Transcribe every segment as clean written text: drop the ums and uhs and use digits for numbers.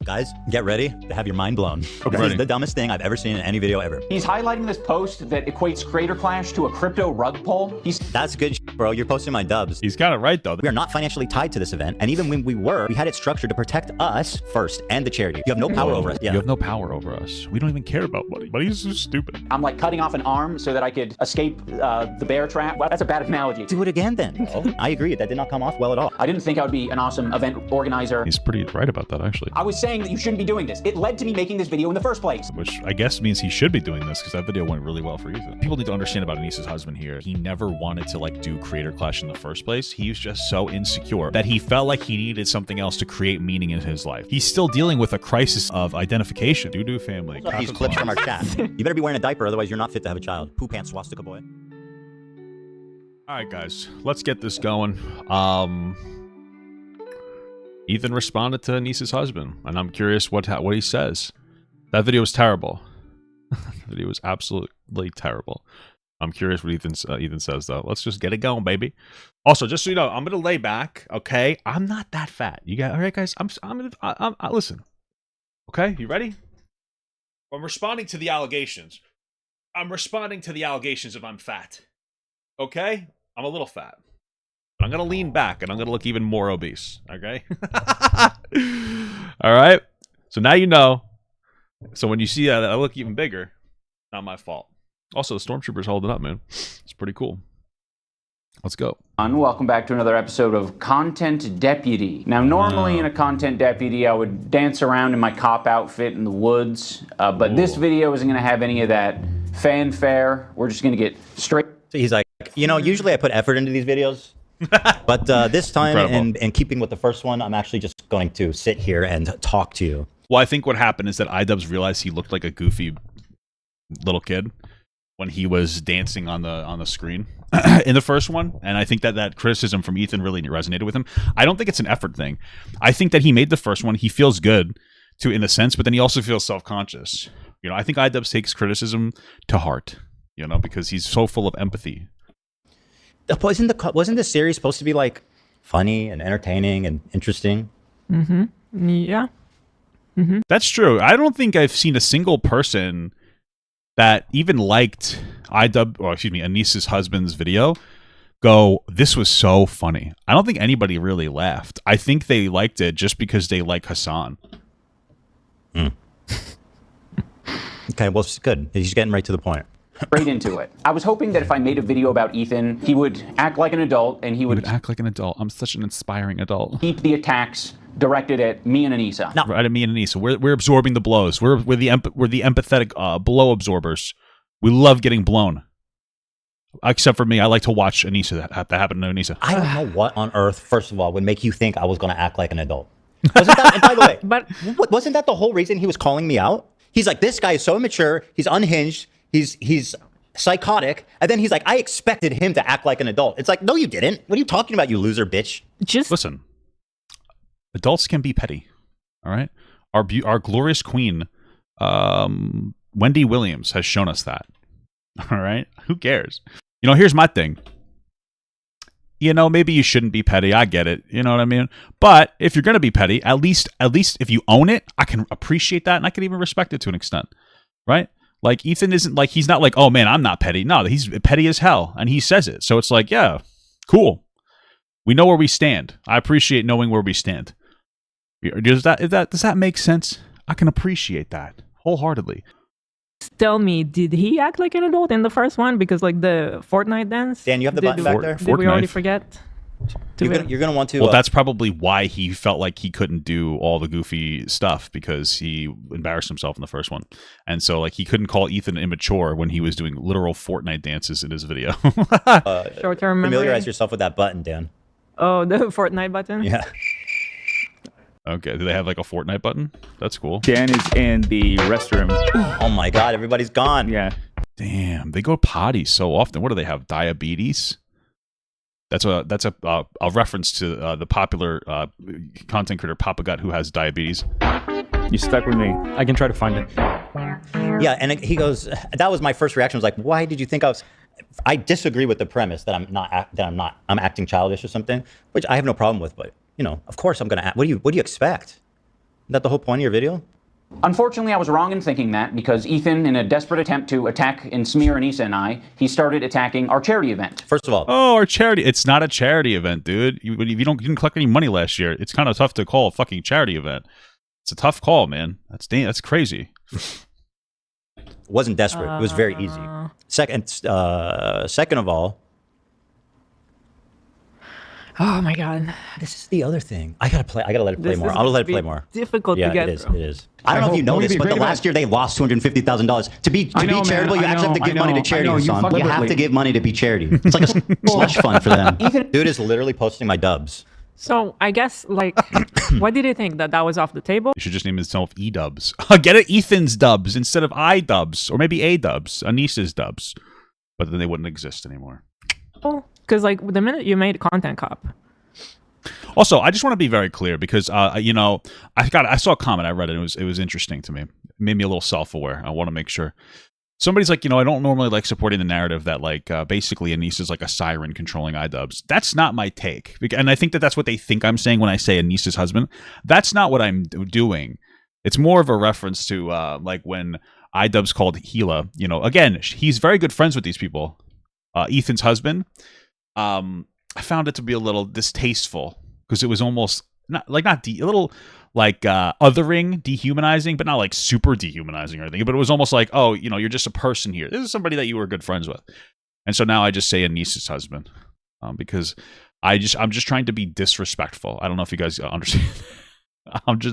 Guys, get ready to have your mind blown. Okay. This is the dumbest thing I've ever seen in any video ever. He's highlighting this post that equates Creator Clash to a crypto rug pull. That's good shit, bro. You're posting my dubs. He's got it right, though. We are not financially tied to this event, and even when we were, we had it structured to protect us first and the charity. You have no power over us. Yeah. You have no power over us. We don't even care about money. Money's so stupid. I'm like cutting off an arm so that I could escape the bear trap. Well, that's a bad analogy. Do it again then. Oh, I agree. That did not come off well at all. I didn't think I would be an awesome event organizer. He's pretty right about that, actually. I was saying that you shouldn't be doing this. It led to me making this video in the first place. Which I guess means he should be doing this because that video went really well for Ethan. People need to understand about Anisa's husband here. He never wanted to like do Creator Clash in the first place. He was just so insecure that he felt like he needed something else to create meaning in his life. He's still dealing with a crisis of identification. Doo-doo family. These clips from our chat. You better be wearing a diaper, otherwise you're not fit to have a child. Poo pants swastika boy. All right, guys, let's get this going. Ethan responded to Anisa's husband, and I'm curious what he says. That video was terrible. The video was absolutely terrible. I'm curious what Ethan says, though. Let's just get it going, baby. Also, just so you know, I'm gonna lay back. Okay, I'm not that fat. You got all right, guys? I'm listen. Okay, you ready? I'm responding to the allegations. I'm responding to the allegations of I'm fat. Okay, I'm a little fat. I'm going to lean back, and I'm going to look even more obese, okay? All right? So now you know. So when you see that I look even bigger, not my fault. Also, the Stormtrooper's holding up, man. It's pretty cool. Let's go. Welcome back to another episode of Content Deputy. Now, normally in a Content Deputy, I would dance around in my cop outfit in the woods, but this video isn't going to have any of that fanfare. We're just going to get straight. So he's like, you know, usually I put effort into these videos. But this time, in keeping with the first one, I'm actually just going to sit here and talk to you. Well, I think what happened is that iDubbbz realized he looked like a goofy little kid when he was dancing on the screen in the first one, and I think that criticism from Ethan really resonated with him. I don't think it's an effort thing. I think that he made the first one. He feels good to in a sense, but then he also feels self-conscious. You know, I think iDubbbz takes criticism to heart. You know, because he's so full of empathy. Wasn't this series supposed to be like funny and entertaining and interesting? Mm-hmm. Yeah. Mm-hmm. That's true. I don't think I've seen a single person that even liked Anisa's husband's video go, this was so funny. I don't think anybody really laughed. I think they liked it just because they like Hassan. Okay, well, it's good. He's getting right to the point. Straight into it. I was hoping that if I made a video about Ethan, he would act like an adult and he would act like an adult. I'm such an inspiring adult. Keep the attacks directed at me and Anisa. No. Right at me and Anisa. We're absorbing the blows. We're the empathetic blow absorbers. We love getting blown. Except for me, I like to watch Anisa that happen to Anisa. I don't know what on earth, first of all, would make you think I was going to act like an adult. Wasn't that, and by the way, But wasn't that the whole reason he was calling me out? He's like, this guy is so immature. He's unhinged. He's psychotic. And then he's like, I expected him to act like an adult. It's like, no, you didn't. What are you talking about, you loser bitch? just Listen, adults can be petty. All right, our glorious queen, Wendy Williams, has shown us that. All right, who cares? You know, here's my thing. You know, maybe you shouldn't be petty. I get it. You know what I mean? But if you're gonna be petty, at least if you own it, I can appreciate that, and I can even respect it to an extent, right? Like, Ethan isn't like, he's not like, oh man, I'm not petty. No, he's petty as hell, and he says it. So it's like, yeah, cool. We know where we stand. I appreciate knowing where we stand. Does that make sense? I can appreciate that wholeheartedly. tell me, did he act like an adult in the first one? Because like the Fortnite dance. Dan, you have the button back there? Did we already forget? You're gonna want to. Well, that's probably why he felt like he couldn't do all the goofy stuff, because he embarrassed himself in the first one, and so like he couldn't call Ethan immature when he was doing literal Fortnite dances in his video. Short-term memory. Familiarize yourself with that button, Dan. Oh, the Fortnite button. Yeah. Okay, do they have like a Fortnite button? That's cool. Dan is in the restroom. Oh my God, everybody's gone. Yeah. Damn, they go potty so often. What do they have? Diabetes? That's a reference to the popular content creator Papa Gut, who has diabetes. You stuck with me. I can try to find it. Yeah, and he goes, that was my first reaction. Was like, why did you think I was? I disagree with the premise that I'm acting childish or something, which I have no problem with. But you know, of course I'm gonna act. What do you expect? that the whole point of your video? Unfortunately, I was wrong in thinking that because Ethan, in a desperate attempt to attack and smear Anisa and I, he started attacking our charity event. First of all, Oh, our charity. It's not a charity event, dude. If you didn't collect any money last year, it's kind of tough to call a fucking charity event. It's a tough call, man. That's crazy. it wasn't desperate. It was very easy. Second of all, Oh my god. this is the other thing. I gotta let it play This more. is I'll let it be play more. difficult to Yeah, get it is. through. It is. I don't know if you know this, but the last year they lost $250,000. To be charitable, you actually have to give money to charity. Hassan. You have to give money to be charity. It's like a slush fund for them. Dude is literally posting my dubs. So I guess like, what did you think that was off the table? You should just name himself E-dubs. Get it? Ethan's dubs instead of I-dubs. Or maybe A-dubs. Anisa's dubs. But then they wouldn't exist anymore. Because like the minute you made Content Cop. Also, I just want to be very clear because, you know, I saw a comment. I read it. It was interesting to me. It made me a little self-aware. I want to make sure. Somebody's like, you know, I don't normally like supporting the narrative that like basically Anisa's like a siren controlling iDubbbz. That's not my take. And I think that that's what they think I'm saying when I say Anisa's husband. That's not what I'm doing. It's more of a reference to like when iDubbbz called Gila. You know, again, he's very good friends with these people. Ethan's husband. I found it to be a little distasteful because it was almost a little like othering, dehumanizing, but not like super dehumanizing or anything. But it was almost like, oh, you know, you're just a person here. This is somebody that you were good friends with, and so now I just say Anisa's husband because I'm just trying to be disrespectful. I don't know if you guys understand.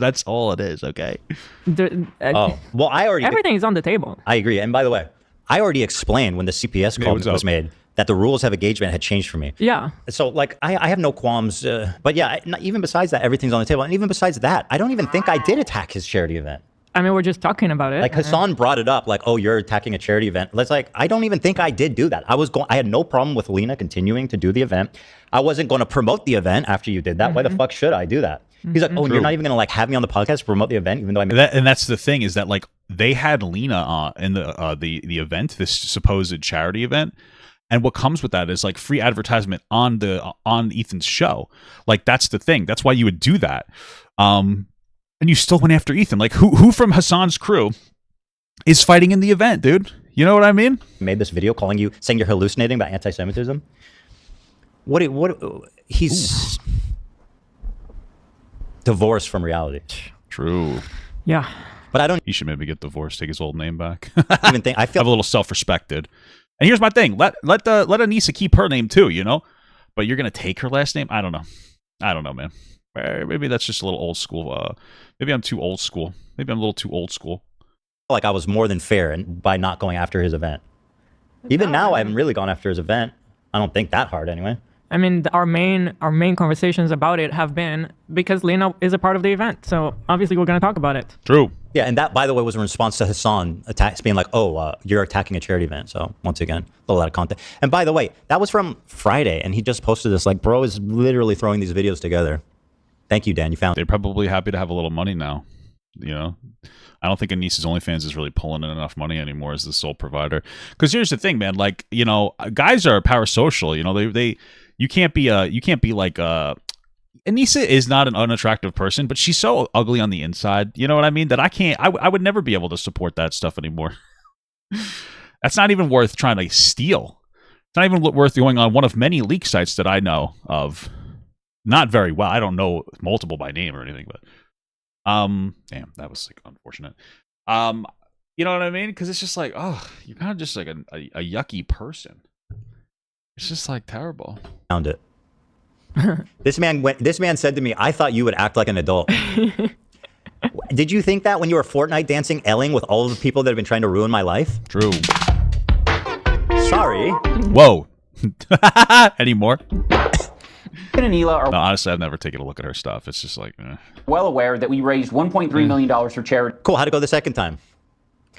That's all it is. Okay. Well, Everything is on the table. I agree. And by the way, I already explained when the CPS call was made that the rules of engagement had changed for me. Yeah. So, like, I have no qualms. But yeah, even besides that, everything's on the table. And even besides that, I don't even think I did attack his charity event. I mean, we're just talking about it. Like, Hassan brought it up, like, oh, you're attacking a charity event. It's like, I don't even think I did do that. I had no problem with Lena continuing to do the event. I wasn't going to promote the event after you did that. Why the fuck should I do that? He's like, oh, you're not even going to, like, have me on the podcast to promote the event, even though and that's the thing is that, like, they had Lena in the event, this supposed charity event. And what comes with that is like free advertisement on Ethan's show. Like that's the thing. That's why you would do that. And you still went after Ethan. Like who from Hassan's crew is fighting in the event, dude? You know what I mean? Made this video saying you're hallucinating about anti-Semitism. He's divorced from reality. True. Yeah. But I don't He should maybe get divorced, take his old name back. even think I feel have a little self-respect, dude. And here's my thing: let Anisa keep her name too, you know. But you're gonna take her last name? I don't know, man. Maybe that's just a little old school. Maybe I'm too old school. Maybe I'm a little too old school. like I was more than fair by not going after his event. Even now, I haven't really gone after his event. I don't think that hard anyway. I mean, our main conversations about it have been because Lena is a part of the event. So obviously we're going to talk about it. True. Yeah, and that, by the way, was in response to Hassan being like, oh, you're attacking a charity event. So once again, a lot of content. And by the way, that was from Friday, and he just posted this. Like, bro is literally throwing these videos together. Thank you, Dan. You found They're probably happy to have a little money now. You know, I don't think Anisa's OnlyFans is really pulling in enough money anymore as the sole provider. Because here's the thing, man. Like, you know, guys are parasocial. You know, you can't be like Anisa is not an unattractive person, but she's so ugly on the inside. You know what I mean? That I would never be able to support that stuff anymore. That's not even worth trying to steal. It's not even worth going on one of many leak sites that I know of. Not very well. I don't know multiple by name or anything, but damn, that was like unfortunate. You know what I mean? Because it's just like, oh, you're kind of just like a yucky person. It's just like terrible. found it. This man said to me, I thought you would act like an adult. Did you think that when you were Fortnite dancing Elling with all of the people that have been trying to ruin my life? True. Sorry. Whoa. Any more? and Anila are No, honestly, I've never taken a look at her stuff. It's just like, well aware that we raised $1.3 million for charity Cool, how'd it go the second time?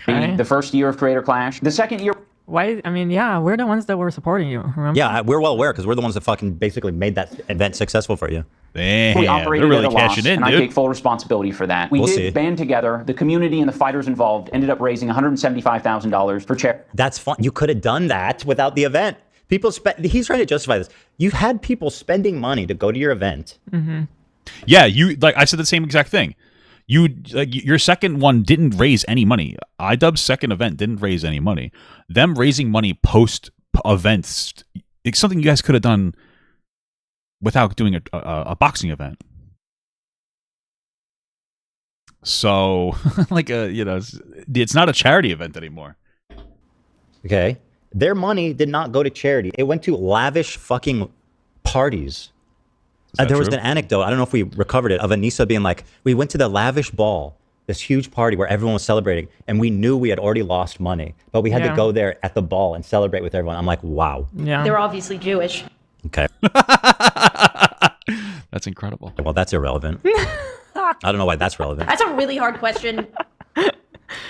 the first year of Creator Clash. The second year, Why? I mean, yeah, we're the ones that were supporting you. Remember? Yeah, we're well aware because we're the ones that fucking basically made that event successful for you. damn, we operated they're really at a loss, cashing in, and I dude. take full responsibility for that. We We'll did see. band together. The community and the fighters involved ended up raising $175,000 for charity. That's fine. You could have done that without the event. He's trying to justify this. You had people spending money to go to your event. Yeah, I said the same exact thing. Your second one didn't raise any money. iDubbbz's second event didn't raise any money. Them raising money post events, it's something you guys could have done without doing a boxing event. So, it's not a charity event anymore. Okay. Their money did not go to charity. It went to lavish fucking parties. There was an anecdote, I don't know if we recovered it, of Anisa being like, we went to the lavish ball, this huge party where everyone was celebrating, and we knew we had already lost money, but we had to go there at the ball and celebrate with everyone. I'm like, wow. Yeah. They're obviously Jewish. Okay. That's incredible. Well, that's irrelevant. I don't know why that's relevant. That's a really hard question.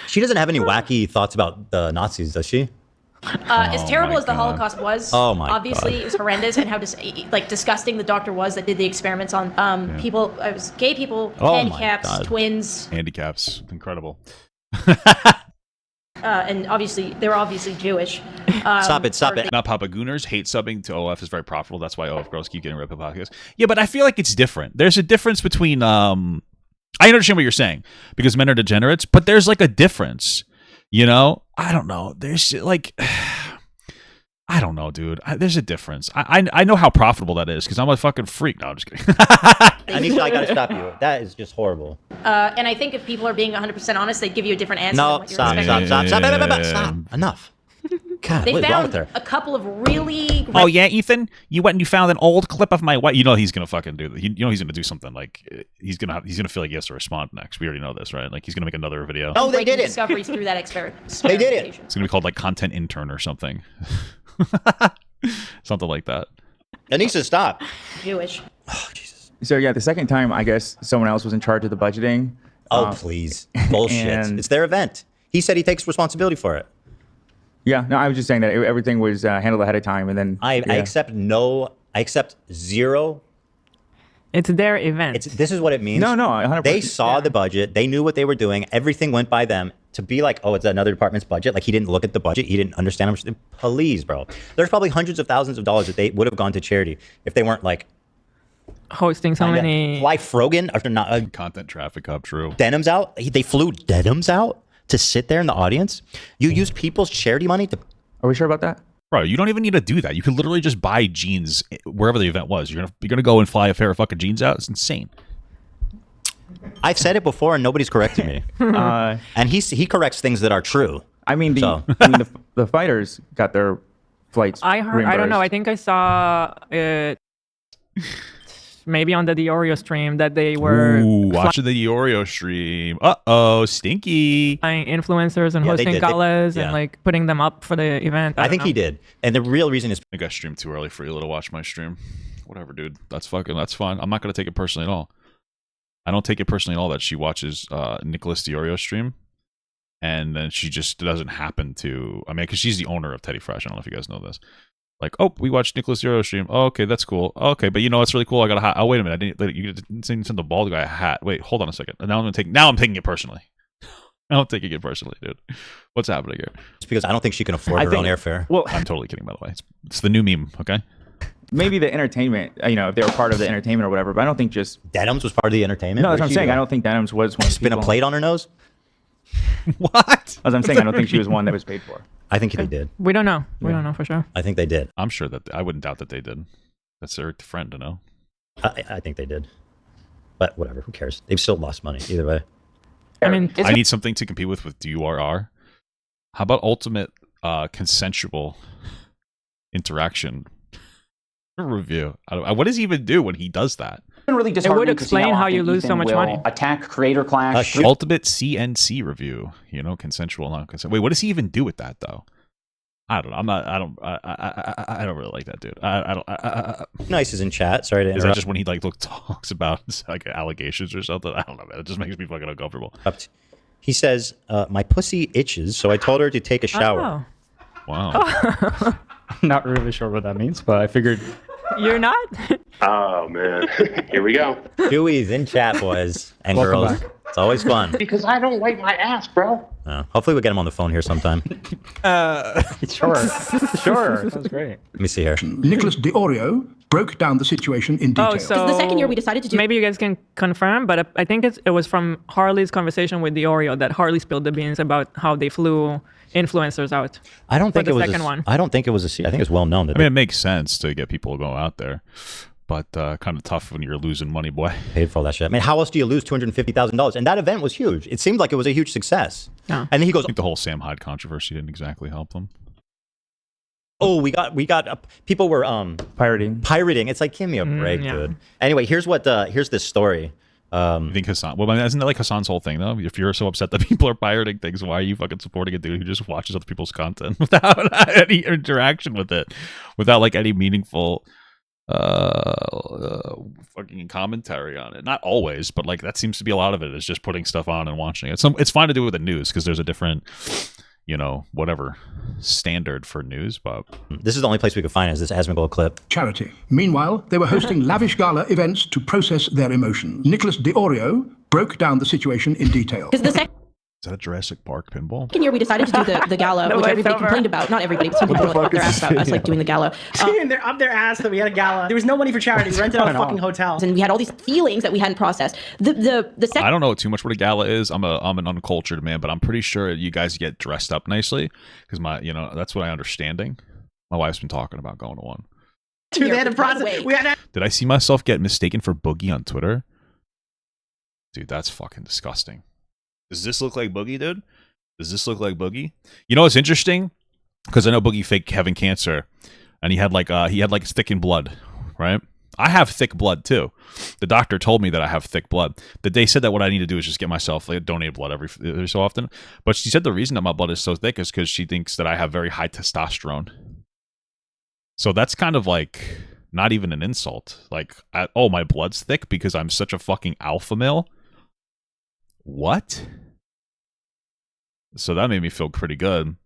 She doesn't have any wacky thoughts about the Nazis, does she? As terrible as the Holocaust was, obviously it was horrendous, and how disgusting the doctor was that did the experiments on people. It was gay people, handicaps, twins. Handicaps, incredible. And obviously, they're obviously Jewish. Stop it. Not Papa Gooners hate subbing to OF is very profitable. That's why OF girls keep getting rid of podcasts. Yeah, but I feel like it's different. There's a difference between I understand what you're saying because men are degenerates, but there's like a difference. You know, I don't know. There's like, I don't know, dude. There's a difference. I know how profitable that is because I'm a fucking freak. No, I'm just kidding. Anisha, I gotta stop you. That is just horrible. And I think if people are being 100% honest, they'd give you a different answer. No, than what you're stop. expecting. Enough. God, They what is wrong with found her? a couple of really. Oh yeah, Ethan, you went and you found an old clip of my wife. You know he's gonna fucking do that. You know he's gonna do something like he's gonna feel like he has to respond next. We already know this, right? Like he's gonna make another video. No, they breaking didn't. discoveries through that experiment. They did it. It's gonna be called like content intern or something. Something like that. Anisa, stop. Jewish. Oh, Jesus. So yeah, the second time, I guess someone else was in charge of the budgeting. Oh, please. Bullshit. and- It's their event. He said he takes responsibility for it. Yeah, no, I was just saying that everything was handled ahead of time, and then I accept zero. It's their event. This is what it means. No, 100%. They saw the budget. They knew what they were doing. Everything went by them. To be like, oh, it's another department's budget. Like he didn't look at the budget. He didn't understand how much. Please, bro. There's probably hundreds of thousands of dollars that they would have gone to charity if they weren't like hosting so many. Fly Frogan after not Content traffic hub, true. Denims out. They flew Denims out to sit there in the audience. You use people's charity money to. Are we sure about that? Bro, you don't even need to do that. You could literally just buy jeans wherever the event was. You're gonna go and fly a pair of fucking jeans out. It's insane. I've said it before and nobody's corrected me. And he corrects things that are true. I mean, So. the fighters got their flights. I heard. I don't know. I reimbursed. think I saw it maybe on the Diorio stream that they were Watching the Oreo stream. Stinky. flying influencers and Yeah, they hosting did. galas Yeah. and like putting them up for the event. I think he did. And the real reason is I think I streamed too early for you to watch my stream. Whatever, dude. That's fine. I'm not gonna take it personally at all. I don't take it personally at all that she watches Nicholas Diorio stream, and then she just doesn't happen to. I mean, because she's the owner of Teddy Fresh. I don't know if you guys know this. Like, oh, we watched Nicholas Diorio stream. Oh, okay, that's cool. Okay, but you know what's really cool? I got a hat. Oh, wait a minute. You didn't send the bald guy a hat. Wait, hold on a second. And now I'm taking it personally. I'm taking it personally, dude. What's happening here? it's because I don't think she can afford her own airfare. Well, I'm totally kidding, by the way. It's the new meme. Okay. maybe the entertainment, if they were part of the entertainment or whatever, but I don't think just. Denims was part of the entertainment. No, that's what Where'd I'm she saying. go? I don't think Denims was one of the Spin a people- plate on her nose? What? As I'm saying, I don't think she was one that was paid for. I think they did. We don't know. We don't know for sure. I think they did. I'm sure that I wouldn't doubt that they did. That's their friend to know. I think they did. But whatever, who cares? They've still lost money either way. I mean, I need something to compete with DURR. How about ultimate consensual interaction review? What does he even do when he does that? It's been really disheartening to see explain how you often lose so Ethan much will money. Attack Creator Clash. Ultimate CNC review. Consensual, non-consensual. Wait, what does he even do with that though? I don't know. I don't really like that dude. Nice is in chat. Sorry to Is that interrupt. just when he talks about like allegations or something? I don't know, man. It just makes me fucking uncomfortable. He says, my pussy itches, so I told her to take a shower. oh, Wow. Not really sure what that means, but I figured you're not? Oh man, here we go. Dewey's in chat, boys and Welcome girls. back. It's always fun. Because I don't wipe my ass, bro. Hopefully we'll get him on the phone here sometime. sure, sounds great. Let me see here. Nicholas Diorio broke down the situation in detail. Oh, so the second year we decided to do. Maybe you guys can confirm, but I think it was from Harley's conversation with the Oreo that Harley spilled the beans about how they flew influencers out. I don't think the it was second one. I don't think it was a. I think it's well known that. I mean, it makes sense to get people to go out there, but kind of tough when you're losing money, boy. Paid for all that shit. I mean, how else do you lose $250,000? And that event was huge. It seemed like it was a huge success. Yeah. And then he goes, I think the whole Sam Hyde controversy didn't exactly help them. "Oh, we got people were pirating. It's like, give me a break, yeah. dude." Anyway, here's this story. You think Hassan? Well, isn't that like Hassan's whole thing though? If you're so upset that people are pirating things, why are you fucking supporting a dude who just watches other people's content without any interaction with it, without like any meaningful fucking commentary on it? Not always, but like that seems to be a lot of it is just putting stuff on and watching it. It's fine to do with the news because there's a different, whatever standard for news, but This is the only place we could find is this Asmongold clip. Charity. Meanwhile, they were hosting lavish gala events to process their emotions. Nicholas De Oreo broke down the situation in detail. Because the second is that a Jurassic Park pinball? year we decided to do the gala, which everybody complained about. Not everybody, but some people were up their ass about us like doing the gala. They're up their ass that we had a gala. There was no money for charity. We rented out a fucking hotel. And we had all these feelings that we hadn't processed. The second I don't know too much what a gala is. I'm an uncultured man, but I'm pretty sure you guys get dressed up nicely because that's what I'm understanding. My wife's been talking about going to one. Dude, they had a process. Did I see myself get mistaken for Boogie on Twitter? Dude, that's fucking disgusting. Does this look like Boogie, dude? Does this look like Boogie? You know what's interesting? Because I know Boogie faked having cancer, and he had thickened blood, right? I have thick blood too. The doctor told me that I have thick blood. That they said that what I need to do is just get myself donated blood every so often. But she said the reason that my blood is so thick is because she thinks that I have very high testosterone. So that's kind of like not even an insult. Like, my blood's thick because I'm such a fucking alpha male. What? So that made me feel pretty good,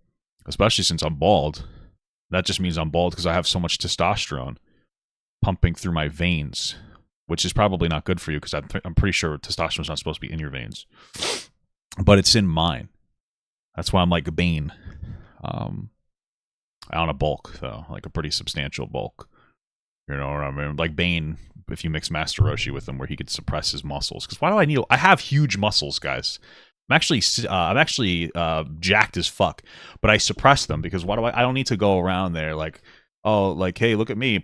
especially since I'm bald. That just means I'm bald because I have so much testosterone pumping through my veins, which is probably not good for you because I'm pretty sure testosterone is not supposed to be in your veins, but it's in mine. That's why I'm like Bane, on a bulk though, like a pretty substantial bulk. You know what I mean? Like Bane, if you mix Master Roshi with him, where he could suppress his muscles. Because why do I need? I have huge muscles, guys. I'm actually jacked as fuck, but I suppress them because why do I don't need to go around there like, oh, like, hey, look at me.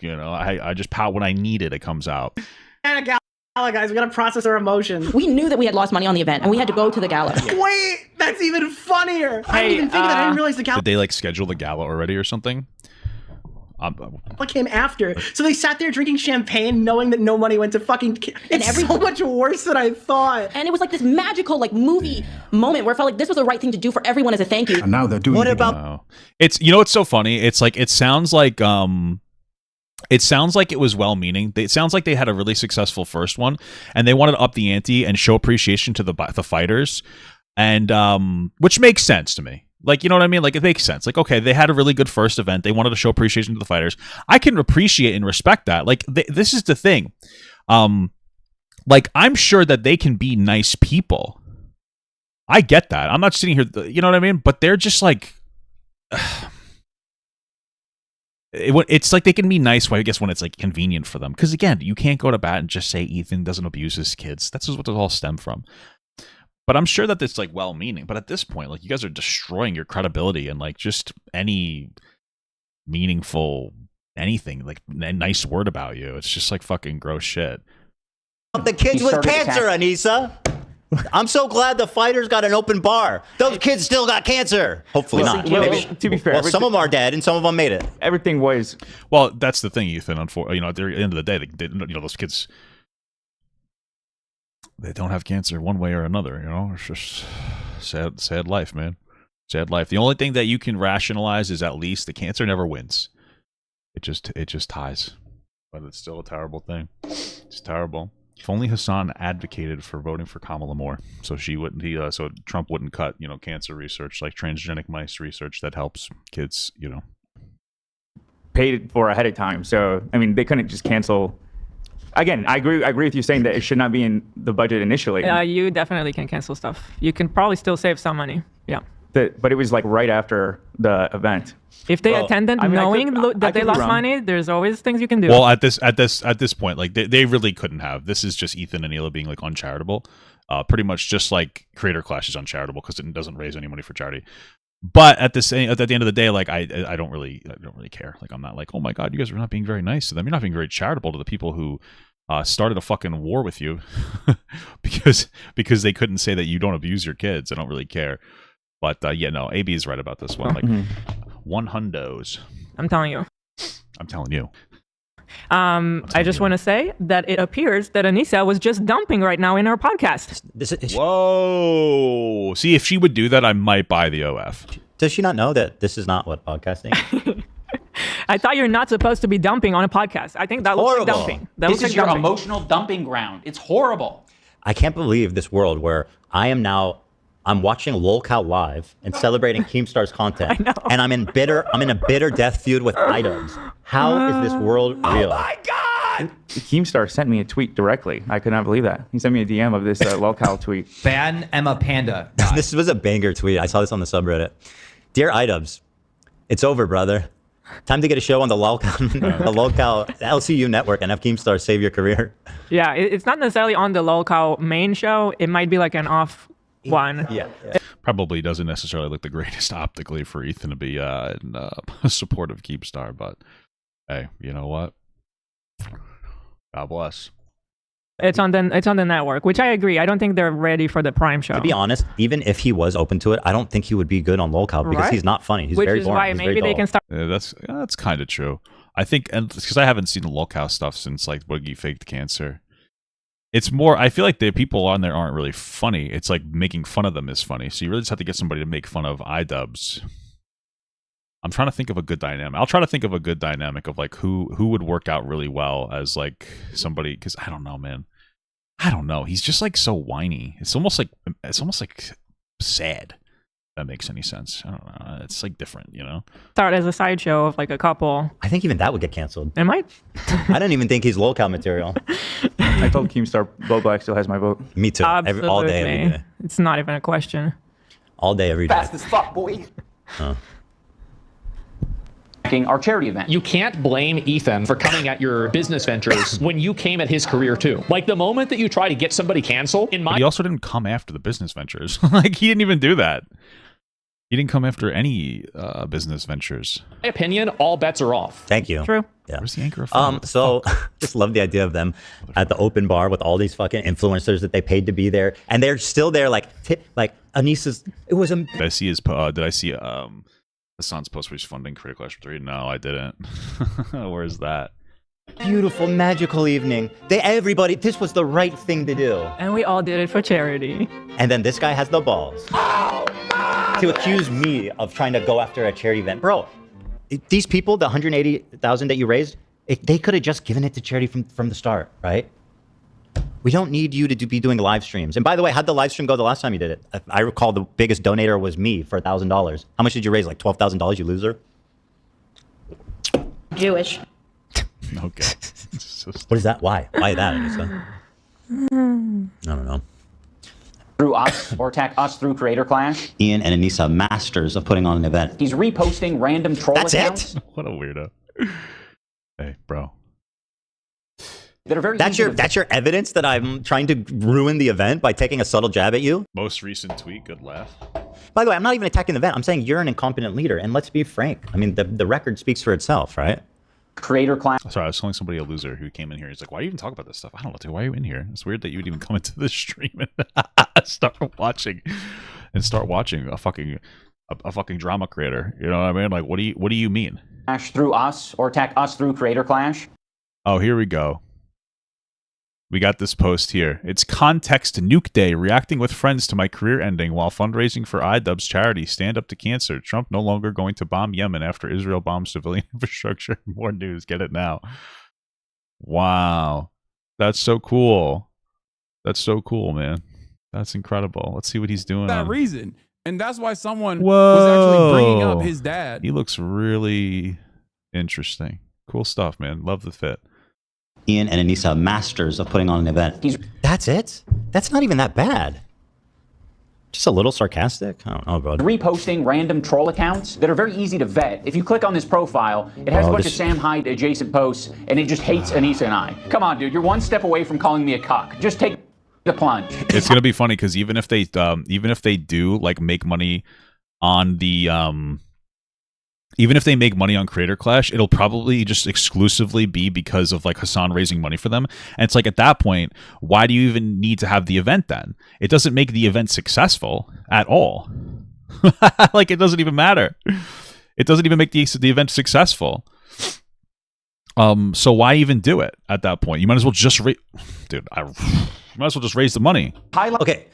I just pout when I need it. It comes out. And a gala, guys. We gotta process our emotions. we knew that we had lost money on the event, and we had to go to the gala. Wait, that's even funnier. I didn't even think of that. I didn't realize the gala Did they like schedule the gala already or something? came after. So they sat there drinking champagne knowing that no money went to fucking... It's so much worse than I thought. And it was like this magical like movie moment where it felt like this was the right thing to do for everyone as a thank you. And now they're doing What it about... again. It's, it's so funny. It's like, it sounds like it was well-meaning. It sounds like they had a really successful first one and they wanted to up the ante and show appreciation to the fighters, and which makes sense to me. Like, you know what I mean? Like, it makes sense. Like, okay, they had a really good first event. They wanted to show appreciation to the fighters. I can appreciate and respect that. Like, this is the thing. Like, I'm sure that they can be nice people. I get that. I'm not sitting here, you know what I mean? But they're just like... It's like they can be nice, I guess, when it's like convenient for them. Because again, you can't go to bat and just say Ethan doesn't abuse his kids. That's just what it all stemmed from. But I'm sure that it's like well-meaning. But at this point, like, you guys are destroying your credibility and like just any meaningful anything, like a nice word about you. It's just like fucking gross shit. The kids with cancer, Anisa. I'm so glad the fighters got an open bar. Those kids still got cancer. Hopefully not. Well, Maybe. to be fair, Well, some of them are dead and some of them made it. everything was Well, that's the thing, Ethan. At the end of the day, those kids, they don't have cancer one way or another. It's just sad life, man. Sad life. The only thing that you can rationalize is at least the cancer never wins. It just ties, but it's still a terrible thing. It's terrible. If only Hassan advocated for voting for Kamala Moore, so so Trump wouldn't cut, cancer research like transgenic mice research that helps kids, paid for ahead of time. So, I mean, they couldn't just cancel. Again, I agree with you saying that it should not be in the budget initially. You definitely can cancel stuff. You can probably still save some money. Yeah. But it was like right after the event. If they attended knowing that they lost money, there's always things you can do. Well, at this point, like they really couldn't have. This is just Ethan and Hila being like uncharitable. Pretty much just like Creator Clash is uncharitable because it doesn't raise any money for charity. But at the end of the day, like I don't really care. Like I'm not like, oh my god, you guys are not being very nice to them. You're not being very charitable to the people who started a fucking war with you because they couldn't say that you don't abuse your kids. I don't really care. But yeah, no, AB is right about this one. Like 100s. I'm telling you. I'm telling you. I just want to say that it appears that Anisa was just dumping right now in our podcast. Whoa. See, if she would do that, I might buy the OF. Does she not know that this is not what podcasting is? I thought you're not supposed to be dumping on a podcast. I think that looks like dumping. This is your emotional dumping ground. It's horrible. I can't believe this world where I'm watching LolCow live and celebrating Keemstar's content, and I'm in a bitter death feud with items. How is this world real? Oh my god! Keemstar sent me a tweet directly. I could not believe that. He sent me a DM of this LolCow tweet. Ban Emma Panda. This was a banger tweet. I saw this on the subreddit. Dear items, it's over, brother. Time to get a show on the LolCow LCU network and have Keemstar save your career. Yeah, it's not necessarily on the LolCow main show. It might be like an off one. Yeah. Probably doesn't necessarily look the greatest optically for Ethan to be in support of Keemstar, but hey, you know what? God bless. It's on the network, which I agree. I don't think they're ready for the Prime show. To be honest, even if he was open to it, I don't think he would be good on LolCow because he's not funny. He's very boring. Which is why maybe they can start. Yeah, that's kind of true. I think, and because I haven't seen the LolCow stuff since like Boogie faked cancer. It's more, I feel like the people on there aren't really funny. It's like making fun of them is funny. So you really just have to get somebody to make fun of iDubbbz. I'm trying to think of a good dynamic. I'll try to think of a good dynamic of like who would work out really well as like somebody, because I don't know, man. I don't know. He's just like so whiny. It's almost like sad. If that makes any sense. I don't know. It's like different, you know? Start as a sideshow of like a couple. I think even that would get canceled. It might. I don't even think he's LolCow material. I told Keemstar Bo Black still has my vote. Me too. Absolutely. All day, every day. It's not even a question. All day, every day. Fast as fuck, boy. Our charity event. You can't blame Ethan for coming at your business ventures when you came at his career too. Like the moment that you try to get somebody canceled, but he also didn't come after the business ventures. Like he didn't even do that. He didn't come after any business ventures. In my opinion, all bets are off. Thank you. True. Yeah. Where's the anchor of fun? So just love the idea of them at the open bar with all these fucking influencers that they paid to be there, and they're still there. Like Anisa's. It was a. Did I see his? Did I see Hassan's post where he's funding Creator Clash 3? No, I didn't. Where's that? Beautiful, magical evening. Everybody, this was the right thing to do. And we all did it for charity. And then this guy has the balls to accuse me of trying to go after a charity event. Bro, these people, the 180,000 that you raised, they could have just given it to charity from the start, right? We don't need you to be doing live streams. And by the way, how'd the live stream go the last time you did it? I recall the biggest donator was me for $1,000. How much did you raise? Like $12,000, you loser? Jewish. Okay. What is that? Why? Why that, Anisa? I don't know. Through us, or attack us through Creator Clash. Ian and Anisa, masters of putting on an event. He's reposting random troll accounts. What a weirdo. Hey, bro. That are very that's your evidence that I'm trying to ruin the event by taking a subtle jab at you? Most recent tweet, good laugh. By the way, I'm not even attacking the event. I'm saying you're an incompetent leader, and let's be frank. I mean, the record speaks for itself, right? Creator Clash. Sorry, I was calling somebody a loser who came in here. He's like, why do you even talk about this stuff? I don't know, dude. Why are you in here? It's weird that you would even come into this stream and start watching a fucking drama creator. You know what I mean? Like, what do you mean? Clash through us, or attack us through Creator Clash. Oh, here we go. We got this post here. It's Context Nuke Day, reacting with friends to my career ending while fundraising for iDubbbz charity. Stand up to cancer. Trump no longer going to bomb Yemen after Israel bombs civilian infrastructure. More news. Get it now. Wow. That's so cool. That's so cool, man. That's incredible. Let's see what he's doing. That reason. And that's why someone was actually bringing up his dad. He looks really interesting. Cool stuff, man. Love the fit. Ian and Anisa, masters of putting on an event. That's it? That's not even that bad. Just a little sarcastic? I don't know, bro. Reposting random troll accounts that are very easy to vet. If you click on this profile, it has a bunch of Sam Hyde adjacent posts, and it just hates Anisa and I. Come on, dude, you're one step away from calling me a cuck. Just take the plunge. It's gonna be funny because even if they do like make money on the even if they make money on Creator Clash, it'll probably just exclusively be because of like Hassan raising money for them. And it's like, at that point, why do you even need to have the event then? It doesn't make the event successful at all. Like, it doesn't even matter. It doesn't even make the event successful. So why even do it at that point? You might as well just you might as well just raise the money. Okay.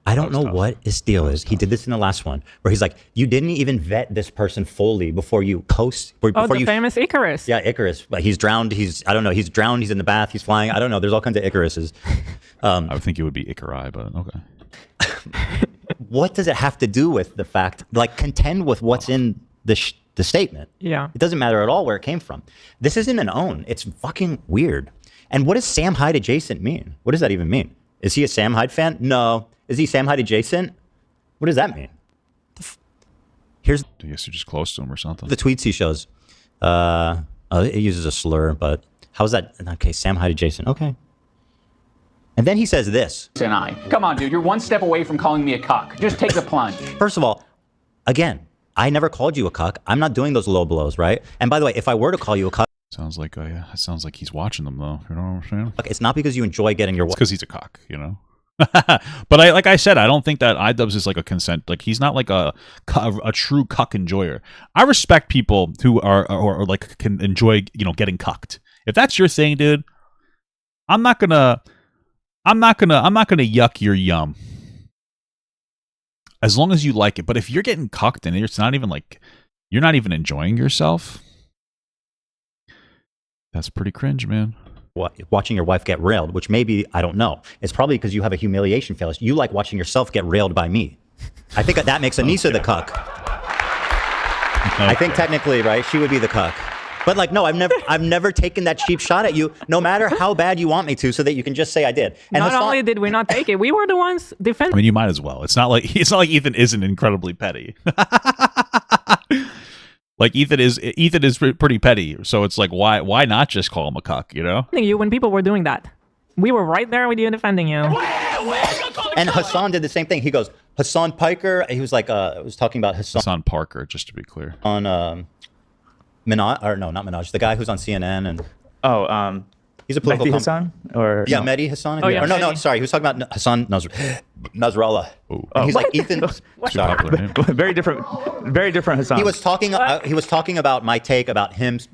I don't know what his deal is. He did this in the last one where he's like, you didn't even vet this person fully before you post. Famous Icarus. Yeah, Icarus. Like, he's drowned. I don't know. He's drowned. He's in the bath. He's flying. I don't know. There's all kinds of Icaruses. I would think it would be Icarai, but okay. What does it have to do with the fact, like, contend with what's in the statement? Yeah. It doesn't matter at all where it came from. This isn't an own. It's fucking weird. And what does Sam Hyde adjacent mean? What does that even mean? Is he a Sam Hyde fan? No. Is he Sam Hyde adjacent? What does that mean? Here's I guess you're just close to him or something. the tweets he shows. It uses a slur, but how's that? Okay, Sam Hyde adjacent. Okay. And then he says this. And I. Come on, dude, you're one step away from calling me a cuck. Just take the plunge. First of all, again, I never called you a cuck. I'm not doing those low blows, right? And by the way, if I were to call you a cuck, sounds like yeah, it sounds like he's watching them though. You know what I'm saying? It's not because you enjoy getting your. It's because he's a cock, you know. But like I said, I don't think that iDubbbz is like a consent. Like, he's not like a true cuck enjoyer. I respect people who are or like can enjoy, you know, getting cucked. If that's your thing, dude, I'm not gonna yuck your yum. As long as you like it. But if you're getting cucked and it's not even like you're not even enjoying yourself, that's pretty cringe, man. Watching your wife get railed, which maybe, I don't know. It's probably because you have a humiliation failure. You like watching yourself get railed by me. I think that makes Anisa the cuck. I think technically, right, she would be the cuck. But like, no, I've never taken that cheap shot at you, no matter how bad you want me to, so that you can just say I did. And not only did we not take it, we were the ones defending. I mean, you might as well. It's not like Ethan isn't incredibly petty. Like, Ethan is pretty petty, so it's like, why not just call him a cuck, you know? You when people were doing that, we were right there with you defending you. And Hassan did the same thing. He goes, Hassan Piker. He was like, was talking about Hassan Parker, just to be clear. On Minaj, or no, not Minaj, the guy who's on CNN and he's a political Mehdi Hassan, or yeah, no? Mehdi Hassan. Oh, yeah, or no, Mehdi. Sorry, he was talking about Hassan Nasrallah. And he's like, Ethan. Sorry. Very different Hassan. He was talking about my take about his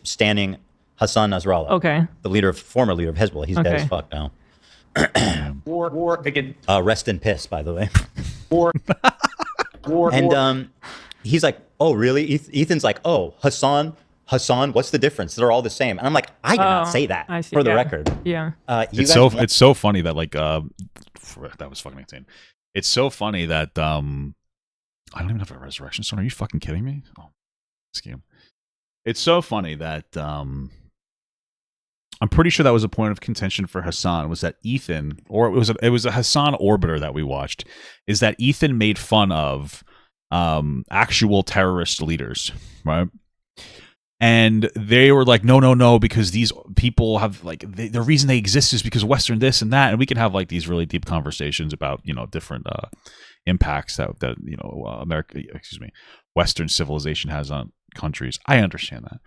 standing Hassan Nasrallah. Okay. The former leader of Hezbollah. He's dead as fuck now. war again. Rest in piss, by the way. And he's like, oh, really? Ethan's like, oh, Hassan, what's the difference? They're all the same. And I'm like, I did not say that, for the record. Yeah. It's so funny that like that was fucking insane. It's so funny that I don't even have a resurrection stone. Are you fucking kidding me? Oh, scheme. It's so funny that I'm pretty sure that was a point of contention for Hassan, was that Ethan, or it was a Hassan orbiter that we watched, is that Ethan made fun of actual terrorist leaders, right? And they were like, no, because these people have like the reason they exist is because Western this and that, and we can have like these really deep conversations about, you know, different impacts that you know Western civilization has on countries. I understand that.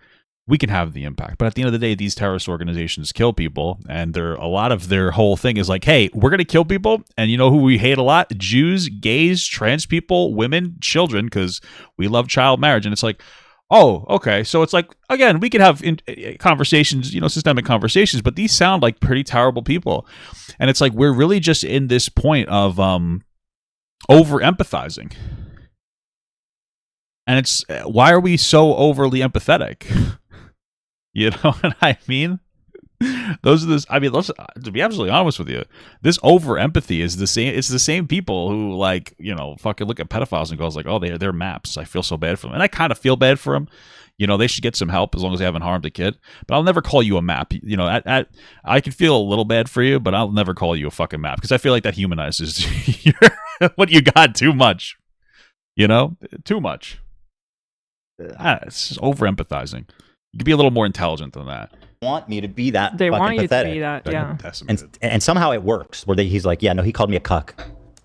We can have the impact, but at the end of the day, these terrorist organizations kill people, and a lot of their whole thing is like, hey, we're gonna kill people, and you know who we hate a lot? Jews, gays, trans people, women, children, because we love child marriage. And it's like, oh, okay, so it's like, again, we can have conversations, you know, systemic conversations, but these sound like pretty terrible people, and it's like we're really just in this point of over empathizing. And it's, why are we so overly empathetic? You know what I mean? To be absolutely honest with you, this over empathy is the same. It's the same people who, like, you know, fucking look at pedophiles and goes like, oh, they're maps. I feel so bad for them. And I kind of feel bad for them. You know, they should get some help as long as they haven't harmed a kid. But I'll never call you a map. You know, I can feel a little bad for you, but I'll never call you a fucking map because I feel like that humanizes what you got too much. You know, too much. It's just over empathizing. You could be a little more intelligent than that. Want me to be that? They fucking want you pathetic. to be that, yeah. And somehow it works. Where he's like, yeah, no, he called me a cuck.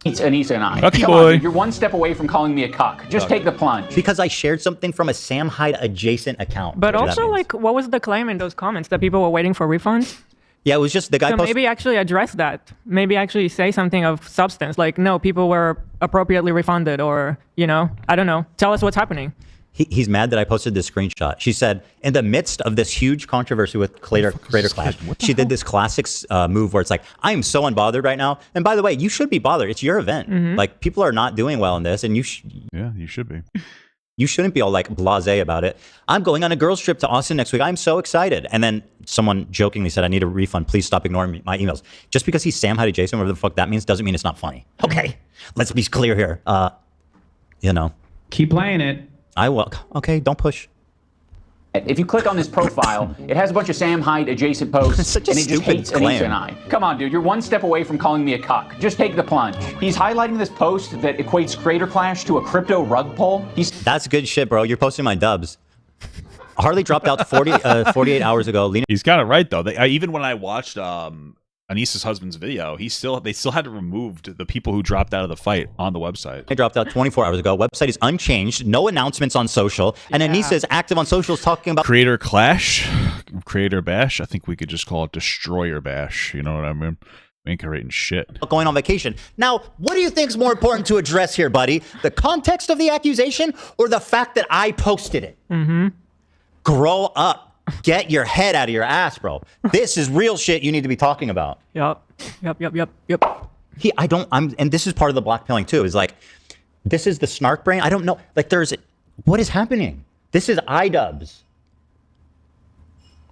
It's Anisa and I. Cucky Come boy. on, dude, you're one step away from calling me a cuck. Just take the plunge. Because I shared something from a Sam Hyde adjacent account. But whatever that also, means. like, what was the claim in those comments that people were waiting for refunds? Yeah, it was just the guy So posted. maybe actually address that. Maybe actually say something of substance. Like, no, people were appropriately refunded, or, you know, I don't know. Tell us what's happening. He's mad that I posted this screenshot. She said, in the midst of this huge controversy with Creator Clash, she did this classic move where it's like, I am so unbothered right now. And by the way, you should be bothered. It's your event. Like, people are not doing well in this, and you should be. You shouldn't be all like blasé about it. I'm going on a girls trip to Austin next week. I'm so excited. And then someone jokingly said, I need a refund. Please stop ignoring my emails. Just because he's Sam Hyde Jason, whatever the fuck that means, doesn't mean it's not funny. Okay, let's be clear here. You know. Keep playing it. I will. Okay, don't push. If you click on this profile, it has a bunch of Sam Hyde adjacent posts, Such a and it just stupid hates claim. Anisa and I. Come on, dude, you're one step away from calling me a cuck. Just take the plunge. He's highlighting this post that equates Creator Clash to a crypto rug pull. That's good shit, bro. You're posting my dubs. Harley dropped out 48 hours ago. He's kind of right though. Even when I watched Anisa's husband's video, they still had to remove the people who dropped out of the fight on the website. They dropped out 24 hours ago. Website is unchanged. No announcements on social. And Anisa is active on socials talking about Creator Clash, Creator Bash. I think we could just call it Destroyer Bash. You know what I mean? We ain't creating shit. going on vacation. Now, what do you think is more important to address here, buddy? The context of the accusation or the fact that I posted it? Grow up. Get your head out of your ass, bro. This is real shit you need to be talking about. Yep. And this is part of the blackpilling too, is like, this is the snark brain. I don't know. Like, what is happening? This is iDubbbz.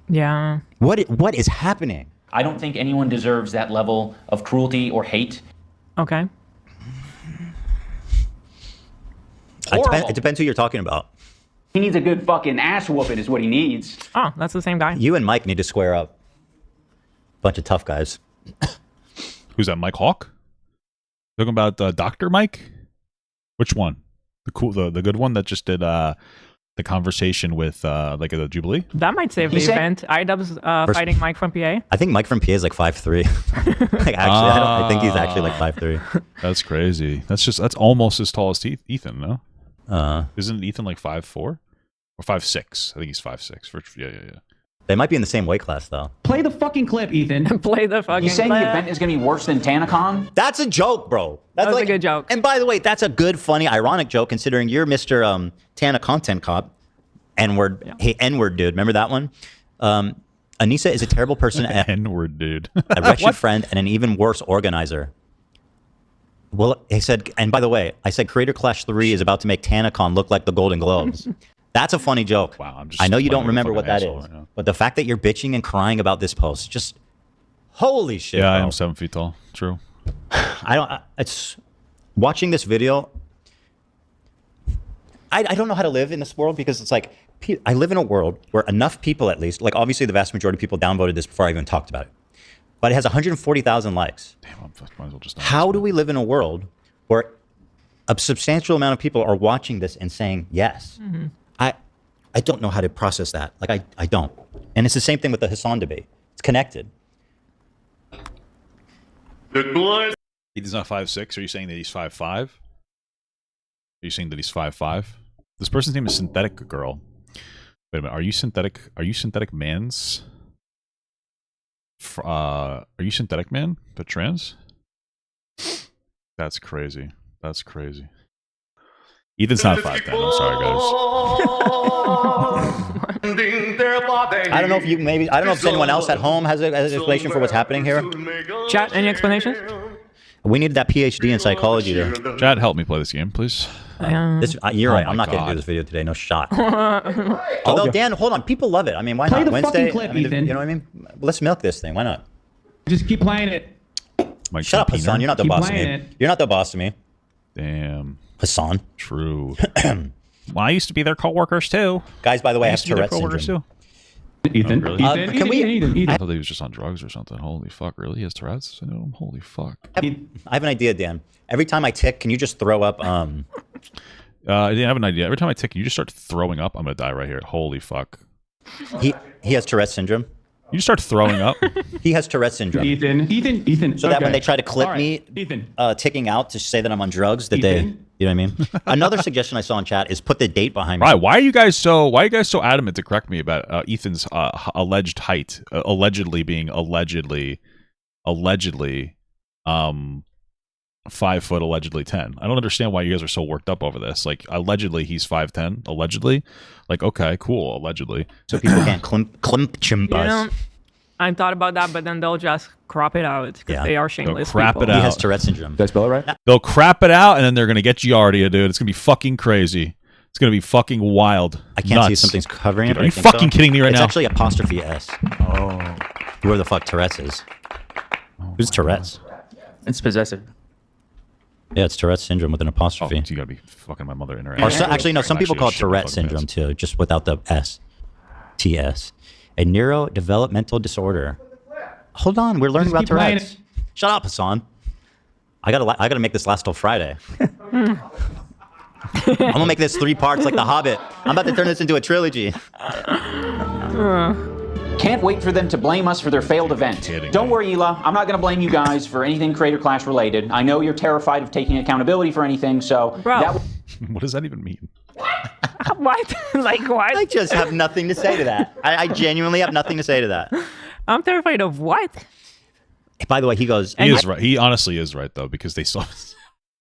Yeah. What is happening? I don't think anyone deserves that level of cruelty or hate. Okay. It depends who you're talking about. He needs a good fucking ass whooping is what he needs. Oh, that's the same guy. You and Mike need to square up. Bunch of tough guys. Who's that? Mike Hawk? Talking about Dr. Mike? Which one? The good one that just did the conversation with like the Jubilee? That might save the event. iDubbbz fighting Mike from PA. I think Mike from PA is like 5'3". Like, actually, I think he's actually like 5'3". That's crazy. That's almost as tall as Ethan, no? Isn't Ethan like 5'4" or 5'6"? I think he's 5'6". Yeah. They might be in the same weight class though. Play the fucking clip, Ethan. Play the fucking You saying clip. the event is going to be worse than TanaCon? That's a joke, bro. That's a good joke. And by the way, that's a good, funny, ironic joke considering you're Mr. Tana Content Cop. N-word. Yeah. Hey, N-word dude. Remember that one? Anisa is a terrible person. N-word dude. A wretched friend and an even worse organizer. Well, he said, and by the way, I said Creator Clash 3 is about to make TanaCon look like the Golden Globes. That's a funny joke. Wow, I know you don't remember what that is, right now. But the fact that you're bitching and crying about this post, just holy shit. Yeah, bro. I am 7 feet tall. True. It's watching this video. I don't know how to live in this world because it's like, I live in a world where enough people, at least, like obviously the vast majority of people downvoted this before I even talked about it. But it has 140,000 likes. Damn, might as well just How do we live in a world where a substantial amount of people are watching this and saying yes? Mm-hmm. I don't know how to process that. Like, I don't. And it's the same thing with the Hassan debate. It's connected. He's not 5'6". Are you saying that he's 5'5"? Are you saying that he's 5'5"? This person's name is Synthetic Girl. Wait a minute. Are you Synthetic Man's? Are you Synthetic Man? The trans? That's crazy. That's crazy. Ethan's not 5'10". I'm sorry, guys. I don't know if anyone else at home has an explanation for what's happening here. Chat, any explanations? We needed that PhD in psychology there. Chad, help me play this game, please. You're right. I'm not going to do this video today. No shot. Although, Dan, hold on. People love it. I mean, why Play not? the Wednesday. fucking clip, I mean, Ethan. you know what I mean? Let's milk this thing. Why not? Just keep playing it. Mike Shut up, Peener. Hassan. You're not the Keep boss of me. playing it. You're not the boss of me. Damn. Hassan. True. Well, I used to be their coworkers too. Guys, by the way, I have used to be their Tourette's coworkers syndrome. too. Ethan, Oh, Ethan, can we- Ethan. I thought he was just on drugs or something. Holy fuck, really? He has Tourette's syndrome? Holy fuck. I have an idea, Dan. Every time I tick, can you just throw up? I didn't have an idea. Every time I tick, can you just start throwing up? I'm gonna die right here. Holy fuck. He has Tourette's syndrome. You start throwing up. He has Tourette's syndrome. Ethan. So that when they try to clip All me, right, Ethan. ticking out to say that I'm on drugs, that Ethan? you know what I mean? Another suggestion I saw in chat is put the date behind me. Right. Why are you guys so adamant to correct me about Ethan's alleged height, allegedly being 5 foot, allegedly 10. I don't understand why you guys are so worked up over this. Like, allegedly he's 5'10", allegedly. Like, okay, cool, allegedly. So people can't climp chimp us. I thought about that, but then they'll just crop it out because they are shameless crap people. it out. He has Tourette's syndrome. Did I spell it right? They'll crap it out, and then they're gonna get Giardia, dude. It's gonna be fucking crazy. It's gonna be fucking wild. I can't see if Nuts. something's covering it. Dude, but are I you think fucking so. kidding me right it's now? It's actually apostrophe S. Oh. Whoever the fuck Tourette's is. Who's Tourette's? It's possessive. Yeah, it's Tourette's syndrome with an apostrophe. You gotta be fucking my mother in her Or ass. actually, no, some people call it Shit my Tourette's fucking syndrome pants. too, just without the S. TS. A neurodevelopmental disorder. Hold on, we're learning about keep playing Tourette's. Shut up, Hassan. I gotta make this last till Friday. I'm gonna make this 3 parts like The Hobbit. I'm about to turn this into a trilogy. Can't wait for them to blame us for their failed event. Don't worry, Ela. I'm not going to blame you guys for anything Creator Clash related. I know you're terrified of taking accountability for anything, so... Bro. What does that even mean? What? Like what? I just have nothing to say to that. I genuinely have nothing to say to that. I'm terrified of what? By the way, he goes... He is right. He honestly is right, though, because they saw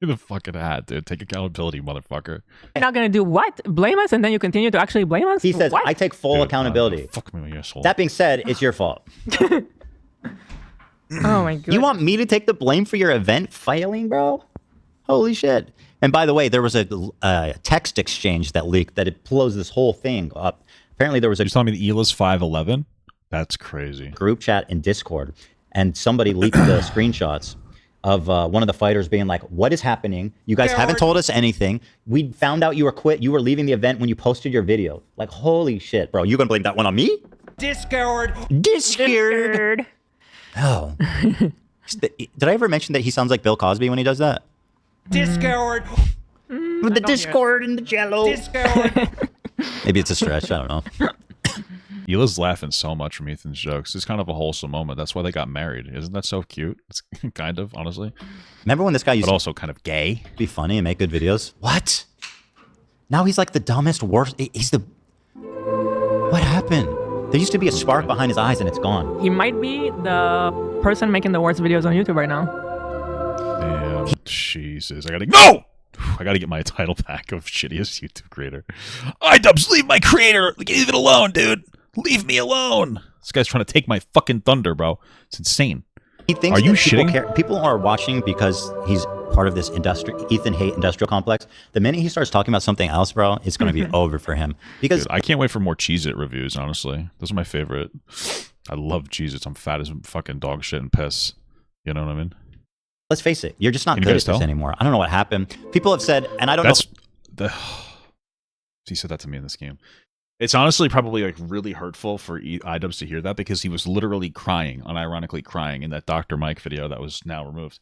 the fucking hat, dude. Take accountability, motherfucker. You're not gonna do what? Blame us, and then you continue to actually blame us? He says, what? I take full accountability. Fuck me, you asshole. That being said, it's your fault. Oh my god. You want me to take the blame for your event failing, bro? Holy shit. And by the way, there was a text exchange that leaked that it blows this whole thing up. Apparently there was a... You're telling me the Ela's 5'11"? That's crazy. Group chat in Discord, and somebody leaked the screenshots of one of the fighters being like, what is happening? You guys haven't told us anything. We found out you were leaving the event when you posted your video. Like, holy shit, bro. You gonna blame that one on me? Discord. Oh. Did I ever mention that he sounds like Bill Cosby when he does that? Discord. With the Discord and the Jello. Discord. Maybe it's a stretch. I don't know. Ela's laughing so much from Ethan's jokes. It's kind of a wholesome moment. That's why they got married. Isn't that so cute? It's kind of, honestly. Remember when this guy used but also kind of gay? Be funny and make good videos? What? Now he's like the dumbest, worst. He's the... What happened? There used to be a spark behind his eyes and it's gone. He might be the person making the worst videos on YouTube right now. Damn. Jesus. I gotta get my title back of shittiest YouTube creator. iDubbbz, leave my creator. Leave it alone, dude. Leave me alone. This guy's trying to take my fucking thunder, bro. It's insane. He thinks are you people shitting? People are watching because he's part of this Ethan hate industrial complex. The minute he starts talking about something else, bro, it's going to be over for him. Because Dude, I can't wait for more Cheez-It reviews, honestly. Those are my favorite. I love Cheez-Its. I'm fat as fucking dog shit and piss. You know what I mean? let's face it, you're just not Can you good at guys this tell? anymore. I don't know what happened. People have said, and I don't know. He said that to me in this game. It's honestly probably like really hurtful for iDubbbz to hear that because he was literally crying, unironically crying in that Dr. Mike video that was now removed.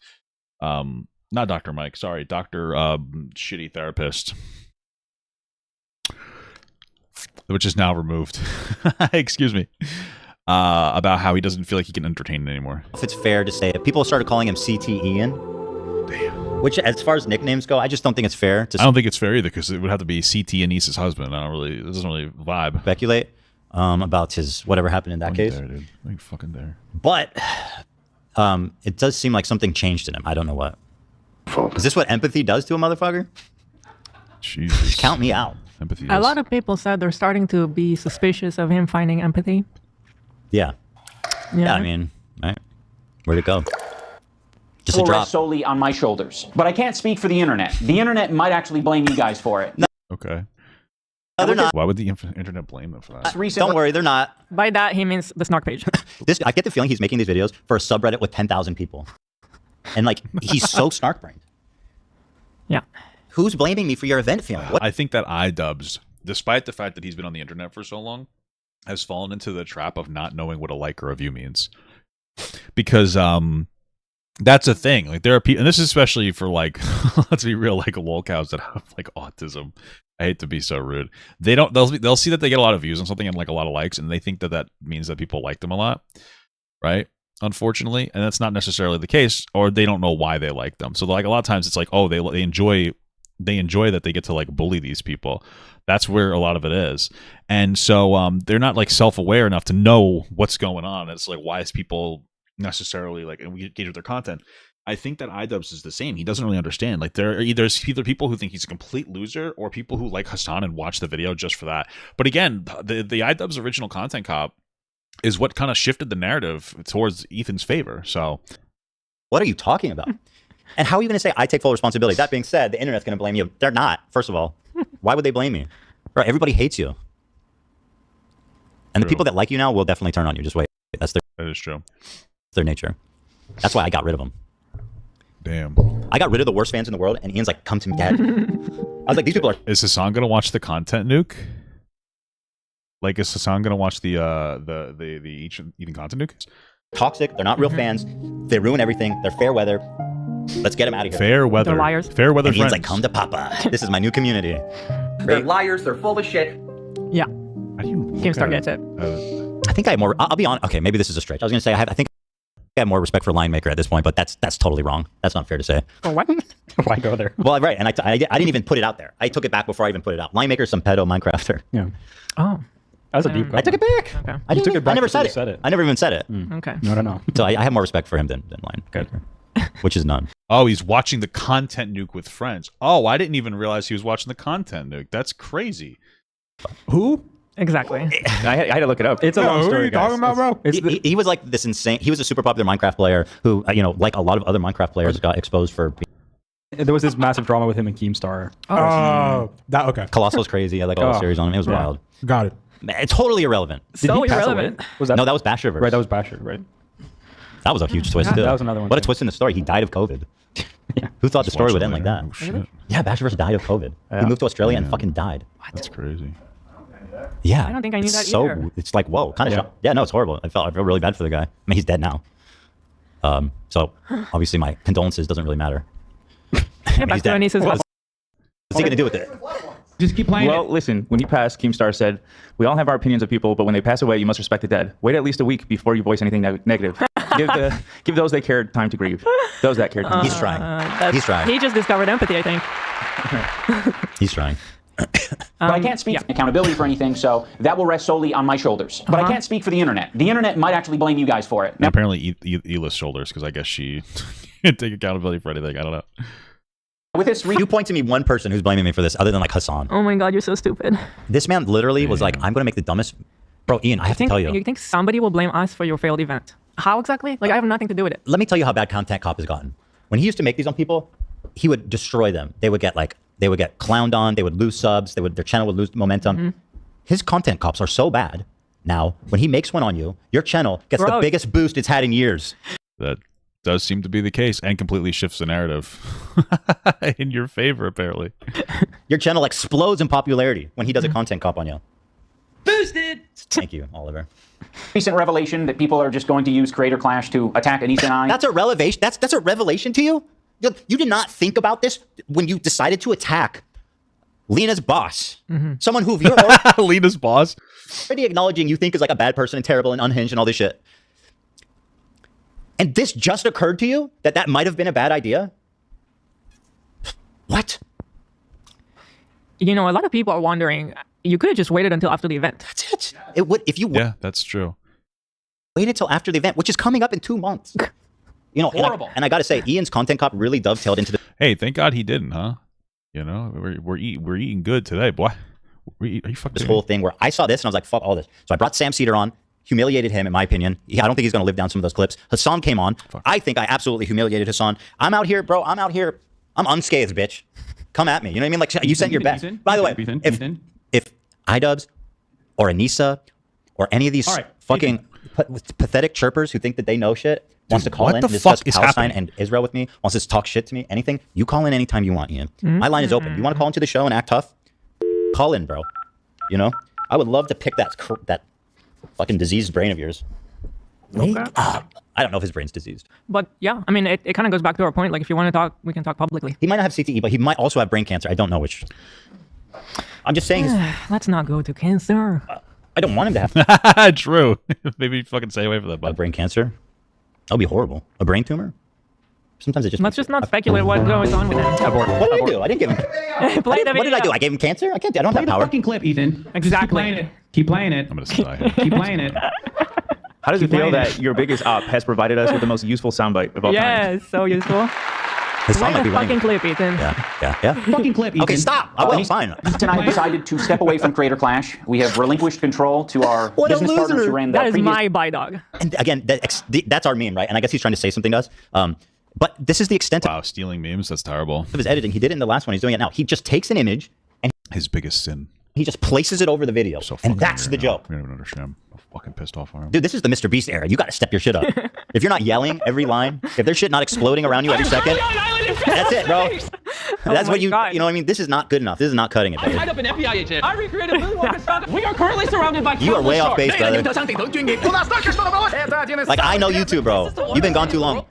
Not Dr. Mike, sorry, Dr. Shitty Therapist, which is now removed. Excuse me. About how he doesn't feel like he can entertain it anymore. If it's fair to say it, people started calling him CT Ian. Damn. Which, as far as nicknames go, I just don't think it's fair to. I don't think it's fair either because it would have to be CT Anisa's husband. It doesn't really vibe. Speculate about his whatever happened in that case. There, dude. I ain't fucking there. But it does seem like something changed in him. I don't know what. Is this what empathy does to a motherfucker? Jesus. Count me out. Empathy. A lot of people said they're starting to be suspicious of him finding empathy. Yeah. Yeah, I mean, right? Where'd it go? Just a will drop. rest solely on my shoulders. But I can't speak for the internet. The internet might actually blame you guys for it. Okay. No, they're not. Why would the internet blame them for that? Don't worry, they're not. By that, he means the snark page. I get the feeling he's making these videos for a subreddit with 10,000 people. And, like, he's so snark-brained. Yeah. Who's blaming me for your event feeling? What? I think that iDubbbz, despite the fact that he's been on the internet for so long, has fallen into the trap of not knowing what a like or a view means. Because that's a thing. Like there are people, and this is especially for like, let's be real, like lolcows that have like autism. I hate to be so rude. They'll see that they get a lot of views on something and like a lot of likes, and they think that means that people like them a lot, right? Unfortunately, and that's not necessarily the case, or they don't know why they like them. So like a lot of times it's like, oh, they enjoy that they get to like bully these people. That's where a lot of it is. And so they're not like self-aware enough to know what's going on. It's like, why is people necessarily like engage with their content? I think that iDubbbz is the same. He doesn't really understand. Like there's either people who think he's a complete loser or people who like Hassan and watch the video just for that. But again, the iDubbbz original content cop is what kind of shifted the narrative towards Ethan's favor. So what are you talking about? And how are you going to say I take full responsibility? That being said, the internet's going to blame you. They're not. First of all, why would they blame me? Bro, everybody hates you. And the people that like you now will definitely turn on you. Just wait. That is true. It's their nature. That's why I got rid of them. Damn. I got rid of the worst fans in the world, and Ian's like, come to me, Dad. I was like, these people are... Is Hassan going to watch the content nuke? Like, is Hassan going to watch the Ethan content nuke? Toxic. They're not real fans. They ruin everything. They're fair weather. Let's get them out of here. Fair weather. They're liars. Fair weather and friends. Ian's like, come to Papa. This is my new community. They're liars. They're full of shit. Yeah. How do you GameStar gets it. I think I have more... I'll be honest. Okay, maybe this is a stretch. I was going to say, I think I have more respect for Line Maker at this point, but that's totally wrong. That's not fair to say. For what? Why go there? Well, right, and I didn't even put it out there. I took it back before I even put it out. Line Maker is some pedo Minecrafter. Yeah. Oh. That was a deep cut. I took it back. Okay. I took it back I never before said you it. said it. I never even said it. Okay. No. So I have more respect for him than Line Maker, which is none. Oh, he's watching the content nuke with friends. Oh, I didn't even realize he was watching the content nuke. That's crazy. Who? Exactly. I had to look it up. It's a long Who are story, you guys. talking about, bro? He was like this insane. He was a super popular Minecraft player who, like a lot of other Minecraft players, got exposed for. There was this massive drama with him and Keemstar. Oh, that okay. Colossal's crazy. I like all the series on him. It was wild. Got it. Man, it's totally irrelevant. So irrelevant. Was that? No, that was Basherverse. Right, that was Basher, right? That was a huge twist too. That was another one. What a too. twist in the story. He died of COVID. Yeah. Who thought the story would end like that? Oh, shit. Yeah, Basherverse died of COVID. He moved to Australia and fucking died. That's crazy. Yeah. I don't think I knew that so, either. It's like, whoa, kind of shocked. Yeah, no, it's horrible. I feel really bad for the guy. I mean, he's dead now. So obviously my condolences doesn't really matter. Yeah, back to Anisa's What's he going to do with it? Just keep playing Well, it. listen, when you pass, Keemstar said, we all have our opinions of people, but when they pass away, you must respect the dead. Wait at least a week before you voice anything negative. Give those they cared time to grieve. Those that cared time. He's trying. He's trying. He just discovered empathy, I think. He's trying. But I can't speak for accountability for anything, so that will rest solely on my shoulders. But I can't speak for the internet. The internet might actually blame you guys for it. And apparently, Ela's shoulders, because I guess she can't take accountability for anything. I don't know. With this, You point to me one person who's blaming me for this, other than like Hassan. Oh my God, you're so stupid. This man literally was like, "I'm going to make the dumbest." Bro, Ian, I have to tell you. You think somebody will blame us for your failed event? How exactly? Like, I have nothing to do with it. Let me tell you how bad Content Cop has gotten. When he used to make these on people, he would destroy them. They would get clowned on. They would lose subs. Their channel would lose momentum. Mm-hmm. His content cops are so bad now. When he makes one on you, your channel gets the biggest boost it's had in years. That does seem to be the case, and completely shifts the narrative in your favor, apparently. Your channel explodes in popularity when he does a content cop on you. Boosted! Thank you, Oliver. recent revelation that people are just going to use Creator Clash to attack Anisa and I. That's a revelation. That's a revelation to you? You did not think about this when you decided to attack Lena's boss. Someone who you're Lena's boss. Already acknowledging you think is like a bad person and terrible and unhinged and all this shit. And this just occurred to you that might have been a bad idea? What? You know, a lot of people are wondering, you could have just waited until after the event. That's it. It would, if you Yeah, that's true. wait until after the event, which is coming up in 2 months. You know, Horrible. And I got to say, Ian's content cop really dovetailed into the. Hey, thank God he didn't, huh? You know, we're eating good today, boy. Are you fucking This whole thing where I saw this and I was like, fuck all this. So I brought Sam Cedar on, humiliated him, in my opinion. I don't think he's going to live down some of those clips. Hassan came on. I think I absolutely humiliated Hassan. I'm out here, bro. I'm out here. I'm unscathed, bitch. Come at me. You know what I mean? Like, you sent your best. By the way, if iDubbbz or Anisa or any of these fucking pathetic chirpers who think that they know shit, wants to call what in the and discuss fuck is Palestine happening? and Israel with me, wants to talk shit to me, anything, you call in anytime you want, Ian. My line is open. You want to call into the show and act tough? Call in, bro. You know? I would love to pick that fucking diseased brain of yours. Wake up. I don't know if his brain's diseased. But yeah, I mean, it kind of goes back to our point. Like, if you want to talk, we can talk publicly. He might not have CTE, but he might also have brain cancer. I don't know which. I'm just saying. Let's not go to cancer. I don't want him to have. True. Maybe fucking stay away from that. Brain cancer? That would be horrible. A brain tumor? Sometimes it just. Let's just not speculate what goes on with him. What did I do? I didn't give him. Play the What did I do? video. I gave him cancer? I can't. I don't Play have the power. fucking clip, Ethan. Exactly. Keep playing it. I'm gonna die. Keep playing it. How does it Keep feel playing that your biggest op has provided us with the most useful soundbite of all time? Yeah, it's so useful. His song Play might be the running. fucking clip, Ethan. Yeah. Fucking clip, Ethan. Okay, stop. I will. Fine. Tonight decided to step away from Creator Clash. We have relinquished control to our What a business partners loser. who ran the That is previous my buy dog. And again, that's our meme, right? And I guess he's trying to say something to us. But this is the extent Wow, stealing memes. That's terrible. of his editing. He did it in the last one. He's doing it now. He just takes an image and His biggest sin. he just places it over the video. So fucking And that's angry the now. joke. You don't even understand. I'm fucking pissed off on him. Dude, this is the Mr. Beast era. You got to step your shit up. If you're not yelling every line, if there's shit not exploding around you every second, that's it, bro. That's what you know what I mean? This is not good enough. This is not cutting it, buddy. Tied up an FBI agent. I recreated moonwalk. We are currently surrounded by You are way off base, brother. brother. Like, I know you too, bro. You've been gone too long.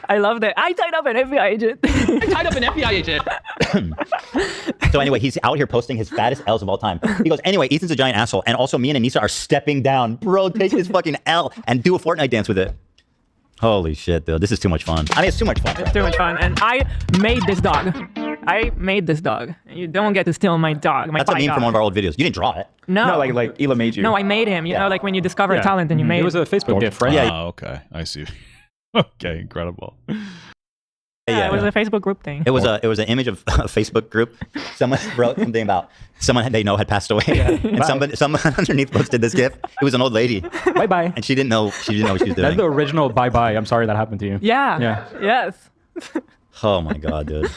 I love that. I tied up an FBI agent. I tied up an FBI agent. So anyway, he's out here posting his fattest L's of all time. He goes, anyway, Ethan's a giant asshole. And also me and Anisa are stepping down. Bro, take this fucking L and do a Fortnite dance with it. Holy shit, dude. This is too much fun. I mean, it's too much fun. It's too much fun. And I made this dog. I made this dog. You don't get to steal my dog. My That's a buy meme dog. from one of our old videos. You didn't draw it. No. No, like Ela made you. No, I made him. You know, like when you discover a talent and you made It was a Facebook GIF, right? Yeah. Oh, okay. I see. Okay, incredible. Yeah, it was a Facebook group thing. It was an image of a Facebook group. Someone wrote something about someone they know had passed away, and someone underneath posted this GIF. It was an old lady. Bye bye. And she didn't know what she was That's doing. the original bye bye. I'm sorry that happened to you. Yeah. Yeah. Yes. Oh my god, dude!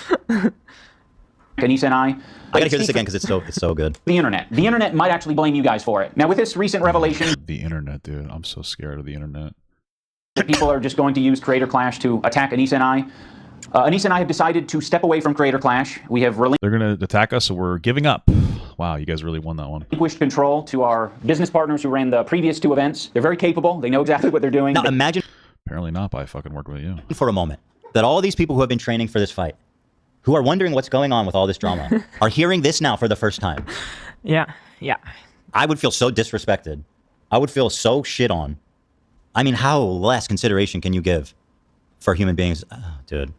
Anisa and I gotta hear this again because it's so good. The internet. The internet might actually blame you guys for it. Now, with this recent revelation, The internet, dude. I'm so scared of the internet. people are just going to use Creator Clash to attack Anisa and I. Anisa and I have decided to step away from Creator Clash. We have They're gonna attack us, so we're giving up. Wow, you guys really won that one. relinquished control to our business partners who ran the previous two events. They're very capable. They know exactly what they're doing. Now imagine Apparently not by fucking working with you. for a moment that all these people who have been training for this fight, who are wondering what's going on with all this drama, are hearing this now for the first time. Yeah. Yeah. I would feel so disrespected. I would feel so shit on. I mean, how less consideration can you give for human beings? Oh, dude,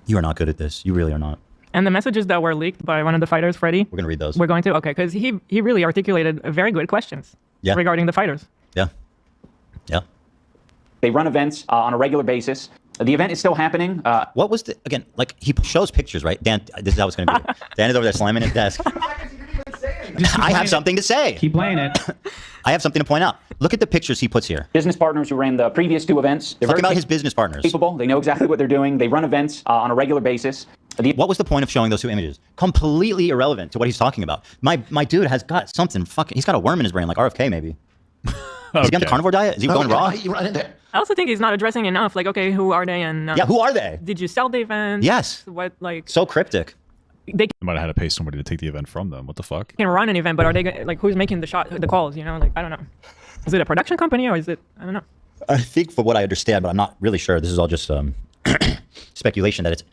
you are not good at this. You really are not. And the messages that were leaked by one of the fighters, Freddie. We're gonna read those. We're going to? Okay, because he really articulated very good questions regarding the fighters. Yeah. Yeah. They run events on a regular basis. The event is still happening. What was the, again, like he shows pictures, right? Dan, this is how it's going to be. Dan is over there slamming his desk. I have something to say. Keep playing it. I have something to point out. Look at the pictures he puts here. Business partners who ran the previous two events. They're Talking very about his business partners. capable. They know exactly what they're doing. They run events on a regular basis. What was the point of showing those two images? Completely irrelevant to what he's talking about. My dude has got something fucking, he's got a worm in his brain, like RFK maybe. Is he on the carnivore diet? Is he going raw? I also think he's not addressing enough. Like, okay, who are they? And Yeah, who are they? Did you sell the event? Yes. What, like, So cryptic. they You might have had to pay somebody to take the event from them. What the fuck? can run an event, but are they like, who's making the calls? You know, like, I don't know. Is it a production company or is it? I don't know. I think for what I understand, but I'm not really sure. This is all just speculation that it's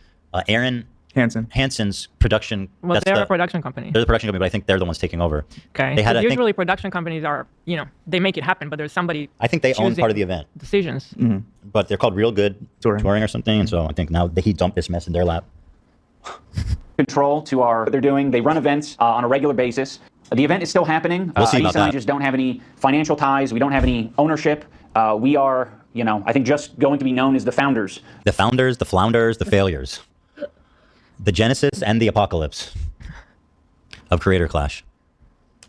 Aaron Hansen's production. Well, that's they're the, a production company. They're the production company, but I think they're the ones taking over. Okay. They had, I think, Usually production companies are, you know, they make it happen, but there's somebody. I think they own choosing part of the event. Decisions. But they're called Real Good Touring or something, and so I think now he dumped this mess in their lap. Control to what they're doing. They run events on a regular basis. The event is still happening. We'll see about Anisa and I that. just don't have any financial ties. We don't have any ownership. We are, you know, I think just going to be known as the founders. The founders, the flounders, the failures. The genesis and the apocalypse of Creator Clash.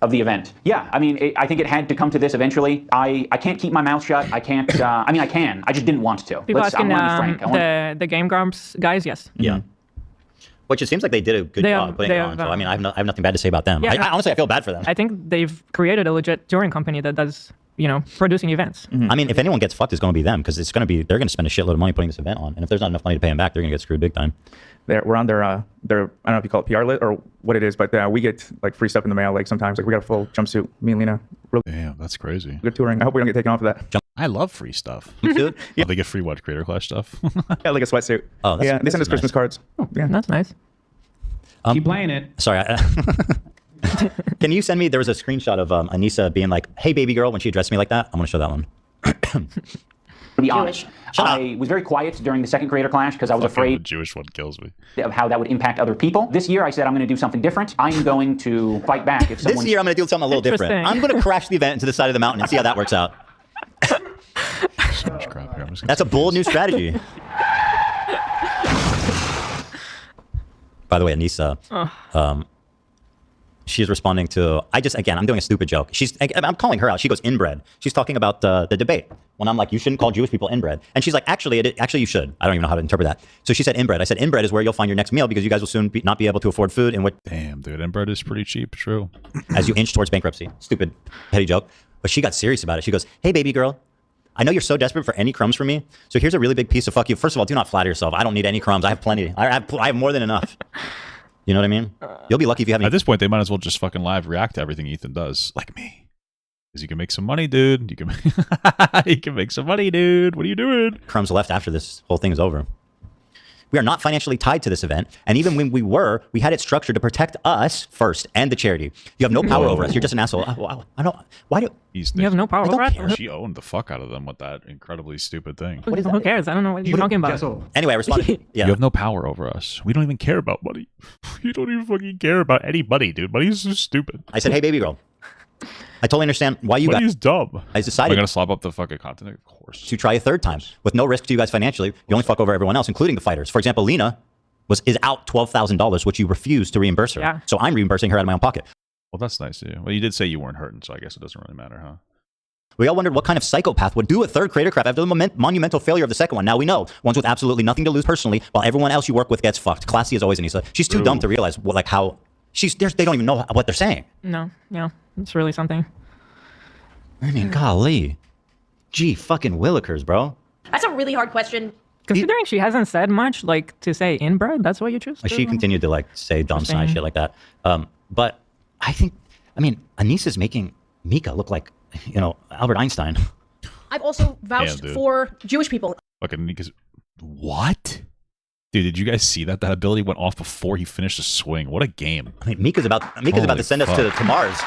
Of the event. Yeah, I mean, I think it had to come to this eventually. I can't keep my mouth shut. I can't, I mean, I can. I just didn't want to. People asking I wanna be frank. the Game Grumps guys, yes. Yeah. Which it seems like they did a good job putting it on. So, I mean, I have nothing bad to say about them. Yeah, I honestly, I feel bad for them. I think they've created a legit touring company that does producing events. I mean, if anyone gets fucked, it's going to be them, because they're going to spend a shitload of money putting this event on, and if there's not enough money to pay them back, they're going to get screwed big time. We're on their I don't know if you call it PR list or what it is, but we get like free stuff in the mail. Like sometimes, like we got a full jumpsuit. Me and Lena. Really Damn, that's crazy. Good touring. I hope we don't get taken off of that. I love free stuff. Dude. Yeah. They get free what? Creator Clash stuff? Yeah, like a sweatsuit. Oh, yeah. They send us Christmas cards. Oh, yeah, that's nice. Keep playing it. Sorry. Can you send me? There was a screenshot of Anisa being like, "Hey, baby girl," when she addressed me like that. I'm gonna show that one. To be honest, I was very quiet during the second Creator Clash because I was afraid the Jewish one kills me. of how that would impact other people. This year, I said I'm going to do something different. I'm going to fight back if someone. This year, I'm gonna do something a little different. I'm gonna crash the event into the side of the mountain and see how that works out. So much crap here. That's a bold new strategy. By the way, Anisa, she's responding to, I'm doing a stupid joke. I'm calling her out. She goes, inbred. She's talking about the debate. When I'm like, you shouldn't call Jewish people inbred. And she's like, actually you should. I don't even know how to interpret that. So she said inbred. I said, inbred is where you'll find your next meal because you guys will soon not be able to afford food. Damn, dude, inbred is pretty cheap. True. As you inch towards bankruptcy. Stupid, petty joke. But she got serious about it. She goes, hey, baby girl, I know you're so desperate for any crumbs from me. So here's a really big piece of fuck you. First of all, do not flatter yourself. I don't need any crumbs. I have plenty. I have more than enough. You know what I mean? You'll be lucky if you have any. At this point, they might as well just fucking live react to everything Ethan does, like me. Because you can make some money, dude. You can make some money, dude. What are you doing? Crumbs left after this whole thing is over. We are not financially tied to this event. And even when we had it structured to protect us first and the charity. You have no power over us. You're just an asshole. I don't, why do... You have no power over us? She owned the fuck out of them with that incredibly stupid thing. Who cares? I don't know what you're talking about. Anyway, I responded. Yeah. You have no power over us. We don't even care about money. You don't even fucking care about any money, dude. Money is so stupid. I said, hey, baby girl. I totally understand why you guys... Money is dumb. I decided... Am I going to slop up the fucking content? Of course. To try a third time. With no risk to you guys financially. You only fuck over everyone else, including the fighters. For example, Lena is out $12,000, which you refused to reimburse her. Yeah. So I'm reimbursing her out of my own pocket. Well, that's nice of you. Well, you did say you weren't hurting, so I guess it doesn't really matter, huh? We all wondered what kind of psychopath would do a third Creator Craft after the monumental failure of the second one. Now we know. Ones with absolutely nothing to lose personally, while everyone else you work with gets fucked. Classy as always, Anisa. She's too dumb to realize how... They don't even know what they're saying. No, yeah. It's really something. I mean, golly. Gee, fucking willikers, bro. That's a really hard question. Considering she hasn't said much, to say inbred, that's what you choose? She continued to, say dumb side shit like that. But I think, Anisa's making Mika look like, Albert Einstein. I've also vouched for Jewish people. Fucking Mika's... What? Dude, did you guys see that? That ability went off before he finished the swing. What a game. Mika's about to send us to Mars.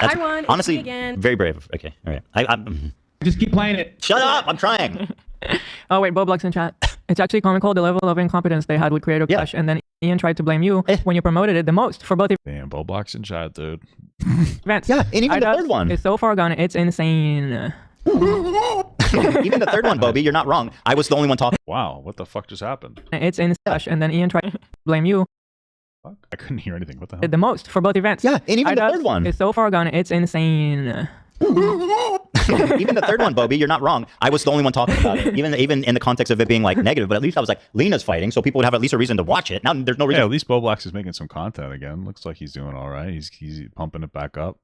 That's, I won. Honestly, again. very brave. Okay, all right. Just keep playing it. Shut up! I'm trying. Oh wait, Boblock's in chat. It's actually comical the level of incompetence they had with Creator Clash, and then Ian tried to blame you when you promoted it the most for both Damn, Boblock's in chat, dude. events. Yeah, and even the third one. It's so far gone. It's insane. Even the third one, Bobby, you're not wrong. I was the only one talking. Wow, what the fuck just happened? It's in Clash, and then Ian tried to blame you. Fuck? I couldn't hear anything. What the hell? The most for both events. Yeah, and even the third one. It's so far gone. It's insane. Even the third one, Bobby, you're not wrong. I was the only one talking about it. Even in the context of it being negative, but at least I was like, Lena's fighting, so people would have at least a reason to watch it. Now there's no reason. Yeah, at least Boblox is making some content again. Looks like he's doing all right. He's pumping it back up.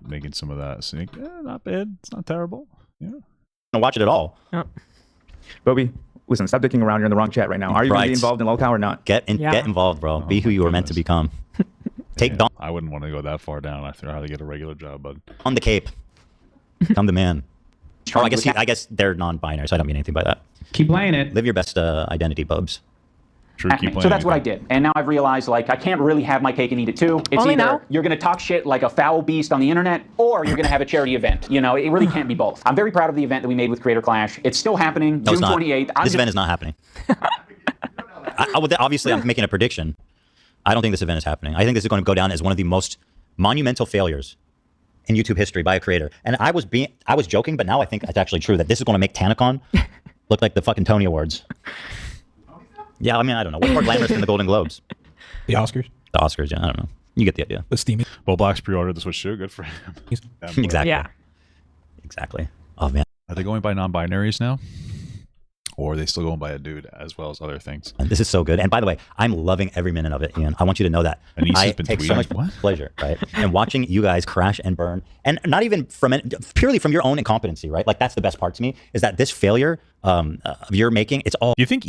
Making some of that. So, not bad. It's not terrible. Yeah. Don't watch it at all. Yep. Bobby, listen, stop dicking around. You're in the wrong chat right now. Are you going to be involved in LOLCOW or not? Get involved, bro. Be who you were meant to become. Take Don. I wouldn't want to go that far down. I figure out how to get a regular job, bud. On the Cape. I'm the man. Oh, I guess they're non-binary, so I don't mean anything by that. Keep playing it. Live your best identity, bubs. True, keep so that's what I did. And now I've realized, I can't really have my cake and eat it too. It's Only either now? you're going to talk shit like a foul beast on the internet, or you're going to have a charity event. It really can't be both. I'm very proud of the event that we made with Creator Clash. It's still happening, June 28th. This event is not happening. Obviously, I'm making a prediction. I don't think this event is happening. I think this is going to go down as one of the most monumental failures in YouTube history by a creator. And I was joking, but now I think it's actually true that this is going to make TanaCon look like the fucking Tony Awards. Yeah, I don't know. What's more glamorous than the Golden Globes? The Oscars? The Oscars, yeah, I don't know. You get the idea. The steamy. Boblox pre-ordered the Switch 2. Good for him. Exactly. Yeah. Exactly. Oh, man. Are they going by non-binaries now? Or they still go by a dude as well as other things. And this is so good. And by the way, I'm loving every minute of it, Ian. I want you to know that. I take so much pleasure, right? And watching you guys crash and burn, and not even from it, purely from your own incompetency, right? Like that's the best part to me, is that this failure of your making, it's all. Do you think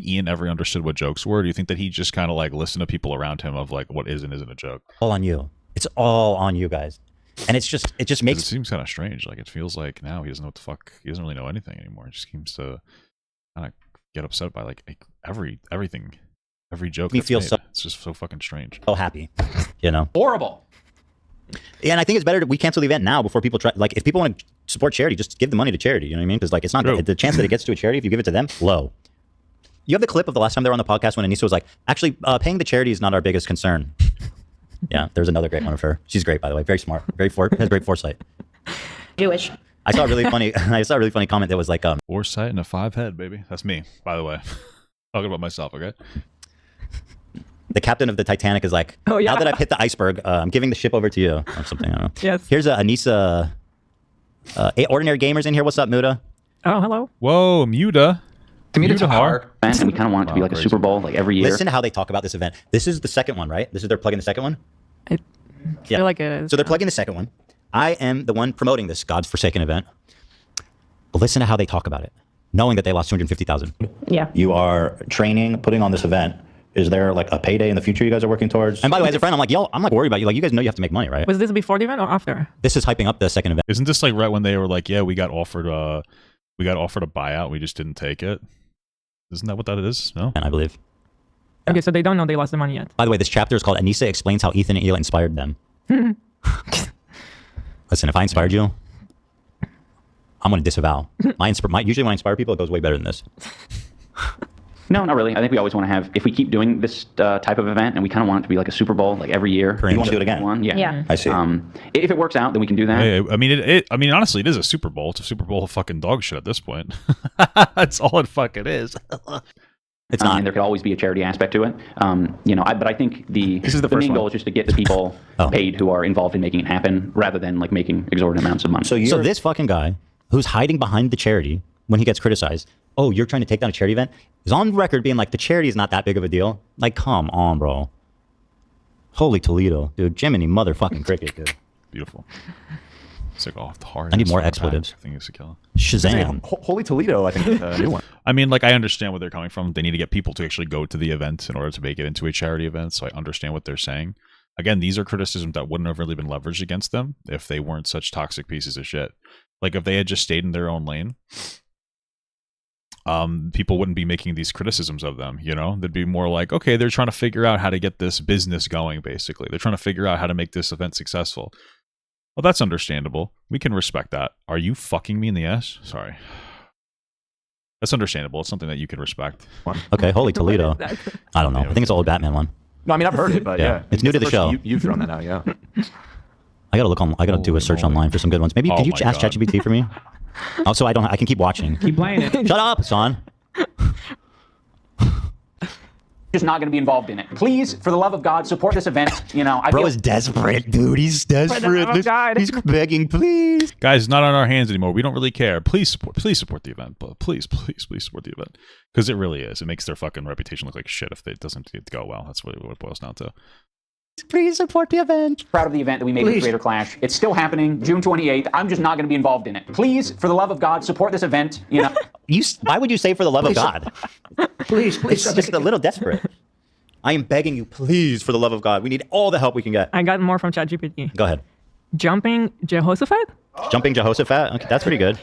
Ian ever understood what jokes were? Do you think that he just kind of like listened to people around him of like what is and isn't a joke? All on you. It's all on you guys. And it just makes it seems kind of strange. Like it feels like now he doesn't know what the fuck. He doesn't really know anything anymore. It just seems to kind of get upset by like everything, every joke. Me feel so. It's just so fucking strange. So happy, you know. Horrible. Yeah, and I think it's better that we cancel the event now before people try. Like, if people want to support charity, just give the money to charity. You know what I mean? Because like, it's not the chance that it gets to a charity if you give it to them low. You have the clip of the last time they were on the podcast when Anisa was like, actually, paying the charity is not our biggest concern. Yeah, there's another great one of her. She's great, by the way. Very smart. Has great foresight. Jewish. I saw a really funny. I saw a really funny comment that was like, foresight and a 5 head, baby. That's me, by the way. Talking about myself, okay? The captain of the Titanic is like, now that I've hit the iceberg, I'm giving the ship over to you, or something. I don't know. Yes. Here's Anisa. Ordinary gamers in here. What's up, Muda? Oh, hello. Whoa, Muda. It's a hard event, and we kind of want it to be like a Super Bowl, like every year. Listen to how they talk about this event. This is the second one, right? They're plugging the second one? I feel like it is. So they're plugging the second one. I am the one promoting this God's forsaken event. But listen to how they talk about it, knowing that they lost 250,000. Yeah. You are training, putting on this event. Is there like a payday in the future you guys are working towards? And by the way, as a friend, I'm like, yo, I'm like worried about you. Like, you guys know you have to make money, right? Was this before the event or after? This is hyping up the second event. Isn't this like right when they were like, yeah, we got offered a buyout, we just didn't take it? Isn't that what that is? No? And I believe. Okay, so they don't know they lost the money yet. By the way, this chapter is called Anisa Explains How Ethan and Eli Inspired Them. Listen, if I inspired you, I'm going to disavow. Usually when I inspire people, it goes way better than this. No, not really. I think we always want to have, if we keep doing this type of event, and we kind of want it to be like a Super Bowl, like every year. You want to do it again? Yeah. I see. If it works out, then we can do that. Hey, I mean, honestly, it is a Super Bowl. It's a Super Bowl of fucking dog shit at this point. That's all it fucking is. It's not. And there could always be a charity aspect to it. But I think the main goal is just to get the people paid who are involved in making it happen, rather than like making exorbitant amounts of money. So this fucking guy who's hiding behind the charity when he gets criticized, oh, you're trying to take down a charity event, is on record being like, the charity is not that big of a deal. Like, come on, bro. Holy Toledo, dude. Jiminy motherfucking cricket, dude. Beautiful. It's like off the hard. I need more expletives. I think it's a killer. Shazam. Holy Toledo, I think is a new one. I mean, like, I understand where they're coming from. They need to get people to actually go to the event in order to make it into a charity event, so I understand what they're saying. Again, these are criticisms that wouldn't have really been leveraged against them if they weren't such toxic pieces of shit. Like, if they had just stayed in their own lane, people wouldn't be making these criticisms of them, you know? They'd be more like, okay, they're trying to figure out how to get this business going, basically. They're trying to figure out how to make this event successful. Well, that's understandable. We can respect that. Are you fucking me in the ass? Sorry. That's understandable. It's something that you can respect. Okay, Holy Toledo. I don't know. I think it's an old Batman one. No, I mean, I've heard it, but yeah. It's new to the show. You've thrown that out, yeah. I gotta do a search online for some good ones. Maybe could you ask ChatGPT for me? Also, I can keep watching. Keep playing it. Shut up, son. Just not going to be involved in it. Please, for the love of God, support this event. Bro is desperate, dude. He's desperate. He's begging, please. Guys, it's not on our hands anymore. We don't really care. Please support the event. But please support the event. Because it really is. It makes their fucking reputation look like shit if it doesn't go well. That's really what it boils down to. Please support the event. Proud of the event that we made with Creator Clash. It's still happening, June 28th. I'm just not going to be involved in it. Please, for the love of God, support this event. Why would you say for the love of God? Please. It's just a little desperate. I am begging you, please, for the love of God. We need all the help we can get. I got more from ChatGPT. Go ahead. Jumping Jehoshaphat? Jumping Jehoshaphat? Okay, that's pretty good.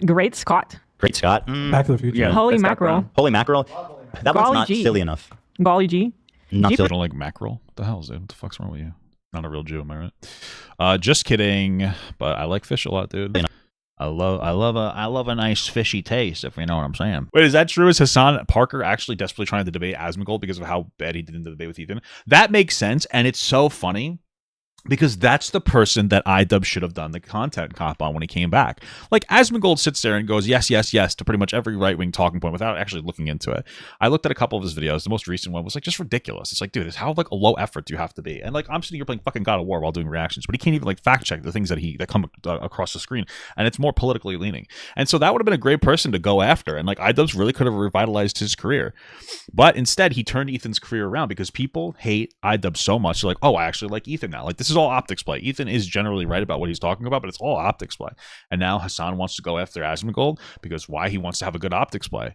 Great Scott. Great Scott. Back to the Future. Yeah, Holy Mackerel. Holy Mackerel. That one's not silly enough. Golly G. Not silly. I don't like mackerel. What the hell is it? What the fuck's wrong with you? Not a real Jew, am I right? Just kidding. But I like fish a lot, dude. I love a nice fishy taste, if you know what I'm saying. Wait, is that true? Is Hassan Parker actually desperately trying to debate Asmongold because of how bad he did in the debate with Ethan? That makes sense, and it's so funny Because that's the person that iDub should have done the content cop on when he came back. Like, Asmongold sits there and goes, yes, yes, yes, to pretty much every right-wing talking point without actually looking into it. I looked at a couple of his videos. The most recent one was, like, just ridiculous. It's like, dude, how, like, a low effort do you have to be? And, like, I'm sitting here playing fucking God of War while doing reactions, but he can't even, like, fact-check the things that come across the screen. And it's more politically leaning. And so that would have been a great person to go after. And, like, iDubbbz really could have revitalized his career. But instead, he turned Ethan's career around because people hate iDubbbz so much. They're like, oh, I actually like Ethan now. Like, this is all optics play. Ethan is generally right about what he's talking about, but it's all optics play. And now Hassan wants to go after Asmongold because why? He wants to have a good optics play.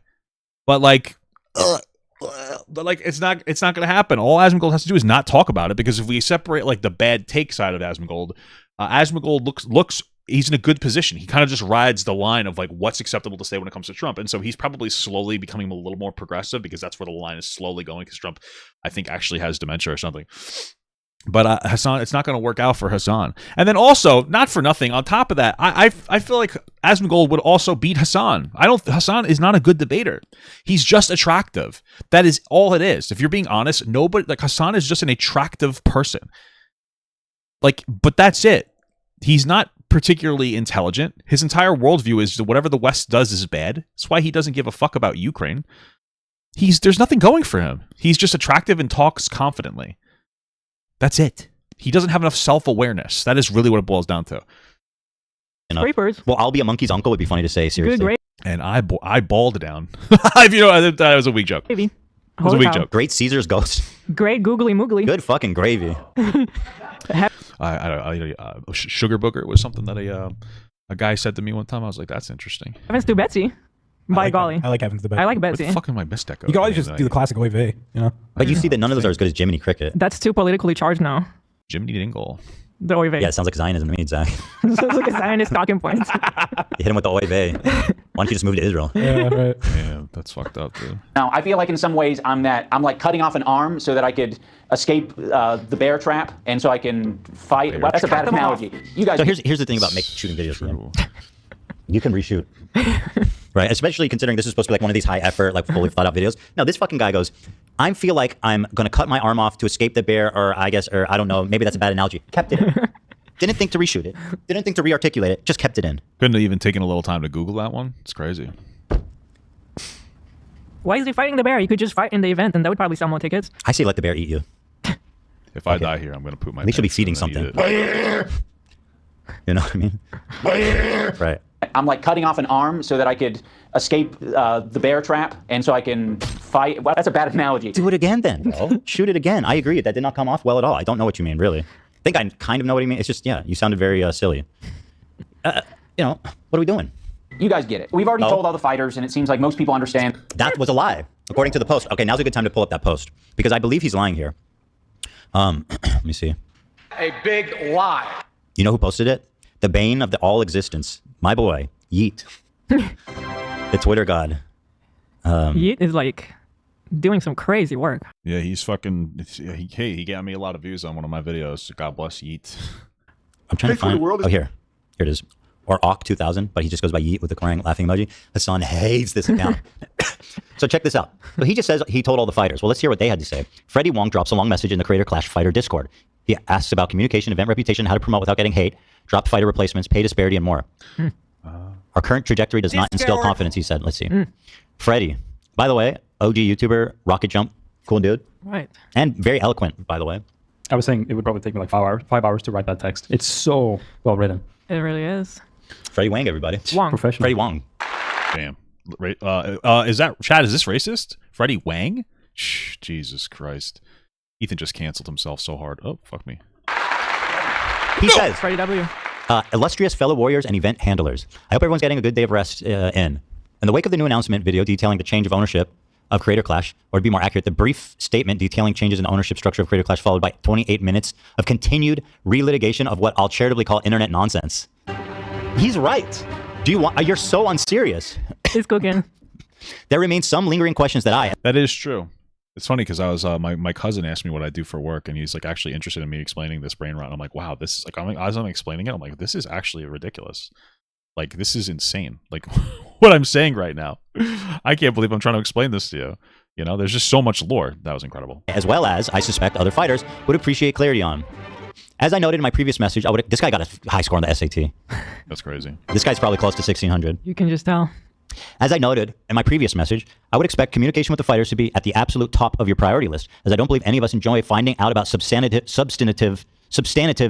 But like, it's not going to happen. All Asmongold has to do is not talk about it, because if we separate like the bad take side of Asmongold, Asmongold looks he's in a good position. He kind of just rides the line of like what's acceptable to say when it comes to Trump. And so he's probably slowly becoming a little more progressive because that's where the line is slowly going, because Trump, I think, actually has dementia or something. But Hassan, it's not going to work out for Hassan. And then also, not for nothing, on top of that, I feel like Asmongold would also beat Hassan. Hassan is not a good debater. He's just attractive. That is all it is. If you're being honest, Hassan is just an attractive person. Like, but that's it. He's not particularly intelligent. His entire worldview is that whatever the West does is bad. That's why he doesn't give a fuck about Ukraine. There's nothing going for him. He's just attractive and talks confidently. That's it. He doesn't have enough self-awareness. That is really what it boils down to. Scrapers. Well, I'll be a monkey's uncle would be funny to say, seriously. Good, and I balled it down. That was a weak joke. Gravy. It was a weak joke. Great Caesar's ghost. Great googly moogly. Good fucking gravy. Sugar booger was something that a guy said to me one time. I was like, that's interesting. Heavens to Betsy. By golly. I like Heavens to Betsy. I like Betsy. What the fuck am I misdeco? You can always just do the classic oy vey, you know? But you see that none of those are as good as Jiminy Cricket. That's too politically charged now. Jiminy Dingle. The oy vey. Yeah, it sounds like Zionism to me, Zach. Sounds like a Zionist talking point. You hit him with the oy vey. Why don't you just move to Israel? Yeah, right. Yeah, that's fucked up, dude. Now, I feel like in some ways I'm like cutting off an arm so that I could escape the bear trap, and so I can fight. Well, that's a bad analogy. You guys. So here's the thing about shooting videos. You can reshoot. Right, especially considering this is supposed to be like one of these high effort, like fully thought out videos. No, this fucking guy goes, I feel like I'm gonna cut my arm off to escape the bear, or I don't know, maybe that's a bad analogy. Kept it in. Didn't think to reshoot it. Didn't think to re-articulate it. Just kept it in. Couldn't have even taken a little time to Google that one. It's crazy. Why is he fighting the bear? You could just fight in the event, and that would probably sell more tickets. I say let the bear eat you. If I die here, I'm gonna poop my. At least you'll be feeding something. You know what I mean? Right. I'm like cutting off an arm so that I could escape the bear trap, and so I can fight. Well, that's a bad analogy. Do it again then, bro. Shoot it again. I agree. That did not come off well at all. I don't know what you mean, really. I think I kind of know what you mean. It's just, yeah, you sounded very silly. What are we doing? You guys get it. We've already told all the fighters, and it seems like most people understand. That was a lie, according to the post. Okay, now's a good time to pull up that post, because I believe he's lying here. Let me see. A big lie. You know who posted it? The bane of the all existence. My boy, Yeet. The Twitter god. Yeet is like doing some crazy work. Yeah, he's fucking. He got me a lot of views on one of my videos. God bless Yeet. I'm trying to find. Oh, here it is. Or Awk 2000, but he just goes by Yeet with the crying laughing emoji. Hassan hates this account. So check this out. So he just says he told all the fighters. Well, let's hear what they had to say. Freddie Wong drops a long message in the Creator Clash Fighter Discord. He asks about communication, event reputation, how to promote without getting hate, dropped fighter replacements, pay disparity, and more. Our current trajectory does not instill confidence, he said. Let's see. Freddie, by the way, OG YouTuber, Rocket Jump, cool dude. Right. And very eloquent, by the way. I was saying it would probably take me like 5 hours to write that text. It's so well written. It really is. Freddie Wang, everybody. Wong. Professional. Freddie Wong. Damn. Is that, Chad, is this racist? Freddie Wang? Shh, Jesus Christ. Ethan just canceled himself so hard. Oh, fuck me. He says, Freddie W. Illustrious fellow warriors and event handlers, I hope everyone's getting a good day of rest in. In the wake of the new announcement video detailing the change of ownership of Creator Clash, or to be more accurate, the brief statement detailing changes in ownership structure of Creator Clash, followed by 28 minutes of continued relitigation of what I'll charitably call internet nonsense. He's right. You're so unserious. He's cooking. There remain some lingering questions that That is true. It's funny because I was my cousin asked me what I do for work, and he's like actually interested in me explaining this brain rot. I'm like, wow, this is like, as I'm explaining it, I'm like, this is actually ridiculous. Like, this is insane. Like, what I'm saying right now, I can't believe I'm trying to explain this to you. You know, there's just so much lore. That was incredible. as well as, I suspect, other fighters would appreciate clarity on. As I noted in my previous message, this guy got a high score on the SAT. That's crazy. This guy's probably close to 1600. You can just tell. As I noted in my previous message, I would expect communication with the fighters to be at the absolute top of your priority list, as I don't believe any of us enjoy finding out about substantive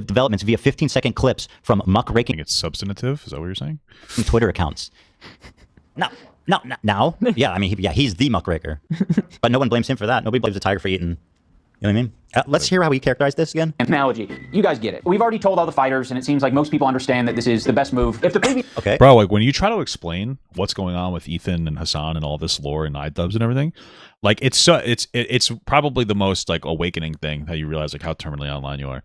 developments via 15-second clips from muckraking. It's substantive? Is that what you're saying? Twitter accounts. Now? Yeah, I mean, he's the muckraker. But no one blames him for that. Nobody blames the tiger for eating. You know what I mean? Let's hear how he characterized this again. Analogy. You guys get it. We've already told all the fighters, and it seems like most people understand that this is the best move. If the previous... Okay. Bro, like when you try to explain what's going on with Ethan and Hassan and all this lore and iDubbbz and everything, like it's probably the most like awakening thing that you realize like how terminally online you are.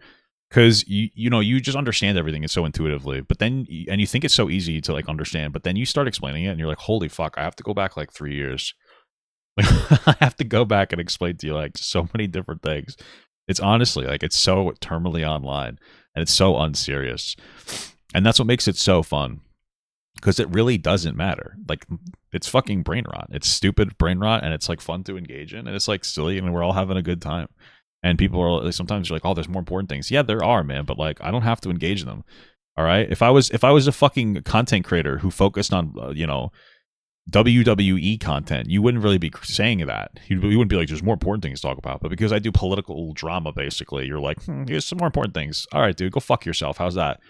Because you just understand everything so intuitively, but then and you think it's so easy to like understand, but then you start explaining it and you're like, holy fuck, I have to go back like 3 years. I have to go back and explain to you like so many different things. It's honestly like it's so terminally online and it's so unserious, and that's what makes it so fun, because it really doesn't matter. Like it's fucking brain rot. It's stupid brain rot, and it's like fun to engage in, and it's like silly, and we're all having a good time. And people are sometimes you're like, oh, there's more important things. Yeah, there are, man, but like I don't have to engage in them. All right, if I was a fucking content creator who focused on WWE content, you wouldn't really be saying that. You wouldn't be like, there's more important things to talk about. But because I do political drama, basically, you're like, here's some more important things. All right, dude, go fuck yourself. How's that?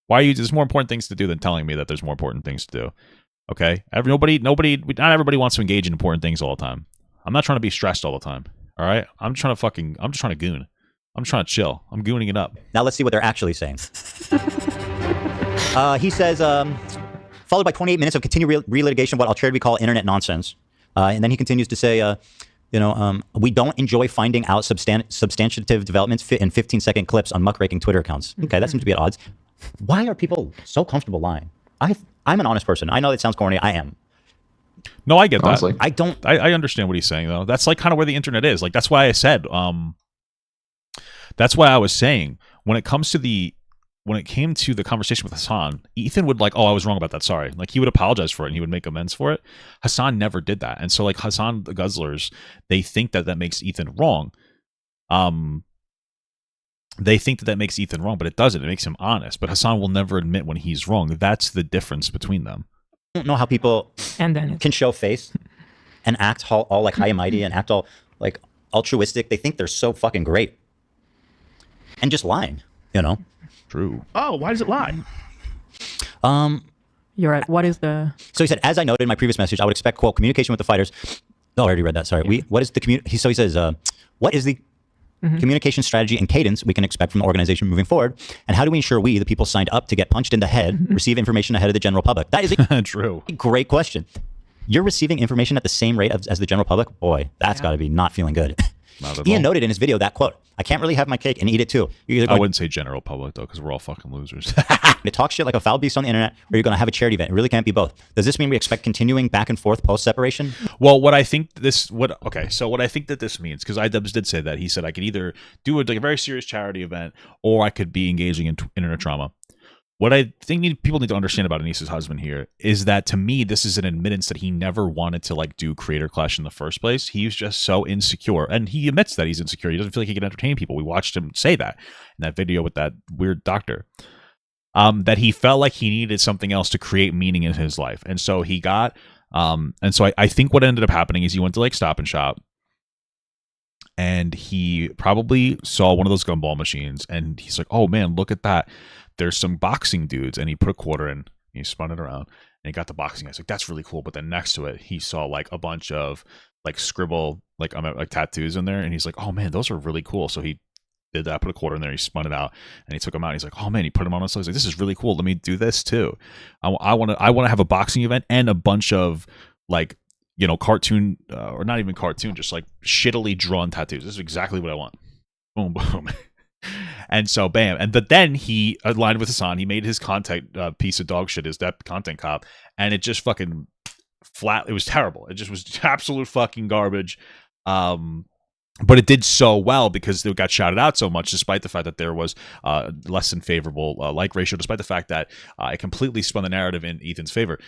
Why are you? There's more important things to do than telling me that there's more important things to do. Okay, not everybody wants to engage in important things all the time. I'm not trying to be stressed all the time. All right, I'm just trying to goon. I'm trying to chill. I'm gooning it up. Now let's see what they're actually saying. He says, followed by 28 minutes of continued relitigation of what I'll call internet nonsense. And then he continues to say, we don't enjoy finding out substantive developments in 15-second clips on muckraking Twitter accounts. Okay, that seems to be at odds. Why are people so comfortable lying? I'm an honest person. I know it sounds corny. I am. No, I get Honestly. that. I understand what he's saying, though. That's like kind of where the internet is. Like that's why I said, that's why I was saying when it came to the conversation with Hassan, Ethan would like, oh, I was wrong about that. Sorry. Like he would apologize for it and he would make amends for it. Hassan never did that. And so like Hassan, the Guzzlers, they think that makes Ethan wrong. They think that makes Ethan wrong, but it doesn't. It makes him honest. But Hassan will never admit when he's wrong. That's the difference between them. I don't know how people can show face and act all like high and mighty and act all like altruistic. They think they're so fucking great. And just lying, True. Oh, why does it lie? You're right. What is the... So he said, as I noted in my previous message, I would expect, quote, communication with the fighters. Oh, I already read that. Sorry. What is the So he says, what is the communication strategy and cadence we can expect from the organization moving forward? And how do we ensure we, the people signed up to get punched in the head, receive information ahead of the general public? That is a true. Great question. You're receiving information at the same rate as the general public? Boy, that's got to be not feeling good. Ian noted in his video that, quote, I can't really have my cake and eat it too. I wouldn't say general public, though, because we're all fucking losers. To talk shit like a foul beast on the internet, or you're going to have a charity event. It really can't be both. Does this mean we expect continuing back and forth post-separation? Well, what I think that this means, because iDubbbz did say that. He said I could either do a very serious charity event, or I could be engaging in internet trauma. What I think people need to understand about Anisa's husband here is that, to me, this is an admittance that he never wanted to like do Creator Clash in the first place. He was just so insecure, and he admits that he's insecure. He doesn't feel like he can entertain people. We watched him say that in that video with that weird doctor. That he felt like he needed something else to create meaning in his life, and so he got. And so I think what ended up happening is he went to like Stop and Shop, and he probably saw one of those gumball machines, and he's like, "Oh man, look at that! There's some boxing dudes," and he put a quarter in, and he spun it around, and he got the boxing. I was like, "That's really cool." But then next to it, he saw like a bunch of like scribble, like tattoos in there, and he's like, "Oh man, those are really cool." So he did that, put a quarter in there, he spun it out, and he took them out. He's like, "Oh man," he put them on. So he's like, "This is really cool. Let me do this too. I want to have a boxing event and a bunch of like." Cartoon or not even cartoon, just like shittily drawn tattoos. This is exactly what I want. Boom, boom. And so, bam. And but then he aligned with Hassan. He made his content piece of dog shit, that content cop, and it just fucking flat. It was terrible. It just was absolute fucking garbage. But it did so well because it got shouted out so much, despite the fact that there was less than favorable like ratio, despite the fact that it completely spun the narrative in Ethan's favor.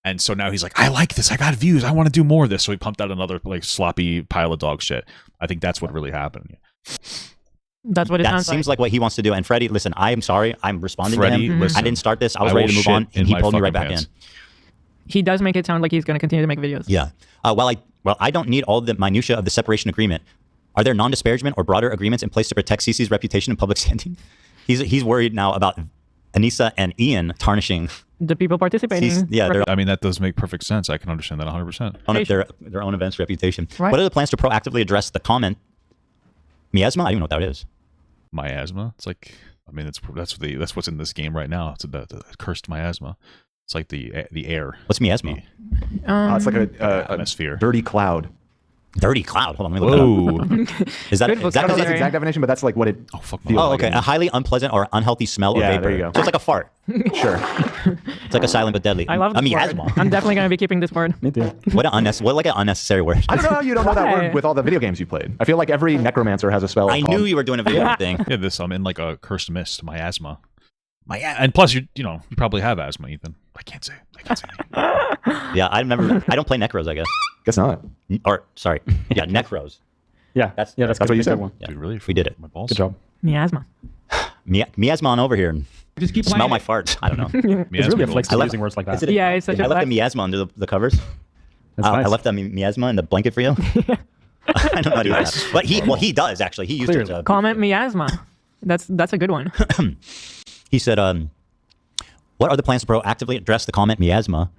And so now he's like, I like this. I got views. I want to do more of this. So he pumped out another like sloppy pile of dog shit. I think that's what really happened. That's what it That sounds seems like. like what he wants to do. And Freddie, listen, I am sorry. I'm responding Freddie, to him. listen, I didn't start this. I was I ready will to move shit on, in and he my pulled me right fucking back pants. in. He does make it sound like he's going to continue to make videos. Yeah. Well, I don't need all the minutia of the separation agreement. Are there non-disparagement or broader agreements in place to protect CC's reputation and public standing? He's worried now about Anisa and Ian tarnishing The people participating. I mean, that does make perfect sense. I can understand that 100%. on their own event's reputation. Right. What are the plans to proactively address the comment miasma? I don't even know what that is. Miasma. It's like, I mean, that's what's in this game right now. It's about the cursed miasma. It's like the air. What's miasma? It's like a atmosphere. Dirty cloud. Dirty cloud. Hold on, let me look that up. Is that I don't know the exact definition, but that's like what it feels Oh, like. okay. A highly unpleasant or unhealthy smell or Yeah, vapor. there you go. So it's like a fart. Sure. It's like a silent but deadly. I love a this miasma. word. I'm definitely going to be keeping this word. Me too. What like an unnecessary word. I don't know how you don't know that Why? word with all the video games you played. I feel like every necromancer has a spell. I knew you were doing a video thing. Yeah, I'm in like a cursed mist, miasma. And plus, you probably have asthma, Ethan. I can't say. Yeah, I remember. I don't play necros, I guess. Guess not. Or sorry, yeah, necros. Yeah, that's what you said. Yeah. Dude, really? We did it. My balls. Good job. Miasma. Miasma on over here and Just keep smell playing my it. farts. I don't know. It's really a flex to I left- using words like that. Is it Yeah, it's such I a left the flex. miasma under the covers. I nice. left the miasma in the blanket for you. I don't know how to do that. But he does actually. He used it to. Comment miasma. That's a good one. He said, what are the plans to proactively address the comment miasma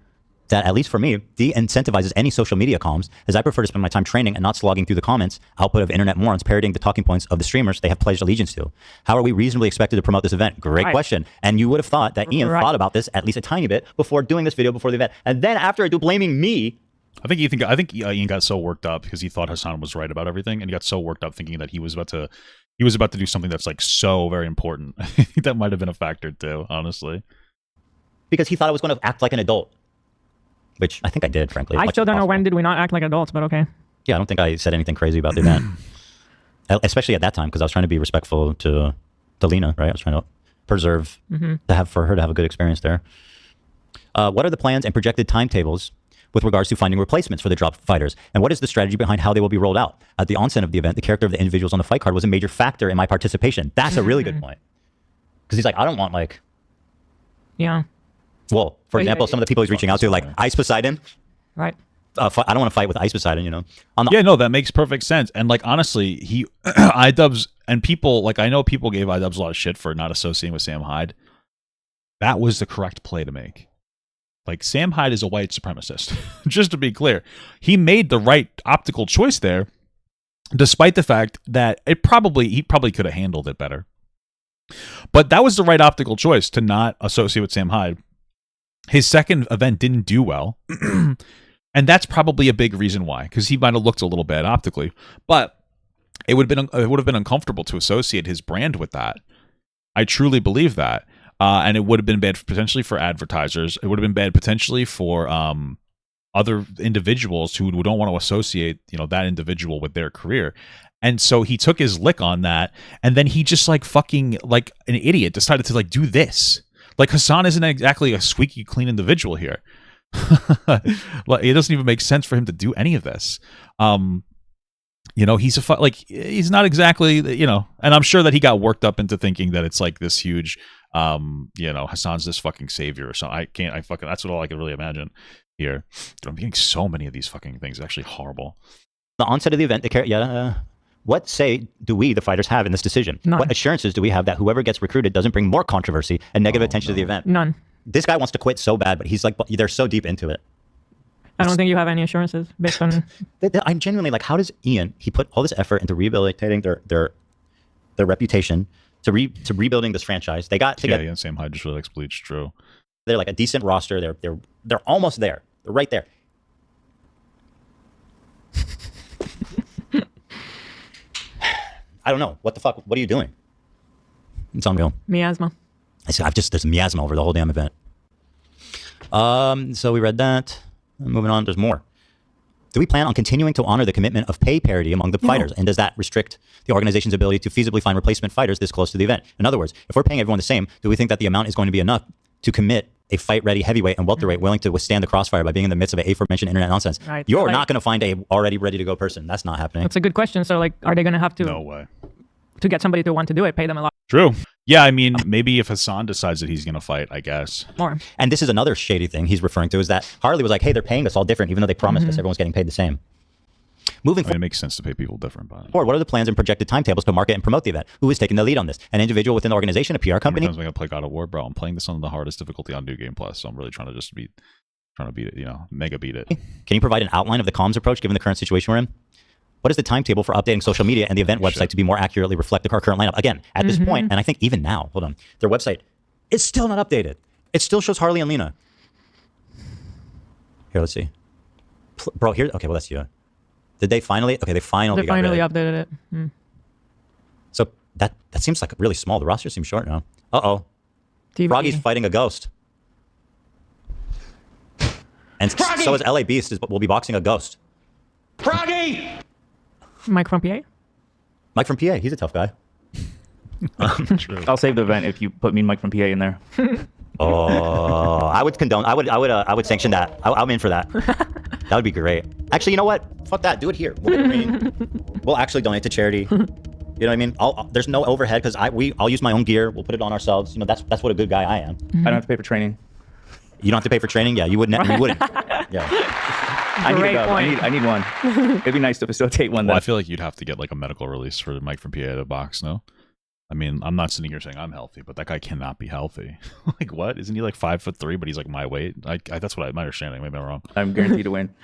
that, at least for me, de-incentivizes any social media comms, as I prefer to spend my time training and not slogging through the comments output of internet morons parodying the talking points of the streamers they have pledged allegiance to? How are we reasonably expected to promote this event? Great question. And you would have thought that Ian thought about this at least a tiny bit before doing this video before the event. And then after I do blaming me, I think Ian got so worked up because he thought Hassan was right about everything, and he got so worked up thinking that he was about to do something that's like so very important. I think that might have been a factor too, honestly. Because he thought I was going to act like an adult, which I think I did, frankly. I still don't know when did we not act like adults, but okay. Yeah, I don't think I said anything crazy about the event, especially at that time, because I was trying to be respectful to Lena, right? I was trying to preserve for her to have a good experience there. What are the plans and projected timetables with regards to finding replacements for the drop fighters? And what is the strategy behind how they will be rolled out? At the onset of the event, the character of the individuals on the fight card was a major factor in my participation. That's a really good point. Because he's like, I don't want like... Yeah. Well, for example, some of the people he's reaching out to, like Ice Poseidon. Right. I don't want to fight with Ice Poseidon, you know? Yeah, no, that makes perfect sense. And like, honestly, iDubbbz, and people, like, I know people gave iDubbbz a lot of shit for not associating with Sam Hyde. That was the correct play to make. Like, Sam Hyde is a white supremacist, just to be clear. He made the right optical choice there, despite the fact that he probably could have handled it better. But that was the right optical choice to not associate with Sam Hyde. His second event didn't do well, and that's probably a big reason why, because he might have looked a little bad optically. But it would have been uncomfortable to associate his brand with that. I truly believe that. And it would have been bad potentially for advertisers. It would have been bad potentially for other individuals who don't want to associate, that individual with their career. And so he took his lick on that, and then he just like fucking like an idiot decided to like do this. Like, Hassan isn't exactly a squeaky clean individual here. Like, it doesn't even make sense for him to do any of this. He's not exactly, and I'm sure that he got worked up into thinking that it's like this huge, Hassan's this fucking savior or something. That's all I can really imagine here. But I'm getting so many of these fucking things. It's actually horrible. The onset of the event, what say do we, the fighters, have in this decision? None. What assurances do we have that whoever gets recruited doesn't bring more controversy and negative attention to the event? None. This guy wants to quit so bad, but he's like, they're so deep into it. I don't think you have any assurances based on... I'm genuinely like, how does Ian, he put all this effort into rehabilitating their reputation, to rebuilding this franchise. They got to get... Yeah, Sam Hyde just really likes Bleach, true. They're like a decent roster. They're almost there. They're right there. I don't know. What the fuck? What are you doing? It's on go. Miasma. There's miasma over the whole damn event. So we read that. Moving on, there's more. Do we plan on continuing to honor the commitment of pay parity among the fighters? And does that restrict the organization's ability to feasibly find replacement fighters this close to the event? In other words, if we're paying everyone the same, do we think that the amount is going to be enough to commit a fight-ready heavyweight and welterweight willing to withstand the crossfire by being in the midst of an aforementioned internet nonsense? Right. You're not going to find a already ready-to-go person. That's not happening. That's a good question. So, like, are they going to have to... No way. to get somebody to want to do it, pay them a lot True. Yeah, I mean, maybe if Hassan decides that he's going to fight, I guess. more. And this is another shady thing he's referring to, is that Harley was like, hey, they're paying us all different, even though they promised us everyone's getting paid the same. Moving I mean, it makes sense to pay people different, but forward, what are the plans and projected timetables to market and promote the event? Who is taking the lead on this? An individual within the organization, a PR company? sometimes when I play God of War, bro, I'm playing this on the hardest difficulty on New Game Plus, so I'm really trying to beat it, you know, mega beat it. Can you provide an outline of the comms approach given the current situation we're in? What is the timetable for updating social media and the event website to be more accurately reflect the current lineup? Again, at this point, and I think even now, hold on, their website is still not updated. It still shows Harley and Lena. Here, let's see. Bro, here, okay, well, that's you. Did they finally? Okay, they finally updated it. So that seems like really small. The roster seems short now. Uh-oh. TV. Froggy's fighting a ghost. And so is LA Beast will be boxing a ghost. Froggy! Mike from PA? Mike from PA, he's a tough guy. I'll save the event if you put me and Mike from PA in there. Oh, I would condone. I would sanction that. I'm in for that. That would be great. Actually, you know what? Fuck that. Do it here. We'll get a ring. We'll actually donate to charity. You know what I mean? There's no overhead because I'll use my own gear. We'll put it on ourselves. You know, that's what a good guy I am. I don't have to pay for training. You don't have to pay for training? Yeah, you wouldn't. You wouldn't. Yeah. I need a dub. I need one. It'd be nice to facilitate one. Well, I feel like you'd have to get like a medical release for Mike from PA to box, no? I mean, I'm not sitting here saying I'm healthy, but that guy cannot be healthy. Like, what? Isn't he like 5'3", but he's like my weight? That's what my understanding. Maybe I'm wrong. I'm guaranteed to win.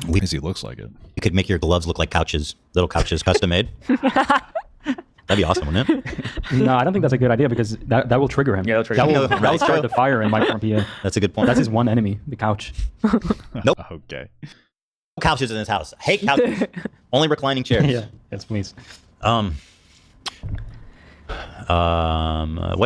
Because he looks like it. You could make your gloves look like couches, little couches, custom made. That'd be awesome, wouldn't it? No, I don't think that's a good idea because that will trigger him. Yeah, that'll trigger him. That will start the fire in Mike from PA. That's a good point. That's his one enemy, the couch. Nope. Okay. No couches in this house. I hate couches. Only reclining chairs. Yeah. Yes, please. What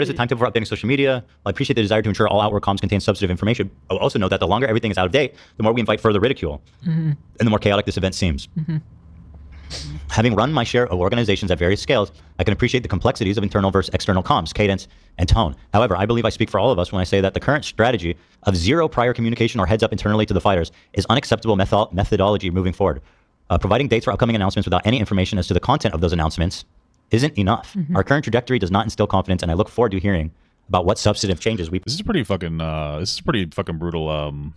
is the timetable for updating social media? Well, I appreciate the desire to ensure all outward comms contain substantive information. I'll also note that the longer everything is out of date, the more we invite further ridicule, and the more chaotic this event seems. Having run my share of organizations at various scales, I can appreciate the complexities of internal versus external comms, cadence, and tone. However, I believe I speak for all of us when I say that the current strategy of zero prior communication or heads up internally to the fighters is unacceptable methodology moving forward. Providing dates for upcoming announcements without any information as to the content of those announcements isn't enough. Our current trajectory does not instill confidence, and I look forward to hearing about what substantive changes we... This is pretty fucking brutal,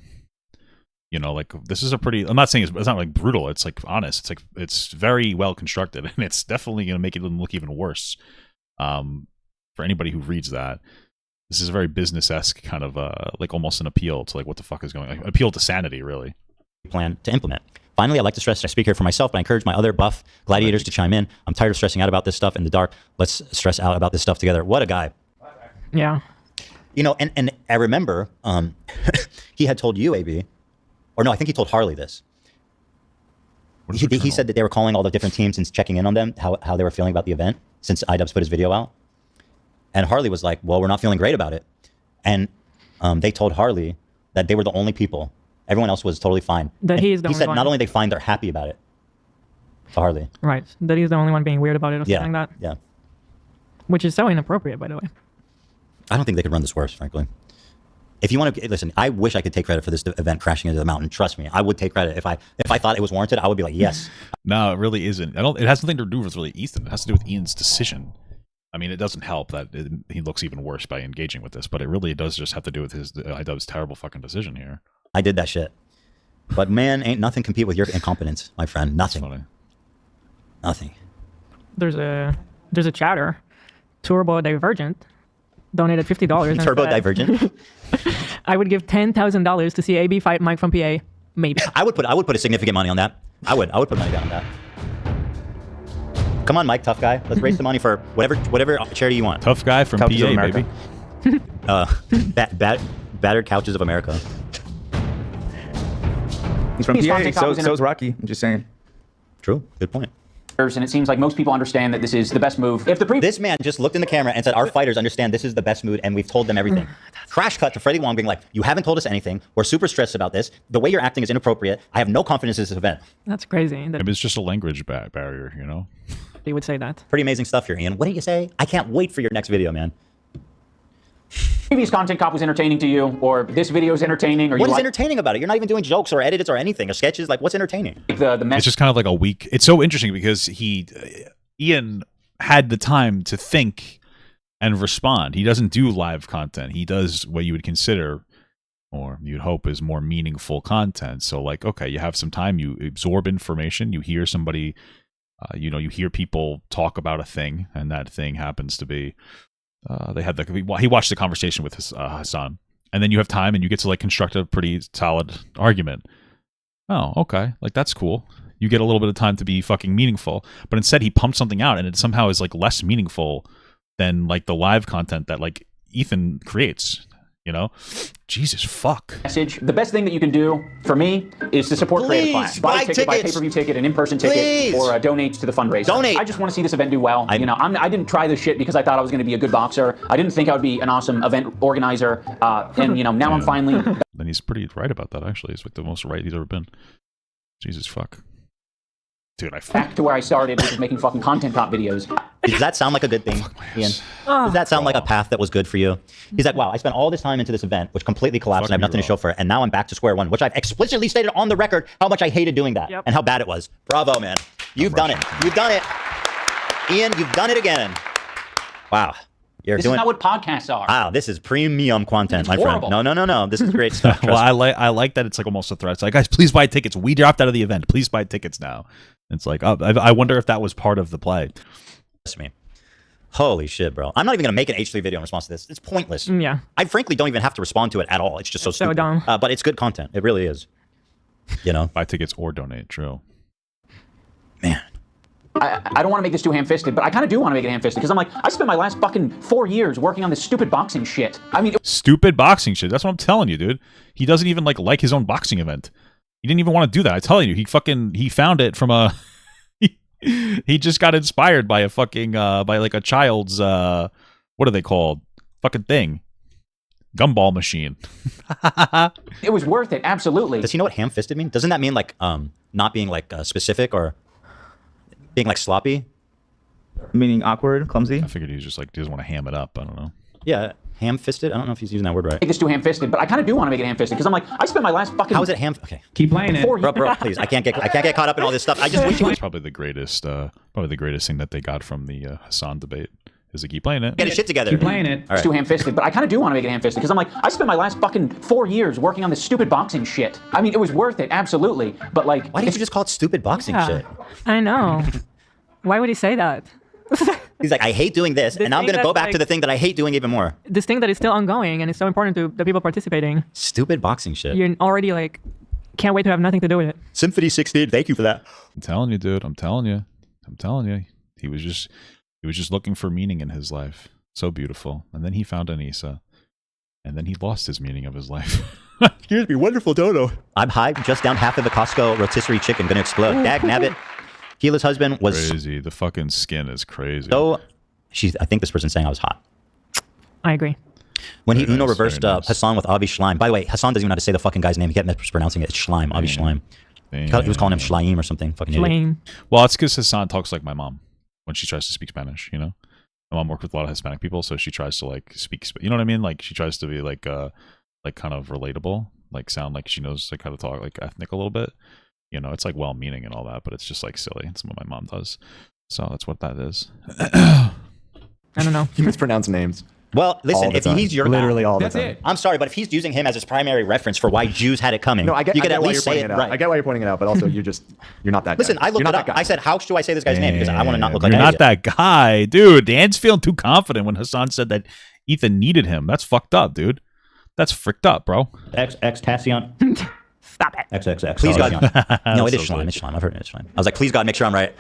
you know, like, this is a pretty... I'm not saying it's not, like, brutal. It's, like, honest. It's, like, it's very well constructed, and it's definitely going to make it look even worse for anybody who reads that. This is a very business-esque kind of, like, almost an appeal to, like, what the fuck is going on. Like, appeal to sanity, really. Plan to implement. Finally, I'd like to stress that I speak here for myself, but I encourage my other buff gladiators to chime in. I'm tired of stressing out about this stuff in the dark. Let's stress out about this stuff together. What a guy. Yeah. You know, and I remember he had told you, AB, or no, I think he told Harley this. He said that they were calling all the different teams and checking in on them, how they were feeling about the event since iDubbbz put his video out. And Harley was like, well, we're not feeling great about it. And they told Harley that they were the only people. Everyone else was totally fine. That he is the he only said one. not only are they fine, they're happy about it. To Harley. Right. That he's the only one being weird about it or something like that. Yeah. Which is so inappropriate, by the way. I don't think they could run this worse, frankly. If you want to listen, I wish I could take credit for this event crashing into the mountain. Trust me, I would take credit if I thought it was warranted. I would be like, yes. No, it really isn't. It has nothing to do with really Ethan. It has to do with Ian's decision. I mean, it doesn't help that he looks even worse by engaging with this, but it really does just have to do with his iDubbbz's terrible fucking decision here. I did that shit. But man, ain't nothing compete with your incompetence, my friend. Nothing. Nothing. There's a chatter. Turbo Divergent donated $50. Turbo Divergent. I would give $10,000 to see AB fight Mike from PA. Maybe. I would put a significant money on that. I would put money down on that. Come on, Mike, tough guy. Let's raise the money for whatever charity you want. Tough guy from PA, baby. Battered Couches of America. He's from PA, so is Rocky. I'm just saying. True. Good point. And it seems like most people understand that this is the best move. If the This man just looked in the camera and said, our fighters understand this is the best mood, and we've told them everything. Crash cut to Freddie Wong being like, you haven't told us anything. We're super stressed about this. The way you're acting is inappropriate. I have no confidence in this event. That's crazy. Maybe it's just a language barrier, you know? They would say that. Pretty amazing stuff here, Ian. What did you say? I can't wait for your next video, man. previous content cop was entertaining to you, or this video is entertaining, or what is entertaining about it? You're not even doing jokes or edits or anything or sketches. Like, what's entertaining? It's just kind of like a weak. It's so interesting because Ian had the time to think and respond. He doesn't do live content. He does what you would consider, or you'd hope, is more meaningful content. So like, okay, you have some time, you absorb information, you hear somebody, you hear people talk about a thing, and that thing happens to be, he watched the conversation with Hassan, and then you have time and you get to like construct a pretty solid argument. Oh, okay. Like, that's cool. You get a little bit of time to be fucking meaningful, but instead he pumped something out and it somehow is like less meaningful than like the live content that like Ethan creates, Jesus fuck. Message. The best thing that you can do for me is to support Creative Class. Buy a ticket, buy a pay-per-view ticket, an in-person ticket, or donate to the fundraiser. Donate. I just want to see this event do well. I didn't try this shit because I thought I was going to be a good boxer. I didn't think I would be an awesome event organizer. And now I'm finally. Then he's pretty right about that. Actually, he's like the most right he's ever been. Jesus fuck. Dude, back to where I started, which is making fucking content cop videos. Does that sound like a good thing, Ian? Does that sound like a path that was good for you? He's like, wow, I spent all this time into this event, which completely collapsed, and I have nothing to show for it, and now I'm back to square one, which I've explicitly stated on the record how much I hated doing that, and how bad it was. Bravo, man. You've done it. You've done it. Ian, you've done it again. Wow. This is not what podcasts are. Wow, this is premium content, my friend. No. This is great stuff. Well, I like that it's like almost a threat. It's like, guys, please buy tickets. We dropped out of the event. Please buy tickets now. It's like, I wonder if that was part of the play. Trust me. Holy shit, bro. I'm not even going to make an H3 video in response to this. It's pointless. Yeah. I frankly don't even have to respond to it at all. It's just so stupid. dumb. But it's good content. It really is. Buy tickets or donate. True. Man. I don't want to make this too ham-fisted, but I kind of do want to make it ham-fisted because I'm like, I spent my last fucking 4 years working on this stupid boxing shit. I mean, stupid boxing shit. That's what I'm telling you, dude. He doesn't even like his own boxing event. He didn't even want to do that. I tell you, he found it from a. He just got inspired by a fucking by like a child's what are they called? Fucking thing. Gumball machine. It was worth it, absolutely. Does he know what ham-fisted mean? Doesn't that mean like not being like specific or being like sloppy? Meaning awkward, clumsy? I figured he was just like, he doesn't want to ham it up. I don't know. Yeah, ham-fisted? I don't know if he's using that word right. Make this too ham-fisted, but I kind of do want to make it ham-fisted because I'm like, I spent my last fucking. How is it ham? Okay. Keep playing it. Bro, please. I can't get caught up in all this stuff. I just wish you would. Probably the greatest thing that they got from the Hassan debate is to keep playing it. Get his shit together. Keep playing it. It's too ham-fisted, but I kind of do want to make it ham-fisted because I'm like, I spent my last fucking 4 years working on this stupid boxing shit. I mean, it was worth it, absolutely, but like. Why didn't you just call it stupid boxing shit? I know. Why would he say that? He's like, I hate doing this, and now I'm going to go back to the thing that I hate doing even more. This thing that is still ongoing and it's so important to the people participating. Stupid boxing shit. You're already like, can't wait to have nothing to do with it. Symphony 16, thank you for that. I'm telling you, dude. I'm telling you. He was just looking for meaning in his life. So beautiful. And then he found Anisa. And then he lost his meaning of his life. Excuse me, wonderful dodo. I'm high, just down half of a Costco rotisserie chicken, gonna explode. Dag nabbit. Gila's husband was crazy. The fucking skin is crazy. So, I think this person's saying I was hot. I agree. When he Uno reversed Hassan with Avi Schleim. By the way, Hassan doesn't even know how to say the fucking guy's name. He kept mispronouncing it. It's Schleim, Avi Schleim. He was calling him Schleim or something. Fucking idiot. Well, it's because Hassan talks like my mom when she tries to speak Spanish. My mom worked with a lot of Hispanic people, so she tries to like speak. You know what I mean? Like she tries to be like kind of relatable, like sound like she knows like how to talk like ethnic a little bit. It's like well-meaning and all that, but it's just like silly. It's what my mom does. So that's what that is. I don't know. You mispronounce names. Well, listen, if he's your literally all the That's time. it. I'm sorry, but if he's using him as his primary reference for why Jews had it coming, No, I get. you I could get at why least you're say pointing it it out. right. I get why you're pointing it out, but also you're not that. Listen, guy. I looked You're it not up. that guy. I said, how do I say this guy's name? Because I want to not look like You're an not idiot. that guy, dude. Dan's feeling too confident when Hassan said that Ethan needed him. That's fucked up, dude. That's fricked up, bro. Tassion. Stop it. XXX. Please, God. No, it is So Schleim. good. It's Schleim. I've heard it. It's Schleim. I was like, please, God, make sure I'm right.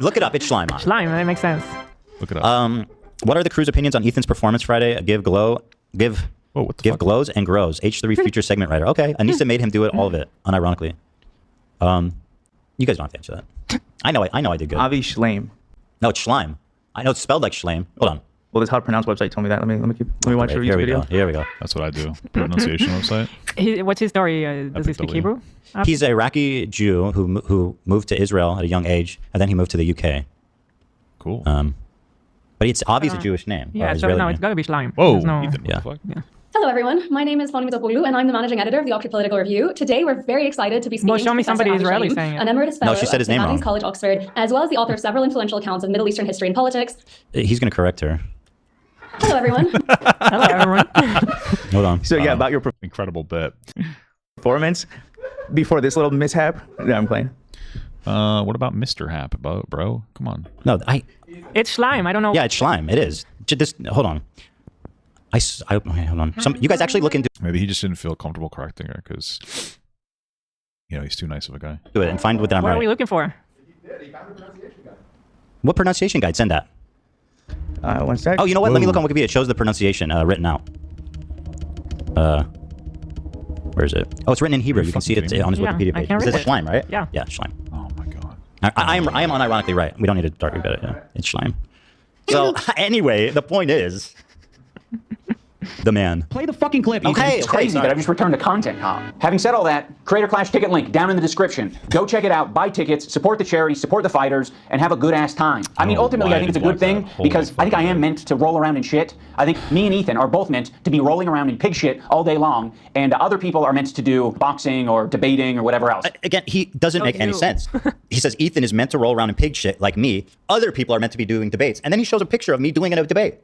Look it up. It's Schleim. Slime, that makes sense. Look it up. What are the crew's opinions on Ethan's performance Friday? Give glows and grows. H3 future segment writer. Okay. Anisa made him do it, all of it, unironically. You guys don't have to answer that. I know I did good. Avi Schleim. No, it's Schleim. I know it's spelled like Schleim. Hold on. Well, this How to Pronounce website told me that. Let me watch the Here we video. go. Here we go. That's what I do. Pronunciation website. What's his story? Does he speak FW. Hebrew? He's an Iraqi Jew who moved to Israel at a young age, and then he moved to the UK. Cool. But it's obviously a Jewish name. or Yeah, so Israeli no, name. it's got to be Slime. Whoa, There's no, Ethan, Yeah. what the fuck? yeah. Hello, everyone. My name is Fani Mitopoulos, and I'm the managing editor of the Oxford Political Review. Today, we're very excited to be speaking Well, show me to Professor somebody Avi Israeli Shlaim, saying it. an emeritus fellow No, she said his at St. name Matthew's wrong. College, Oxford, as well as the author of several influential accounts of Middle Eastern history and politics. He's going to correct her. Hello, everyone. Hello, everyone. Hold on. So yeah, about your incredible bit. performance before this little mishap. No, I'm playing. What about Mr. Hap, bro? Come on. No, It's Schleim. I don't know. Yeah, it's Schleim. It is. Just hold on. Okay, hold on. You guys actually look into Maybe he just didn't feel comfortable correcting her because, you know, he's too nice of a guy. it and find what I'm What are right. we looking for? What pronunciation guide? Send that. 1 sec. Oh, you know what? Let me look on Wikipedia. It shows the pronunciation written out. Where is it? Oh, it's written in Hebrew. You can see it on his Yeah, Wikipedia I page. can Is read it it. Schleim, right? Yeah. Yeah, Schleim. Oh my god. I am unironically right. We don't need to argue about it. Yeah. It's Schleim. So anyway, the point is, the man. Play the fucking clip. Okay, It's crazy, but I've just returned to Content Hop. Having said all that, Creator Clash ticket link down in the description. Go check it out, buy tickets, support the charity, support the fighters, and have a good ass time. I mean, ultimately, I think it's a good thing because I think I am meant to roll around in shit. I think me and Ethan are both meant to be rolling around in pig shit all day long, and other people are meant to do boxing or debating or whatever else. Again, he doesn't make any sense. He says Ethan is meant to roll around in pig shit like me. Other people are meant to be doing debates. And then he shows a picture of me doing a debate.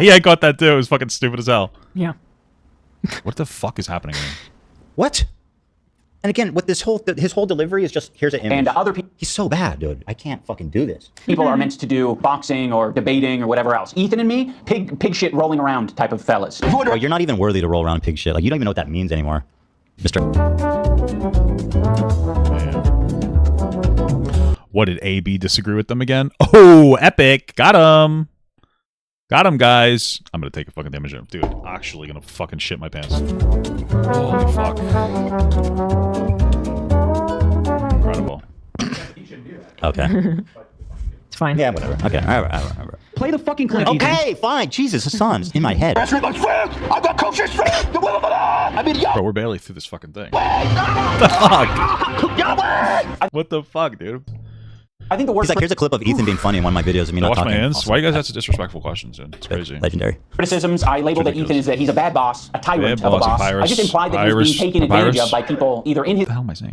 Yeah, I got that too. It was fucking stupid as hell. Yeah. What the fuck is happening here? What? And again, with his whole delivery is just, here's an image. And other people. He's so bad, dude. I can't fucking do this. People are meant to do boxing or debating or whatever else. Ethan and me, pig shit rolling around type of fellas. Bro, you're not even worthy to roll around in pig shit. Like, you don't even know what that means anymore. Mr. What, did AB disagree with them again? Oh, epic. Got him. Got him, guys. I'm going to take a fucking damage. Dude, actually going to fucking shit my pants. Holy fuck. Incredible. Okay. It's fine. Yeah, whatever. Okay, all right. Play the fucking clip. Okay, fine. Jesus, Hassan's in my head. I've got kosher strength. The will of Allah. I mean, yo. Bro, we're barely through this fucking thing. What the fuck? What the fuck, dude? I think the worst. He's like, here's a clip of Ethan being funny in one of my videos of me not Wash my talking. hands. Awesome. Why you guys have such disrespectful questions, dude? It's crazy. Legendary. Criticisms I labeled that Ethan is that he's a bad boss, a tyrant of a boss. I just implied that he's being taken advantage of by people either in his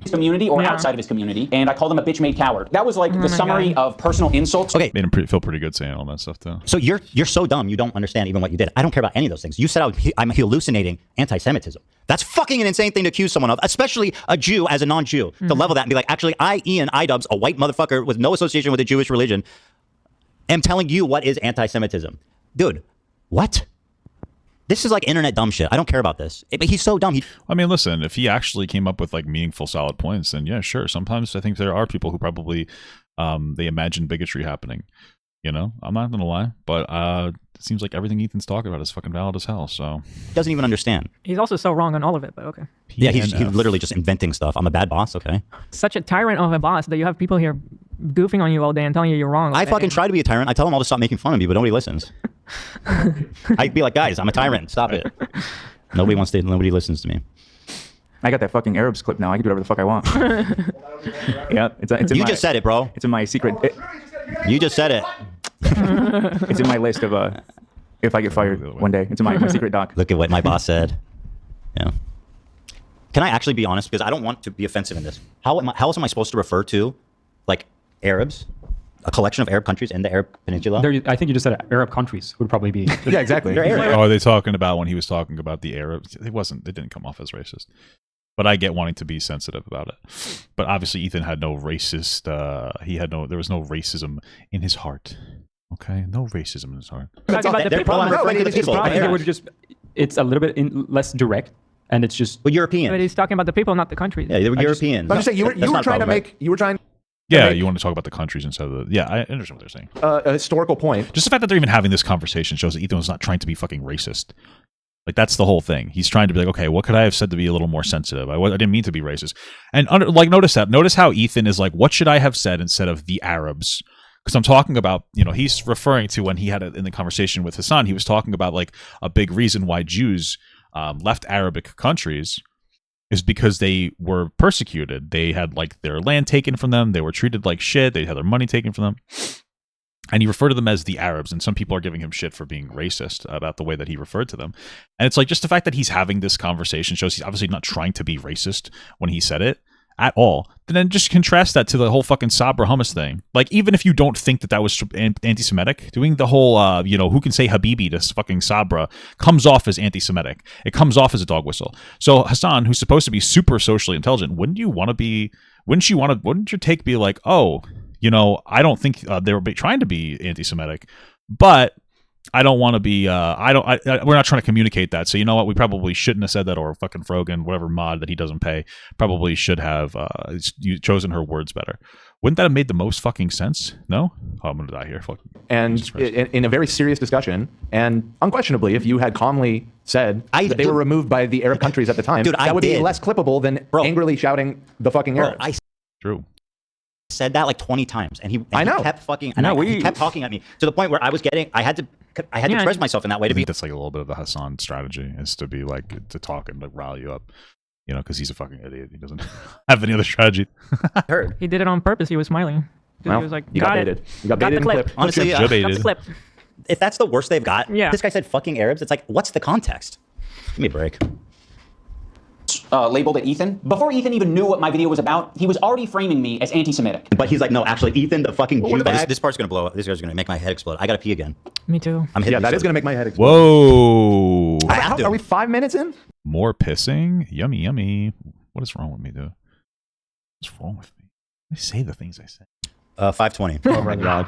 community or outside of his community, and I called him a bitch-made coward. That was like the summary of personal insults. Okay. Made him feel pretty good saying all that stuff, too. So you're so dumb you don't understand even what you did. I don't care about any of those things. You said I'm hallucinating anti-Semitism. That's fucking an insane thing to accuse someone of, especially a Jew as a non-Jew, to level that and be like, actually, Ian Idubbbs, a white motherfucker with no association with the Jewish religion, am telling you what is anti-Semitism. Dude, what? This is like internet dumb shit. I don't care about this. But he's so dumb. I mean, listen, if he actually came up with like meaningful, solid points, then yeah, sure. Sometimes I think there are people who probably they imagine bigotry happening. You know, I'm not gonna lie, but it seems like everything Ethan's talking about is fucking valid as hell. So He doesn't even understand. He's also so wrong on all of it, but okay. Yeah, he's literally just inventing stuff. I'm a bad boss, okay? Such a tyrant of a boss that you have people here goofing on you all day and telling you you're wrong. I fucking try to be a tyrant. I tell them all to stop making fun of me, but nobody listens. I'd be like, guys, I'm a tyrant. Stop it. Nobody listens to me. I got that fucking Arabs clip now. I can do whatever the fuck I want. Yeah, it's in You my, just said it, bro. It's in my secret. You just said it. It's in my list of if I get fired one day. It's in my secret doc. Look at what my boss said. Yeah. Can I actually be honest? Because I don't want to be offensive in this. How else am I supposed to refer to, like, Arabs? A collection of Arab countries in the Arab Peninsula? I think you just said Arab countries would probably be. Yeah, exactly. Oh, are they talking about when he was talking about the Arabs? It didn't come off as racist. But I get wanting to be sensitive about it. But obviously Ethan had no racist, there was no racism in his heart. Okay? No racism in his heart. It's a little bit less direct, and it's just. But European. But he's talking about the people, not the countries. Yeah, they were Europeans. But I'm just saying, you were trying to make. Yeah, you want to talk about the countries instead of the... Yeah, I understand what they're saying. A historical point. Just the fact that they're even having this conversation shows that Ethan was not trying to be fucking racist. Like, that's the whole thing. He's trying to be like, okay, what could I have said to be a little more sensitive? I didn't mean to be racist. And, notice that. Notice how Ethan is like, what should I have said instead of the Arabs? Because I'm talking about, he's referring to when he had it in the conversation with Hassan, he was talking about, like, a big reason why Jews left Arabic countries is because they were persecuted. They had, like, their land taken from them. They were treated like shit. They had their money taken from them. And he referred to them as the Arabs, and some people are giving him shit for being racist about the way that he referred to them. And it's like, just the fact that he's having this conversation shows he's obviously not trying to be racist when he said it at all. And then just contrast that to the whole fucking Sabra hummus thing. Like, even if you don't think that was anti-Semitic, doing the whole, who can say Habibi to fucking Sabra comes off as anti-Semitic. It comes off as a dog whistle. So Hassan, who's supposed to be super socially intelligent, wouldn't your take be like, oh, I don't think they were trying to be anti-Semitic, but I don't want to be, we're not trying to communicate that. So you know what? We probably shouldn't have said that, or fucking Frogan, whatever mod that he doesn't pay, probably should have chosen her words better. Wouldn't that have made the most fucking sense? No? Oh, I'm going to die here. Fuck. And in a very serious discussion, and unquestionably, if you had calmly said that they were removed by the Arab countries at the time, that would be less clippable than angrily shouting the fucking Arabs. True. Said that like 20 times, and he kept fucking he kept talking at me to the point where I had to express myself in that way to be. That's like a little bit of the Hassan strategy, is to be like, to talk and like rile you up, because he's a fucking idiot. He doesn't have any other strategy. He did it on purpose. He was smiling. He was like, you got baited. You got baited and clipped. Honestly, got the clip. If that's the worst they've got, this guy said fucking Arabs. It's like, what's the context? Give me a break. Labeled it Ethan. Before Ethan even knew what my video was about, he was already framing me as anti-Semitic. But he's like, no, actually, Ethan, the fucking Jew bag. This part's gonna blow up. This guy's gonna make my head explode. I gotta pee again. Me too. That is gonna make my head explode. Whoa! Are we 5 minutes in? More pissing? Yummy, yummy. What is wrong with me, dude? What's wrong with me? I say the things I say. 5:20. Oh my god.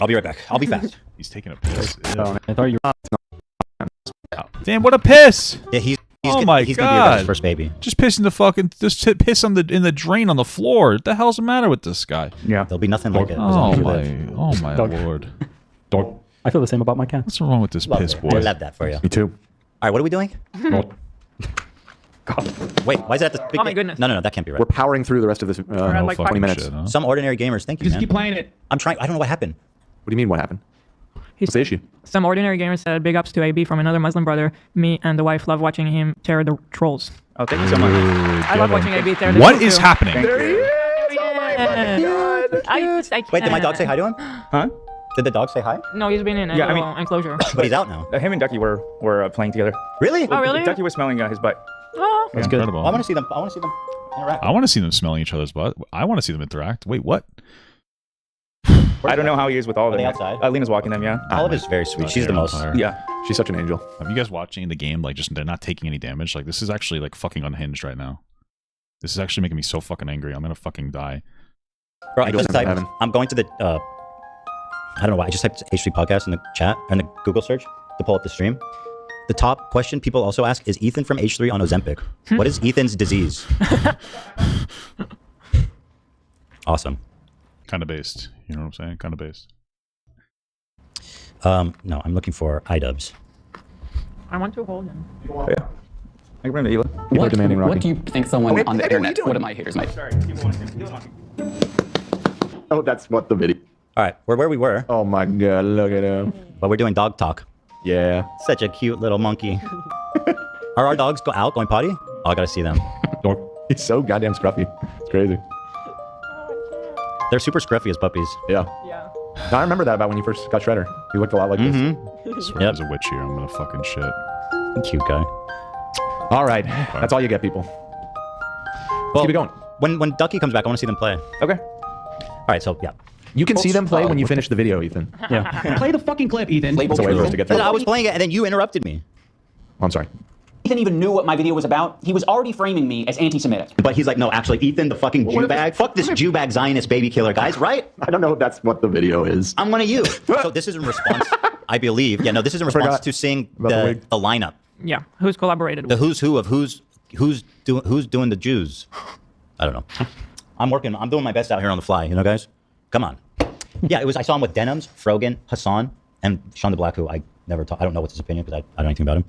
I'll be right back. I'll be fast. He's taking a piss. I thought you were... Damn, what a piss! Yeah, he's oh my he's god! Gonna be your guys' first baby. Just piss in the fucking, piss in the drain on the floor. What the hell's the matter with this guy? Yeah, there'll be nothing like it. Oh my lord! Dog. I feel the same about my cat. What's wrong with this piss boy? I love that for you. Me too. All right, what are we doing? Wait, why is that the big? Oh my goodness! No, that can't be right. We're powering through the rest of this 20 minutes. Shit, huh? Some ordinary gamers. Thank you, Just man. keep playing it. I'm trying. I don't know what happened. What do you mean? What happened? What's the issue? Some ordinary gamer said, big ups to AB from another Muslim brother. Me and the wife love watching him tear the trolls. Oh, thank you so much. I love watching AB tear the What trolls is too. happening? There he is! Oh my god! Wait, did my dog say hi to him? Huh? Did the dog say hi? No, he's been in a little enclosure. But he's out now. Him and Ducky were playing together. Really? Oh, really? Ducky was smelling his butt. Oh. That's incredible. I want to see them. Interact. I want to see them smelling each other's butt. I want to see them interact. Wait, what? I don't know how he is with all of them. Are they outside? Lena's walking them, yeah. Olive is very sweet. She's the most. Yeah. She's such an angel. Have you guys watching the game? Like, just they're not taking any damage. Like, this is actually like fucking unhinged right now. This is actually making me so fucking angry. I'm gonna fucking die. Bro, I just typed. I'm going to the. I don't know why. I just typed H3 podcast in the chat and the Google search to pull up the stream. The top question people also ask is Ethan from H3 on Ozempic. What is Ethan's disease? Awesome. Kind of based. You know what I'm saying? Kind of based. No, I'm looking for iDubbbz. I want to hold him. Yeah. I can bring it to Ela. What do you think someone on the internet, one of my haters might? Sorry, keep going. Oh, that's what the video. All right, we're where we were. Oh my god, look at him. But we're doing dog talk. Yeah. Such a cute little monkey. Are our dogs going potty? Oh, I gotta see them. He's so goddamn scruffy. It's crazy. They're super scruffy as puppies. Yeah. Now, I remember that about when you first got Shredder. He looked a lot like this. I swear there's a witch here. I'm gonna fucking shit. Cute guy. All right. That's all you get, people. Well, keep it going. When Ducky comes back, I want to see them play. Okay. All right, so yeah. You can see them play when you finish the video, Ethan. Yeah. Play the fucking clip, Ethan. That's a way for us to get through. I was playing it, and then you interrupted me. Oh, I'm sorry. Ethan even knew what my video was about. He was already framing me as anti-Semitic. But he's like, no, actually, Ethan, the fucking Jew bag. Fuck this Jew bag Zionist baby killer, guys, right? I don't know if that's what the video is. I'm one of you. So this is in response, I believe. Yeah, no, this is in response to seeing the lineup. Yeah, who's collaborated with? The who's who of who's doing the Jews. I don't know. I'm doing my best out here on the fly, you know, guys? Come on. Yeah, I saw him with Denims, Frogan, Hassan, and Sean the Black, who I never talk. I don't know what's his opinion because I don't know anything about him.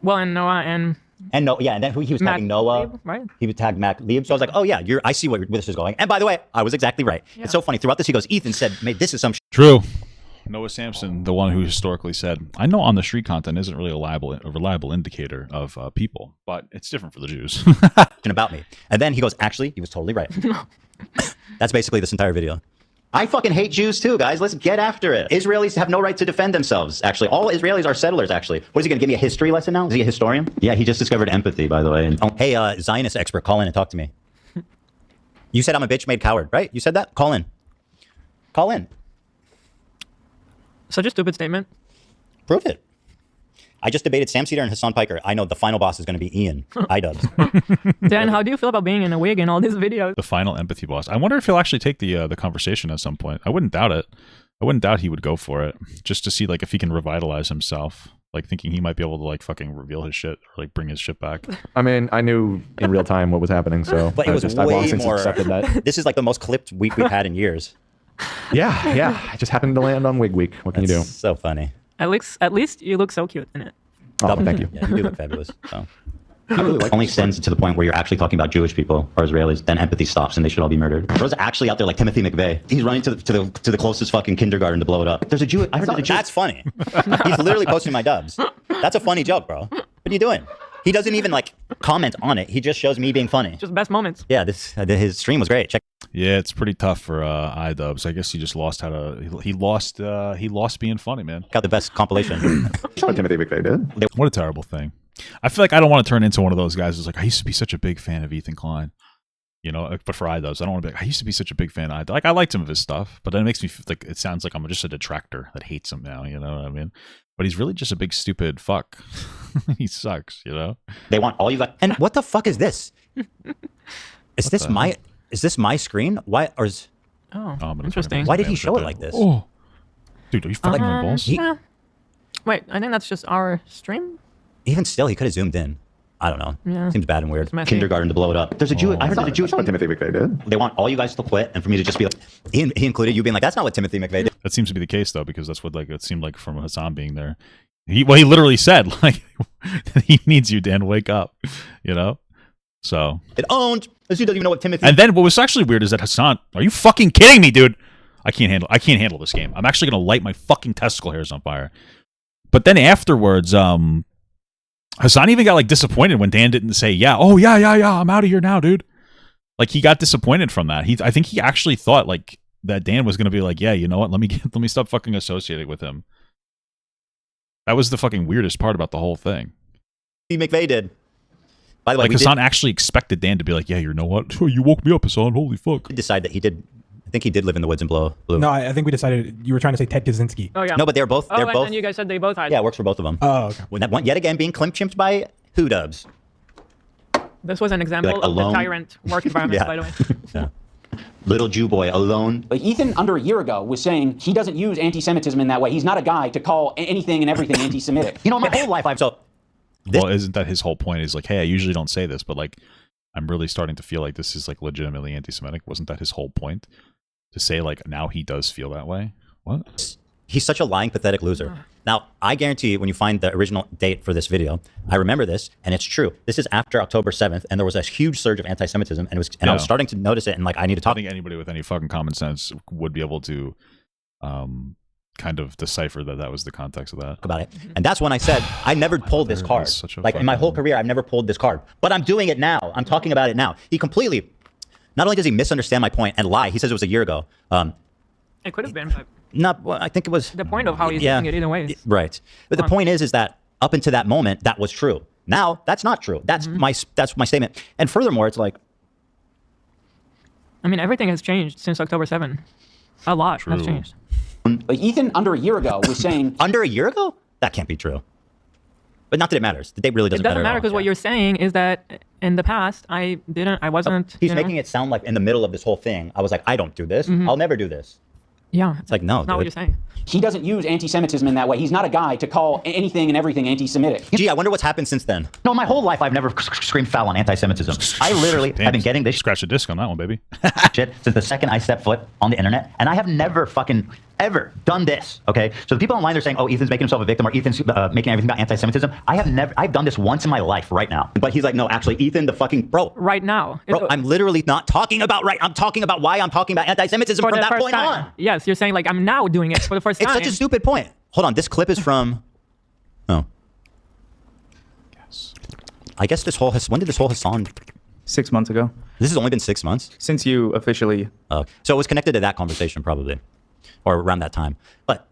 Well, and Noah and Noah, yeah, and then he was tagging Noah, Lieb, right? He would tag Mac Lieb. So I was like, oh yeah, I see where this is going. And by the way, I was exactly right. Yeah. It's so funny. Throughout this, he goes, Ethan said, "Mate, this is some true." Noah Sampson, the one who historically said, "I know on the street content isn't really a reliable indicator of people, but it's different for the Jews." About me, and then he goes, "Actually, he was totally right." That's basically this entire video. I fucking hate Jews too, guys. Let's get after it. Israelis have no right to defend themselves, actually. All Israelis are settlers, actually. What is he going to give me a history lesson now? Is he a historian? Yeah, he just discovered empathy, by the way. And, hey, Zionist expert, call in and talk to me. You said I'm a bitch made coward, right? You said that? Call in. Call in. Such a stupid statement. Prove it. I just debated Sam Cedar and Hassan Piker. I know the final boss is going to be Ian. iDubbbz. Dan, how do you feel about being in a wig in all these videos? The final empathy boss. I wonder if he'll actually take the conversation at some point. I wouldn't doubt it. I wouldn't doubt he would go for it, just to see like if he can revitalize himself. Like thinking he might be able to like fucking reveal his shit or like bring his shit back. I mean, I knew in real time what was happening, so but it was I've long since accepted that. This is like the most clipped week we've had in years. Yeah. I just happened to land on Wig Week. What can you do? So funny. At least you look so cute in it. Oh, thank you. Yeah, you do look fabulous. So. I really like only extends to the point where you're actually talking about Jewish people or Israelis, then empathy stops and they should all be murdered. Bro's actually out there like Timothy McVeigh. He's running to the closest fucking kindergarten to blow it up. There's a Jew. I heard there's a Jew. That's funny. He's literally posting my dubs. That's a funny joke, bro. What are you doing? He doesn't even like comment on it. He just shows me being funny. Just best moments. Yeah, his stream was great. Check. Yeah, it's pretty tough for iDubbbz. I guess he just lost how to. He lost being funny, man. Got the best compilation. What Timothy McVeigh did. What a terrible thing. I feel like I don't want to turn into one of those guys who's like, I used to be such a big fan of Ethan Klein. You know, but for iDubbbz, I don't want to be like, I used to be such a big fan of iDubbbz. Like, I liked some of his stuff, but then it makes me feel like it sounds like I'm just a detractor that hates him now, you know what I mean? But he's really just a big stupid fuck. He sucks, you know? They want all you got. And what the fuck is this? Is this my screen? Why or is interesting. Why did he show it like this? Oh. Dude, are you fucking my balls? Yeah. Wait, I think that's just our stream. Even still, he could have zoomed in. I don't know. Yeah. Seems bad and weird. Kindergarten to blow it up. There's a Jew. I heard there's a Jewish. What Timothy McVeigh did. They want all you guys to quit, and for me to just be like, he included you being like, that's not what Timothy McVeigh did. That seems to be the case though, because that's what like it seemed like from Hassan being there. He literally said like he needs you, Dan. Wake up, you know. So it owned. This dude doesn't even know what Timothy. And then what was actually weird is that Hassan. Are you fucking kidding me, dude? I can't handle this game. I'm actually gonna light my fucking testicle hairs on fire. But then afterwards, Hassan even got like disappointed when Dan didn't say, yeah, I'm out of here now, dude. Like he got disappointed from that. I think he actually thought like that Dan was gonna be like, yeah, you know what? Let me stop fucking associating with him. That was the fucking weirdest part about the whole thing. McVeigh did. By the way, like Hassan actually expected Dan to be like, yeah, you know what? Oh, you woke me up, Hassan. Holy fuck. We decided that he did. I think he did live in the woods in Blue. No, I think we decided you were trying to say Ted Kaczynski. Oh yeah. No, but they're both. And then you guys said they both had. Yeah, it works for both of them. Oh, okay. When that one yet again being chimped by dubs. This was an example of the tyrant work environment, by the way. Yeah. Little Jew boy alone. Like Ethan, under a year ago, was saying he doesn't use anti-Semitism in that way. He's not a guy to call anything and everything anti-Semitic. You know, my whole life I've well, isn't that his whole point? Is like, hey, I usually don't say this, but like, I'm really starting to feel like this is like legitimately anti-Semitic. Wasn't that his whole point? To say like now he does feel that way? What? He's such a lying, pathetic loser. Now, I guarantee you, when you find the original date for this video, I remember this, and it's true. This is after October 7th, and there was a huge surge of anti-Semitism, and I was starting to notice it, and like I need to talk. I think anybody with any fucking common sense would be able to kind of decipher that was the context of that. About it. And that's when I said, I never pulled this card. Like in my whole career, I've never pulled this card. But I'm doing it now. I'm talking about it now. He completely, not only does he misunderstand my point and lie, he says it was a year ago. It could have been, but well, I think it was the point of how he's doing it either way. Right. But the point is that up until that moment, that was true. Now, that's not true. That's my statement. And furthermore, it's like, I mean, everything has changed since October 7th. A lot has changed. Like Ethan, under a year ago, was saying... Under a year ago? That can't be true. But not that it matters. The date really doesn't matter. It doesn't matter because what you're saying is that in the past, I wasn't... He's making it sound like in the middle of this whole thing, I was like, I don't do this. I'll never do this. Yeah. It's like, no, that's not what you're saying. He doesn't use anti-Semitism in that way. He's not a guy to call anything and everything anti-Semitic. Gee, I wonder what's happened since then. No, my whole life I've never screamed foul on anti-Semitism. I literally have been getting this scratch a disc on that one, baby. shit since the second I stepped foot on the internet, and I have never fucking ever done this. Okay, so the people online they're saying, oh, Ethan's making himself a victim, or Ethan's making everything about anti-Semitism. I've done this once in my life right now. But he's like, no, actually, Ethan, the fucking bro. Right now, bro, I'm literally not talking about right. I'm talking about why I'm talking about anti-Semitism from that point on. Yes, you're saying like I'm now doing it for the first time. It's such a stupid point. Hold on, this clip is from. Oh. Yes. I guess this whole when did this whole Hassan 6 months ago. This has only been 6 months? Since you officially... So it was connected to that conversation probably, or around that time. But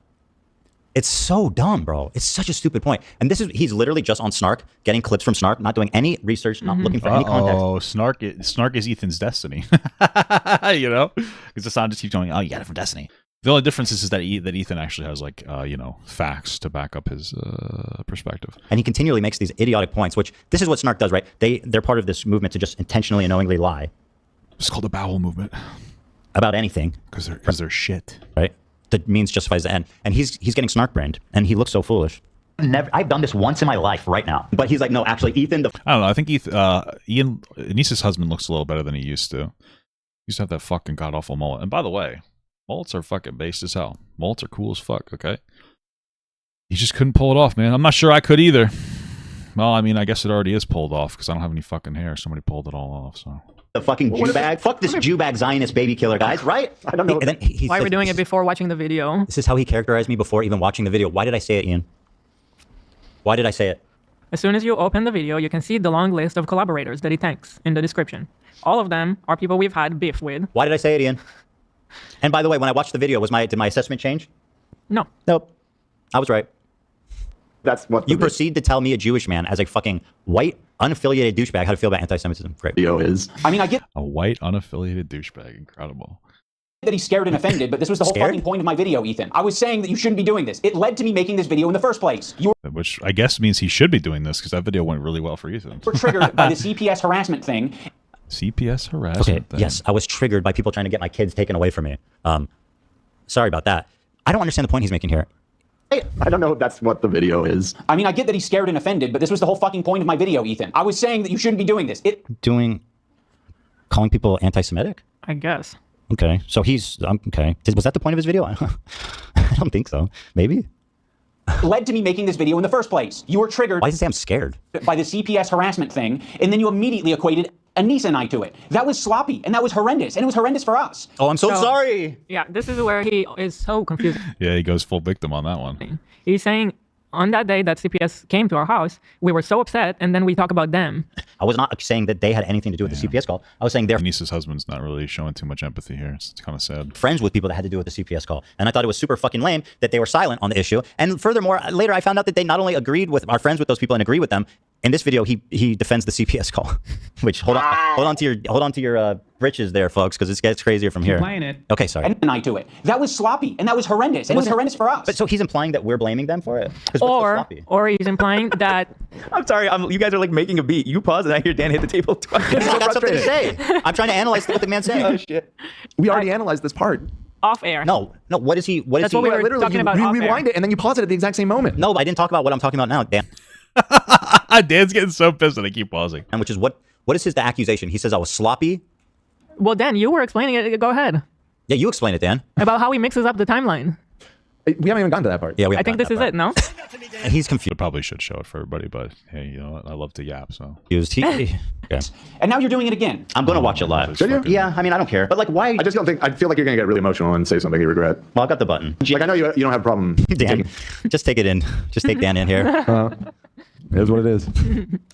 it's so dumb, bro. It's such a stupid point. And he's literally just on Snark, getting clips from Snark, not doing any research, not looking for any context. Oh, Snark is Ethan's destiny. You know? Because Hassan just keeps going, oh, you got it from Destiny. The only difference is that Ethan actually has, like, you know, facts to back up his perspective. And he continually makes these idiotic points, which this is what Snark does, right? They're part of this movement to just intentionally and knowingly lie. It's called the bowel movement. About anything. Because they're shit. Right? The means justifies the end. And he's getting Snark brained, and he looks so foolish. I've done this once in my life right now. But he's like, no, actually, Ethan... I don't know. I think Anisa's husband looks a little better than he used to. He used to have that fucking god-awful mullet. And by the way, mullets are fucking based as hell. Mullets are cool as fuck, okay? He just couldn't pull it off, man. I'm not sure I could either. Well, I mean, I guess it already is pulled off because I don't have any fucking hair. Somebody pulled it all off, so... The fucking Jew bag. Fuck this Jew bag Zionist baby killer, guys, right? I don't know. And then Why are we doing it before watching the video? This is how he characterized me before even watching the video. Why did I say it, Ian? Why did I say it? As soon as you open the video, you can see the long list of collaborators that he thanks in the description. All of them are people we've had beef with. Why did I say it, Ian? And by the way, when I watched the video, did my assessment change? No. Nope. I was right. That's what you proceed to tell me, a Jewish man, as a fucking white, unaffiliated douchebag, how to feel about anti-Semitism. Great. Video is. I mean, I get a white, unaffiliated douchebag. Incredible. That he's scared and offended, but this was the whole fucking point of my video, Ethan. I was saying that you shouldn't be doing this. It led to me making this video in the first place. You Which I guess means he should be doing this because that video went really well for Ethan. were triggered by the CPS harassment thing. CPS harassment thing. Yes, I was triggered by people trying to get my kids taken away from me. Sorry about that. I don't understand the point he's making here. I don't know if that's what the video is. I mean, I get that he's scared and offended, but this was the whole fucking point of my video, Ethan. I was saying that you shouldn't be doing this. Calling people anti-Semitic? I guess. Okay, so he's, okay. Was that the point of his video? I don't think so. Maybe? Led to me making this video in the first place. You were triggered. Why does he say I'm scared? By the CPS harassment thing, and then you immediately equated Anisa and I to it. That was sloppy, and that was horrendous, and it was horrendous for us. Oh, I'm so sorry. Yeah, this is where he is so confused. Yeah, he goes full victim on that one. He's saying, on that day that CPS came to our house, we were so upset, and then we talk about them. I was not saying that they had anything to do with the CPS call. I was saying they're Anisa's husband's not really showing too much empathy here. It's kind of sad. friends with people that had to do with the CPS call. And I thought it was super fucking lame that they were silent on the issue. And furthermore, later I found out that they not only agreed with, are friends with those people and agree with them. In this video, he defends the CPS call, which hold on to your britches there, folks, because it gets crazier from here. Playing it. Okay, sorry. And I to it. That was sloppy, and that was horrendous, and it was horrendous for us. But so he's implying that we're blaming them for it? Or he's implying that... I'm sorry, you guys are like making a beat. You pause and I hear Dan hit the table twice. I got something to say. I'm trying to analyze what the man's saying. Oh shit. We already analyzed this part. Off air. No, what is he? That's what we were talking about You off air. rewind it and then you pause it at the exact same moment. No, I didn't talk about what I'm talking about now, Dan. Dan's getting so pissed that I keep pausing. And which is what is the accusation? He says I was sloppy. Well, Dan, you were explaining it. Go ahead. Yeah, you explain it, Dan. About how he mixes up the timeline. We haven't even gotten to that part. Yeah, I think this is it, no? And he's confused. I probably should show it for everybody, but hey, you know what? I love to yap, so. Yeah. And now you're doing it again. I'm going to watch it live. Should you? Yeah, I mean, I don't care. But like, why? I just don't think, I feel like you're going to get really emotional and say something you regret. Well, I got the button. Like, I know you don't have a problem. Dan, just take it in. Just take Dan in here. It is what it is.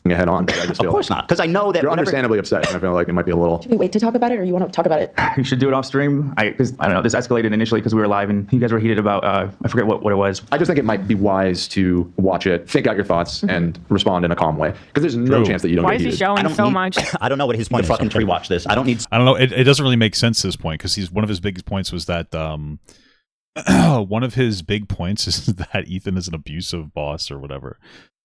Head on. I just Of course not, because I know that you're understandably upset. And I feel like it might be a little. Should we wait to talk about it, or you want to talk about it? You should do it off stream. Because I don't know. This escalated initially because we were live and you guys were heated about. I forget what it was. I just think it might be wise to watch it, think out your thoughts, and respond in a calm way. Because there's no chance that you don't Why get is he heated. showing so much? I don't know what his point is. Fucking rewatch this. I don't need. I don't know. It doesn't really make sense at this point because one of his biggest points was that one of his big points is that Ethan is an abusive boss or whatever.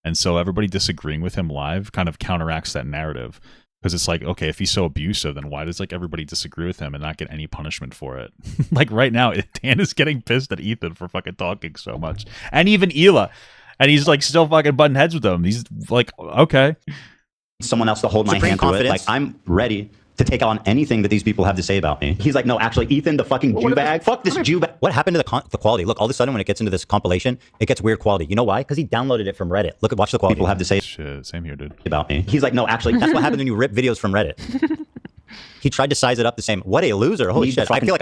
And so everybody disagreeing with him live kind of counteracts that narrative. Because it's like, okay, if he's so abusive, then why does like everybody disagree with him and not get any punishment for it? Like right now, Dan is getting pissed at Ethan for fucking talking so much. And even Hila. And he's like still fucking butting heads with him. He's like, okay. Someone else to hold my hand to it. Like, I'm ready to take on anything that these people have to say about me. He's like, no, actually, Ethan, the fucking Jew bag. Fuck this Jew bag. What happened to the quality? Look, all of a sudden when it gets into this compilation, it gets weird quality. You know why? Because he downloaded it from Reddit. Watch the quality people have to say Shit, same here, dude. about me. He's like, no, actually, that's what happens when you rip videos from Reddit. He tried to size it up the same. What a loser! Holy shit! I feel like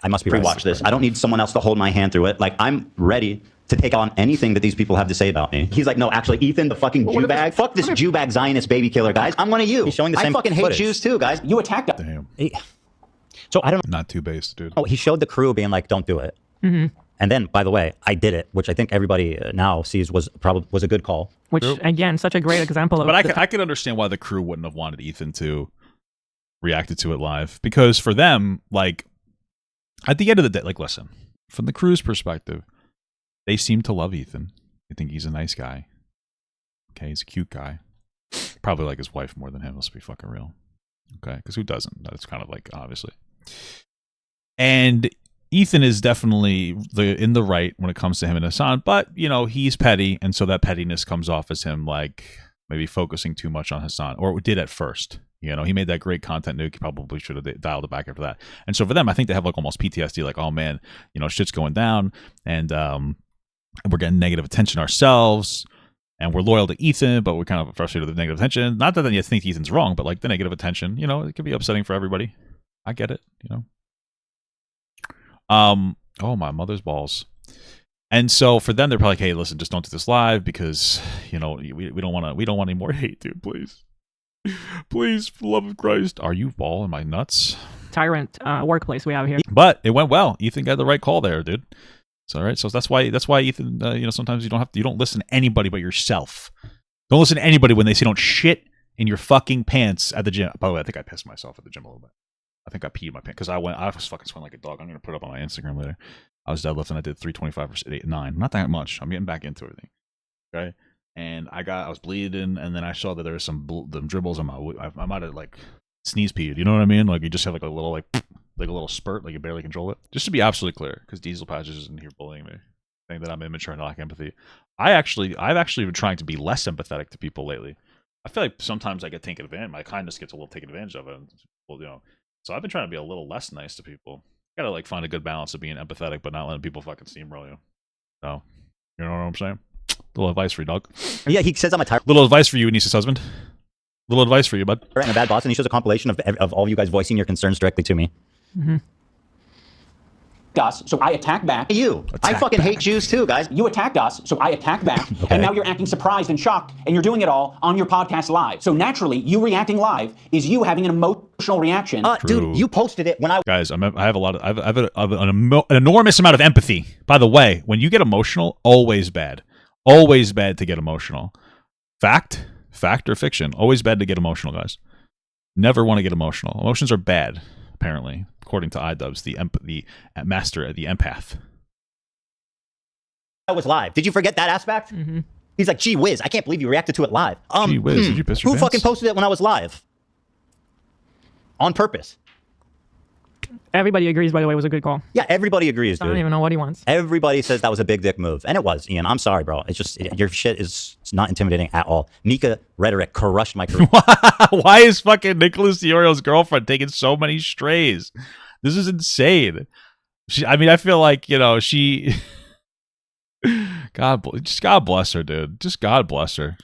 I must be pre-watch this. I don't need someone else to hold my hand through it. Like I'm ready to take on anything that these people have to say about me. He's like, no, actually, Ethan, the fucking Jew bag. Fuck this Jew bag Zionist baby killer, guys. I'm one of you. He's showing the same. I fucking hate Jews too, guys. You attacked us. Damn. So I don't. Not too based, dude. Oh, he showed the crew being like, don't do it. And then, by the way, I did it, which I think everybody now sees was a good call. Which again, such a great example of. But I can understand why the crew wouldn't have wanted Ethan to reacted to it live, because for them, like at the end of the day, like listen, from the crew's perspective, they seem to love Ethan. They think he's a nice guy. Okay, he's a cute guy. Probably like his wife more than him. Let's be fucking real. Okay, because who doesn't? That's kind of like obviously. And Ethan is definitely in the right when it comes to him and Hassan, but you know he's petty, and so that pettiness comes off as him like maybe focusing too much on Hassan, or it did at first. You know, he made that great content nuke. He probably should have dialed it back after that. And so for them, I think they have like almost PTSD, like, oh man, you know, shit's going down, and we're getting negative attention ourselves, and we're loyal to Ethan, but we're kind of frustrated with the negative attention. Not that you think Ethan's wrong, but like the negative attention, you know, it can be upsetting for everybody. I get it, you know. Oh my mother's balls. And so for them, they're probably like, hey, listen, just don't do this live because, you know, we don't want any more hate, dude. Please. Please, for the love of Christ. Are you ball in my nuts? Tyrant workplace we have here. But it went well. Ethan got the right call there, dude. It's all right. So that's why Ethan, you know, sometimes you don't listen to anybody but yourself. Don't listen to anybody when they say don't shit in your fucking pants at the gym. By the way, I think I pissed myself at the gym a little bit. I think I peed my pants because I was fucking sweating like a dog. I'm going to put it up on my Instagram later. I was deadlifting. I did 325 or 9. Not that much. I'm getting back into everything. Okay. And I was bleeding, and then I saw that there was some dribbles on I might have like sneeze peed. You know what I mean? Like you just have like a little like a little spurt, like you barely control it. Just to be absolutely clear, because Diesel Patches isn't here bullying me, saying that I'm immature and lack empathy. I've actually been trying to be less empathetic to people lately. I feel like sometimes I get taken advantage. My kindness gets a little taken advantage of it. Well, you know, so I've been trying to be a little less nice to people. Gotta like find a good balance of being empathetic, but not letting people fucking steamroll you. So, you know what I'm saying? Little advice for you, dog. Yeah, he says I'm a tyrant. Little advice for you, Anisa's husband. Little advice for you, bud. And a bad boss, and he shows a compilation of all of you guys voicing your concerns directly to me. Us, so I attack back. I fucking hate Jews too, guys. You attacked us, so I attack back. And now you're acting surprised and shocked, and you're doing it all on your podcast live. So naturally, you reacting live is you having an emotional reaction. Dude, you posted it when I... Guys, I have an enormous amount of empathy. By the way, when you get emotional, always bad. Always bad to get emotional. Fact or fiction, always bad to get emotional, guys. Never want to get emotional. Emotions are bad, apparently. According to iDubbbz, the master, the empath. I was live. Did you forget that aspect? He's like, gee whiz, I can't believe you reacted to it live. Gee whiz, did you piss your Who pants? fucking posted it when I was live? On purpose. Everybody agrees, by the way, it was a good call. Yeah, everybody agrees, dude. I don't even know what he wants. Everybody says that was a big dick move. And it was, Ian. I'm sorry, bro. It's just, your shit is not intimidating at all. Nika rhetoric crushed my career. Why is fucking Nicholas Diorio's girlfriend taking so many strays? This is insane. I feel like, you know, she... God bless her, dude. Just God bless her.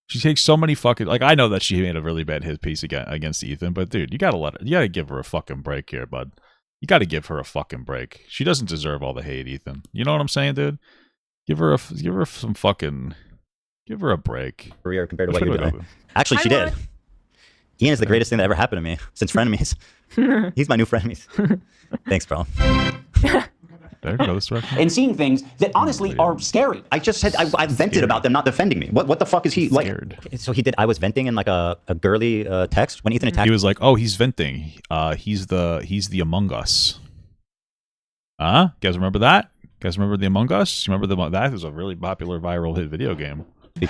She takes so many fucking... Like, I know that she made a really bad hit piece against Ethan, but dude, you gotta give her a fucking break here, bud. You gotta give her a fucking break. She doesn't deserve all the hate, Ethan. You know what I'm saying, dude? Give her some fucking... Give her a break. Career compared to what you're doing. Actually, she did. Ian is the greatest thing that ever happened to me since Frenemies. He's my new Frenemies. Thanks, bro. And seeing things that honestly are scary. I just said I vented about them not defending me. What the fuck is he like? So he did. I was venting in like a girly text when Ethan attacked. He was like, "Oh, he's venting. He's the Among Us." You guys remember that? You guys remember the Among Us? You remember that was a really popular viral hit video game.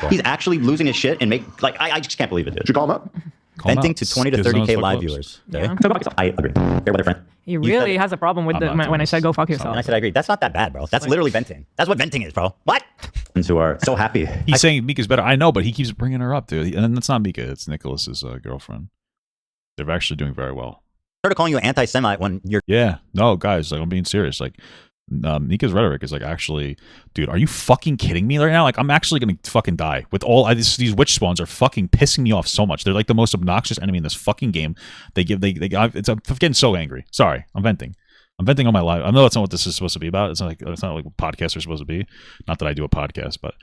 He's actually losing his shit and I just can't believe it, dude. Should you call him up? Venting to 20 to 30K live viewers. Yeah. I agree. Fair weather friend. He really has a problem with when I said go fuck yourself. And I said I agree. That's not that bad, bro. That's literally venting. That's what venting is, bro. What? Who are so happy. He's saying Mika's better. I know, but he keeps bringing her up, dude. And that's not Mika. It's Nicholas's girlfriend. They're actually doing very well. I started calling you an anti-Semite when you're... Yeah. No, guys, like, I'm being serious. Like, Nika's rhetoric is like, actually, dude, are you fucking kidding me right now? Like, I'm actually gonna fucking die. With all these witch spawns are fucking pissing me off so much. They're like the most obnoxious enemy in this fucking game. I'm getting so angry. Sorry, I'm venting. I'm venting on my life. I know that's not what this is supposed to be about. It's not like what podcasts are supposed to be. Not that I do a podcast, but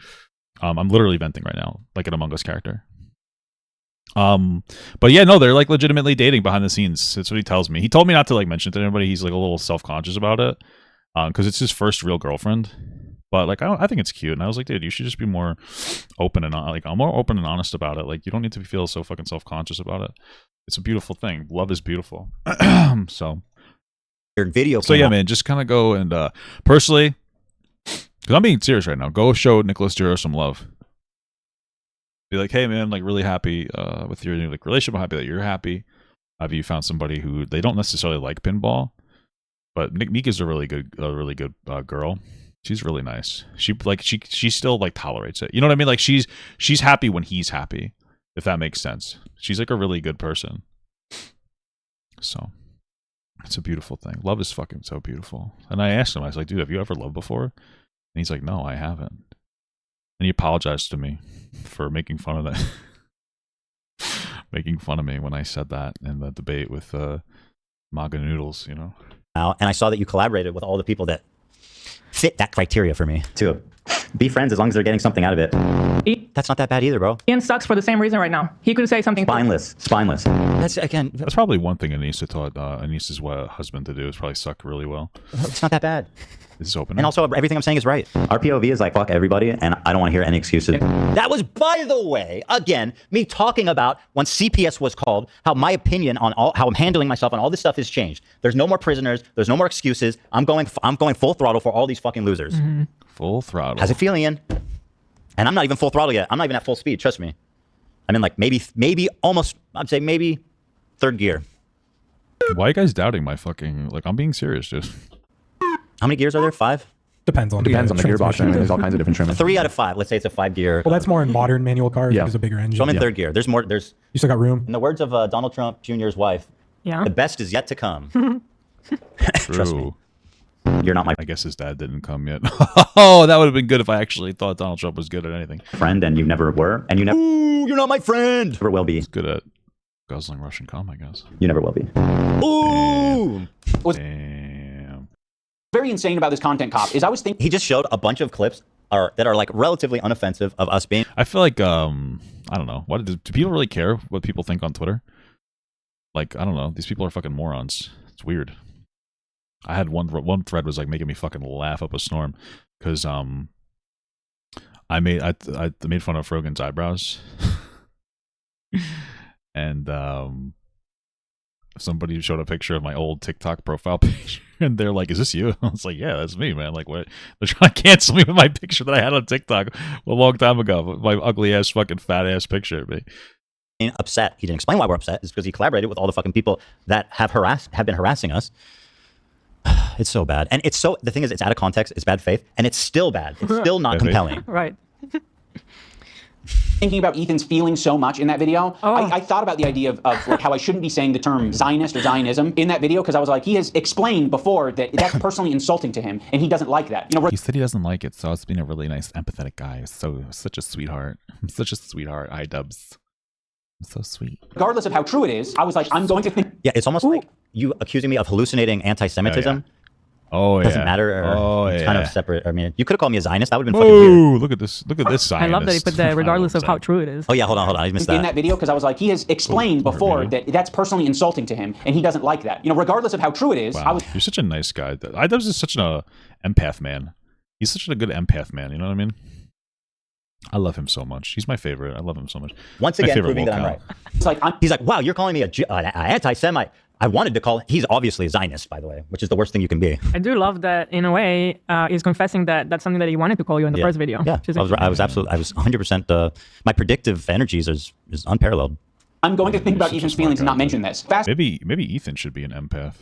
I'm literally venting right now, like an Among Us character. But yeah, no, they're like legitimately dating behind the scenes. That's what he tells me. He told me not to like mention it to anybody. He's like a little self-conscious about it, because it's his first real girlfriend. But like, I think it's cute. And I was like, dude, you should just be more open and like, I'm more open and honest about it. Like, you don't need to feel so fucking self-conscious about it. It's a beautiful thing. Love is beautiful. So. Your video. So yeah, man, just kind of go and personally, because I'm being serious right now, go show Nicholas Juro some love. Be like, hey man, like really happy with your like relationship. I'm happy that you're happy. Have you found somebody who they don't necessarily like pinball, but Mika's a really good girl. She's really nice. She still like tolerates it. You know what I mean? Like she's happy when he's happy, if that makes sense. She's like a really good person. So. It's a beautiful thing. Love is fucking so beautiful. And I asked him, I was like, dude, have you ever loved before? And he's like, no, I haven't. And he apologized to me for making fun of that. Making fun of me when I said that in the debate with MAGA Noodles, you know? And I saw that you collaborated with all the people that fit that criteria for me to be friends as long as they're getting something out of it. That's not that bad either, bro. Ian sucks for the same reason right now. He could say something spineless. That's probably one thing Anisa taught Anisa's husband to do, is probably suck really well. It's not that bad. This is open. And also, everything I'm saying is right. Our POV is like, fuck everybody, and I don't want to hear any excuses. That was, by the way, again, me talking about when CPS was called, how my opinion on how I'm handling myself and all this stuff has changed. There's no more prisoners. There's no more excuses. I'm going full throttle for all these fucking losers. Mm-hmm. Full throttle. How's it feel, Ian? And I'm not even full throttle yet. I'm not even at full speed. Trust me. I'm in like maybe almost, I'd say maybe third gear. Why are you guys doubting my fucking, like, I'm being serious, dude. How many gears are there? 5? Depends on the gearbox. I mean, there's all kinds of different trimmings. 3 out of 5. Let's say it's a 5 gear. Well, that's more in modern manual cars. There's a bigger engine. So I'm in third gear. There's more. You still got room. In the words of Donald Trump Jr.'s wife, the best is yet to come. Trust me. You're not my. I guess his dad didn't come yet. Oh, that would have been good if I actually thought Donald Trump was good at anything. Friend, and you never were, and you never. Ooh, you're not my friend. Never will be. He's good at guzzling Russian cum, I guess. You never will be. Ooh. Damn. Very insane about this content cop is I was thinking he just showed a bunch of clips that are like relatively unoffensive of us being. I feel like I don't know. What do people really care what people think on Twitter? Like, I don't know. These people are fucking morons. It's weird. I had one thread was like making me fucking laugh up a storm because I made fun of Frogan's eyebrows. And somebody showed a picture of my old TikTok profile page, and they're like, "Is this you?" I was like, "Yeah, that's me, man." Like, what? They're trying to cancel me with my picture that I had on TikTok a long time ago. My ugly ass, fucking fat ass picture of me. Upset. He didn't explain why we're upset. It's because he collaborated with all the fucking people that have been harassing us. It's so bad, and the thing is, it's out of context. It's bad faith, and it's still bad. It's still not compelling. Right. thinking about Ethan's feelings so much in that video. I thought about the idea of like how I shouldn't be saying the term Zionist or Zionism in that video because I was like, he has explained before that that's personally insulting to him, and he doesn't like that. You know, he said he doesn't like it, so it's been a really nice, empathetic guy. Such a sweetheart. I'm such a sweetheart. iDubbbz. I'm so sweet. Regardless of how true it is, I was like, I'm going to think. Yeah, it's almost like you accusing me of hallucinating anti-Semitism. Oh, yeah. Doesn't matter. It's kind of separate. I mean, you could have called me a Zionist. That would have been fucking fucking weird. Look at this. Look at this Zionist. I love that he put that regardless of how true it is. Oh, yeah. Hold on. I missed that. In that video, because I was like, he has explained before that that's personally insulting to him, and he doesn't like that. You know, regardless of how true it is. Wow. You're such a nice guy. iDubbbz is such an empath man. He's such a good empath man. You know what I mean? I love him so much. He's my favorite. I love him so much. Once again, proving that I'm right. It's like he's like, wow, you're calling me an anti-Semite. I wanted to call. He's obviously a Zionist, by the way, which is the worst thing you can be. I do love that. In a way, he's confessing that that's something that he wanted to call you in the first video. Yeah, I was 100%. My predictive energies is unparalleled. I'm going to think about Ethan's feelings and not mention this. Maybe Ethan should be an empath.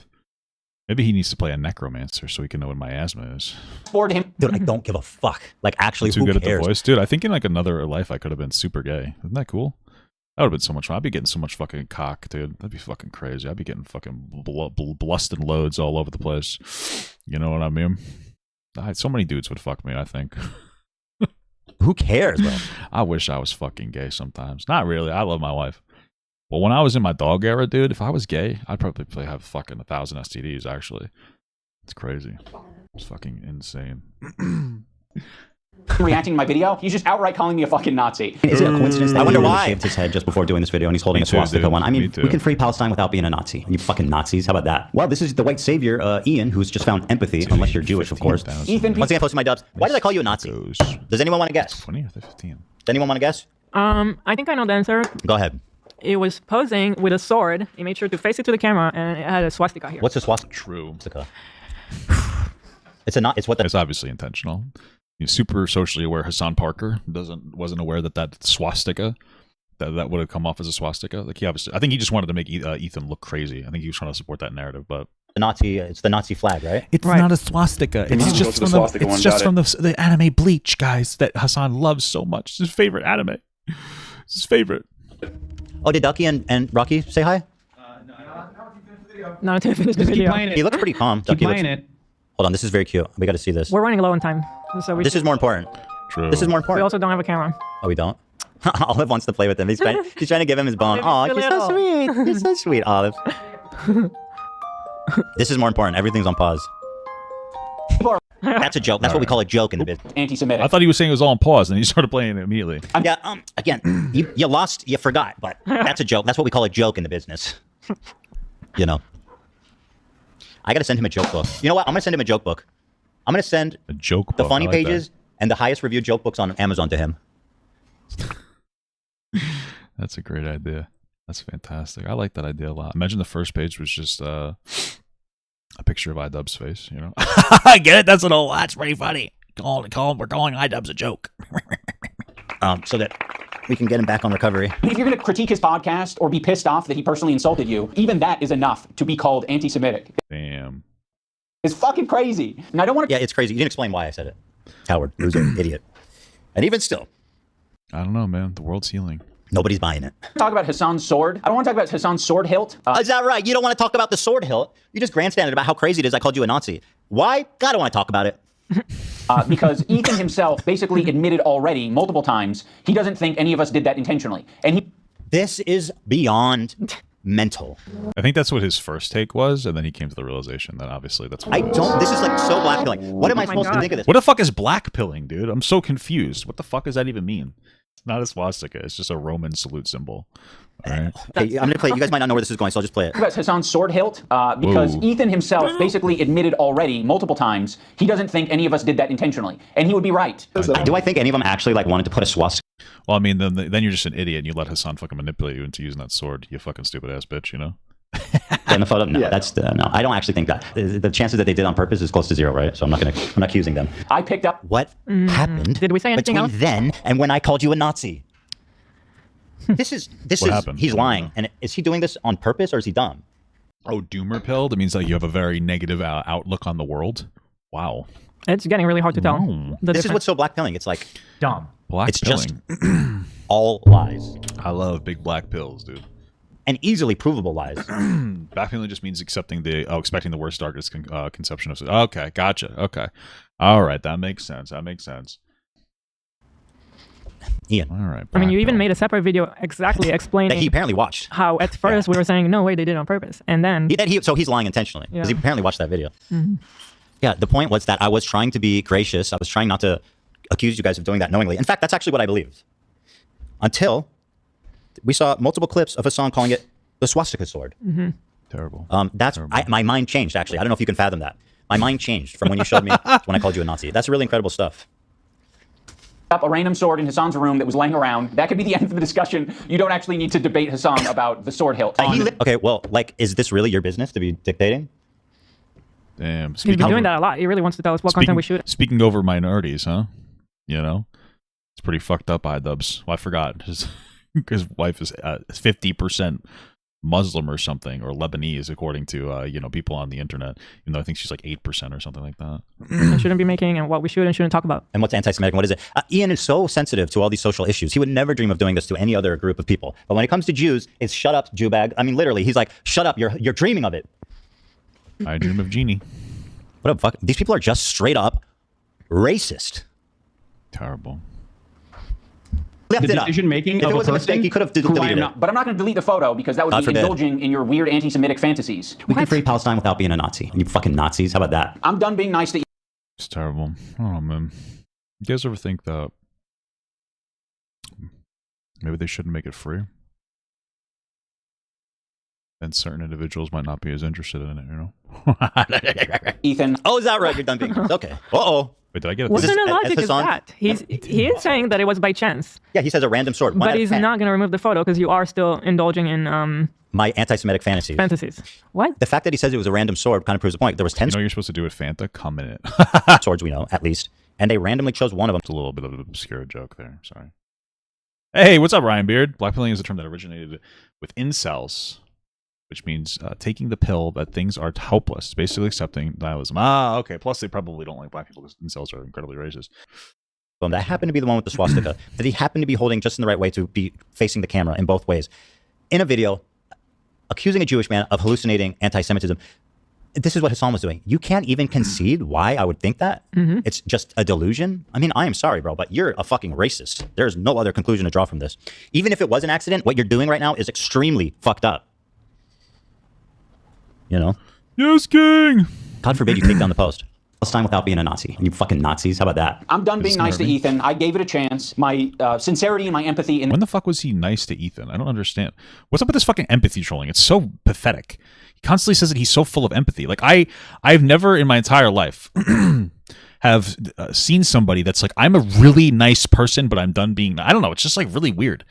Maybe he needs to play a necromancer so he can know what miasma is. Forward him. Dude, I don't give a fuck. Like, actually, I'm too who good cares? At the voice, dude. I think in like another life I could have been super gay. Isn't that cool? That would have been so much fun. I'd be getting so much fucking cock, dude. That'd be fucking crazy. I'd be getting fucking blust and loads all over the place. You know what I mean? So many dudes would fuck me, I think. Who cares, bro? I wish I was fucking gay sometimes. Not really. I love my wife. But when I was in my dog era, dude, if I was gay, I'd probably have fucking 1,000 STDs, actually. It's crazy. It's fucking insane. Reacting to my video, he's just outright calling me a fucking Nazi. Is it a coincidence that I wonder why shaved his head just before doing this video and he's holding a swastika one? I mean, we can free Palestine without being a Nazi. You fucking Nazis. How about that? Well, this is the white savior, Ian, who's just found empathy, unless you're Jewish, of course. Ethan, once again, posting my dubs. Why did I call you a Nazi? Does anyone want to guess? 20 or 15? Does anyone want to guess? I think I know the answer. Go ahead. It was posing with a sword. He made sure to face it to the camera, and it had a swastika here. What's a swastika? True. It's what the... It's obviously intentional. He's super socially aware. Hassan Parker wasn't aware that swastika that would have come off as a swastika. Like I think he just wanted to make Ethan look crazy. I think he was trying to support that narrative, but it's the Nazi flag, right? It's not a swastika. It's just from the anime Bleach, guys, that Hassan loves so much. It's his favorite anime. It's his favorite. Oh, did Ducky and Rocky say hi? No, to finish the Keep video. playing it. He looks pretty calm. Keep Ducky playing looks... it. Hold on, this is very cute. We got to see this. We're running low on time. So This is more important. True. This is more We important. also don't have a camera. Oh, we don't? Olive wants to play with him. He's trying to give him his bone. Oh, you're so sweet. You're so sweet, Olive. This is more important. Everything's on pause. That's a joke. That's what we call a joke in the business. Anti-Semitic. I thought he was saying it was all on pause, and he started playing it immediately. Yeah. Again, you lost. You forgot. But that's a joke. That's what we call a joke in the business. You know. I gotta send him a joke book. You know what? I'm gonna send him a joke book. I'm gonna send a joke book. The funny like pages and the highest reviewed joke books on Amazon to him. That's a great idea. That's fantastic. I like that idea a lot. Imagine the first page was just a picture of iDubbbz's face. You know, I get it. That's pretty funny. We're calling iDubbbz a joke. So that we can get him back on recovery. If you're going to critique his podcast or be pissed off that he personally insulted you, even that is enough to be called anti-Semitic. Damn. It's fucking crazy. And I don't want to... Yeah, it's crazy. You didn't explain why I said it. Coward, loser, idiot. And even still. I don't know, man. The world's healing. Nobody's buying it. Talk about Hassan's sword. I don't want to talk about Hassan's sword hilt. Is that right? You don't want to talk about the sword hilt? You just grandstanded about how crazy it is I called you a Nazi. Why? I don't want to talk about it. Because Ethan himself basically admitted already multiple times he doesn't think any of us did that intentionally. And this is beyond mental. I think that's what his first take was, and then he came to the realization that obviously that's what this is like so blackpilling. What am I supposed to think of this? What the fuck is blackpilling, dude? I'm so confused. What the fuck does that even mean? It's not a swastika. It's just a Roman salute symbol. All right. Okay, I'm gonna play. You guys might not know where this is going, so I'll just play it. About Hassan's sword hilt, because Ethan himself basically admitted already multiple times he doesn't think any of us did that intentionally, and he would be right. Do I think any of them actually wanted to put a swastika? Well, I mean, then you're just an idiot, and you let Hassan fucking manipulate you into using that sword. You fucking stupid ass bitch, you know. In the photo, no, that's no. I don't actually think that. The chances that they did on purpose is close to zero, right? So I'm not accusing them. I picked up what happened. Did we say anything between else? then and when I called you a Nazi? This is happened? He's lying, and is he doing this on purpose or is he dumb? Oh, doomer pilled. It means like you have a very negative outlook on the world. Wow. It's getting really hard to tell. This is what's so blackpilling. It's like dumb. It's just all lies. I love big black pills, dude. And easily provable lies. Blackpilling just means expecting the worst, darkest conception of. Okay, gotcha. Okay, all right, that makes sense. That makes sense. Ian. All right. I mean, you even made a separate video exactly explaining that he apparently watched. How at first we were saying no way they did it on purpose, and then so he's lying intentionally because he apparently watched that video. Mm-hmm. Yeah, the point was that I was trying to be gracious. I was trying not to accuse you guys of doing that knowingly. In fact, that's actually what I believed. Until we saw multiple clips of Hassan calling it the swastika sword. Mm-hmm. Terrible. That's Terrible. My mind changed, actually. I don't know if you can fathom that. My mind changed from when you showed me when I called you a Nazi. That's really incredible stuff. Up a random sword in Hassan's room that was laying around. That could be the end of the discussion. You don't actually need to debate Hassan about the sword hilt. Okay, well, is this really your business to be dictating? Damn. He's been doing that a lot. He really wants to tell us what content we shoot. Speaking over minorities, huh? You know, it's pretty fucked up, iDubbbz. Well, I forgot. His wife is 50% Muslim or something, or Lebanese, according to people on the internet. Even though I think she's like 8% or something like that. We shouldn't be making and what we should and shouldn't talk about. And what's anti-Semitic and what is it? Ian is so sensitive to all these social issues. He would never dream of doing this to any other group of people. But when it comes to Jews, it's shut up, Jew bag. I mean, literally, he's like, shut up. You're dreaming of it. I dream of Genie. What the fuck? These people are just straight up racist. Terrible. Left The it up. decision making If of it a was a person mistake, he could have deleted it. But I'm not going to delete the photo because that would God be forbid. indulging in your weird anti-Semitic fantasies. We can free Palestine without being a Nazi. You fucking Nazis. How about that? I'm done being nice to you. It's terrible. Oh, man. You guys ever think that maybe they shouldn't make it free? And certain individuals might not be as interested in it, you know? Ethan. Oh, is that right? You're done being okay. Uh-oh. Wait, did I get it? What kind of logic is Hassan? that? He is saying that it was by chance. Yeah, he says a random sword. But he's not going to remove the photo because you are still indulging in my anti-Semitic fantasies. What? The fact that he says it was a random sword kind of proves the point. There was 10 You know what you're supposed to do with Fanta? Come in it. swords we know, at least. And they randomly chose one of them. It's a little bit of an obscure joke there. Sorry. Hey, what's up, Ryan Beard? Blackpilling is a term that originated with incels, which means taking the pill that things are hopeless, basically accepting nihilism. Ah, okay. Plus, they probably don't like black people because incels are incredibly racist. Well, that happened to be the one with the swastika that he happened to be holding just in the right way to be facing the camera in both ways. In a video, accusing a Jewish man of hallucinating anti-Semitism. This is what Hassan was doing. You can't even concede why I would think that. It's just a delusion. I mean, I am sorry, bro, but you're a fucking racist. There's no other conclusion to draw from this. Even if it was an accident, what you're doing right now is extremely fucked up. You know? Yes, King! God forbid you take down the post. Palestine without being a Nazi. You fucking Nazis. How about that? I'm done being nice to Ethan. I gave it a chance. My sincerity and my empathy. When the fuck was he nice to Ethan? I don't understand. What's up with this fucking empathy trolling? It's so pathetic. He constantly says that he's so full of empathy. Like, I've never in my entire life have seen somebody that's like, I'm a really nice person, but I'm done being... I don't know. It's just like really weird.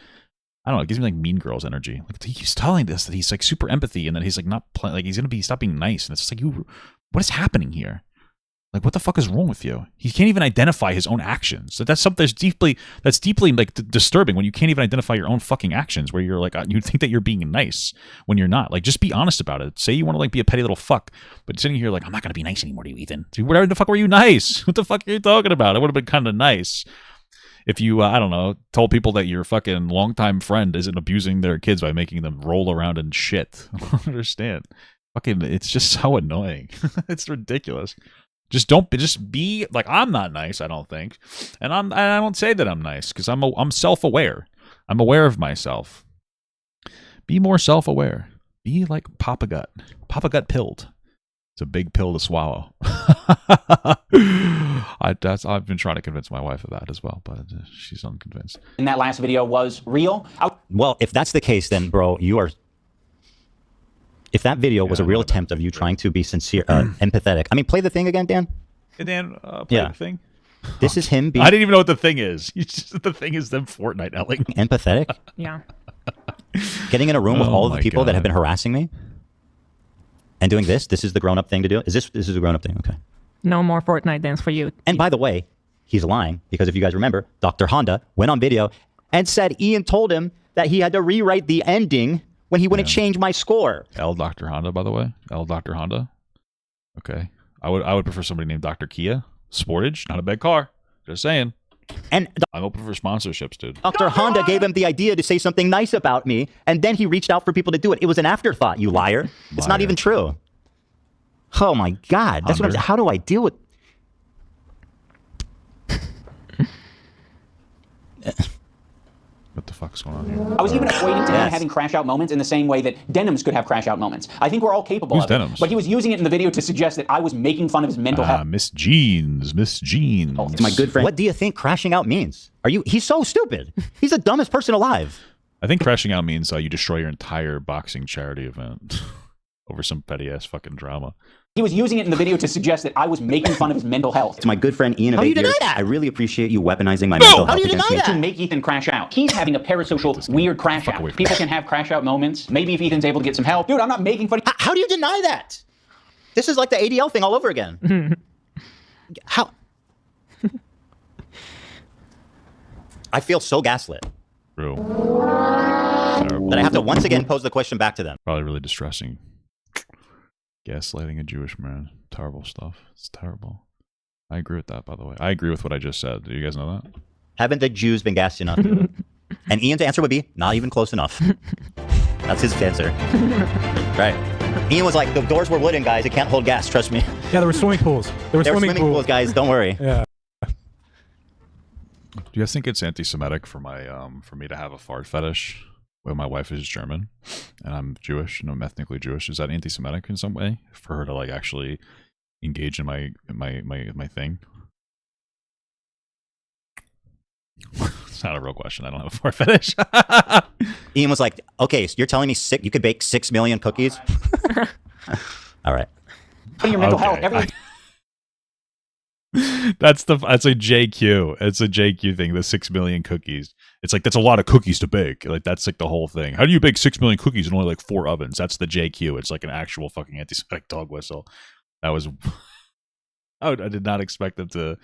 I don't know. It gives me like Mean Girls energy. Like, he keeps telling this that he's like super empathy and that he's like not playing... Like, he's going to stop being nice. And it's just like, what is happening here? Like, what the fuck is wrong with you? He can't even identify his own actions. That's something that's deeply like disturbing when you can't even identify your own fucking actions. Where you're like, you think that you're being nice when you're not. Like, just be honest about it. Say you want to like be a petty little fuck, but sitting here like, I'm not gonna be nice anymore to you, Ethan. Dude, where the fuck were you nice? What the fuck are you talking about? It would have been kind of nice if you, I don't know, told people that your fucking longtime friend isn't abusing their kids by making them roll around in shit. I don't understand. Fucking, it's just so annoying. It's ridiculous. Just be like, I'm not nice, I don't think. And I don't say that I'm nice because I'm self-aware. I'm aware of myself. Be more self-aware. Be like Papa Gut. Papa Gut pilled. It's a big pill to swallow. I've been trying to convince my wife of that as well, but she's unconvinced. In that last video was real. Well, if that's the case, then bro, you are... If that video was a real attempt of you trying to be sincere, empathetic. I mean, play the thing again, Dan. Hey, Dan, play the thing. This is him being... I didn't even know what the thing is. The thing is them Fortnite yelling. Empathetic? Yeah. Getting in a room with all of the people that have been harassing me and doing this. This is the grown-up thing to do? This is a grown-up thing, okay. No more Fortnite dance for you. And by the way, he's lying because if you guys remember, Dr. Honda went on video and said Ian told him that he had to rewrite the ending when he wouldn't change my score. L. Dr. Honda, by the way. L. Dr. Honda. Okay. I would prefer somebody named Dr. Kia. Sportage, not a bad car. Just saying. And I'm open for sponsorships, dude. Dr. Honda gave him the idea to say something nice about me, and then he reached out for people to do it. It was an afterthought, you liar. It's not even true. Oh my God. That's what I'm saying. How do I deal with... What the fuck's going on here? I was even equating to him having crash out moments in the same way that Denims could have crash out moments. I think we're all capable Who's of it. Denims? But he was using it in the video to suggest that I was making fun of his mental health. Miss Jeans. My good friend. What do you think crashing out means? He's so stupid. He's the dumbest person alive. I think crashing out means you destroy your entire boxing charity event over some petty ass fucking drama. He was using it in the video to suggest that I was making fun of his mental health. To my good friend Ian of How do you 8 years, deny that? I really appreciate you weaponizing my mental health against me. To make Ethan crash out. He's having a parasocial weird crash out. People can have crash out moments. Maybe if Ethan's able to get some help. Dude, I'm not making fun of... How do you deny that? This is like the ADL thing all over again. How? I feel so gaslit. True. That I have to once again pose the question back to them. Probably really distressing. Gaslighting a Jewish man. Terrible stuff. It's terrible. I agree with that, by the way. I agree with what I just said. Do you guys know that? Haven't the Jews been gassed enough? And Ian's answer would be, not even close enough. That's his answer. Right. Ian was like, the doors were wooden, guys. It can't hold gas. Trust me. Yeah, there were swimming pools. There were swimming pools, guys. Don't worry. Yeah. Do you guys think it's anti-Semitic for my for me to have a fart fetish when my wife is German and I'm Jewish and I'm ethnically Jewish? Is that anti-Semitic in some way for her to like actually engage in my thing? It's not a real question. I don't have a fart fetish. Ian was like, "Okay, so you're telling me you could bake 6 million cookies?" All right. Your mental health. That's a JQ. It's a JQ thing. The 6 million cookies. It's like that's a lot of cookies to bake. Like that's like the whole thing. How do you bake 6 million cookies in only like 4 ovens? That's the JQ. It's like an actual fucking anti-Semitic dog whistle. That was. I did not expect them to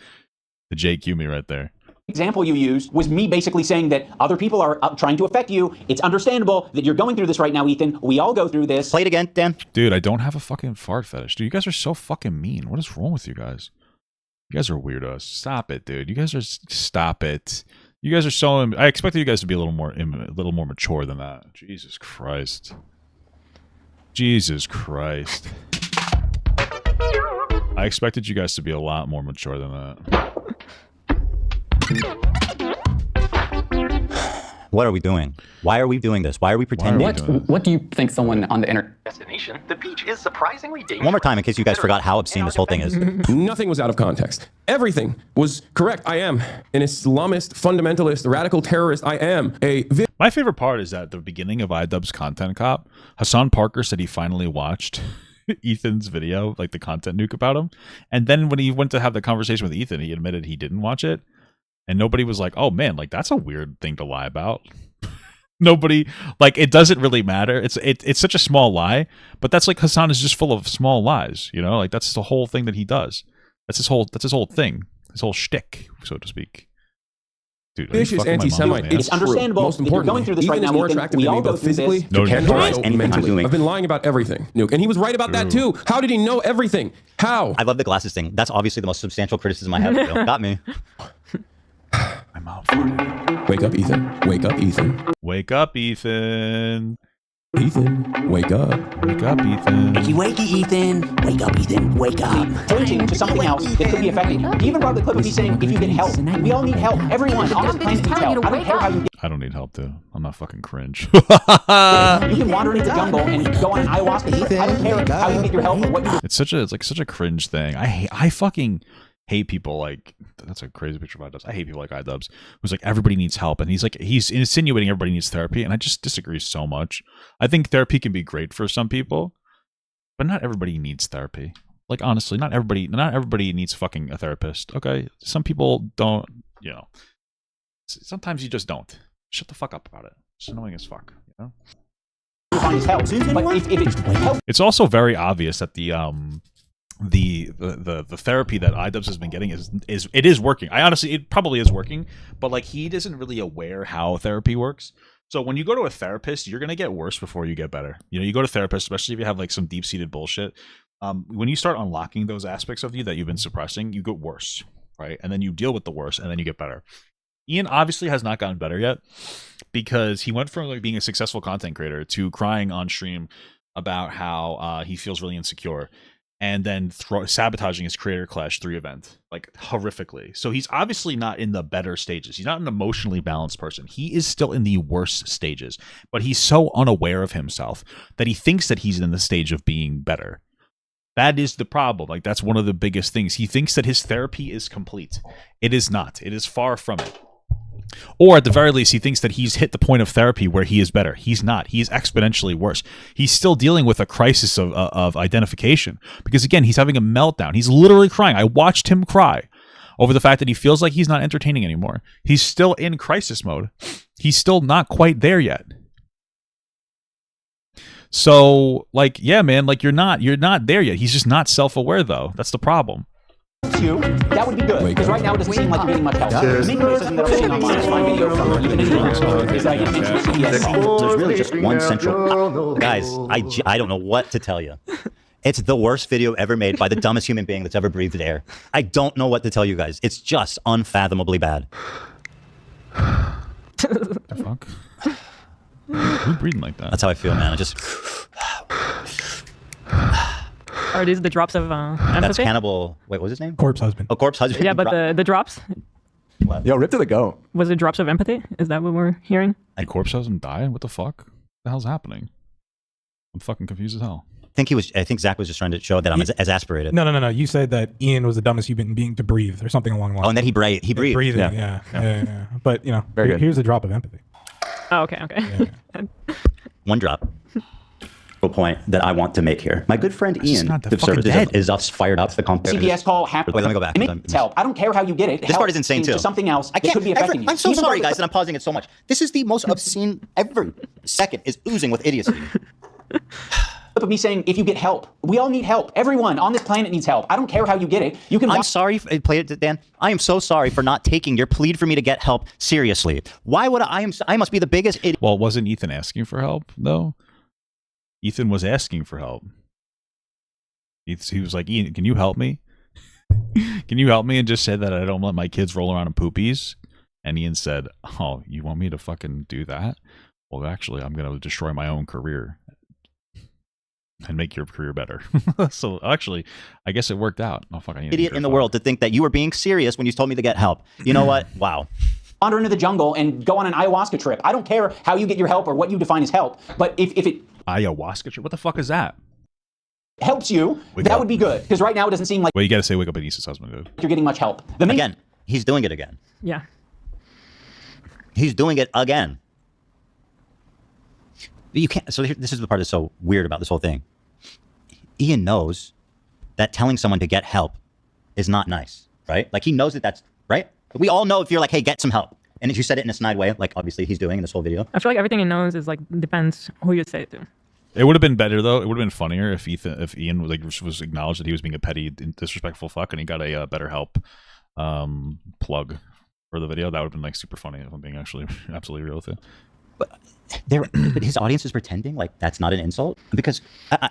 JQ me right there. Example you used was me basically saying that other people are trying to affect you. It's understandable that you're going through this right now, Ethan. We all go through this. Play it again, Dan. Dude, I don't have a fucking fart fetish. Dude, you guys are so fucking mean. What is wrong with you guys? You guys are weirdos. Stop it, dude. You guys are stop it. You guys are so. I expected you guys to be a little more mature than that. Jesus Christ. Jesus Christ. I expected you guys to be a lot more mature than that. What are we doing? Why are we doing this? Why are we pretending? What do you think someone on the internet... Destination, the beach is surprisingly dangerous. One more time in case you guys forgot how obscene this whole thing is. Nothing was out of context. Everything was correct. I am an Islamist, fundamentalist, radical terrorist. I am a... My favorite part is at the beginning of iDubbbz's Content Cop, Hassan Parker said he finally watched Ethan's video, like the content nuke about him. And then when he went to have the conversation with Ethan, he admitted he didn't watch it. And nobody was like, oh man, like that's a weird thing to lie about. Nobody, like, it doesn't really matter. It's such a small lie, but that's like Hassan is just full of small lies, you know? Like that's the whole thing that he does. That's his whole thing, his whole shtick, so to speak. Dude, vicious anti-Semite. It's understandable. Most importantly, going through this right Ethan is now, more Ethan, attractive we to me all go both through physically this. and also mentally. I've been lying about everything, Nuke, and he was right about that too. How did he know everything? How? I love the glasses thing. That's obviously the most substantial criticism I have. Got me. I'm out. Wake up, Ethan. Wake up, Ethan. Wake up, Ethan. Ethan, wake up. Wake up, Ethan. Wakey, wakey, Ethan. Wake up, Ethan. Wake up. Pointing to something else that could be affecting you. He even brought the clip of me saying, if you get help. We all need help. Everyone on this planet needs help. I don't care how you get. I don't need help, dude. I'm not fucking cringe. You can wander into the jungle and go on an ayahuasca trip. I don't care how you get your help or what you do. It's such a cringe thing. I fucking hate people like, that's a crazy picture of iDubbbz. I hate people like iDubbbz who's like, everybody needs help, and he's insinuating everybody needs therapy, and I just disagree so much. I think therapy can be great for some people, but not everybody needs therapy. Like honestly, not everybody needs fucking a therapist. Okay, some people don't. You know, sometimes you just don't. Shut the fuck up about it. It's annoying as fuck. You know. It's also very obvious that the therapy that iDubbbz has been getting is working. It probably is working, but like he isn't really aware how therapy works. So when you go to a therapist, you're gonna get worse before you get better. You know, you go to therapist, especially if you have like some deep-seated bullshit. When you start unlocking those aspects of you that you've been suppressing, you get worse, right? And then you deal with the worst, and then you get better. Ian obviously has not gotten better yet because he went from like being a successful content creator to crying on stream about how he feels really insecure, and then sabotaging his Creator Clash 3 event, like horrifically. So he's obviously not in the better stages. He's not an emotionally balanced person. He is still in the worst stages, but he's so unaware of himself that he thinks that he's in the stage of being better. That is the problem. Like that's one of the biggest things. He thinks that his therapy is complete. It is not. It is far from it. Or at the very least, he thinks that he's hit the point of therapy where he is better. He's not. He is exponentially worse. He's still dealing with a crisis of identification because, again, he's having a meltdown. He's literally crying. I watched him cry over the fact that he feels like he's not entertaining anymore. He's still in crisis mode. He's still not quite there yet. So, like, yeah, man, like you're not there yet. He's just not self-aware, though. That's the problem. You, that would be good, because right now it doesn't seem like you're getting much help. The main criticism that I'm seeing online is my video from Ethan is that it makes me CPS. There's really just one central... Guys, I don't know what to tell you. It's the worst video ever made by the dumbest human being that's ever breathed air. I don't know what to tell you guys. It's just unfathomably bad. The fuck? Who's breathing like that? That's how I feel, man. I just... Are these the drops of empathy? That's Cannibal... Wait, what was his name? Corpse Husband. Oh, Corpse Husband. Yeah, but the drops? Yo, rip to the goat. Was it drops of empathy? Is that what we're hearing? The corpse doesn't die? What the fuck? What the hell's happening? I'm fucking confused as hell. I think Zach was just trying to show that I'm exasperated. No. You said that Ian was the dumbest human being to breathe, or something along the lines. Oh, and then he breathed. Breathing, yeah. But here's a drop of empathy. Oh, okay. Yeah. One drop. Point that I want to make here. My good friend Ian is fired up. The CPS call happened. Wait, let me go back. It's help. I don't care how you get it. This part is insane too. Something else. I can't. Could be affecting you. I'm so sorry, guys, that I'm pausing it so much. This is the most obscene. Every second is oozing with idiocy. But me saying, if you get help, we all need help. Everyone on this planet needs help. I don't care how you get it. You can. I'm sorry. Play it, Dan. I am so sorry for not taking your plead for me to get help seriously. Why would I must be the biggest idiot. Well, wasn't Ethan asking for help though? Ethan was asking for help. He was like, Ian, can you help me? Can you help me? And just said that I don't let my kids roll around in poopies. And Ian said, oh, you want me to fucking do that? Well, actually, I'm going to destroy my own career and make your career better. So actually, I guess it worked out. Oh, fuck, I need idiot in the world to think that you were being serious when you told me to get help. You know what? Wow. Wander into the jungle and go on an ayahuasca trip. I don't care how you get your help or what you define as help. But if it ayahuasca trip? What the fuck is that? Helps you, that would be good. Because right now it doesn't seem like. Well, you got to say wake up Anisa's husband, dude. You're getting much help. Again, he's doing it again. Yeah. He's doing it again. You can't. So this is the part that's so weird about this whole thing. Ian knows that telling someone to get help is not nice, right? Like he knows that that's right. We all know if you're like, hey, get some help. And if you said it in a snide way, like obviously he's doing in this whole video. I feel like everything he knows is like depends who you say it to. It would have been better though. It would have been funnier if Ian was acknowledged that he was being a petty, disrespectful fuck, and he got a BetterHelp plug for the video. That would have been like super funny if I'm being actually absolutely real with it. But his audience is pretending like that's not an insult because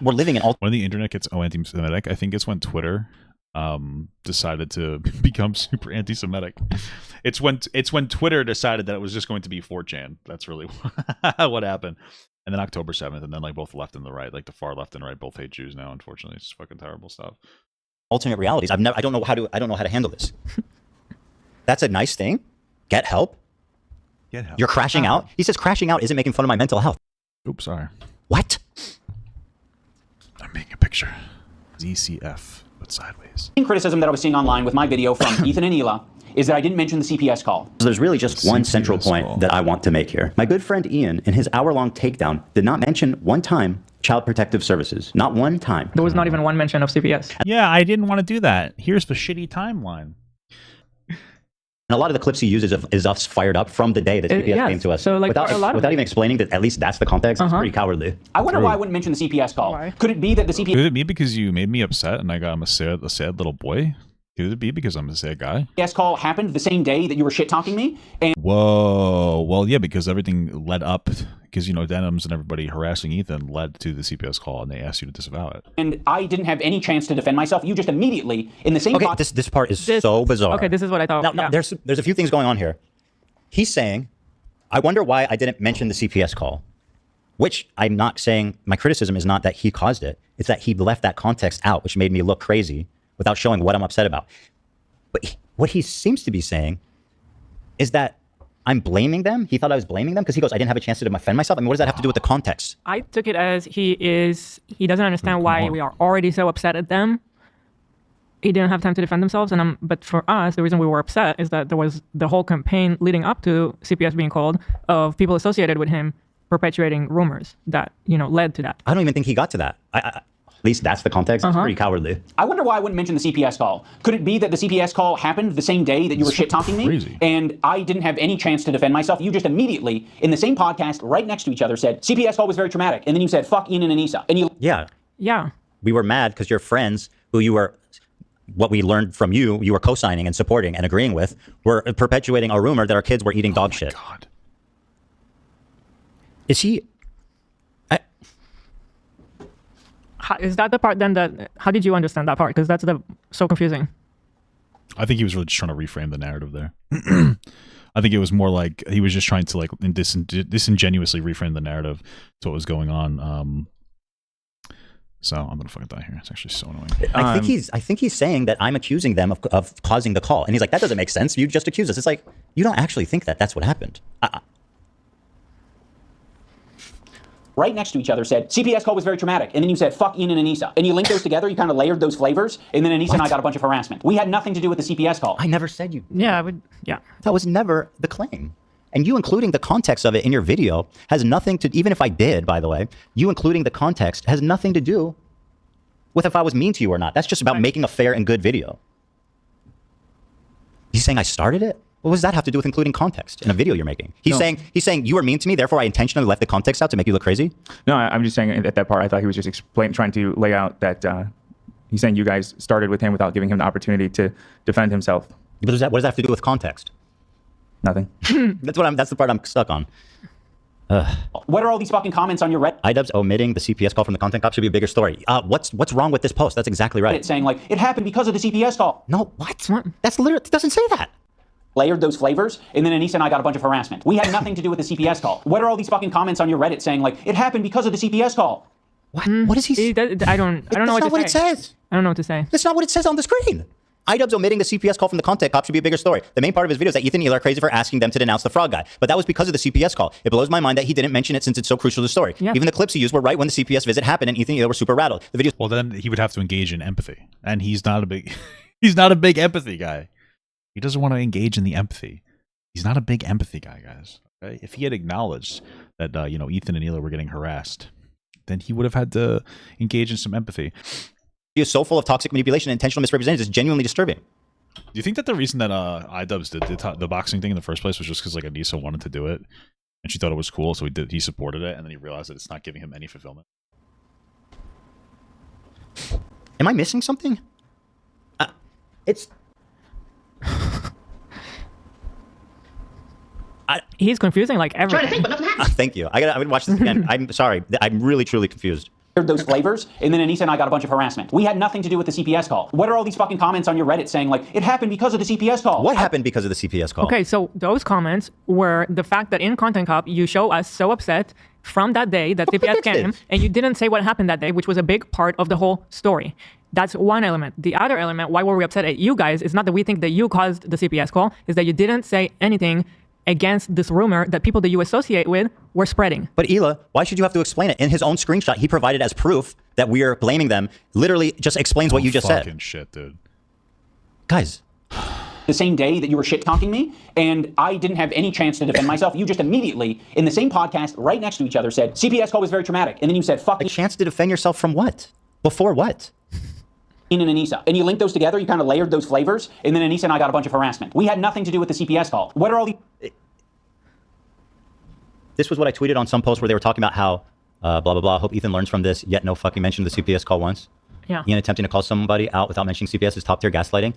we're living in all. When the internet gets anti-Semitic, I think it's when Twitter decided to become super anti-Semitic. It's when Twitter decided that it was just going to be 4chan. That's really what happened. And then October 7th, and then like both left and the right, like the far left and right, both hate Jews now. Unfortunately, it's just fucking terrible stuff. Alternate realities. I don't know how to handle this. That's a nice thing. Get help. Get help. You're crashing out. He says crashing out isn't making fun of my mental health. Oops, sorry. What? I'm making a picture. ZCF. But sideways. Criticism that I was seeing online with my video from Ethan and Hila is that I didn't mention the CPS call. So there's really just one central point that I want to make here. My good friend Ian, in his hour-long takedown, did not mention one time Child Protective Services. Not one time. There was not even one mention of CPS. Yeah, I didn't want to do that. Here's the shitty timeline. And a lot of the clips he uses is us fired up from the day that CPS came to us. So like without even explaining that at least that's the context, it's pretty cowardly. I wonder why I wouldn't mention the CPS call. Why? Could it be that the CPS... Could it be because you made me upset and I'm a sad little boy? Could it be because I'm a sad guy? CPS call happened the same day that you were shit-talking me? And whoa. Well, yeah, because everything led up, because, Denims and everybody harassing Ethan led to the CPS call, and they asked you to disavow it. And I didn't have any chance to defend myself. You just immediately, in the same... Okay, this part is so bizarre. Okay, this is what I thought. Now, there's a few things going on here. He's saying, I wonder why I didn't mention the CPS call, which I'm not saying, my criticism is not that he caused it. It's that he left that context out, which made me look crazy without showing what I'm upset about. But what he seems to be saying is that I'm blaming them. He thought I was blaming them because he goes, I didn't have a chance to defend myself. I mean, what does that have to do with the context? I took it as he doesn't understand why we are already so upset at them. He didn't have time to defend themselves. But for us, the reason we were upset is that there was the whole campaign leading up to CPS being called of people associated with him perpetuating rumors that, led to that. I don't even think he got to that. At least that's the context. It's pretty cowardly. I wonder why I wouldn't mention the CPS call. Could it be that the CPS call happened the same day that you were shit-talking me? And I didn't have any chance to defend myself. You just immediately, in the same podcast, right next to each other, said, CPS call was very traumatic. And then you said, fuck Ian and Anisa. And you... Yeah. Yeah. We were mad because your friends, who you were... What we learned from you were co-signing and supporting and agreeing with, were perpetuating a rumor that our kids were eating dog shit. God. Is he... Is that the part then that... How did you understand that part? Because that's so confusing. I think he was really just trying to reframe the narrative there. I think it was more like he was just trying to like disingenuously reframe the narrative to what was going on. So I'm gonna fucking die here. It's actually so annoying. I think he's saying that I'm accusing them of causing the call, and he's like, that doesn't make sense. You just accused us. It's like, you don't actually think that that's what happened. Right next to each other said, CPS call was very traumatic. And then you said, fuck Ian and Anisa. And you linked those together, you kind of layered those flavors, and then Anisa and I got a bunch of harassment. We had nothing to do with the CPS call. I never said you. Yeah, I would. Yeah. That was never the claim. And you including the context of it in your video has nothing to, even if I did, by the way, you including the context has nothing to do with if I was mean to you or not. That's just about making a fair and good video. He's saying I started it? What does that have to do with including context in a video you're making? He's saying you were mean to me, therefore I intentionally left the context out to make you look crazy? No, I'm just saying at that part, I thought he was just trying to lay out that he's saying you guys started with him without giving him the opportunity to defend himself. But what does that have to do with context? Nothing. That's the part I'm stuck on. What are all these fucking comments on your Reddit? iDubbbz omitting the CPS call from the content cop should be a bigger story. What's wrong with this post? That's exactly right. Saying like, it happened because of the CPS call. No, what? That's literally, it doesn't say that. Layered those flavors, and then Anisa and I got a bunch of harassment. We had nothing to do with the CPS call. What are all these fucking comments on your Reddit saying like, it happened because of the CPS call? What? What is he? I don't know what to say. That's not what it says. I don't know what to say. That's not what it says on the screen. iDubbbz omitting the CPS call from the content cop should be a bigger story. The main part of his video is that Ethan and Ela are crazy for asking them to denounce the frog guy. But that was because of the CPS call. It blows my mind that he didn't mention it since it's so crucial to the story. Yeah. Even the clips he used were right when the CPS visit happened and Ethan and Ela were super rattled. The video. Well, then he would have to engage in empathy. And he's not a big empathy guy. He doesn't want to engage in the empathy. He's not a big empathy guy, guys. Okay? If he had acknowledged that, Ethan and Ela were getting harassed, then he would have had to engage in some empathy. He is so full of toxic manipulation and intentional misrepresentation is genuinely disturbing. Do you think that the reason that iDubbbz did the boxing thing in the first place was just because like Anisa wanted to do it and she thought it was cool, so he supported it, and then he realized that it's not giving him any fulfillment? Am I missing something? He's confusing like everything. Trying to think, but nothing happens. Thank you. I would watch this again. I'm sorry. I'm really truly confused. Those flavors, and then Anisa and I got a bunch of harassment. We had nothing to do with the CPS call. What are all these fucking comments on your Reddit saying like, it happened because of the CPS call? What happened because of the CPS call? Okay, so those comments were the fact that in Content Cop, you show us so upset from that day that CPS came, and you didn't say what happened that day, which was a big part of the whole story. That's one element. The other element, why were we upset at you guys, is not that we think that you caused the CPS call, is that you didn't say anything against this rumor that people that you associate with were spreading. But Ela, why should you have to explain it? In his own screenshot, he provided as proof that we are blaming them. Literally just explains what you just said. Fucking shit, dude. Guys. The same day that you were shit-talking me, and I didn't have any chance to defend myself. You just immediately, in the same podcast, right next to each other, said, CPS call was very traumatic. And then you said, fuck. A chance to defend yourself from what? Before what? Ian and Anisa. And you linked those together, you kind of layered those flavors, and then Anisa and I got a bunch of harassment. We had nothing to do with the CPS call. What are all the... This was what I tweeted on some post where they were talking about how, blah, blah, blah, hope Ethan learns from this, yet no fucking mention of the CPS call once. Yeah. Ian attempting to call somebody out without mentioning CPS is top-tier gaslighting.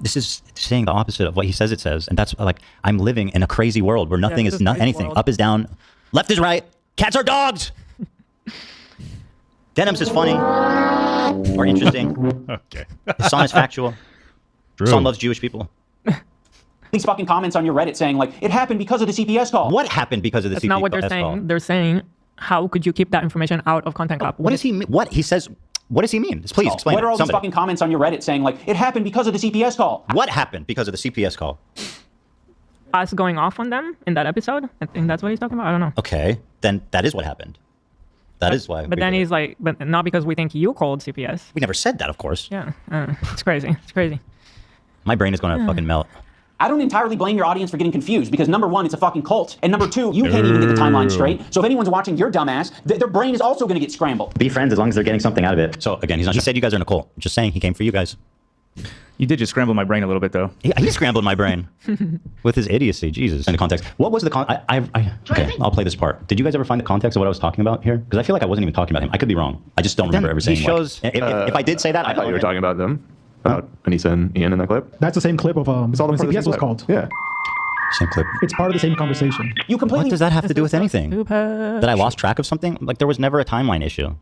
This is saying the opposite of what he says it says. And that's like, I'm living in a crazy world where nothing is not anything. World. Up is down, left is right, cats are dogs! Denims is funny or interesting. Okay. His song is factual. His song loves Jewish people. These fucking comments on your Reddit saying like, it happened because of the CPS call. What happened because of the CPS call? That's not what they're saying. They're saying, how could you keep that information out of Content Cop? What does he mean? What he says? What does he mean? Please explain. What are all these fucking comments on your Reddit saying like, it happened because of the CPS call? What happened because of the CPS call? Us going off on them in that episode? I think that's what he's talking about. I don't know. Okay, then that is what happened. That is why. But then he's like, but not because we think you called CPS. We never said that, of course. Yeah, it's crazy. It's crazy. My brain is going to fucking melt. I don't entirely blame your audience for getting confused because number one, it's a fucking cult. And number two, you can't even get the timeline straight. So if anyone's watching your dumbass, their brain is also going to get scrambled. Be friends as long as they're getting something out of it. So again, he said you guys are in a cult. Just saying he came for you guys. You did just scramble my brain a little bit, though. He scrambled my brain with his idiocy. Jesus. In the context. What was the okay, I'll play this part. Did you guys ever find the context of what I was talking about here? Because I feel like I wasn't even talking about him. I could be wrong. I just don't remember ever saying. He shows. If I did say that, I thought you were talking about them. About Anisa and Ian in that clip. That's the same clip of it's all when the CPS was called. Yeah. Same clip. It's part of the same conversation. You completely. What does that have to do with anything? That I lost track of something? Like there was never a timeline issue.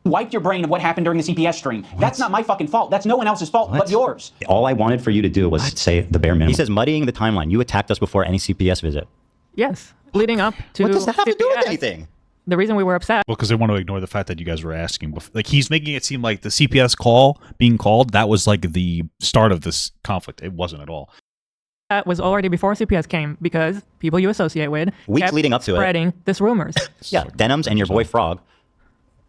Wiped your brain of what happened during the CPS stream. What? That's not my fucking fault. That's no one else's fault but yours. All I wanted for you to do was say the bare minimum. He says muddying the timeline. You attacked us before any CPS visit. Yes. Leading up to What does that have to do with anything? the reason we were upset. Well, because they want to ignore the fact that you guys were asking. Like, he's making it seem like the CPS call being called, that was like the start of this conflict. It wasn't at all. That was already before CPS came, because people you associate with weeks kept leading up to spreading this rumors. Yeah, Denims and your boy Frog.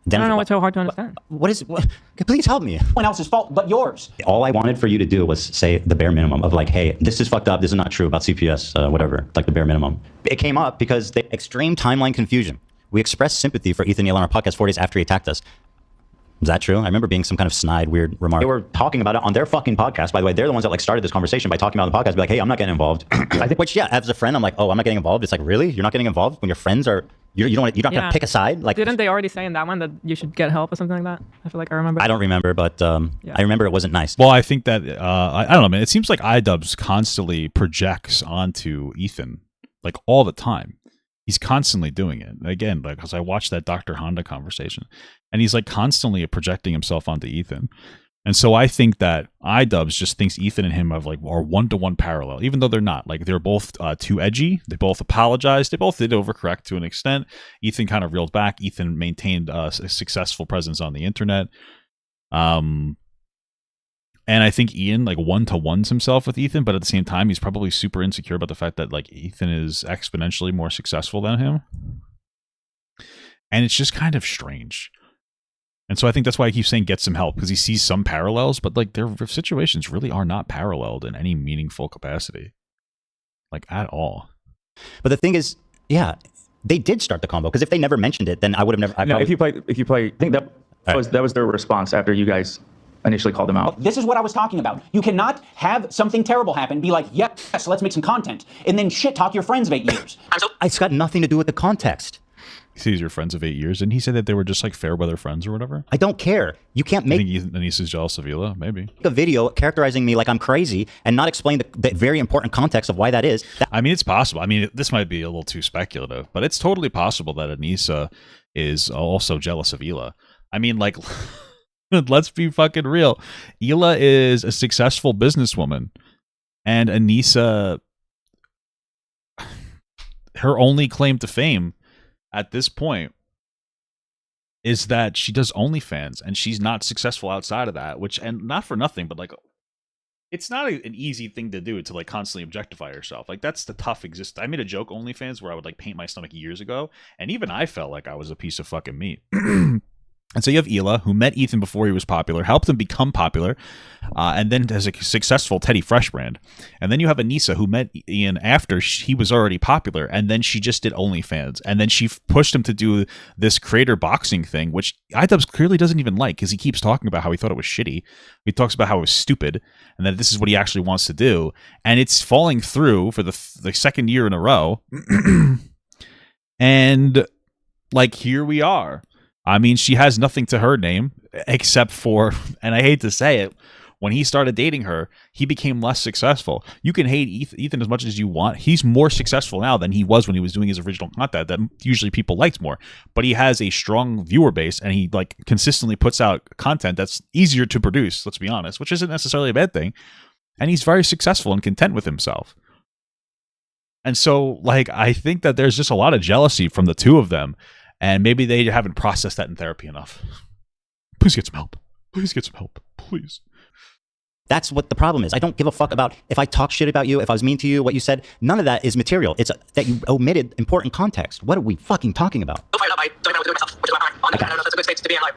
I don't know what's so hard to understand. What? Please help me. No one else's fault but yours. All I wanted for you to do was say the bare minimum of like, hey, this is fucked up. This is not true about CPS, whatever. Like the bare minimum. It came up because the extreme timeline confusion. We expressed sympathy for Ethan Neal on our podcast 4 days after he attacked us. Is that true? I remember being some kind of snide, weird remark. They were talking about it on their fucking podcast. By the way, they're the ones that like started this conversation by talking about the podcast. Be like, hey, I'm not getting involved. I think, which, yeah, as a friend, I'm like, oh, I'm not getting involved. It's like, really? You're not getting involved when your friends are, you're not gonna pick a side? Like, didn't they already say in that one that you should get help or something like that? I feel like I remember. I don't remember, but I remember it wasn't nice. Well, I think that, I don't know, man. It seems like iDubbbz constantly projects onto Ethan, like all the time. He's constantly doing it. Again, like, because I watched that Dr. Honda conversation, and he's like constantly projecting himself onto Ethan. And so I think that iDubbbz just thinks Ethan and him are one-to-one parallel, even though they're not. Like, they're both too edgy. They both apologized. They both did overcorrect to an extent. Ethan kind of reeled back. Ethan maintained a successful presence on the internet. And I think Ian like one-to-ones himself with Ethan, but at the same time, he's probably super insecure about the fact that like Ethan is exponentially more successful than him. And it's just kind of strange. And so I think that's why I keep saying get some help, because he sees some parallels, but like their situations really are not paralleled in any meaningful capacity, like at all. But the thing is, yeah, they did start the combo, because if they never mentioned it, then I would have never. No, if you play, I think that was their response after you guys initially called them out. This is what I was talking about. You cannot have something terrible happen, be like, yes, let's make some content, and then shit talk your friends of 8 years. It's got nothing to do with the context. He says your friends of 8 years, and he said that they were just like fair weather friends or whatever. I don't care. You can't make. I think Anisa's jealous of Hila, maybe. A video characterizing me like I'm crazy and not explain the very important context of why that is. I mean, it's possible. I mean, this might be a little too speculative, but it's totally possible that Anisa is also jealous of Hila. I mean, like, let's be fucking real. Hila is a successful businesswoman, and Anisa, her only claim to fame at this point is that she does OnlyFans, and she's not successful outside of that, which, and not for nothing, but like, it's not an easy thing to do, to like constantly objectify yourself. Like, that's the tough existence. I made a joke OnlyFans where I would like paint my stomach years ago, and even I felt like I was a piece of fucking meat. And so you have Hila, who met Ethan before he was popular, helped him become popular, and then has a successful Teddy Fresh brand. And then you have Anisa, who met Ian after he was already popular, and then she just did OnlyFans. And then she pushed him to do this creator boxing thing, which iDubbbz clearly doesn't even like, because he keeps talking about how he thought it was shitty. He talks about how it was stupid, and that this is what he actually wants to do. And it's falling through for the second year in a row. And, like, here we are. I mean, she has nothing to her name except for, and I hate to say it, when he started dating her, he became less successful. You can hate Ethan as much as you want. He's more successful now than he was when he was doing his original content that usually people liked more. But he has a strong viewer base, and he like consistently puts out content that's easier to produce, let's be honest, which isn't necessarily a bad thing. And he's very successful and content with himself. And so, like, I think that there's just a lot of jealousy from the two of them. And maybe they haven't processed that in therapy enough. Please get some help. Please get some help. Please. That's what the problem is. I don't give a fuck about if I talk shit about you, if I was mean to you, what you said. None of that is material. It's that you omitted important context. What are we fucking talking about?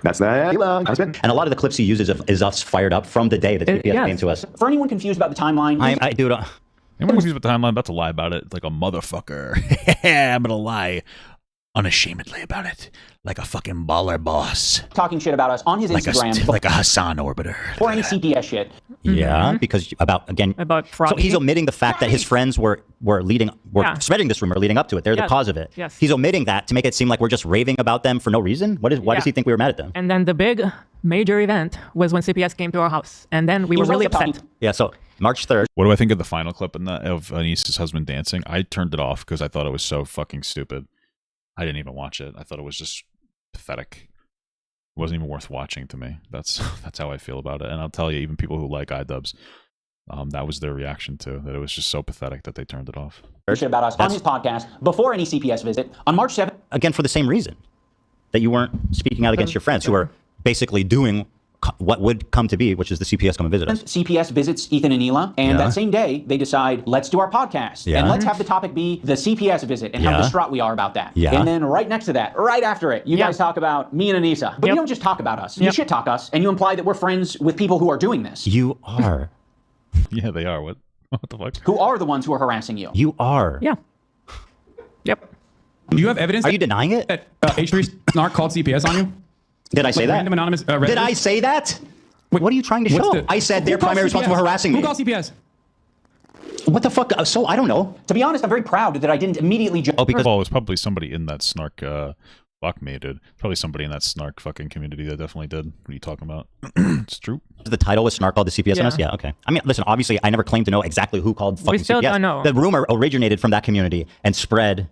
That's that. And a lot of the clips he uses is us fired up from the day that CPS came to us. For anyone confused about the timeline, anyone confused about the timeline, I'm about to lie about it like a motherfucker. I'm gonna lie unashamedly about it, like a fucking baller boss. Talking shit about us on his Instagram. Like a Hassan orbiter. Or any CPS shit. Yeah, because about fraud. So he's omitting the fact that his friends were spreading this rumor leading up to it. They're the cause of it. Yes. He's omitting that to make it seem like we're just raving about them for no reason. Why does he think we were mad at them? And then the big major event was when CPS came to our house, and then we were really upset. Yeah, so March 3rd. What do I think of the final clip of Anisa's husband dancing? I turned it off because I thought it was so fucking stupid. I didn't even watch it. I thought it was just pathetic. It wasn't even worth watching to me. That's how I feel about it. And I'll tell you, even people who like iDubbbz, that was their reaction to that. It was just so pathetic that they turned it off. shit about us on his podcast before any CPS visit on March 7th. Again, for the same reason that you weren't speaking out against your friends who are basically doing what would come to be, which is the CPS come and visit us. CPS visits Ethan and Hila, and that same day they decide, let's do our podcast, and let's have the topic be the CPS visit and how distraught we are about that. And then right next to that, right after it, you guys talk about me and Anisa. But you don't just talk about us. You shit talk us, and you imply that we're friends with people who are doing this. You are. Yeah, they are. What the fuck? Who are the ones who are harassing you? You are. Yeah. Yep. Do you have evidence? Are you denying it? That H3 snark called CPS on you? Did I say that? Random anonymous. Did I say that? Wait, what are you trying to show? I said they're primarily responsible for harassing me. Who called CPS? What the fuck? So I don't know. To be honest, I'm very proud that I didn't immediately jump. Well, it was probably somebody in that snark fuck me, dude. Probably somebody in that snark fucking community that definitely did. What are you talking about? It's true. The title was snark called the CPS on us? Yeah, okay. I mean, listen, obviously I never claimed to know exactly who called fucking CPS. We still don't know. The rumor originated from that community and spread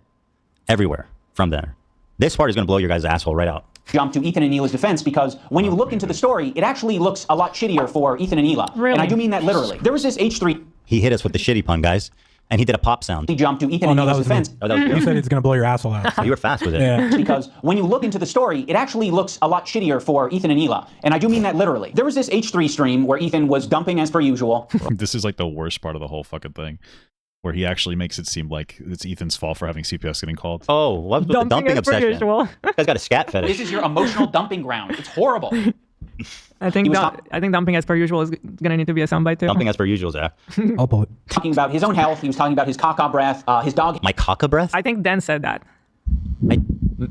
everywhere from there. This part is going to blow your guys' asshole right out. Jump to Ethan and Hila's defense because when you look into the story, it actually looks a lot shittier for Ethan and Hila. Really? And I do mean that literally. There was this H3. He hit us with the shitty pun, guys. And he did a pop sound. He jumped to Ethan and Hila's defense. You said it's going to blow your asshole out. So you were fast with it. Yeah. Because when you look into the story, it actually looks a lot shittier for Ethan and Hila. And I do mean that literally. There was this H3 stream where Ethan was dumping as per usual. This is like the worst part of the whole fucking thing, where he actually makes it seem like it's Ethan's fault for having CPS getting called. Oh, what's with the dumping obsession? This guy's got a scat fetish. This is your emotional dumping ground. It's horrible. I think dumping as per usual is gonna need to be a soundbite too. Dumping as per usual, Zach. I'll pull it. Talking about his own health. He was talking about his caca breath, his dog. My caca breath? I think Dan said that. You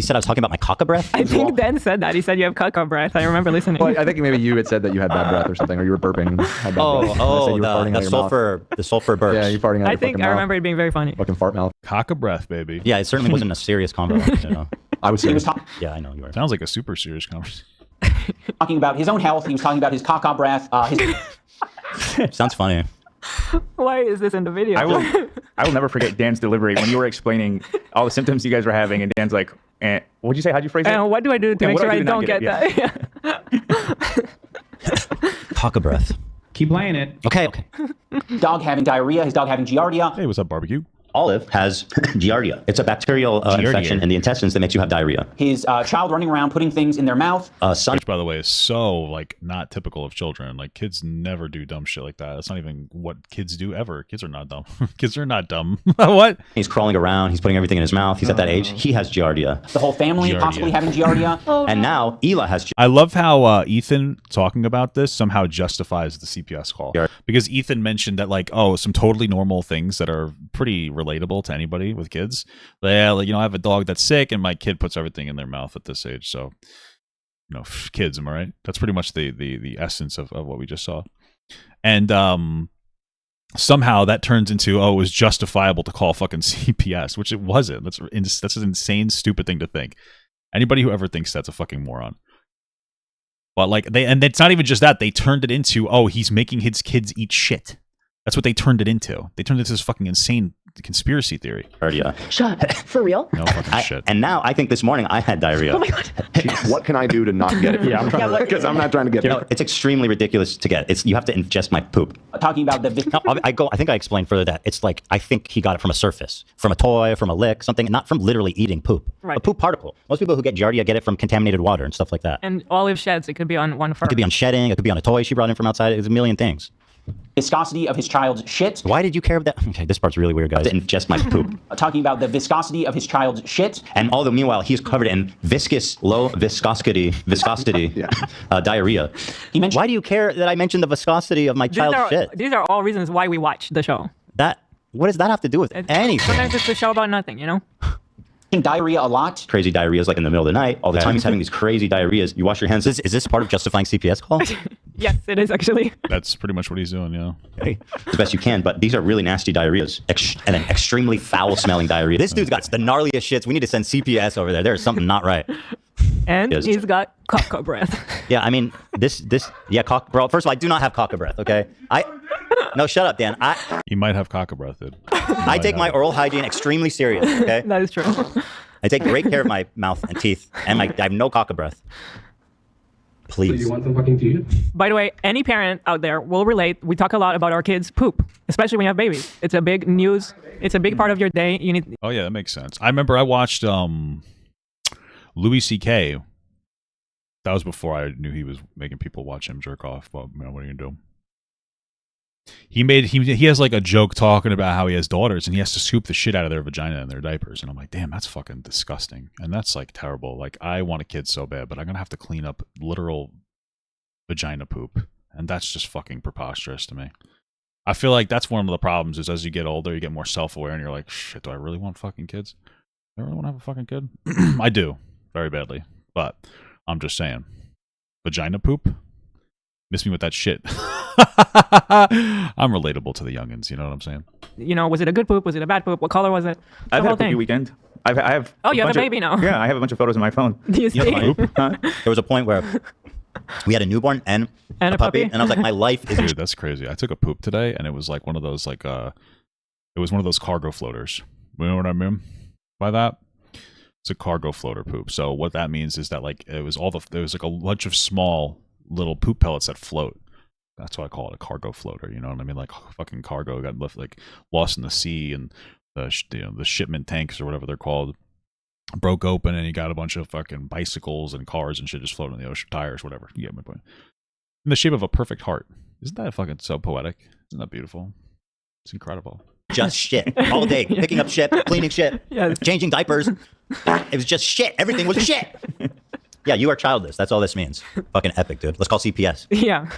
said I was talking about my caca breath? I think Dan said that. He said you have caca breath. I remember listening. Well, I think maybe you had said that you had bad breath or something, or you were burping. Had bad breath. The sulfur burps. Yeah, you farting out I your think fucking I mouth. remember it being very funny. Fucking fart mouth. Caca breath, baby. Yeah, it certainly wasn't a serious conversation. You know? I was serious. Yeah, I know you were. Sounds like a super serious conversation. Talking about his own health. He was talking about his caca breath. Sounds funny. Why is this in the video? I will never forget Dan's delivery when you were explaining all the symptoms you guys were having, and Dan's like, what'd you say? How'd you phrase it? What do I do to make sure I don't get that? Caca breath. Keep playing it. Okay. Dog having diarrhea. His dog having giardia. Hey, what's up, barbecue? Olive has giardia. It's a bacterial infection in the intestines that makes you have diarrhea. His child running around putting things in their mouth. Which, by the way, is so like not typical of children. Like kids never do dumb shit like that. That's not even what kids do ever. Kids are not dumb. Kids are not dumb. What? He's crawling around. He's putting everything in his mouth. He's at that age. He has giardia. The whole family possibly having giardia. And now Hila has giardia. I love how Ethan talking about this somehow justifies the CPS call. Because Ethan mentioned that like, oh, some totally normal things that are pretty relatable to anybody with kids. Yeah, like, I have a dog that's sick and my kid puts everything in their mouth at this age. So, kids, am I right? That's pretty much the essence of what we just saw. And somehow that turns into, it was justifiable to call fucking CPS, which it wasn't. That's an insane, stupid thing to think. Anybody who ever thinks that's a fucking moron. But and it's not even just that. They turned it into, he's making his kids eat shit. That's what they turned it into. They turned it into this fucking insane conspiracy theory. Diarrhea. Shut. For real? No fucking shit. And now I think this morning I had diarrhea. Oh my god. What can I do to not get it? Yeah, I'm trying because I'm not trying to get it. It's extremely ridiculous to get. You have to ingest my poop. Talking about the. I think I explained further that it's like I think he got it from a surface, from a toy, from a lick, something, not from literally eating poop. Right. A poop particle. Most people who get giardia get it from contaminated water and stuff like that. And Olive sheds. It could be on one fur. It could be on shedding. It could be on a toy she brought in from outside. It's a million things. Viscosity of his child's shit. Why did you care about that? Okay, this part's really weird, guys. To ingest my poop. Talking about the viscosity of his child's shit. And although meanwhile he's covered in low viscosity diarrhea. He mentioned. Why do you care that I mentioned the viscosity of my child's shit? These are all reasons why we watch the show. What does that have to do with anything? Sometimes it's a show about nothing, Diarrhea a lot. Crazy diarrheas like in the middle of the night. All the time he's having these crazy diarrheas. You wash your hands. Is this part of justifying CPS call? Yes, it is actually. That's pretty much what he's doing, Okay. The best you can, but these are really nasty diarrheas. And then extremely foul-smelling diarrhea. This dude's got the gnarliest shits. We need to send CPS over there. There's something not right. And he's got caca breath. Yeah, I mean, bro, first of all, I do not have caca breath, okay? No, shut up, Dan. You might have caca breath, dude. I take my oral hygiene extremely serious, okay? That is true. I take great care of my mouth and teeth, and I have no caca breath. Please. So you want some fucking tea? By the way, any parent out there will relate. We talk a lot about our kids' poop, especially when you have babies. It's a big news. It's a big part of your day. You need. Oh yeah, that makes sense. I remember I watched Louis C.K. That was before I knew he was making people watch him jerk off. But man, what are you gonna do? He has like a joke talking about how he has daughters and he has to scoop the shit out of their vagina and their diapers, and I'm like, damn, that's fucking disgusting, and that's like terrible. Like, I want a kid so bad, but I'm gonna have to clean up literal vagina poop, and that's just fucking preposterous to me. I feel like that's one of the problems is as you get older, you get more self-aware, and you're like, shit, do I really want fucking kids? Do I really want to have a fucking kid? I do, very badly, but I'm just saying, vagina poop, miss me with that shit. I'm relatable to the youngins, you know what I'm saying? You know, was it a good poop? Was it a bad poop? What color was it? I've had a poopy weekend. I have. Oh, you have a baby now. Yeah, I have a bunch of photos on my phone. Do you see? There was a point where we had a newborn and a puppy, and I was like, my life is. Dude, that's crazy. I took a poop today, and it was like one of those it was one of those cargo floaters. You know what I mean by that? It's a cargo floater poop. So what that means is that like there was like a bunch of small little poop pellets that float. That's why I call it a cargo floater. You know what I mean? Like fucking cargo got left, like lost in the sea, and the shipment tanks or whatever they're called broke open, and you got a bunch of fucking bicycles and cars and shit just floating in the ocean, tires, whatever. You get my point. In the shape of a perfect heart. Isn't that fucking so poetic? Isn't that beautiful? It's incredible. Just shit all day, picking up shit, cleaning shit, changing diapers. It was just shit. Everything was shit. Yeah, you are childless. That's all this means. Fucking epic, dude. Let's call CPS. Yeah.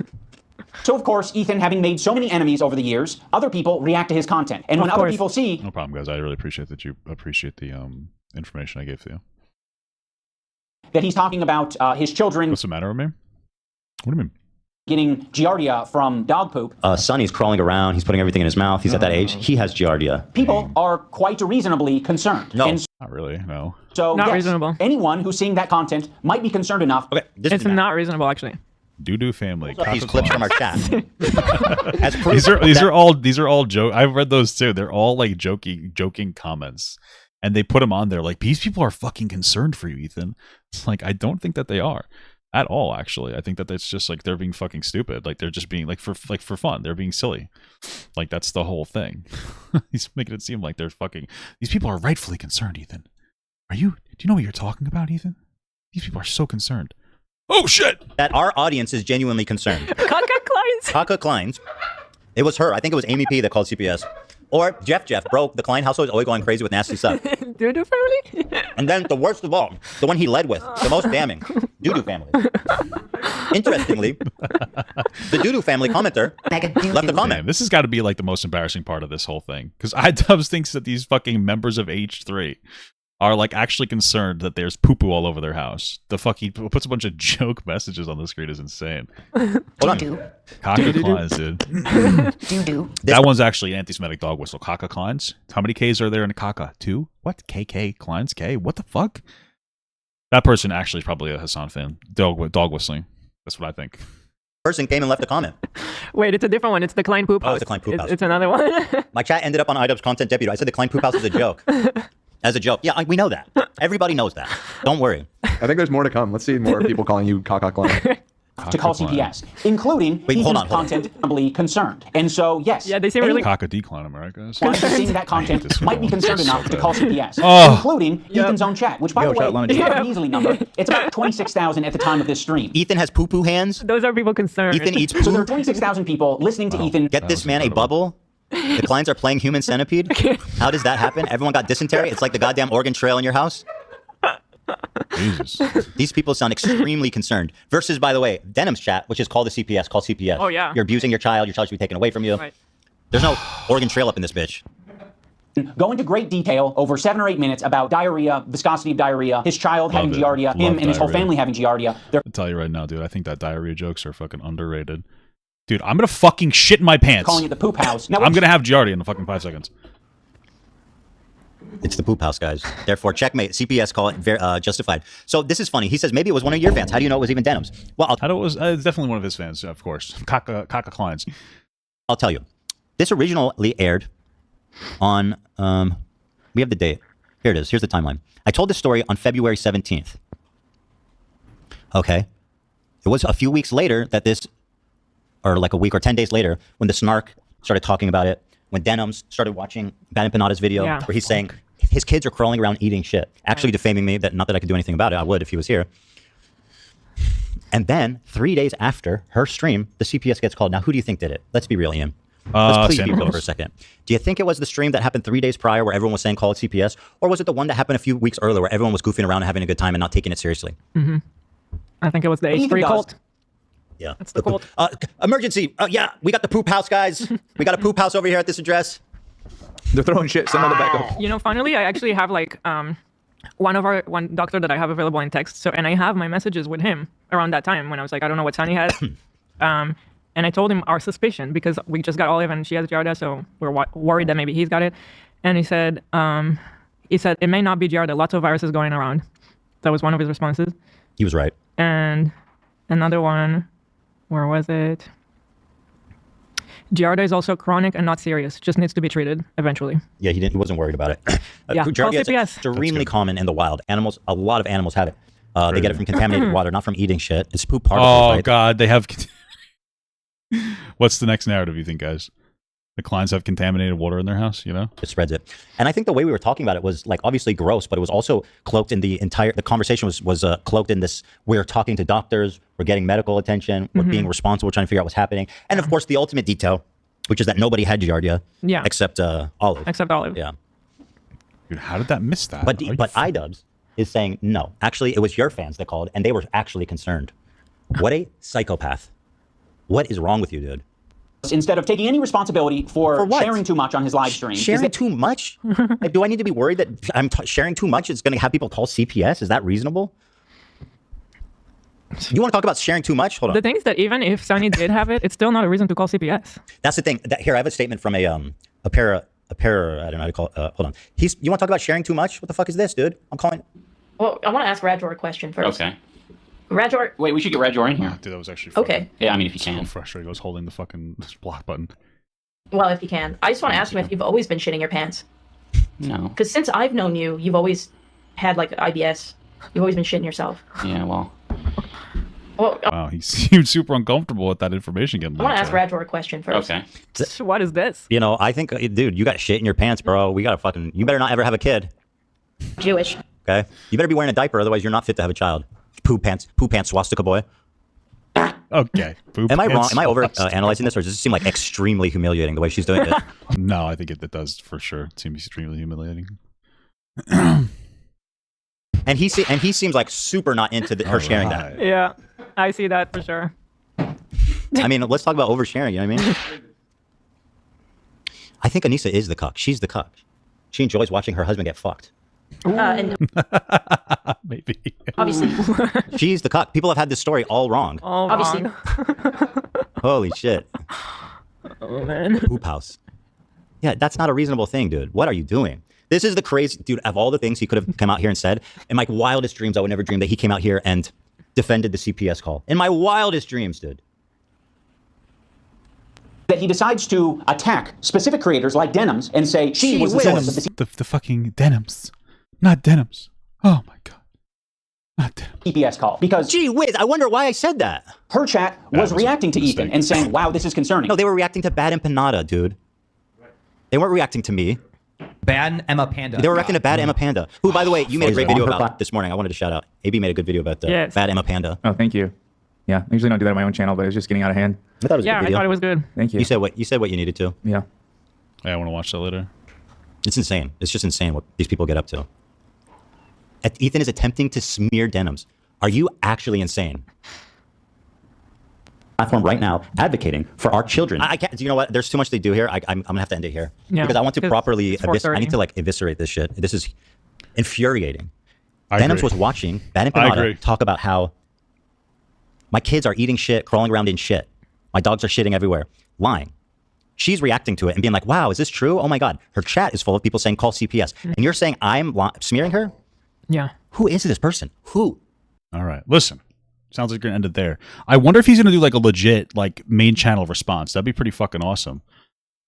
So, of course, Ethan, having made so many enemies over the years, other people react to his content. And when other people see... No problem, guys. I really appreciate that you appreciate the information I gave to you. That he's talking about his children... What's the matter with me? What do you mean? Getting giardia from dog poop. Sonny's crawling around. He's putting everything in his mouth. He's at that age. He has giardia. People are quite reasonably concerned. No. Not really, no. So, not reasonable. Anyone who's seeing that content might be concerned enough. Okay, it's not reasonable, actually. Doo-doo family. These clips from our chat. These are all joke. I've read those too. They're all like joking comments, and they put them on there like, these people are fucking concerned for you, Ethan. It's like, I don't think that they are at all. Actually, I think that it's just like they're being fucking stupid. Like they're just being for fun. They're being silly. Like that's the whole thing. He's making it seem like they're fucking. These people are rightfully concerned, Ethan. Do you know what you're talking about, Ethan? These people are so concerned. Oh shit! That our audience is genuinely concerned. Kaka Klein's. It was her. I think it was Amy P that called CPS. Or Jeff, bro. The Klein household is always going crazy with nasty stuff. Doo-doo family? And then the worst of all, the one he led with, the most damning, Doo-doo family. Interestingly, the Doo-doo family commenter left a comment. Man, this has got to be like the most embarrassing part of this whole thing. Because iDubbbz thinks that these fucking members of H3 are like actually concerned that there's poo-poo all over their house. The fuck, he puts a bunch of joke messages on the screen is insane. Hold on. Kaka Klein's, dude. That one's actually an anti-Semitic dog whistle. Kaka Klein's. How many K's are there in a Kaka? 2? What? KK? Klein's K? What the fuck? That person actually is probably a Hassan fan. Dog whistling. That's what I think. Person came and left a comment. Wait, it's a different one. It's the Klein poop house. Oh, it's the Klein poop house. It's another one. My chat ended up on iDubbbz content deputy. I said the Klein poop house is a joke. As a joke. Yeah, we know that. Everybody knows that. Don't worry. I think there's more to come. Let's see more people calling you Kaka Klein. To call CPS, including Ethan's content concerned. And so, yes. Yeah, they seem really... Kaka decline, am I right, guys? Seeing that content might be concerned enough to call CPS, including Ethan's own chat, which, by the way, is not a measly number. It's about 26,000 at the time of this stream. Ethan has poo-poo hands. Those are people concerned. Ethan eats poo. So there are 26,000 people listening to Ethan. Get this man a bubble. The Kleins are playing Human Centipede. How does that happen? Everyone got dysentery. It's like the goddamn Oregon Trail in your house. Jesus. These people sound extremely concerned. Versus, by the way, Denim's chat, which is call the CPS, call CPS. Oh, yeah. You're abusing your child should be taken away from you. Right. There's no Oregon Trail up in this bitch. Go into great detail over 7 or 8 minutes about diarrhea, viscosity of diarrhea, his child having giardia, him and his whole family having giardia. I'll tell you right now, dude, I think that diarrhea jokes are fucking underrated. Dude, I'm gonna fucking shit in my pants. Calling it the poop house. Now, I'm gonna have giardia in fucking 5 seconds. It's the poop house, guys. Therefore, checkmate. CPS call it justified. So this is funny. He says maybe it was one of your fans. How do you know it was even Denim's? Well, it was definitely one of his fans, of course. Kaka Klein's. I'll tell you. This originally aired on. We have the date. Here it is. Here's the timeline. I told this story on February 17th. Okay. It was a few weeks later that this, or like a week or 10 days later, when the snark started talking about it, when Denims started watching Bad Empanada's video where he's saying his kids are crawling around eating shit, actually defaming me, that not that I could do anything about it, I would if he was here. And then 3 days after her stream, the CPS gets called. Now, who do you think did it? Let's be real, Ian. Let's please be real for a second. Do you think it was the stream that happened 3 days prior where everyone was saying call it CPS? Or was it the one that happened a few weeks earlier where everyone was goofing around and having a good time and not taking it seriously? Mm-hmm. I think it was the H3 cult. Yeah. That's the cult. Emergency. Yeah, we got the poop house, guys. We got a poop house over here at this address. They're throwing shit. Send on the back up. You know, finally, I actually have like one doctor that I have available in text. So, and I have my messages with him around that time when I was like, I don't know what sign he had. And I told him our suspicion because we just got Olive and she has Giardia, so we're worried that maybe he's got it. And he said it may not be Giardia. Lots of viruses going around. That was one of his responses. He was right. And another one, where was it? Giardia is also chronic and not serious. Just needs to be treated eventually. Yeah, he wasn't worried about it. Yeah, Giardia is extremely common in the wild. Animals, a lot of animals have it. They get it from contaminated water, not from eating shit. It's poop particles. Oh God, they have. What's the next narrative you think, guys? The Kleins have contaminated water in their house, you know? It spreads it. And I think the way we were talking about it was like obviously gross, but it was also cloaked in the conversation was cloaked in this, we're talking to doctors, we're getting medical attention, we're being responsible, trying to figure out what's happening. And of course, the ultimate detail, which is that nobody had Giardia except Olive. Except Olive. Yeah. Dude, how did that miss that? But iDubbbz is saying, no, actually, it was your fans that called, and they were actually concerned. What a psychopath. What is wrong with you, dude? Instead of taking any responsibility for sharing too much on his live stream. Sharing too much? Like, do I need to be worried that I'm sharing too much? It's going to have people call CPS? Is that reasonable? You want to talk about sharing too much? Hold on. The thing is that even if Sunny did have it, it's still not a reason to call CPS. That's the thing. Here, I have a statement from a para, I don't know how to call it. Hold on. You want to talk about sharing too much? What the fuck is this, dude? I'm calling. Well, I want to ask Radjor a question first. Okay. Radjor. Wait, we should get Radjor in here. Dude, that was actually okay. Yeah, I mean, if you so can. frustrating. I was holding the fucking block button. Well, if you can. I just want to ask him if you've always been shitting your pants. No. Because since I've known you, you've always had like IBS. You've always been shitting yourself. Yeah, well. Wow, he seemed super uncomfortable with that information getting I want to ask Radjor a question first. Okay. What is this? You know, I think, dude, you got shit in your pants, bro. You better not ever have a kid. Jewish. Okay? You better be wearing a diaper, otherwise you're not fit to have a child. Poo pants, swastika boy. Okay. Am I wrong? Am I over analyzing this, or does this seem like extremely humiliating the way she's doing it? No, I think it does for sure. It seems extremely humiliating. And he seems like super not into her sharing that. Yeah, I see that for sure. I mean, let's talk about oversharing. You know what I mean? I think Anisa is the cuck. She's the cuck. She enjoys watching her husband get fucked. And maybe. Obviously. She's the cuck. People have had this story all wrong. All obviously. wrong. Holy shit. Oh, man. Poop house. Yeah, that's not a reasonable thing, dude. What are you doing? This is the crazy, dude, of all the things he could have come out here and said, in my wildest dreams, I would never dream that he came out here and defended the CPS call. In my wildest dreams, dude. That he decides to attack specific creators like Denims and say she was the source of the fucking Denims. Not Denims. Oh my God. Not Denims. CPS call. Because gee whiz, I wonder why I said that. Her chat was reacting to Ethan and saying, wow, this is concerning. No, they were reacting to Bad Empanada, dude. They weren't reacting to me. Bad Emma Panda. They were reacting to Bad Emma Panda, who, by the way, you made a great video about this morning. I wanted to shout out. AB made a good video about Bad Emma Panda. Oh, thank you. Yeah, I usually don't do that on my own channel, but it's just getting out of hand. I thought it was a good video. I thought it was good. Thank you. You said what you needed to. Yeah. I want to watch that later. It's insane. It's just insane what these people get up to. Ethan is attempting to smear Denims. Are you actually insane? Platform right now advocating for our children. I can't. You know what? There's too much they do here. I'm gonna have to end it here because I want to properly. I need to like eviscerate this shit. This is infuriating. Denims was watching Bad Empanada talk about how my kids are eating shit, crawling around in shit. My dogs are shitting everywhere. Lying. She's reacting to it and being like, "Wow, is this true? Oh my God!" Her chat is full of people saying, "Call CPS," and you're saying I'm smearing her. Yeah. Who is this person? Who? All right. Listen. Sounds like you're gonna end it there. I wonder if he's gonna do like a legit like main channel response. That'd be pretty fucking awesome.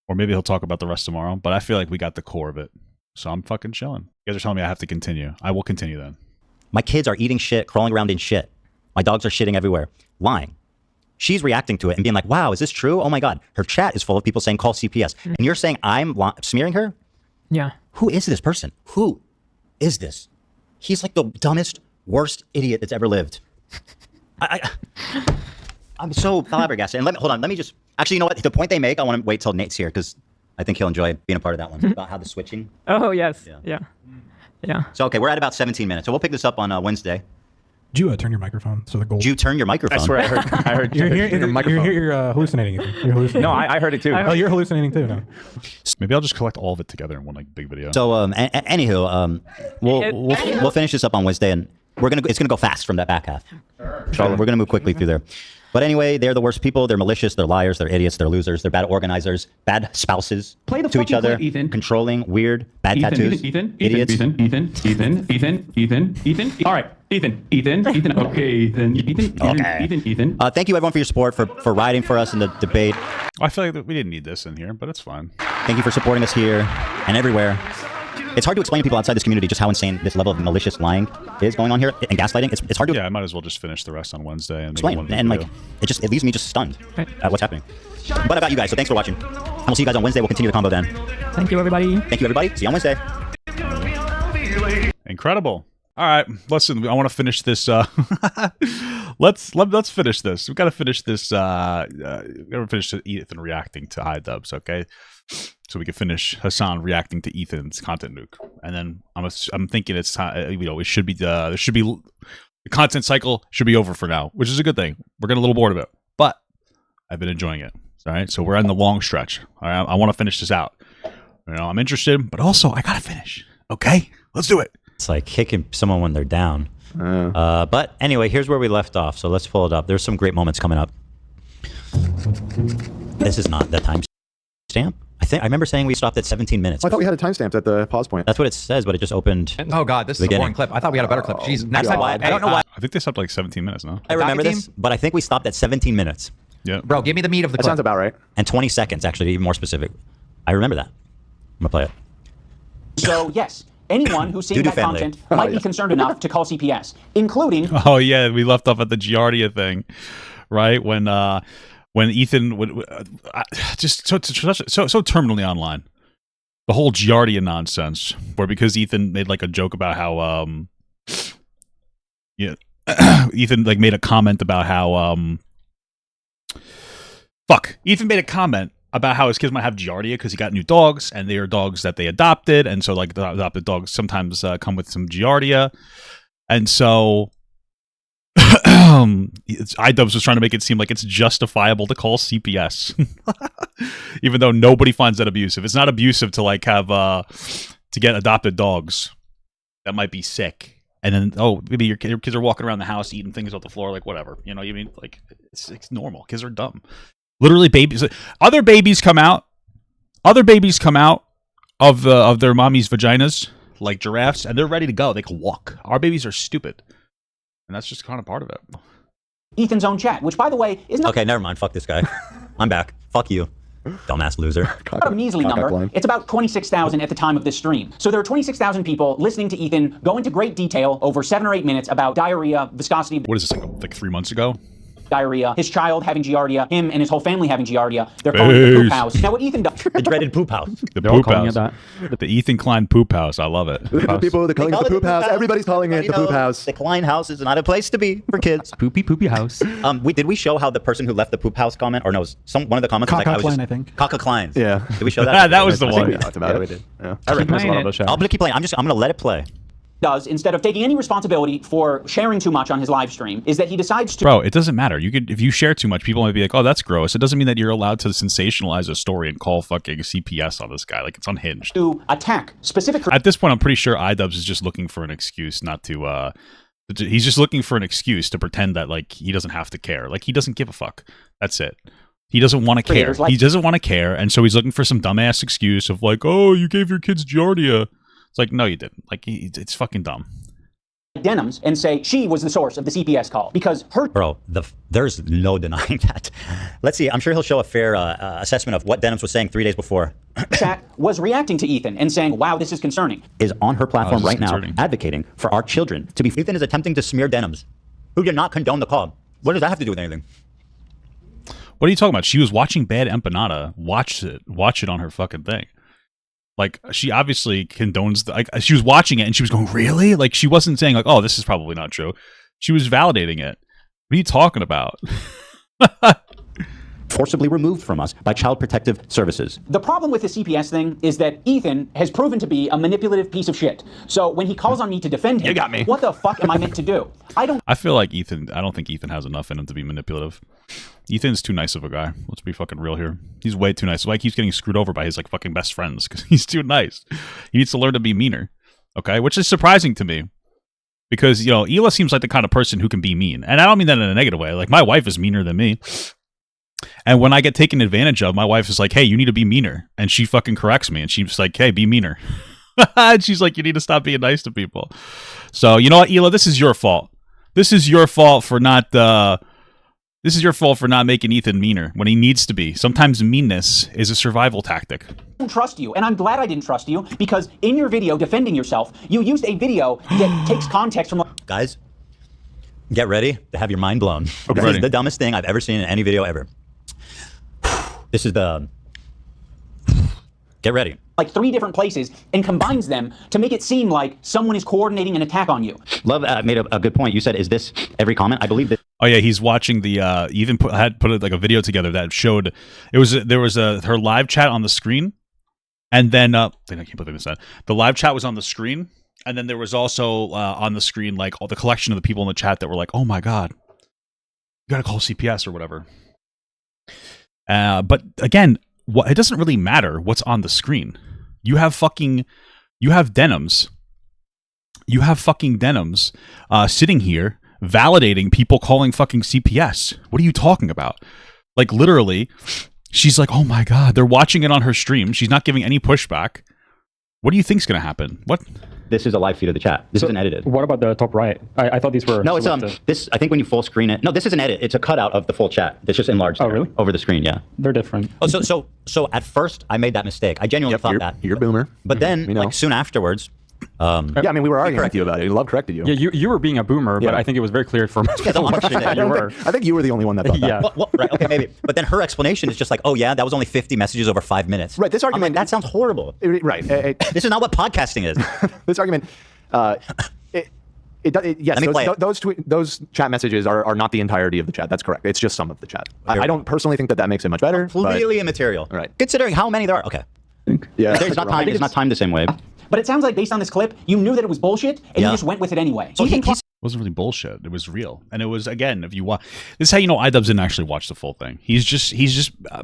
Or maybe he'll talk about the rest tomorrow. But I feel like we got the core of it. So I'm fucking chilling. You guys are telling me I have to continue. I will continue then. My kids are eating shit, crawling around in shit. My dogs are shitting everywhere. lying. She's reacting to it and being like, wow, is this true? Oh my God. Her chat is full of people saying, call CPS. And you're saying I'm smearing her? Yeah. Who is this person? Who is this? He's like the dumbest, worst idiot that's ever lived. I'm so flabbergasted. And hold on, let me just, actually, you know what? The point they make, I want to wait till Nate's here because I think he'll enjoy being a part of that one, about how the switching. Oh, yes. Yeah. So, okay, we're at about 17 minutes. So we'll pick this up on Wednesday. Did you turn your microphone? So the goal. Did you turn your microphone? I swear I heard You're hallucinating. You're hallucinating. No, I heard it too. Oh, you're hallucinating too. No. Maybe I'll just collect all of it together in one like big video. So, anywho, we'll finish this up on Wednesday, and it's gonna go fast from that back half. So we're gonna move quickly through there. But anyway, they're the worst people. They're malicious. They're liars. They're idiots. They're losers. They're bad organizers. Bad spouses to each other. Ethan. Controlling. Weird. Bad tattoos. Idiots. Ethan. All right, Ethan. Okay, Ethan. Thank you everyone for your support, for riding for us in the debate. I feel like we didn't need this in here, but it's fine. Thank you for supporting us here and everywhere. It's hard to explain to people outside this community just how insane this level of malicious lying is going on here and gaslighting. It's hard to. Yeah, I might as well just finish the rest on Wednesday and explain. And like, it leaves me just stunned at what's happening. But about you guys, so thanks for watching. And we'll see you guys on Wednesday. We'll continue the combo then. Thank you, everybody. Thank you, everybody. See you on Wednesday. Incredible. All right, listen. I want to finish this. Let's finish this. We've got to finish this. We got to finish Ethan reacting to iDubbbz, okay? So we can finish Hassan reacting to Ethan's content nuke, and then I'm thinking it's time. It should be the content cycle should be over for now, which is a good thing. We're getting a little bored of it, but I've been enjoying it. All right, so we're in the long stretch. All right, I want to finish this out. I'm interested, but also I gotta finish. Okay, let's do it. It's like kicking someone when they're down. But anyway, here's where we left off. So let's pull it up. There's some great moments coming up. This is not the time stamp. I remember saying we stopped at 17 minutes. I thought we had a timestamp at the pause point. That's what it says, but it just opened. Oh God, this is a boring clip. I thought we had a better clip. Jeez, next time. I don't know why. I think they stopped like 17 minutes. No, I remember this, but I think we stopped at 17 minutes. Yeah, bro, give me the meat of the clip. That sounds about right. And 20 seconds, actually, to be even more specific. I remember that. I'm gonna play it. So yes, anyone who's seeing that content might be concerned enough to call CPS, including. Oh yeah, we left off at the Giardia thing, right? When Ethan would just so terminally online, the whole Giardia nonsense, where because Ethan made like a joke about how Ethan like made a comment about how Ethan made a comment about how his kids might have Giardia because he got new dogs and they are dogs that they adopted, and so like the adopted dogs sometimes come with some Giardia, and so iDubbbz was trying to make it seem like it's justifiable to call CPS, even though nobody finds that abusive. It's not abusive to like have to get adopted dogs that might be sick, and then maybe your kids are walking around the house eating things off the floor, like whatever, you mean, like it's normal. Kids are dumb. Literally, babies. Other babies come out of their mommy's vaginas, like giraffes, and they're ready to go. They can walk. Our babies are stupid, and that's just kind of part of it. Ethan's own chat, which by the way is not. Okay, never mind. Fuck this guy. I'm back. Fuck you, dumbass loser. Not a measly number. It's about 26,000 at the time of this stream. So there are 26,000 people listening to Ethan go into great detail over 7 or 8 minutes about diarrhea, viscosity. What is this, like 3 months ago? Diarrhea, his child having Giardia, him and his whole family having Giardia. They're calling it the poop house. Now what Ethan does... The dreaded poop house. The poop house. The Ethan Klein poop house. I love it. The people that calling it the poop house. Everybody's calling it the poop house. The Klein house is not a place to be for kids. Poopy house. Did we show how the person who left the poop house comment, or no, one of the comments was like, Klein, I think. Kaka Klein's. Yeah. Did we show that? That was the one. We talked about it. We did. Yeah. I recognize a lot of those shows. I'm gonna keep playing. I'm gonna let it play. Does, instead of taking any responsibility for sharing too much on his live stream, is that he decides to... Bro, it doesn't matter. If you share too much, people might be like, oh, that's gross. It doesn't mean that you're allowed to sensationalize a story and call fucking CPS on this guy. Like, it's unhinged. To attack specific... At this point, I'm pretty sure iDubbbz is just looking for an excuse not to, he's just looking for an excuse to pretend that, like, he doesn't have to care. Like, he doesn't give a fuck. That's it. He doesn't want to care. He doesn't want to care, and so he's looking for some dumbass excuse of like, oh, you gave your kids Giardia. It's like, no, you didn't. Like, it's fucking dumb. Denims and say she was the source of the CPS call because her... Bro, there's no denying that. Let's see. I'm sure he'll show a fair assessment of what Denims was saying 3 days before. Chat was reacting to Ethan and saying, wow, this is concerning. Is on her platform now advocating for our children to be... Ethan is attempting to smear Denims, who did not condone the call. What does that have to do with anything? What are you talking about? She was watching Bad Empanada. Watch it on her fucking thing. Like, she obviously condones like she was watching it and she was going, really? Like, she wasn't saying like, oh, this is probably not true. She was validating it. What are you talking about? Forcibly removed from us by Child Protective Services. The problem with the CPS thing is that Ethan has proven to be a manipulative piece of shit. So when he calls on me to defend him, you got me. What the fuck am I meant to do? I feel like I don't think Ethan has enough in him to be manipulative. Ethan's too nice of a guy. Let's be fucking real here. He's way too nice. Like, he's getting screwed over by his like fucking best friends because he's too nice. He needs to learn to be meaner. Okay, which is surprising to me. Because, you know, Hila seems like the kind of person who can be mean. And I don't mean that in a negative way. Like, my wife is meaner than me. And when I get taken advantage of, my wife is like, hey, you need to be meaner. And she fucking corrects me. And she's like, hey, be meaner. And she's like, you need to stop being nice to people. So, you know what, Hila? This is your fault. This is your fault for not making Ethan meaner when he needs to be. Sometimes meanness is a survival tactic. I don't trust you, and I'm glad I didn't trust you, because in your video defending yourself, you used a video that takes context from... Guys, get ready to have your mind blown. Okay. This is the dumbest thing I've ever seen in any video ever. This is the... Get ready. Like 3 different places and combines them to make it seem like someone is coordinating an attack on you. Love made a good point. You said, is this every comment? I believe that... Oh yeah, he's watching the even put like a video together that showed there was her live chat on the screen, and then I can't believe this. The live chat was on the screen, and then there was also on the screen like all the collection of the people in the chat that were like, "Oh my god, you gotta call CPS or whatever." But again, it doesn't really matter what's on the screen. You have denims. You have fucking denims sitting here validating people calling fucking CPS. What are you talking about? Like, literally, she's like, oh my god, they're watching it on her stream. She's not giving any pushback. What do you think's gonna happen? What? This is a live feed of the chat. This isn't edited. What about the top right? I thought these were... No, it's this. I think when you full screen it. No, this is an edit. It's a cutout of the full chat. It's just enlarged. Oh, really? Over the screen, yeah. They're different. Oh, so at first I made that mistake. I genuinely thought that. You're a boomer. But then, like soon afterwards... yeah, I mean, we were arguing with you about it. Love corrected you. Yeah, you were being a boomer, but I think it was very clear for most people that you were. I think you were the only one that thought that. Well, right, okay, maybe. But then her explanation is just like, oh yeah, that was only 50 messages over 5 minutes. Right, this argument... that sounds horrible. Right. This is not what podcasting is. This argument... yes, those chat messages are not the entirety of the chat. That's correct. It's just some of the chat. I don't personally think that makes it much better. Completely immaterial. Right. Considering how many there are. Okay. Yeah. It's not timed. It's not timed the same way. But it sounds like based on this clip, you knew that it was bullshit, and you just went with it anyway. So it wasn't really bullshit. It was real, and it was, again, if you watch, this is how you know iDubbbz didn't actually watch the full thing. He's just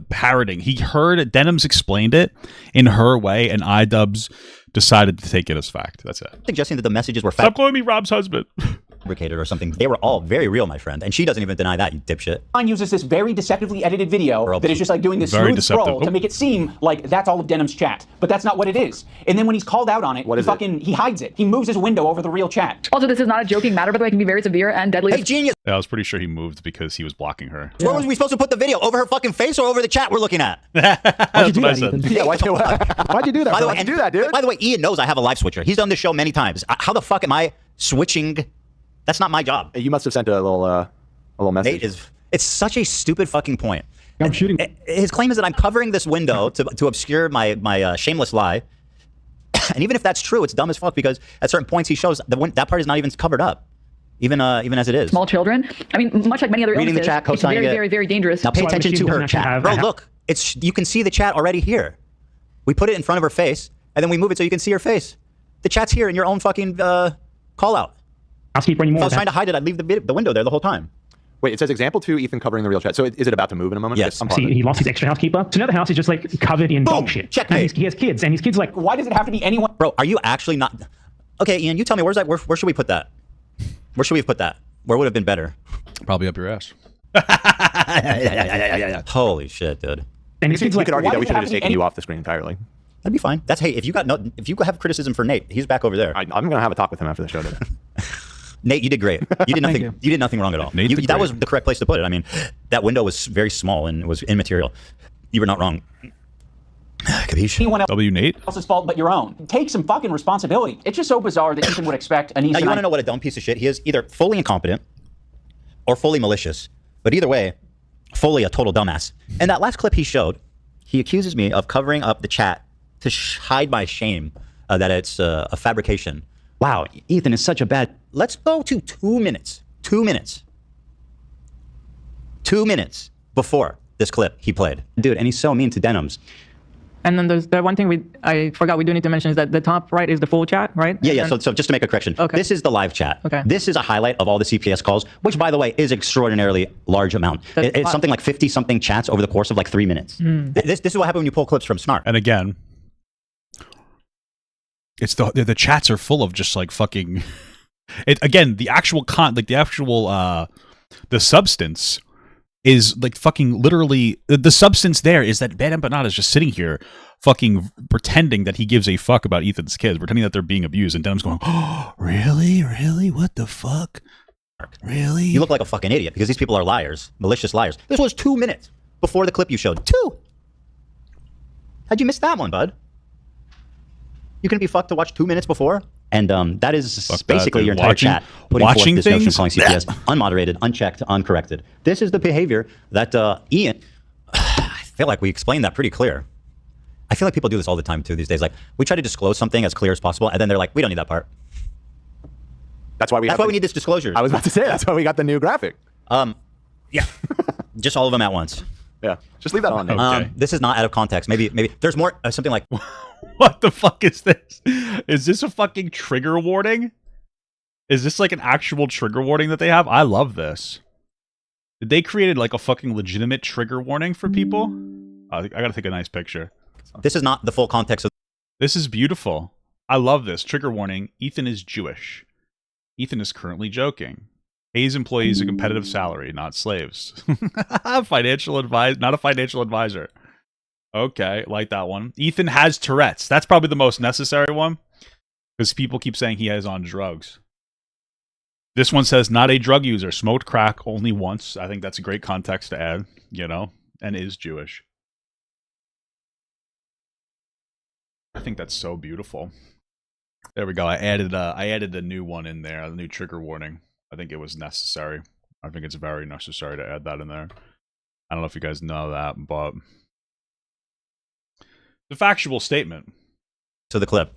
parroting. He heard Denims explained it in her way, and iDubbbz decided to take it as fact. That's it. Suggesting that the messages were Stop calling me Rob's husband. Fabricated or something. They were all very real, my friend, and she doesn't even deny that, you dipshit. Klein uses this very deceptively edited video that is just like doing this smooth scroll to make it seem like that's all of Denim's chat, but that's not what it is. And then when he's called out on it, he hides it. He moves his window over the real chat. Also, this is not a joking matter, by the way. It can be very severe and deadly. Hey, genius! Yeah, I was pretty sure he moved because he was blocking her. Where was we supposed to put the video? Over her fucking face or over the chat we're looking at? Why'd you do that, Ethan? Yeah, why'd you do that? By the way, why'd you do that, dude? By the way, Ian knows I have a live switcher. He's done this show many times. How the fuck am I switching? That's not my job. You must have sent a little message. Nate it's such a stupid fucking point. I'm shooting. His claim is that I'm covering this window to obscure my shameless lie. And even if that's true, it's dumb as fuck because at certain points he shows that part is not even covered up. Even as it is. Small children. I mean, much like many other illnesses, the chat, it's very, very, very dangerous. Now pay attention to her chat. Bro, look. You can see the chat already here. We put it in front of her face, and then we move it so you can see her face. The chat's here in your own fucking call out. Housekeeper anymore. If I was trying to hide it, I'd leave the window there the whole time. Wait, it says example 2, Ethan covering the real chat. So is it about to move in a moment? Yes. See, he lost his extra housekeeper. So now the house is just like covered in dog shit. Checkmate. He has kids, and his kids like, why does it have to be anyone? Bro, are you actually not? Okay, Ian, you tell me where should we put that? Where should we have put that? Where would have been better? Probably up your ass. Holy shit, dude. And you could argue that we should have just taken you off the screen entirely. That'd be fine. That's if you have criticism for Nate, he's back over there. I'm gonna have a talk with him after the show today. Nate, you did great. You did nothing. You did nothing wrong at all. That was the correct place to put it. I mean, that window was very small and was immaterial. You were not wrong. Capiche? Anyone W. Nate? else's fault but your own. Take some fucking responsibility. It's just so bizarre that Ethan would expect Anisa. Now you want to know what a dumb piece of shit he is? Either fully incompetent, or fully malicious. But either way, fully a total dumbass. And that last clip he showed, he accuses me of covering up the chat to hide my shame that it's a fabrication. Wow, Ethan is such a bad... Let's go to 2 minutes. 2 minutes. 2 minutes before this clip he played. Dude, and he's so mean to denims. And then there's the one thing I forgot we do need to mention is that the top right is the full chat, right? Yeah, yeah. So just to make a correction, this is the live chat. Okay. This is a highlight of all the CPS calls, which, by the way, is extraordinarily large amount. It's something like 50-something chats over the course of like 3 minutes. This is what happens when you pull clips from Snark. And again, it's the chats are full of just like fucking. Again, the actual the substance is like fucking literally the substance there is that Ben Empanada is just sitting here fucking pretending that he gives a fuck about Ethan's kids, pretending that they're being abused, and Denham's going, oh, really? What the fuck? Really? You look like a fucking idiot because these people are liars, malicious liars. This was 2 minutes before the clip you showed. 2. How'd you miss that one, bud? You couldn't be fucked to watch 2 minutes before? And that is basically your entire chat putting forth this notion of calling CPS unmoderated, unchecked, uncorrected. This is the behavior that Ian, I feel like we explained that pretty clear. I feel like people do this all the time too these days. Like we try to disclose something as clear as possible, and then they're like, we don't need that part. That's why we need this disclosure. I was about to say, that's why we got the new graphic. Yeah. Just all of them at once. Yeah. Just leave that on. Okay. This is not out of context. Maybe there's more, something like... What the fuck is this? Is this a fucking trigger warning? Is this like an actual trigger warning that they have? I love this. Did they create like a fucking legitimate trigger warning for people? I gotta take a nice picture. This is not the full context of... This is beautiful. I love this. Trigger warning. Ethan is Jewish. Ethan is currently joking. Pays employees a competitive salary, not slaves. Financial advice, not a financial advisor. Okay, like that one. Ethan has Tourette's. That's probably the most necessary one, because people keep saying he is on drugs. This one says, not a drug user. Smoked crack only once. I think that's a great context to add, and is Jewish. I think that's so beautiful. There we go. I added a new one in there, a new trigger warning. I think it was necessary. I think it's very necessary to add that in there. I don't know if you guys know that, but it's a factual statement. To the clip.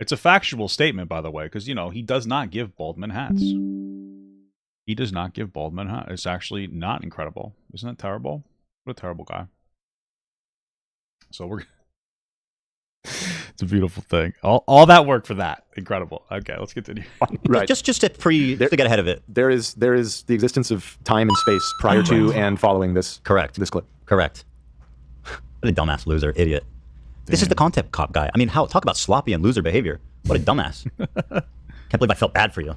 It's a factual statement, by the way, because, he does not give bald men hats. He does not give bald men hats. It's actually not incredible. Isn't that terrible? What a terrible guy. So we're... It's a beautiful thing. All that work for that. Incredible. Okay, let's continue. Right. Just to get ahead of it. There is the existence of time and space prior to and following this. Correct. This clip. Correct. What a dumbass loser, idiot. Damn. This is the content cop guy. I mean, talk about sloppy and loser behavior. What a dumbass. Can't believe I felt bad for you.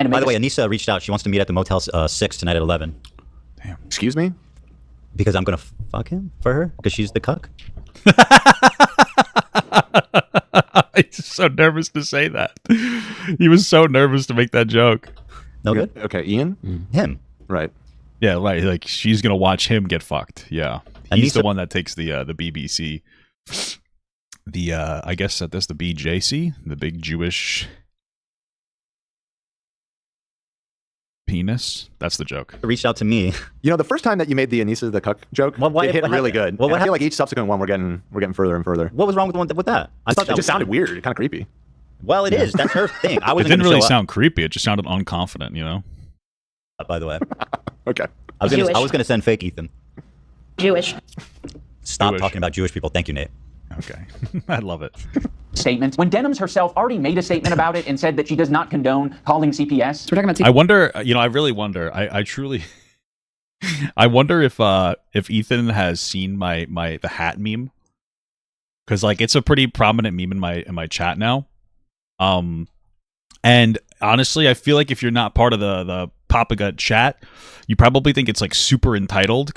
And by the way, Anisa reached out. She wants to meet at the Motel 6 tonight at 11. Damn. Excuse me? Because I'm going to fuck him for her? Because she's the cuck? He's so nervous to say that. He was so nervous to make that joke. No good? Okay, Ian? Him. Right. Yeah, right. Like, she's going to watch him get fucked. Yeah. He's the one that takes the BBC. I guess that's the BJC, the big Jewish penis. That's the joke. Reached out to me. The first time that you made the Anisa the cuck joke, it hit really good. Well, I feel like each subsequent one we're getting further and further. What was wrong with that? I thought it just sounded weird, kind of creepy. Well, it is. That's her thing. It didn't really sound creepy. It just sounded unconfident, By the way. Okay. I was going to send fake Ethan. Jewish. Stop talking about Jewish people. Thank you, Nate. Okay. I love it. Statements when Denims herself already made a statement about it and said that she does not condone calling CPS. So we're talking about I wonder, I really wonder. I truly I wonder if Ethan has seen the hat meme, because like it's a pretty prominent meme in my chat now. And honestly, I feel like if you're not part of the Papa Gut chat, you probably think it's like super entitled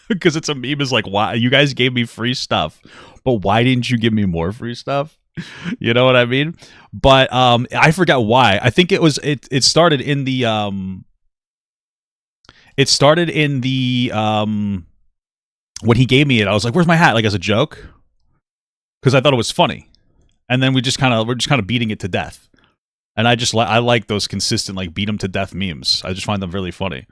because it's a meme is like, why you guys gave me free stuff, but why didn't you give me more free stuff? You know what I mean? But I forgot why. I think it started in the when he gave me it, I was like, where's my hat? Like as a joke, because I thought it was funny, and then we're just kind of beating it to death. And I like those consistent like beat him to death memes. I just find them really funny.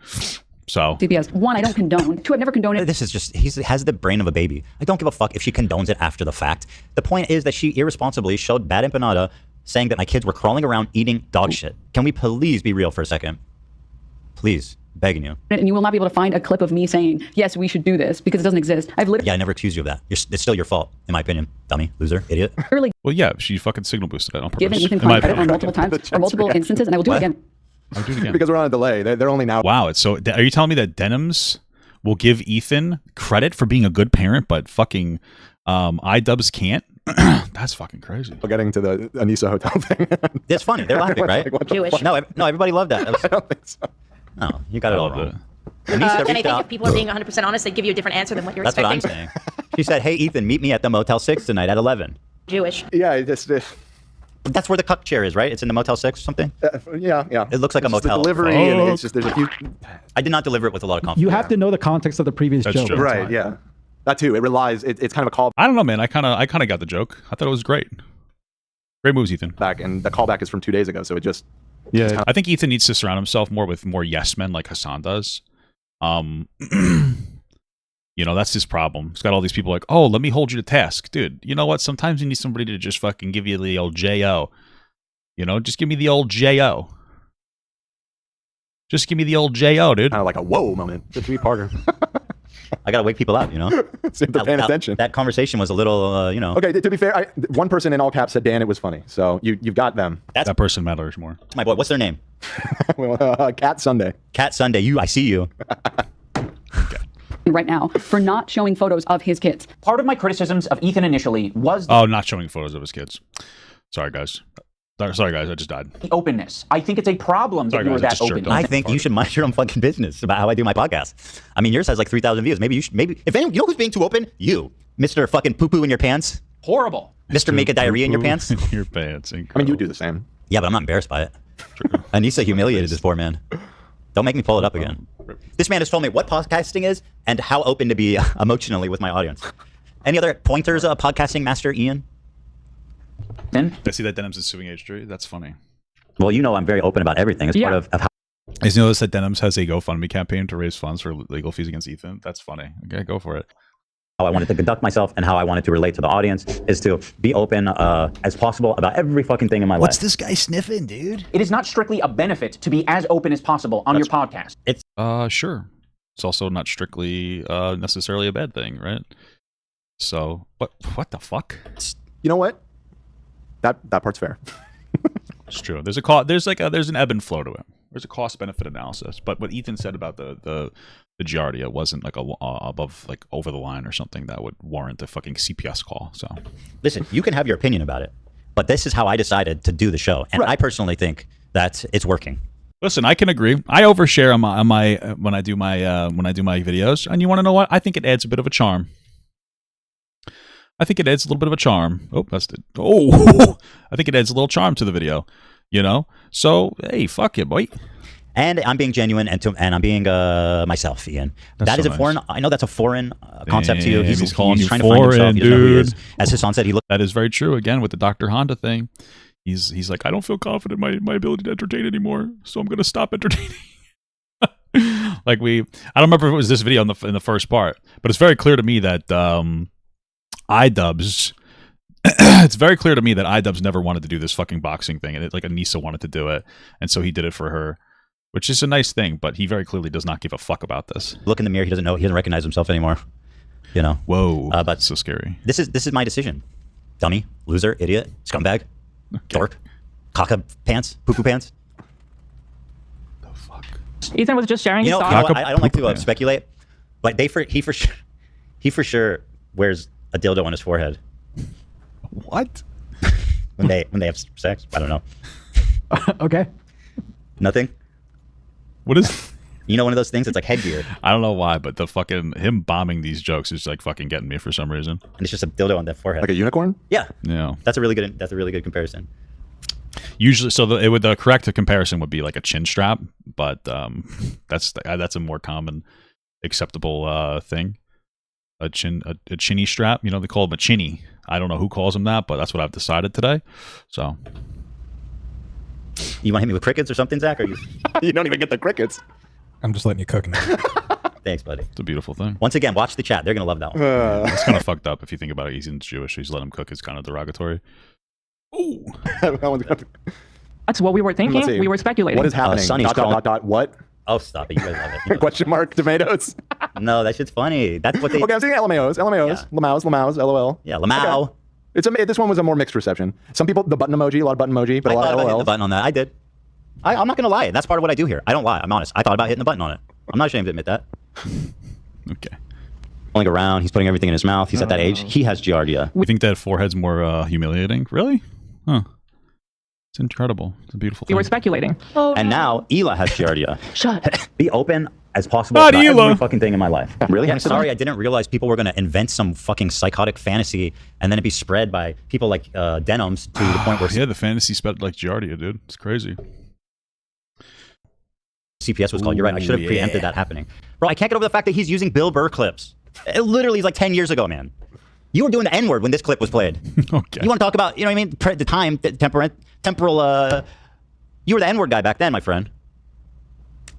So CPS. One, I don't condone. Two, I've never condoned it. This is just, he has the brain of a baby. I don't give a fuck if she condones it after the fact. The point is that she irresponsibly showed bad empanada saying that my kids were crawling around eating dog shit. Can we please be real for a second? Please, begging you. And you will not be able to find a clip of me saying, yes, we should do this, because it doesn't exist. I've literally... Yeah, I never accused you of that. It's still your fault, in my opinion. Dummy, loser, idiot. Well, yeah, she fucking signal boosted it on purpose. Given Ethan Klein credit on multiple times, or multiple instances, and I will do it again. I'll do it again. Because we're on a delay. They're only now. Wow, it's so. Are you telling me that Denims will give Ethan credit for being a good parent, but fucking iDubbbz can't? That's fucking crazy. We're getting to the Anisa hotel thing. It's funny. They're laughing, right? Jewish. No, everybody loved that. I don't think so. No, you got it all wrong. And I think if people are being 100% honest, they give you a different answer than what you're That's expecting. what I'm saying. She said, "Hey, Ethan, meet me at the Motel 6 tonight at 11." Jewish. Yeah, just. That's where the cuck chair is, right? It's in the Motel 6 or something? Yeah. It looks like a motel. The delivery, and it's just, there's a few... I did not deliver it with a lot of confidence. You have to know the context of the previous joke. Right, yeah. That too. It relies, it's kind of a call I don't know, man. I kind of got the joke. I thought it was great. Great moves, Ethan. back, and the callback is from 2 days ago, so it just... Yeah. I think Ethan needs to surround himself more with more yes men like Hassan does. You know, that's his problem. He's got all these people like, oh, let me hold you to task. Dude, you know what? Sometimes you need somebody to just fucking give you the old J.O. You know, just give me the old J.O. Just give me the old J.O., dude. Kind of like a whoa moment. The three-parter. I got to wake people up, you know? So they're paying attention. That conversation was a little, you know. Okay, to be fair, one person in all caps said, Dan, it was funny. So you've got them. That person matters more. My boy, what's their name? Cat Sunday. Cat Sunday. I see you. Right now for not showing photos of his kids. Part of my criticisms of Ethan initially was not showing photos of his kids. Sorry, guys. Sorry, guys. I just died. the openness. I think it's a problem that you were that open. I think you should mind your own fucking business about how I do my podcast. I mean, yours has like 3,000 views. Maybe if anyone, you know who's being too open? You, Mr. fucking poo-poo in your pants. Horrible. Mr. Make a diarrhea in your pants. In your pants. Incredible. I mean, you do the same. Yeah, but I'm not embarrassed by it. Anisa humiliated this poor man. Don't make me pull it up again. This man has told me what podcasting is and how open to be emotionally with my audience. Any other pointers, podcasting master Ian? Then I see that Denims is suing H3. That's funny. Well, you know I'm very open about everything. It's part of how... I just noticed that Denims has a GoFundMe campaign to raise funds for legal fees against Ethan. That's funny. Okay, go for it. How I wanted to conduct myself and how I wanted to relate to the audience is to be open as possible about every fucking thing in my life. What's this guy sniffing, dude? It is not strictly a benefit to be as open as possible on your podcast. It's sure. It's also not strictly necessarily a bad thing, right? So, what the fuck? You know what? That part's fair. It's true. There's a there's an ebb and flow to it. There's a cost benefit analysis. But what Ethan said about the Giardia wasn't like above, like over the line or something that would warrant a fucking CPS call. So listen, you can have your opinion about it, but this is how I decided to do the show, and I personally think that it's working. Listen, I can agree. I overshare on my when I do my videos, and you want to know what? I think it adds a bit of a charm. I think it adds a little bit of a charm. Oh, that's it. Oh, I think it adds a little charm to the video. You know, so hey, fuck it, boy. And I'm being genuine, and I'm being myself, Ian. That is a foreign. I know that's a foreign concept to you. He's calling you trying foreign, to find himself. He doesn't know who he is. As Hassan said, That is very true. Again, with the Dr. Honda thing, he's like, I don't feel confident in my ability to entertain anymore, so I'm going to stop entertaining. Like I don't remember if it was this video in the first part, but it's very clear to me that iDubbbz. It's very clear to me that iDubbbz never wanted to do this fucking boxing thing, and like Anisa wanted to do it, and so he did it for her. Which is a nice thing, but he very clearly does not give a fuck about this. Look in the mirror. He doesn't know. He doesn't recognize himself anymore. You know. Whoa. But that's so scary. This is my decision. Dummy, loser, idiot, scumbag, dork, caca pants, poo poo pants. The fuck. Ethan was just sharing his thoughts. I don't like to speculate, but he for sure wears a dildo on his forehead. What? when they have sex, I don't know. Okay. Nothing. What is? You know, one of those things that's like headgear. I don't know why, but the fucking him bombing these jokes is like fucking getting me for some reason. And it's just a dildo on the forehead, like a unicorn. Yeah. Yeah. That's a really good comparison. Usually, so the correct comparison would be like a chin strap, but that's a more common, acceptable thing. A chinny strap. You know, they call them a chinny. I don't know who calls them that, but that's what I've decided today. So. You want to hit me with crickets or something, Zach? Or you? You don't even get the crickets. I'm just letting you cook now. Thanks, buddy. It's a beautiful thing. Once again, watch the chat. They're gonna love that one. It's kind of fucked up if you think about it. He's Jewish. He's let him cook. It's kind of derogatory. Ooh. That's what we were thinking. We were speculating. What is happening? What? Oh, stop it. You guys love it. Question mark, tomatoes. No, that shit's funny. That's what they... Okay, I'm seeing LMAOs, Lamaus, LOL. Yeah, Lamau. Okay. This one was a more mixed reception. Some people, the button emoji, a lot of button emoji, but a lot of LOL. The button on that. I did. I'm not going to lie. That's part of what I do here. I don't lie. I'm honest. I thought about hitting the button on it. I'm not ashamed to admit that. Okay. Pulling around. He's putting everything in his mouth. He's at that age. He has Giardia. You think that forehead's more humiliating? Really? Huh. It's incredible. It's a beautiful thing. We were speculating. And now Ela has Giardia. Shut. Be open as possible Not about Ela. every fucking thing in my life. Really? I'm sorry, I didn't realize people were going to invent some fucking psychotic fantasy and then it'd be spread by people like Denims to the point where... Yeah, the fantasy spread like Giardia, dude. It's crazy. CPS was called. You're right. I should have preempted that happening. Bro, I can't get over the fact that he's using Bill Burr clips. It literally is like 10 years ago, man. You were doing the N-word when this clip was played. Okay. You want to talk about, you know what I mean? The time, the temporal, you were the N-word guy back then, my friend.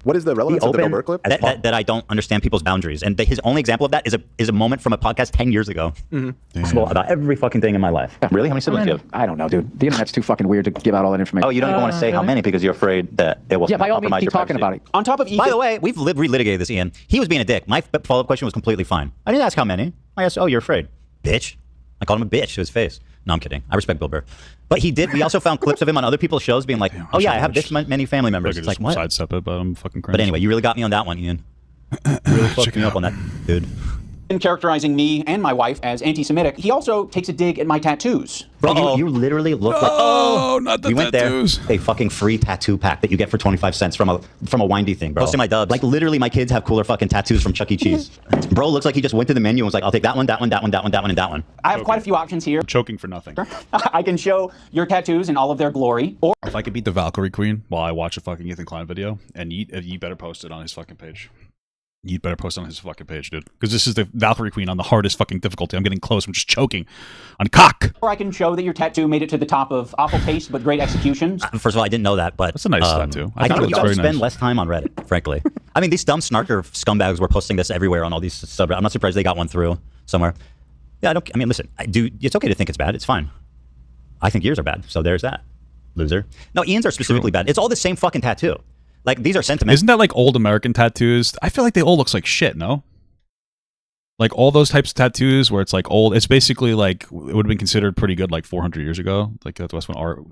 What is the relevance of the Bill Burr clip? That I don't understand people's boundaries. And his only example of that is a moment from a podcast 10 years ago. About every fucking thing in my life. Really? How many siblings do you have? I don't know, dude. The internet's too fucking weird to give out all that information. Oh, you don't even want to say how many because you're afraid that it will by all means, compromise keep your talking privacy. about it. On top of Ethan, By the way, we've relitigated this, Ian. He was being a dick. My follow-up question was completely fine. I didn't ask how many. I asked, oh, you're afraid. Bitch. I called him a bitch to his face. No, I'm kidding. I respect Bill Burr. But he did. We also found clips of him on other people's shows being like, oh, yeah, I have this many family members. It's like, what? Sidestep it, but I'm fucking crazy. But anyway, you really got me on that one, Ian. You really fucked me up on that, dude. in characterizing me and my wife as anti-Semitic, he also takes a dig at my tattoos. Bro, you literally look like... Oh, not the we went tattoos. there, a fucking free tattoo pack that you get for 25 cents from a windy thing, bro. Posting my dubs. Like, literally, my kids have cooler fucking tattoos from Chuck E. Cheese. Bro looks like he just went to the menu and was like, I'll take that one, that one, that one, that one, that one, and that one. I have quite a few options here. I'm choking for nothing. I can show your tattoos in all of their glory, or... If I could beat the Valkyrie Queen while I watch a fucking Ethan Klein video, and you better post it on his fucking page. You'd better post on his fucking page, dude. Because this is the Valkyrie Queen on the hardest fucking difficulty. I'm getting close. I'm just choking on cock. Or I can show that your tattoo made it to the top of awful taste but great execution. First of all, I didn't know that, but... That's a nice tattoo. I think you gotta spend less time on Reddit, frankly. I mean, these dumb snarker scumbags were posting this everywhere on all these subreddits. I'm not surprised they got one through somewhere. Yeah, I mean, listen, it's okay to think it's bad. It's fine. I think yours are bad, so there's that. Loser. No, Ian's are specifically bad. It's all the same fucking tattoo. Like, these are sentiments. Isn't that like old American tattoos? I feel like they all looks like shit, no? Like all those types of tattoos where it's like old, it's basically like, it would have been considered pretty good like 400 years ago. Like that's when art,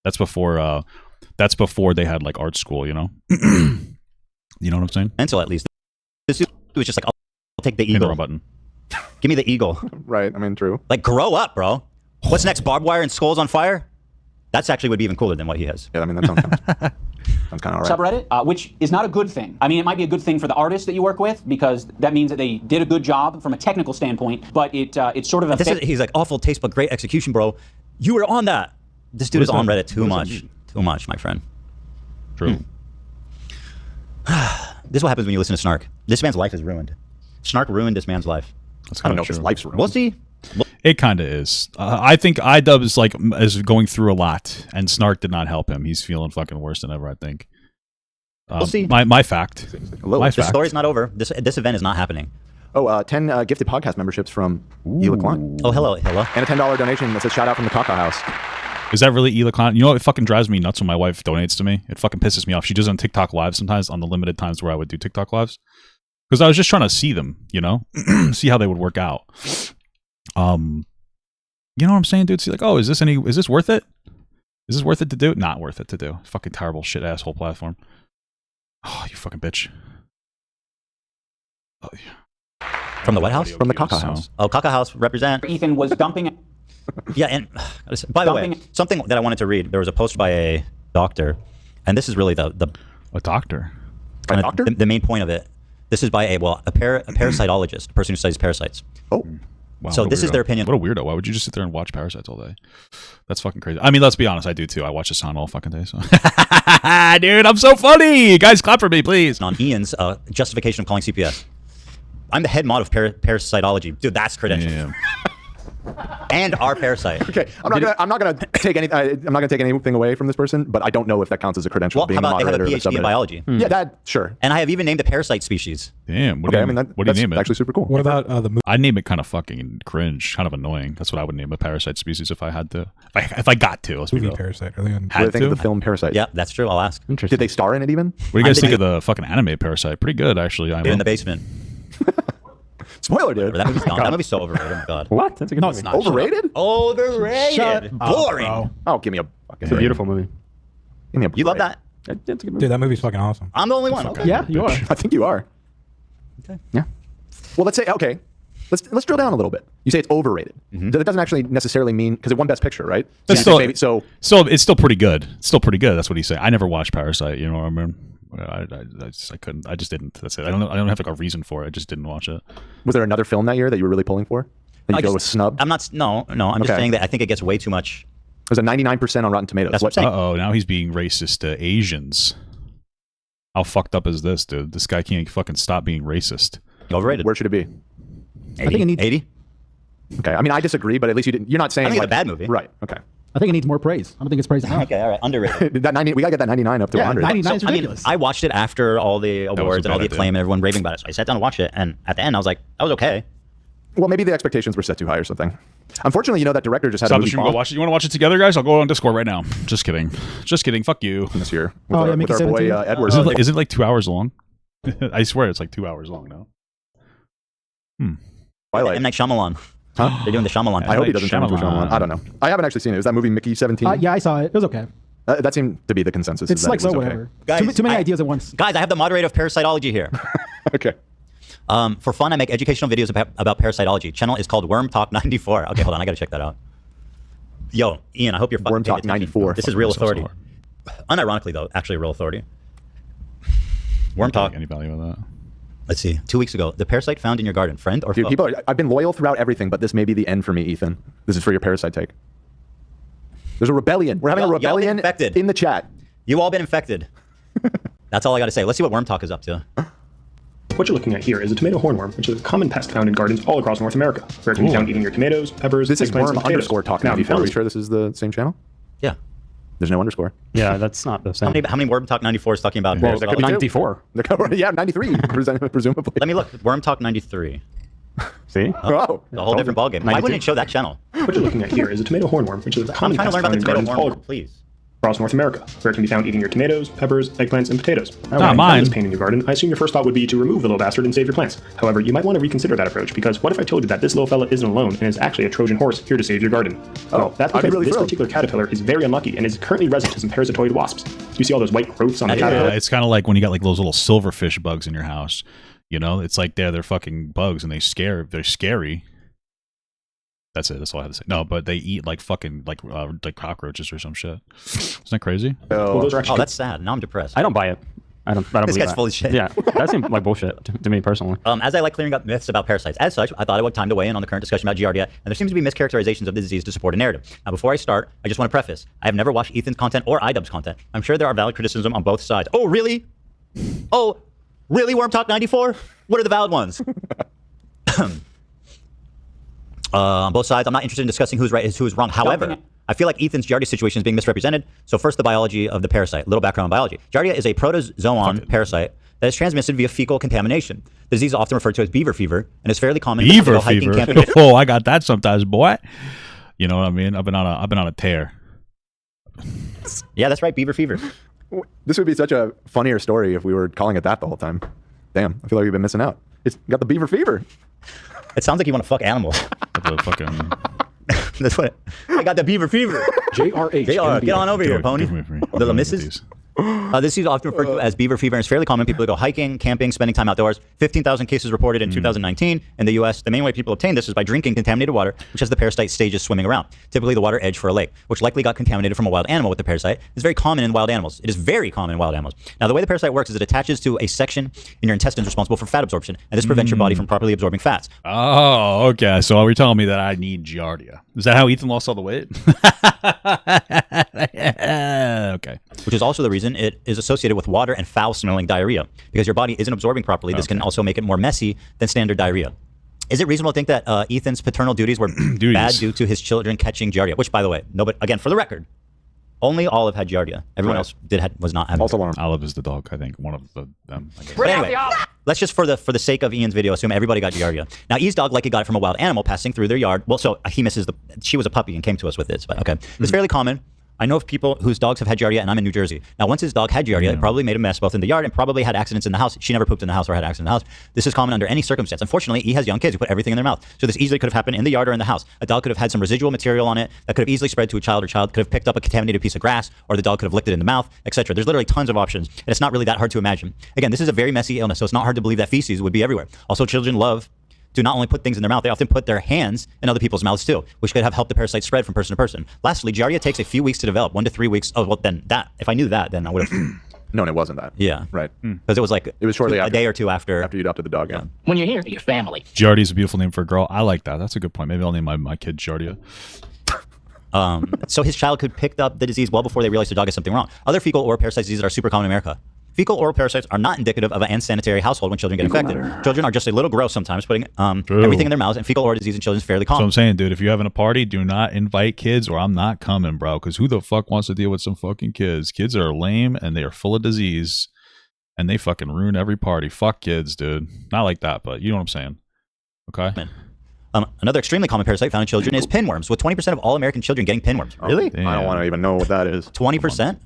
that's before they had like art school, you know? You know what I'm saying? Mental, at least. This dude was just like, I'll take the eagle. Button. Give me the eagle. Right, I mean, true. Like, grow up, bro. What's next, barbed wire and skulls on fire? That's actually would be even cooler than what he has. Yeah, I mean, that sounds kind of all right. Subreddit, which is not a good thing. I mean, it might be a good thing for the artists that you work with because that means that they did a good job from a technical standpoint, but it's sort of a... He's like, awful taste but great execution, bro. You were on that. This dude is on Reddit too much. Too much, my friend. True. This is what happens when you listen to Snark. This man's life is ruined. Snark ruined this man's life. That's I don't know if his life's ruined. We'll see. It kind of is. I think iDub is going through a lot, and Snark did not help him. He's feeling fucking worse than ever, I think. We'll see. My fact. The story's not over. This event is not happening. Oh, 10 gifted podcast memberships from Ela Klein. Oh, hello. And a $10 donation that says shout out from the Caca House. Is that really Ela Klein? You know what? It fucking drives me nuts when my wife donates to me. It fucking pisses me off. She does it on TikTok Live sometimes, on the limited times where I would do TikTok Lives. Because I was just trying to see them, you know? See how they would work out. You know what I'm saying, dude? See, like, oh, is this worth it? Is this worth it to do? Not worth it to do. Fucking terrible shit asshole platform. Oh, you fucking bitch. Oh, yeah. From the White House? From the Caca House. Oh, Caca House, represent. Ethan was dumping... Yeah, and by the way, something that I wanted to read, there was a post by a doctor, and this is really a doctor? A doctor? The main point of it. This is by a parasitologist, a person who studies parasites. Oh. Wow, so this is their opinion. What a weirdo. Why would you just sit there and watch Parasites all day? That's fucking crazy. I mean, let's be honest. I do too. I watch The Sun all fucking day. So. Dude, I'm so funny. Guys, clap for me, please. On Ian's justification of calling CPS. I'm the head mod of parasitology. Dude, that's credentials. Yeah. and our parasite. Okay, I'm not gonna take anything away from this person, but I don't know if that counts as a credential. Well, being how about a they have a moderator of the PhD in subreddit. biology? Yeah, that sure. And I have even named the parasite species. Damn. What Okay, do I you, mean, what do you that's name it? actually super cool. What about the movie? I'd name it kind of fucking cringe, kind of annoying. That's what I would name a parasite species if I had to. If I got to. Let's be Movie real. Parasite? Are they on? What do you think of the film Parasite? Yeah, that's true. I'll ask. Did they star in it even? What do you guys think of the fucking anime Parasite? Pretty good, actually. They're in the basement. Spoiler, dude. That movie's gone. That movie's so overrated. Oh my god. What? That's a good movie. It's not. Overrated? Overrated. Shut up, Boring. bro. Oh, give me a fucking. It's a beautiful movie. Give me a You love break. that? It's a good movie. Dude, that movie's fucking awesome. I'm the only one. Okay. Yeah, you are. I think you are. Okay. Yeah. Well, let's say okay. Let's drill down a little bit. You say it's overrated. That doesn't actually necessarily mean because it won Best Picture, right? It's So, still, so it's still pretty good. It's still pretty good. That's what he's saying. I never watched Parasite. You know what I mean? I couldn't. I just didn't. That's it. I don't have like a reason for it. I just didn't watch it. was there another film that year that you were really pulling for? That you go with snub? I'm not. No. I'm just Okay. saying that I think it gets way too much. There's a 99% on Rotten Tomatoes. That's what I'm saying. Uh-oh, now he's being racist to Asians. How fucked up is this, dude? This guy can't fucking stop being racist. Overrated. Where should it be? 80? I think it needs 80. Okay. I mean, I disagree, but at least you're not saying I think like, it's a bad movie. Right. Okay. I think it needs more praise. I don't think it's praised enough. Okay, all right, underrated. That 90, we gotta get that 99 up to Yeah, 100. 99 is I mean, ridiculous. I watched it after all the awards and all the bad idea. acclaim and everyone raving about it. So I sat down and watched it, and at the end, I was like, that was okay. Well, maybe the expectations were set too high or something. Unfortunately, that director just had a movie Should we go watch it? You want to watch it together, guys? I'll go on Discord right now. Just kidding. Just kidding. Fuck you. this year Oh, with yeah, our, make with it our boy 17. Edwards. Is it like 2 hours long? I swear it's like 2 hours long now. Twilight. M. Night Shyamalan. Huh? They're doing the Shyamalan. I hope he doesn't turn into a Shyamalan. I don't know. I haven't actually seen it. Is that movie Mickey 17? Yeah, I saw it. It was okay. That seemed to be the consensus. It's is that like it was so okay. whatever. Guys, Too many ideas at once. Guys, I have the moderator of Parasitology here. Okay. For fun, I make educational videos about parasitology. Channel is called Worm Talk 94. Okay, hold on. I got to check that out. Yo, Ian, I hope you're fucking Worm paying Talk attention. 94. This is real authority. Unironically, though, actually real authority. Worm Talk. Any value with that? Let's see. 2 weeks ago, the parasite found in your garden, friend or Dude, foe? I've been loyal throughout everything, but this may be the end for me, Ethan. This is for your parasite take. There's a rebellion. We're having a Y'all been rebellion infected. in the chat. You all been infected. That's all I got to say. Let's see what Worm Talk is up to. What you're looking at here is a tomato hornworm, which is a common pest found in gardens all across North America, where it can be found eating your tomatoes, peppers, This is eggplants, Worm and potatoes. _Talk Now, 94. Are you found- sure this is the same channel? Yeah. There's no underscore. Yeah, that's not the same. How many Worm Talk 94 is talking about Well, there could be two. 94. Yeah, 93, presumably. Let me look. Worm Talk 93. See? Oh. A whole different ballgame. Why 92. wouldn't it show that channel? What you're looking at here is a tomato hornworm, which is a I'm common trying to pest learn about found the in tomato gardens all hornworm, please. across North America, where it can be found eating your tomatoes, peppers, eggplants, and potatoes. Now, Not when you mine. found this pain in your garden, I assume your first thought would be to remove the little bastard and save your plants. However, you might want to reconsider that approach, because what if I told you that this little fella isn't alone and is actually a Trojan horse here to save your garden? Well, that's I'd be because really this thrilled. particular caterpillar is very unlucky and is currently resident to some parasitoid wasps. You see all those white growths on the caterpillar? Yeah, it's kind of like when you got like those little silverfish bugs in your house. You know, it's like they're fucking bugs and they're scary. That's it. That's all I have to say. No, but they eat like fucking like cockroaches or some shit. Isn't that crazy? Well, those are actually that's sad. Now I'm depressed. I don't buy it. I don't This believe guy's that. full of shit. Yeah, that seems like bullshit to me personally. As I like clearing up myths about parasites, as such, I thought it would time to weigh in on the current discussion about Giardia, and there seems to be mischaracterizations of the disease to support a narrative. Now, before I start, I just want to preface: I have never watched Ethan's content or iDubbbz's content. I'm sure there are valid criticism on both sides. Oh, really? Oh, really? Worm Talk 94? What are the valid ones? On both sides, I'm not interested in discussing who's right and who's wrong. However, I feel like Ethan's Giardia situation is being misrepresented. So first, the biology of the parasite. Little background on biology. Giardia is a protozoan parasite that is transmitted via fecal contamination. The disease is often referred to as beaver fever and is fairly common. Beaver hiking, fever. camping. Oh, I got that sometimes, boy. You know what I mean? I've been on a tear. Yeah, that's right. Beaver fever. This would be such a funnier story if we were calling it that the whole time. Damn, I feel like we've been missing out. It's got the beaver fever. It sounds like you want to fuck animals. The fucking. That's what. I got the beaver fever. JRH. JR, get on over here, pony. Give me Little missus. This is often referred to as beaver fever and is fairly common. People who go hiking, camping, spending time outdoors. 15,000 cases reported in 2019 in the U.S. The main way people obtain this is by drinking contaminated water, which has the parasite stages swimming around. Typically the water edge for a lake, which likely got contaminated from a wild animal with the parasite. It's very common in wild animals. It is very common in wild animals. Now, the way the parasite works is it attaches to a section in your intestines responsible for fat absorption, and this prevents your body from properly absorbing fats. Oh, okay. So are we telling me that I need Giardia? Is that how Ethan lost all the weight? Okay. Which is also the reason it is associated with water and foul-smelling diarrhea. Because your body isn't absorbing properly, this can also make it more messy than standard diarrhea. Is it reasonable to think that Ethan's paternal duties were bad due to his children catching Giardia? Which, by the way, nobody, again, for the record, only Olive had Giardia. Everyone else was not having. Also, Olive is the dog. I think one of them. I guess. But anyway, let's just for the sake of Ian's video assume everybody got Giardia. Now, E's dog likely got it from a wild animal passing through their yard. Well, so he misses the. She was a puppy and came to us with this, but okay, it's fairly common. I know of people whose dogs have had Giardia, and I'm in New Jersey. Now, once his dog had Giardia, it probably made a mess both in the yard and probably had accidents in the house. She never pooped in the house or had accidents in the house. This is common under any circumstance. Unfortunately, he has young kids who put everything in their mouth. So this easily could have happened in the yard or in the house. A dog could have had some residual material on it that could have easily spread to a child, or child could have picked up a contaminated piece of grass, or the dog could have licked it in the mouth, etc. There's literally tons of options, and it's not really that hard to imagine. Again, this is a very messy illness, so it's not hard to believe that feces would be everywhere. Also, children do not only put things in their mouth, they often put their hands in other people's mouths too, which could have helped the parasite spread from person to person. Lastly, Giardia takes a few weeks to develop, 1 to 3 weeks. Oh, well, then if I knew that, then I would have. No, it wasn't that. Yeah. Right. Because it was like it was shortly a day or two after you adopted the dog. Yeah. When you're here, your family. Giardia is a beautiful name for a girl. I like that. That's a good point. Maybe I'll name my kid Giardia. So his child could pick up the disease well before they realize the dog has something wrong. Other fecal oral parasite diseases are super common in America. Fecal oral parasites are not indicative of an unsanitary household when children get infected. Children are just a little gross sometimes, putting everything in their mouths, and fecal oral disease in children is fairly common. So I'm saying, dude, if you're having a party, do not invite kids or I'm not coming, bro. Because who the fuck wants to deal with some fucking kids? Kids are lame and they are full of disease and they fucking ruin every party. Fuck kids, dude. Not like that, but you know what I'm saying. Okay? Another extremely common parasite found in children is pinworms, with 20% of all American children getting pinworms. Really? I don't want to even know what that is. 20%?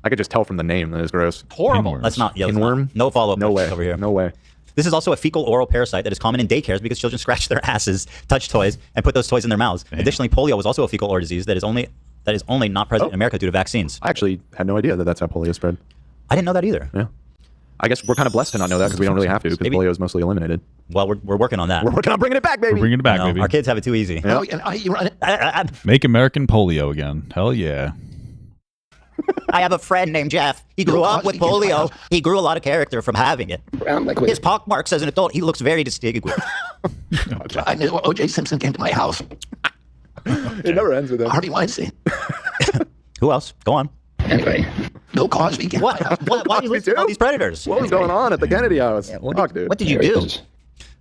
I could just tell from the name that it's gross. Horrible. Let's not. Yeah, Pinworm? No follow-up. No way. Over here. No way. This is also a fecal oral parasite that is common in daycares because children scratch their asses, touch toys, and put those toys in their mouths. Additionally, polio is also a fecal oral disease that is only not present in America due to vaccines. I actually had no idea that that's how polio spread. I didn't know that either. Yeah. I guess we're kind of blessed to not know that because we don't really have to because polio is mostly eliminated. Well, we're working on that. We're working on bringing it back, baby. We're bringing it back, baby. Our kids have it too easy. Yeah. Make American polio again. Hell yeah. I have a friend named Jeff. He grew up with polio. He grew a lot of character from having it. His pockmarks as an adult, he looks very distinguished. I knew O.J. Simpson came to my house. It never ends with that. Harvey Weinstein. Who else? Go on. Anyway, Bill Cosby came to my house. Why do you listen to all these predators? What was going on at the Kennedy house? What did you do?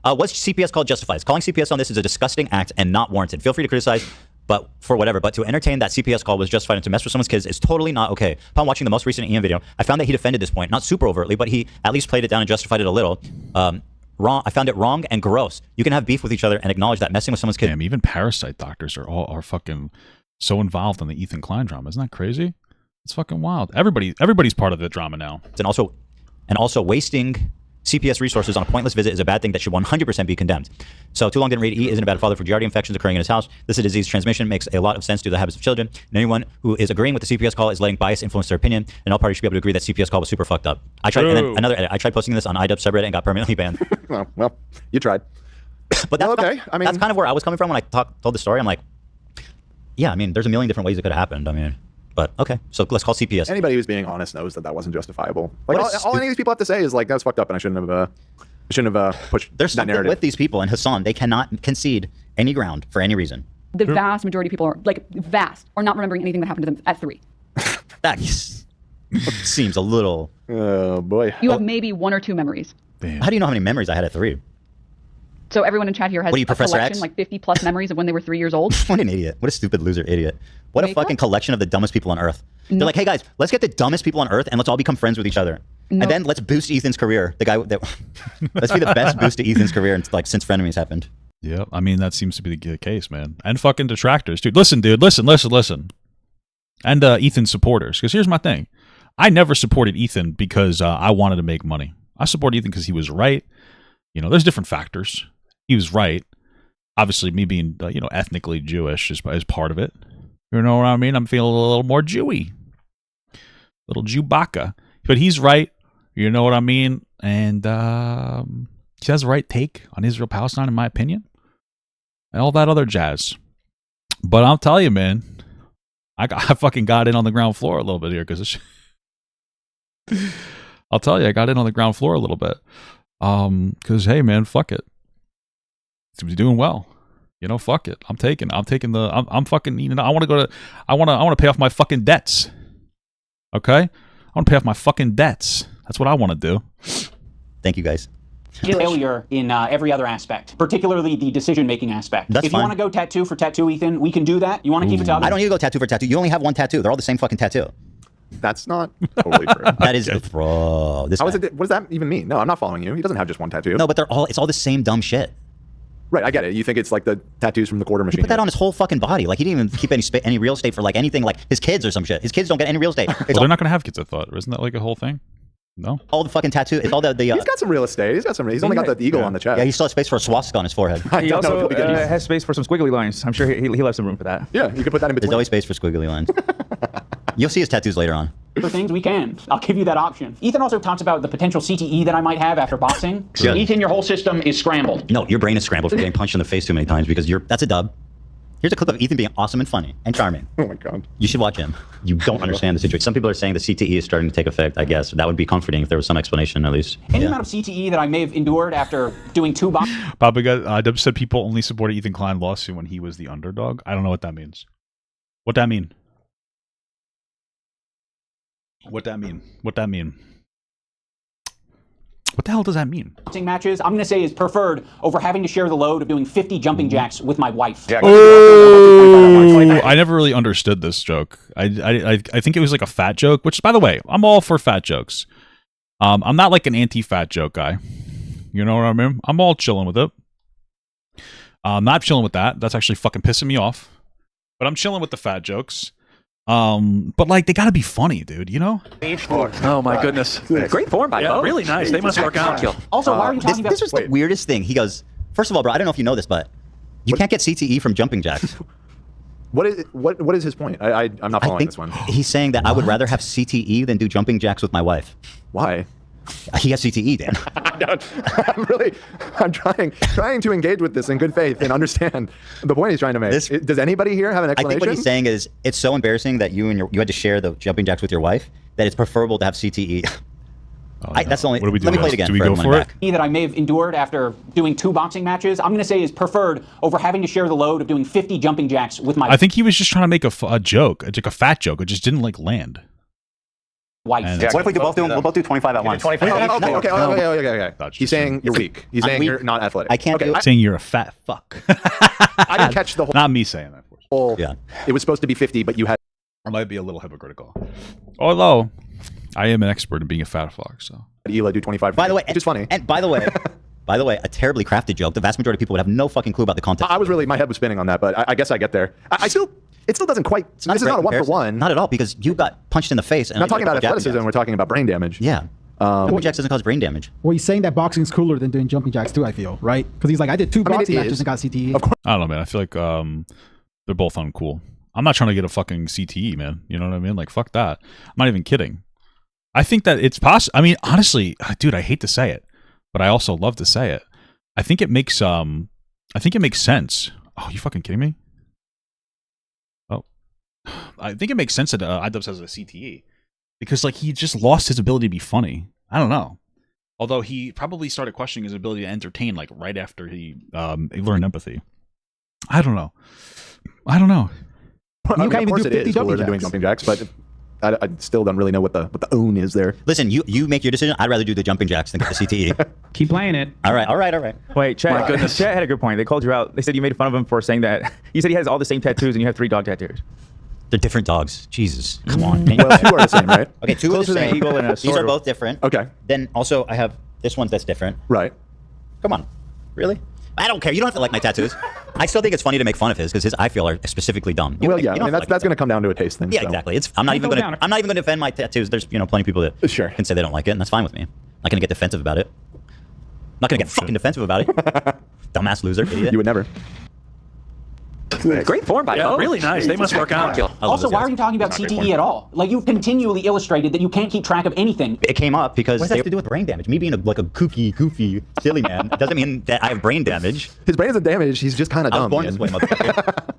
What's CPS called justifies? Calling CPS on this is a disgusting act and not warranted. Feel free to criticize, but for whatever. But to entertain that CPS call was justified and to mess with someone's kids is totally not okay. Upon watching the most recent Ian video, I found that he defended this point, not super overtly, but he at least played it down and justified it a little. Wrong. I found it wrong and gross. You can have beef with each other and acknowledge that messing with someone's kid. Damn, even parasite doctors are fucking so involved in the Ethan Klein drama. Isn't that crazy? It's fucking wild. Everybody's part of the drama now. And also wasting CPS resources on a pointless visit is a bad thing that should 100% be condemned. So Too Long Didn't Read E isn't a bad father for Giardia infections occurring in his house. This is a disease transmission, makes a lot of sense due to the habits of children. And anyone who is agreeing with the CPS call is letting bias influence their opinion. And all parties should be able to agree that CPS call was super fucked up. I tried, and then another edit. I tried posting this on IDub subreddit and got permanently banned. Oh, well, you tried. But that's that's kind of where I was coming from when I told the story. I'm like, yeah, I mean, there's a million different ways it could have happened. I mean, but okay, so let's call CPS. Anybody who's being honest knows that wasn't justifiable. Like all any of these people have to say is like, that's fucked up, and I shouldn't have pushed There's that something narrative. with these people, and Hassan, they cannot concede any ground for any reason. The vast majority of people are not remembering anything that happened to them at 3. That seems a little. Oh boy. You have maybe 1 or 2 memories. Damn. How do you know how many memories I had at 3? So everyone in chat here has What are you, a Professor collection, X? like 50 plus memories of when they were 3 years old. What an idiot. What a stupid loser idiot. What a fucking collection of the dumbest people on earth. They're like, hey guys, let's get the dumbest people on earth and let's all become friends with each other. And then let's boost Ethan's career. The guy that let's be the best boost to Ethan's career since Frenemies happened. Yeah, I mean, that seems to be the case, man. And fucking detractors, dude. Listen, dude. Listen. And Ethan's supporters. Because here's my thing. I never supported Ethan because I wanted to make money. I supported Ethan because he was right. You know, there's different factors. He was right. Obviously, me being, ethnically Jewish is part of it. You know what I mean? I'm feeling a little more Jewy. Little Jewbacca. But he's right. You know what I mean? And he has the right take on Israel-Palestine, in my opinion. And all that other jazz. But I'll tell you, man, I fucking got in on the ground floor a little bit here because I'll tell you, I got in on the ground floor a little bit. Because hey, man, fuck it. He's doing well. Fuck it. I'm fucking I want to pay off my fucking debts. Okay? I want to pay off my fucking debts. That's what I want to do. Thank you guys. failure in every other aspect, particularly the decision-making aspect. That's if you fine. want to go tattoo for tattoo, Ethan, we can do that. You want to keep it to I don't need to go tattoo for tattoo. You only have one tattoo. They're all the same fucking tattoo. That's not totally true. That is, bro. This How is it? What does that even mean? No, I'm not following you. He doesn't have just one tattoo. No, but it's all the same dumb shit. Right, I get it. You think it's like the tattoos from the quarter machine. He put that on his whole fucking body. Like, he didn't even keep any real estate for like anything like his kids or some shit. His kids don't get any real estate. Well, they're not going to have kids, I thought. Isn't that like a whole thing? No. All the fucking tattoo. It's all the He's got some real estate. He's only got the eagle on the chest. Yeah, he still has space for a swastika on his forehead. He also has space for some squiggly lines. I'm sure he'll have some room for that. Yeah, you can put that in between. There's always space for squiggly lines. You'll see his tattoos later on. For things we can. I'll give you that option. Ethan also talks about the potential CTE that I might have after boxing. Yeah. Ethan, your whole system is scrambled. No, your brain is scrambled from getting punched in the face too many times because that's a dub. Here's a clip of Ethan being awesome and funny and charming. Oh my God. You should watch him. You don't understand the situation. Some people are saying the CTE is starting to take effect, I guess. That would be comforting if there was some explanation at least. Any amount of CTE that I may have endured after doing 2 boxing. Dub said people only supported Ethan Klein lawsuit when he was the underdog. I don't know what that means. What that mean? What that mean? What that mean? What the hell does that mean? Matches, I'm going to say is preferred over having to share the load of doing 50 jumping jacks with my wife. Oh, I never really understood this joke. I think it was like a fat joke, which, by the way, I'm all for fat jokes. I'm not like an anti-fat joke guy. You know what I mean? I'm all chilling with it. I'm not chilling with that. That's actually fucking pissing me off. But I'm chilling with the fat jokes. But like they gotta be funny, dude, you know? Oh my goodness. Great form by both. Really nice. They must work out. Also, why are you talking about this was the weirdest thing. He goes, first of all, bro, I don't know if you know this, but you can't get CTE from jumping jacks. What is his point? I'm not following this one. He's saying that I would rather have CTE than do jumping jacks with my wife. Why? He has CTE, Dan. I'm trying to engage with this in good faith and understand the point he's trying to make. Does anybody here have an explanation? I think what he's saying is it's so embarrassing that you had to share the jumping jacks with your wife that it's preferable to have CTE. That's the only. What do we do? Let me play it again. Do we go for it? That I may have endured after doing 2 boxing matches, I'm going to say is preferred over having to share the load of doing 50 jumping jacks with my I think he was just trying to make a joke, like a fat joke. It just didn't like land. wife. What if we both do? We'll both do 25 at once. 25. Okay. He's saying you're weak. He's saying you're not athletic. I can't. Saying you're a fat fuck. I didn't catch the whole. Not me saying that. Yeah. It was supposed to be 50, but you had. I might be a little hypocritical. Although, I am an expert in being a fat fuck. So. Ela do 25. By the way, which is funny. And by the way. By the way, a terribly crafted joke. The vast majority of people would have no fucking clue about the context. My head was spinning on that, but I guess I get there. It still doesn't quite. This is not a 1-for-1. Not at all, because you got punched in the face. And we're not talking about athleticism. We're talking about brain damage. Yeah. Jumping jacks doesn't cause brain damage. Well, he's saying that boxing's cooler than doing jumping jacks too, I feel, right? Because he's like, I did 2 boxing matches and got CTE. Of course. I don't know, man. I feel like they're both uncool. I'm not trying to get a fucking CTE, man. You know what I mean? Like, fuck that. I'm not even kidding. I think that it's possible. I mean, honestly, dude, I hate to say it, but I also love to say it. I think it makes sense. Oh, you fucking kidding me? Oh, I think it makes sense that iDubbbz has a CTE because like he just lost his ability to be funny. I don't know. Although he probably started questioning his ability to entertain like right after he learned empathy. I don't know. Well, you can't even do 50 jumping jacks, but I still don't really know what the own is there. Listen, you make your decision. I'd rather do the jumping jacks than get the CTE. Keep playing it. All right. Wait, Chet. My goodness. Chet had a good point. They called you out. They said you made fun of him for saying that. You said he has all the same tattoos and you have 3 dog tattoos. They're different dogs. Jesus, come on. Well, 2 are the same, right? Okay, 2 are the same. Eagle and a These are both different. Okay. Then also I have this one that's different. Right. Come on. Really? I don't care. You don't have to like my tattoos. I still think it's funny to make fun of his because his I feel are specifically dumb. Well, yeah. I mean, that's going to come down to a taste thing. Yeah, so. exactly. I'm not even going to defend my tattoos. There's plenty of people that can say they don't like it, and that's fine with me. I'm not going to get defensive about it. I'm not going to get fucking defensive about it. Dumbass loser, idiot. You would never. Great form by both. Really nice. They must work out. Also, why are you talking about CTE at all? Like, you've continually illustrated that you can't keep track of anything. It came up because what does that have to do with brain damage? Me being like a kooky, goofy, silly man doesn't mean that I have brain damage. His brain isn't damaged. He's just kind of dumb. I was born this way, motherfucker.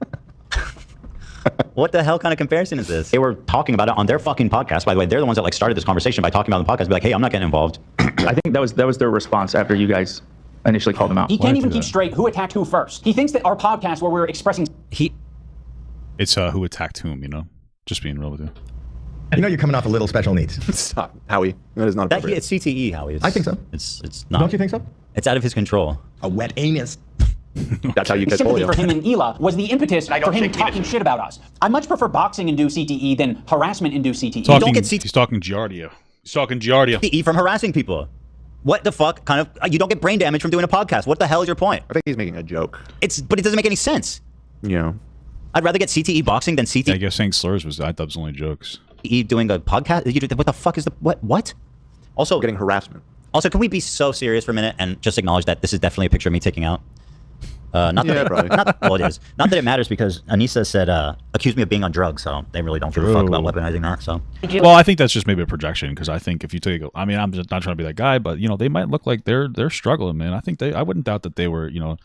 What the hell kind of comparison is this? They were talking about it on their fucking podcast. By the way, they're the ones that like started this conversation by talking about the podcast. Be like, hey, I'm not getting involved. I think that was their response after you guys initially called him out. He can't even keep straight who attacked who first. He thinks that our podcast where we're expressing... It's who attacked whom, you know? Just being real with you. You know you're coming off a little special needs. Stop, Howie. That is not appropriate. It's CTE, Howie. I think so. It's not. Don't you think so? It's out of his control. A wet anus. That's how you get sympathy polio. for him and Ela was the impetus for him talking shit about us. I much prefer boxing-induced CTE than harassment-induced CTE. He's talking Giardia. He's talking Giardia. CTE from harassing people. What the fuck kind of... You don't get brain damage from doing a podcast. What the hell is your point? I think he's making a joke. But it doesn't make any sense. Yeah. I'd rather get CTE boxing than CTE... I guess saying slurs was... I thought it was only jokes. Doing a podcast? What the fuck is the... What? Also... Getting harassment. Also, can we be so serious for a minute and just acknowledge that this is definitely a picture of me taking out? Not that well, it is. Not that it matters because Anisa said, accused me of being on drugs, so they really don't give a fuck about weaponizing that, so. Well, I think that's just maybe a projection because I think if you take, I mean, I'm just not trying to be that guy, but, you know, they might look like they're struggling, man. I think I wouldn't doubt that they were, you know,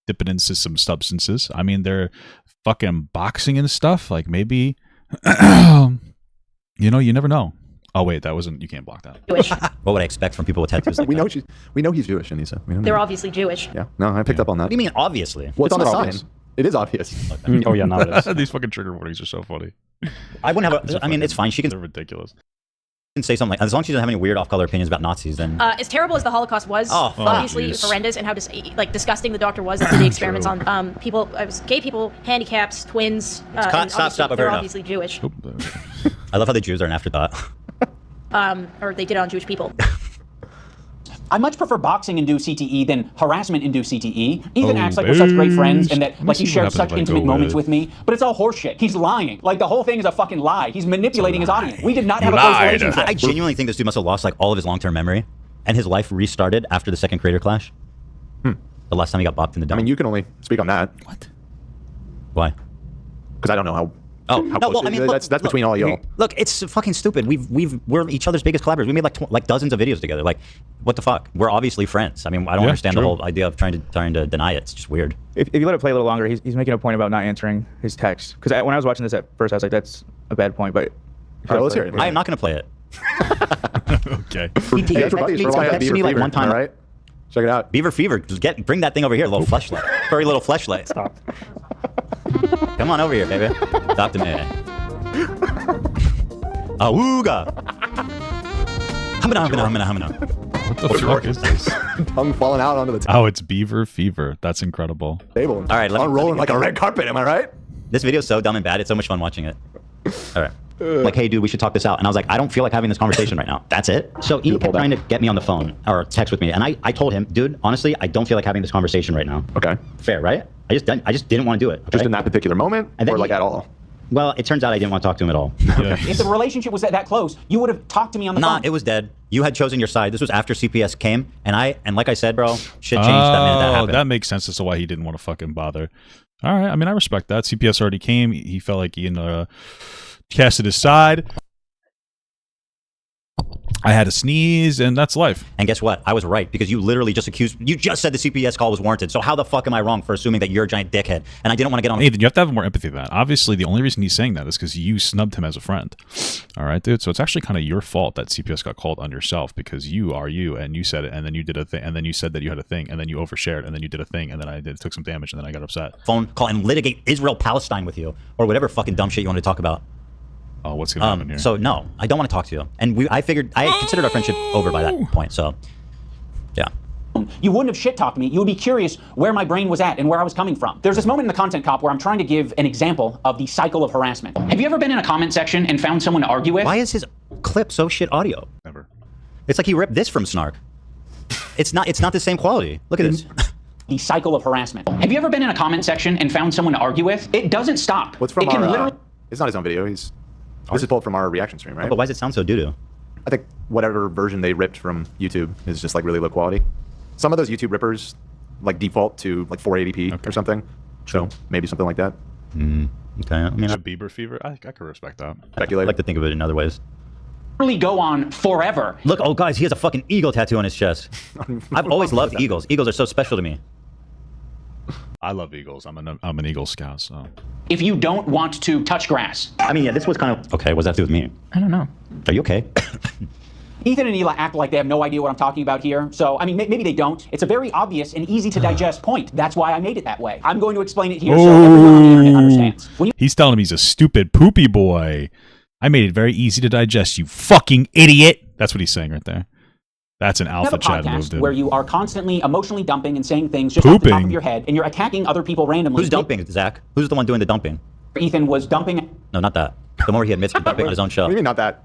dipping into some substances. I mean, they're fucking boxing and stuff. Like maybe, you know, you never know. Oh wait, that wasn't. You can't block that. Jewish. What would I expect from people with tattoos? Like we know he's Jewish, Anisa. They're obviously Jewish. Yeah. No, I picked up on that. What do you mean obviously? Well, it's on the sign. It is obvious. Oh yeah, now it is. These fucking trigger warnings are so funny. I wouldn't have. I mean, it's fine. They're ridiculous. Can say something like, as long as she doesn't have any weird off-color opinions about Nazis, then. As terrible as the Holocaust was, obviously horrendous, and how disgusting the doctor was that did the experiments on people, gay people, handicaps, twins. Stop. They're obviously Jewish. I love how the Jews are an afterthought. Or they did it on Jewish people. I much prefer boxing-induced CTE than harassment-induced CTE. Ethan acts like we're such great friends and that like he shared such intimate moments with me, but it's all horseshit. He's lying. Like the whole thing is a fucking lie. He's manipulating his audience. We did not have a close relationship. I genuinely think this dude must have lost like all of his long-term memory, and his life restarted after the second creator clash. The last time he got bopped in the dome. I mean, you can only speak on that. What? Why? Because I don't know how. Oh no! Well, I mean, that's between all y'all. Look, it's fucking stupid. We're each other's biggest collaborators. We made like dozens of videos together. Like, what the fuck? We're obviously friends. I mean, I don't understand the whole idea of trying to deny it. It's just weird. If you let it play a little longer, he's making a point about not answering his text. Because when I was watching this at first, I was like, that's a bad point. But all right, let's hear it. I am not going to play it. Okay. He texted me like one time. All right. Check it out. Beaver Fever. Just bring that thing over here. A little fleshlight. Furry little fleshlight. Stop. Come on over here, baby. Talk to me. Awooga. Humana. What the fuck is this? Tongue falling out onto the table. Oh, it's Beaver Fever. That's incredible. Table. All right, I'm rolling like a red carpet. Am I right? This video's so dumb and bad. It's so much fun watching it. All right. Like, hey, dude, we should talk this out. And I was like, I don't feel like having this conversation right now. That's it. So he kept trying to get me on the phone or text with me. And I told him, dude, honestly, I don't feel like having this conversation right now. Okay. Fair, right? I just didn't want to do it. Okay? Just in that particular moment, or like at all? Well, it turns out I didn't want to talk to him at all. If the relationship was that close, you would have talked to me on the phone. Nah, it was dead. You had chosen your side. This was after CPS came, and like I said, bro, shit changed that minute that happened. That makes sense as to why he didn't want to fucking bother. All right, I mean, I respect that. CPS already came. He felt like he casted his side. I had to sneeze, and that's life. And guess what? I was right, because you literally just you just said the CPS call was warranted. So how the fuck am I wrong for assuming that you're a giant dickhead? And I didn't want to get on. Nathan, you have to have more empathy than that. Obviously, the only reason he's saying that is because you snubbed him as a friend. All right, dude? So it's actually kind of your fault that CPS got called on yourself, because you are you, and you said it, and then you did a thing, and then you said that you had a thing, and then you overshared, and then you did a thing, and then took some damage, and then I got upset. Phone call and litigate Israel-Palestine with you, or whatever fucking dumb shit you want to talk about. Oh, what's gonna happen here? So no, I don't want to talk to you. And I considered our friendship over by that point. So, yeah. You wouldn't have shit-talked me. You would be curious where my brain was at and where I was coming from. There's this moment in the Content Cop where I'm trying to give an example of the cycle of harassment. Have you ever been in a comment section and found someone to argue with? Why is his clip so shit audio? Never. It's like he ripped this from Snark. It's not the same quality. Look at this. The cycle of harassment. Have you ever been in a comment section and found someone to argue with? It doesn't stop. What's from it's not his own video. This is pulled from our reaction stream, right? Oh, but why does it sound so doo-doo? I think whatever version they ripped from YouTube is just like really low quality. Some of those YouTube rippers like default to like 480p or something. So maybe something like that. Okay. I mean, Bieber Fever? I could respect that. Speculate. I like to think of it in other ways. Really go on forever. Look, oh guys, he has a fucking eagle tattoo on his chest. I've always loved eagles. Eagles are so special to me. I love eagles. I'm an Eagle Scout, so. If you don't want to touch grass. I mean, yeah, this was kind of... Okay, what's that to do with me? I don't know. Are you okay? Ethan and Ela act like they have no idea what I'm talking about here. So, I mean, maybe they don't. It's a very obvious and easy to digest point. That's why I made it that way. I'm going to explain it here so everyone on the internet understands. He's telling me he's a stupid poopy boy. I made it very easy to digest, you fucking idiot. That's what he's saying right there. That's an alpha chat move, dude. Where you are constantly emotionally dumping and saying things just off the top of your head, and you're attacking other people randomly. Who's dumping, Zach? Who's the one doing the dumping? Ethan was dumping. No, not that. The more he admits to dumping on his own show. What do you mean not that?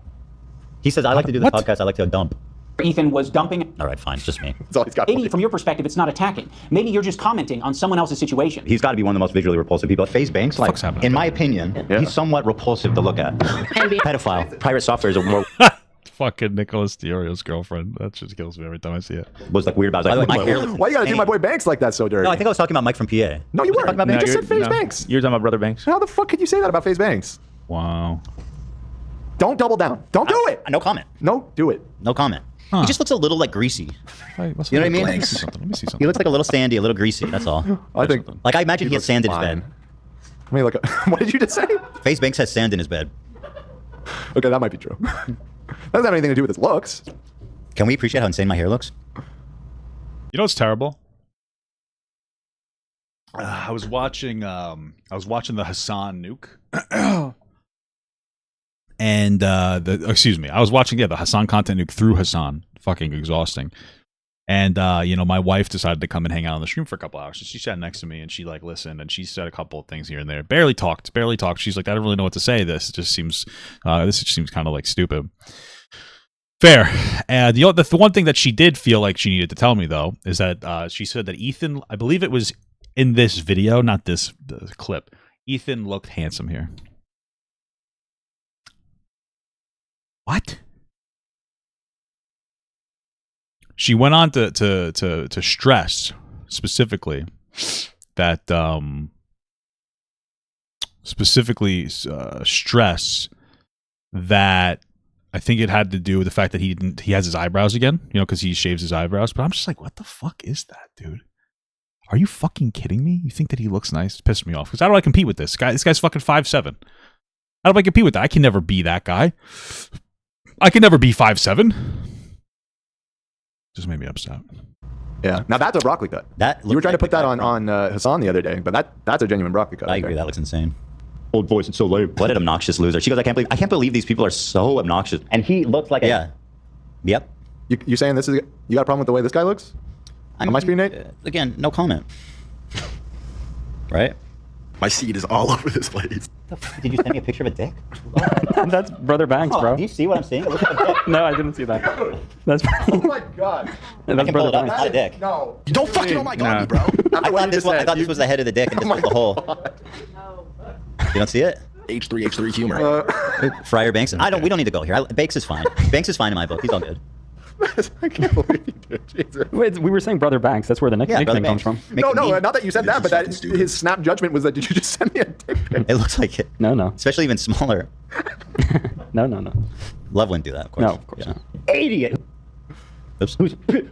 He says, I like to do this podcast, I like to dump. Ethan was dumping. All right, fine, it's just me. That's all he's got. Maybe from your perspective, it's not attacking. Maybe you're just commenting on someone else's situation. He's got to be one of the most visually repulsive people. FaZe Banks, like, in my opinion, he's somewhat repulsive to look at. Pedophile. Pirate software is a more... Fucking Nicholas Diorio's girlfriend. That just kills me every time I see it. Was like weird about it. Like, my hair why you gotta do my boy Banks like that so dirty? No, I think I was talking about Mike from PA. No, you weren't. About You just said FaZe Banks. You're talking about Brother Banks. How the fuck could you say that about FaZe Banks? Wow. Don't double down. Don't do it. No comment. No, do it. No comment. He just looks a little like greasy. You know what I mean? Let me see something. Let me see something. He looks like a little sandy, a little greasy. That's all. I think. Like I imagine he has sand in his bed. Let me look. What did you just say? FaZe Banks has sand in his bed. Okay, that might be true. That doesn't have anything to do with his looks. Can we appreciate how insane my hair looks? You know what's terrible? I was watching the Hassan nuke. And excuse me, I was watching the Hassan content nuke through Hassan. Fucking exhausting. And my wife decided to come and hang out on the stream for a couple hours. So she sat next to me and she like listened and she said a couple of things here and there. Barely talked. She's like, I don't really know what to say. This just seems kind of like stupid. Fair. The one thing that she did feel like she needed to tell me though is that she said that Ethan, I believe it was in this video, not this clip. Ethan looked handsome here. What? She went on to stress specifically that stress that I think it had to do with the fact that he has his eyebrows again, because he shaves his eyebrows. But I'm just like, what the fuck is that, dude? Are you fucking kidding me? You think that he looks nice? It pissed me off. Because how do I compete with this guy? This guy's fucking 5'7". How do I compete with that? I can never be that guy. I can never be 5'7". Just made me upset. Yeah. Now that's a broccoli cut. You were trying to put that on Hassan the other day, but that's a genuine broccoli cut. I agree. That looks insane. Old voice, it's so lame. What an obnoxious loser. She goes, I can't believe these people are so obnoxious. And he looks like Yep. You saying you got a problem with the way this guy looks? On my screen, Nate? Again, no comment. Right? My seed is all over this place. Did you send me a picture of a dick? That's Brother Banks, bro. Do you see what I'm seeing? It looks like a dick. No, I didn't see that. That's oh my god. That's Brother Banks. It's not a dick. No. You don't fucking oh my god, me, bro. I thought this was the head of the dick and this was the hole. You don't see it? H3 humor. Friar Banks. We don't need to go here. Banks is fine. Banks is fine in my book. He's all good. I can't believe you did. Jesus. Wait, we were saying Brother Banks. That's where the nickname comes from. No, not that you said that, but his snap judgment was that did you just send me a dick pic? It looks like it. No. Especially even smaller. No. Love wouldn't do that, of course. No, of course not. Idiot. Oops.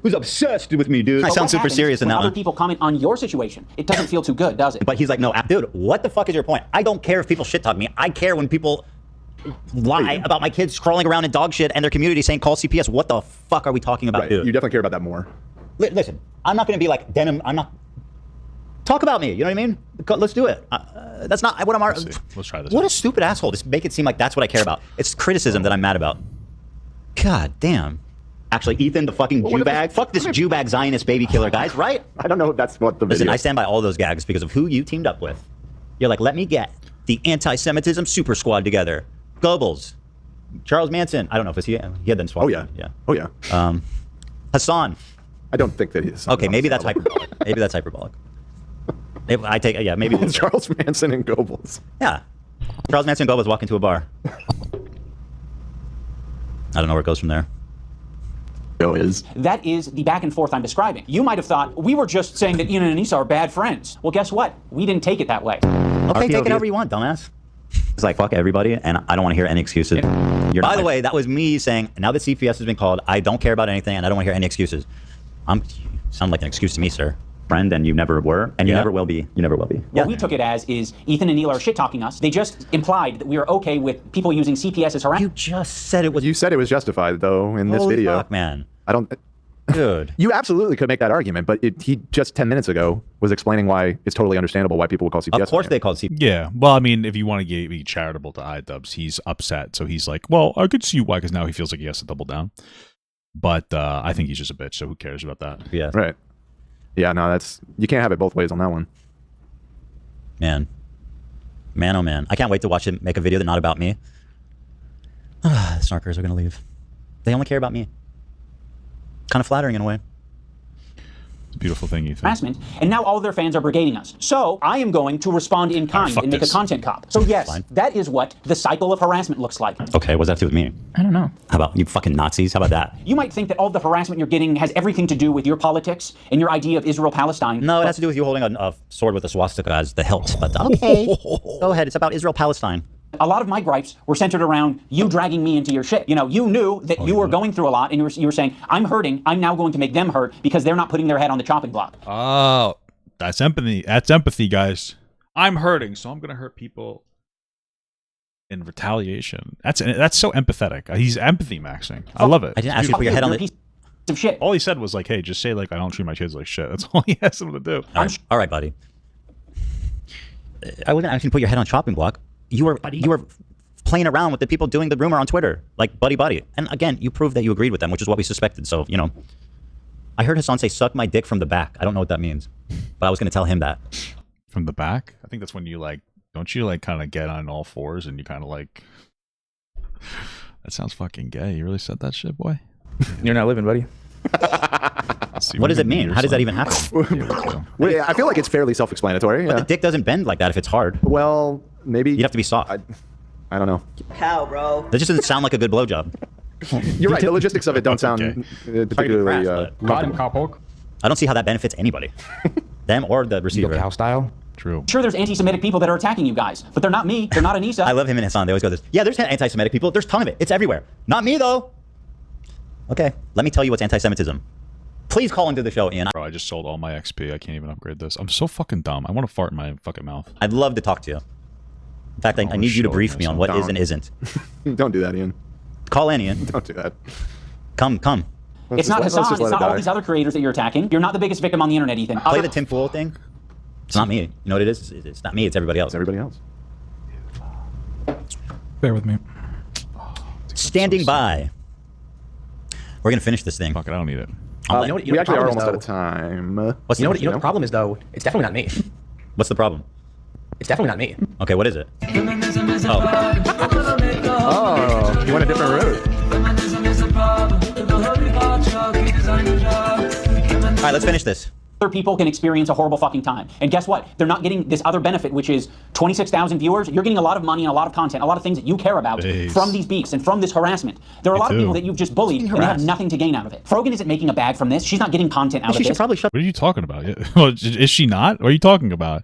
Who's obsessed with me, dude? I sound super serious in that Other one. people comment on your situation. It doesn't feel too good, does it? But he's like, no, dude, what the fuck is your point? I don't care if people shit talk me. I care when people lie about my kids crawling around in dog shit and their community saying call CPS. What the fuck are we talking about, dude? You definitely care about that more. Listen, I'm not going to be like denim. I'm not. Talk about me. You know what I mean? Let's do it. That's not what I'm. Let's try this. What a stupid asshole! Just make it seem like that's what I care about. It's criticism that I'm mad about. God damn. Actually, Ethan, the fucking Jew bag. Fuck this Jew bag Zionist baby killer, guys. Right? I don't know if that's what the video. Listen, I stand by all those gags because of who you teamed up with. You're like, let me get the anti-Semitism super squad together. Goebbels, Charles Manson. I don't know if it's he had them swap. Oh yeah. Hassan. I don't think that he's. Okay, maybe that's hyperbolic. Maybe that's hyperbolic. I take maybe it's Charles Manson and Goebbels. Yeah, Charles Manson and Goebbels walk into a bar. I don't know where it goes from there. That is the back and forth I'm describing. You might have thought we were just saying that Ian and Anisa are bad friends. Well, guess what? We didn't take it that way. Okay, take it however you want, dumbass. It's like, fuck everybody, and I don't want to hear any excuses. By the way, that was me saying, now that CPS has been called, I don't care about anything, and I don't want to hear any excuses. You sound like an excuse to me, sir. Friend, and you never were, and you never will be. You never will be. What we took it as is Ethan and Neil are shit-talking us. They just implied that we are okay with people using CPS as harassment. You just said it was... You said it was justified, though, in this video. Fuck, man. I don't... Dude. You absolutely could make that argument, but he just 10 minutes ago was explaining why it's totally understandable why people would call CPS. Of course they called CPS. Yeah. Well, I mean, if you want to be charitable to iDubbbz, he's upset. So he's like, well, I could see why, because now he feels like he has to double down. But I think he's just a bitch, so who cares about that? Yeah. Right. Yeah, no, that's, you can't have it both ways on that one. Man, oh man, I can't wait to watch him make a video that's not about me. The snarkers are gonna leave. They only care about me. Kind of flattering in a way. It's a beautiful thing, Ethan. Harassment, and now all of their fans are brigading us. So I am going to respond in kind and make a content cop. So yes, that is what the cycle of harassment looks like. Okay, what's that to do with me? I don't know. How about you fucking Nazis? How about that? You might think that all the harassment you're getting has everything to do with your politics and your idea of Israel-Palestine. No, it has to do with you holding a sword with a swastika as the hilt. But okay, go ahead. It's about Israel-Palestine. A lot of my gripes were centered around you dragging me into your shit. You know, you knew that you were going through a lot, and you were saying, I'm hurting, I'm now going to make them hurt because they're not putting their head on the chopping block. Oh, that's empathy. That's empathy, guys. I'm hurting, so I'm going to hurt people in retaliation. That's so empathetic. He's empathy maxing. I love it. I didn't ask you to put your head on the... Of shit. All he said was like, hey, just say like I don't treat my kids like shit. That's all he asked him to do. All right, buddy. I wasn't asking to put your head on chopping block. You were playing around with the people doing the rumor on Twitter, like buddy. And again, you proved that you agreed with them, which is what we suspected. So, you know, I heard Hassan say, suck my dick from the back. I don't know what that means, but I was going to tell him that. From the back? I think that's when you like, don't you like kind of get on all fours and you kind of like, that sounds fucking gay. You really said that shit, boy? You're not living, buddy. What does it mean? How does that even happen? Well, yeah, I feel like it's fairly self-explanatory. But the dick doesn't bend like that if it's hard. Well, maybe you'd have to be soft. I don't know. Cow, bro. That just doesn't sound like a good blowjob. You're right. The logistics of it don't sound particularly. I don't see how that benefits anybody, them or the receiver. Cow style. True. Sure, there's anti-Semitic people that are attacking you guys, but they're not me. They're not Anisa. I love him and Hassan. They always go this. Yeah, there's anti-Semitic people. There's a ton of it. It's everywhere. Not me though. Okay, let me tell you what's anti-Semitism. Please call into the show, Ian. Bro, I just sold all my XP. I can't even upgrade this. I'm so fucking dumb. I want to fart in my fucking mouth. I'd love to talk to you. In fact, I need you to brief me on what is and isn't. Don't do that, Ian. Call in, Ian. Don't do that. Come. It's not Hassan. It's not all these other creators that you're attacking. You're not the biggest victim on the internet, Ethan. Play the Tim Pool thing. It's not me. You know what it is? It's not me. It's everybody else. It's everybody else. Bear with me. Standing by. We're gonna finish this thing. Fuck it, I don't need it. You know what, We actually are almost though? out of time. You know what the problem is, though? It's definitely not me. What's the problem? It's definitely not me. Okay, what is it? Oh, you went a different route. All right, let's finish this. Other people can experience a horrible fucking time. And guess what? They're not getting this other benefit, which is 26,000 viewers. You're getting a lot of money and a lot of content, a lot of things that you care about from these beefs and from this harassment. There are a lot of people that you've just bullied and they have nothing to gain out of it. Frogan isn't making a bag from this. She's not getting content out of this. She should probably shut. What are you talking about? Is she not? What are you talking about?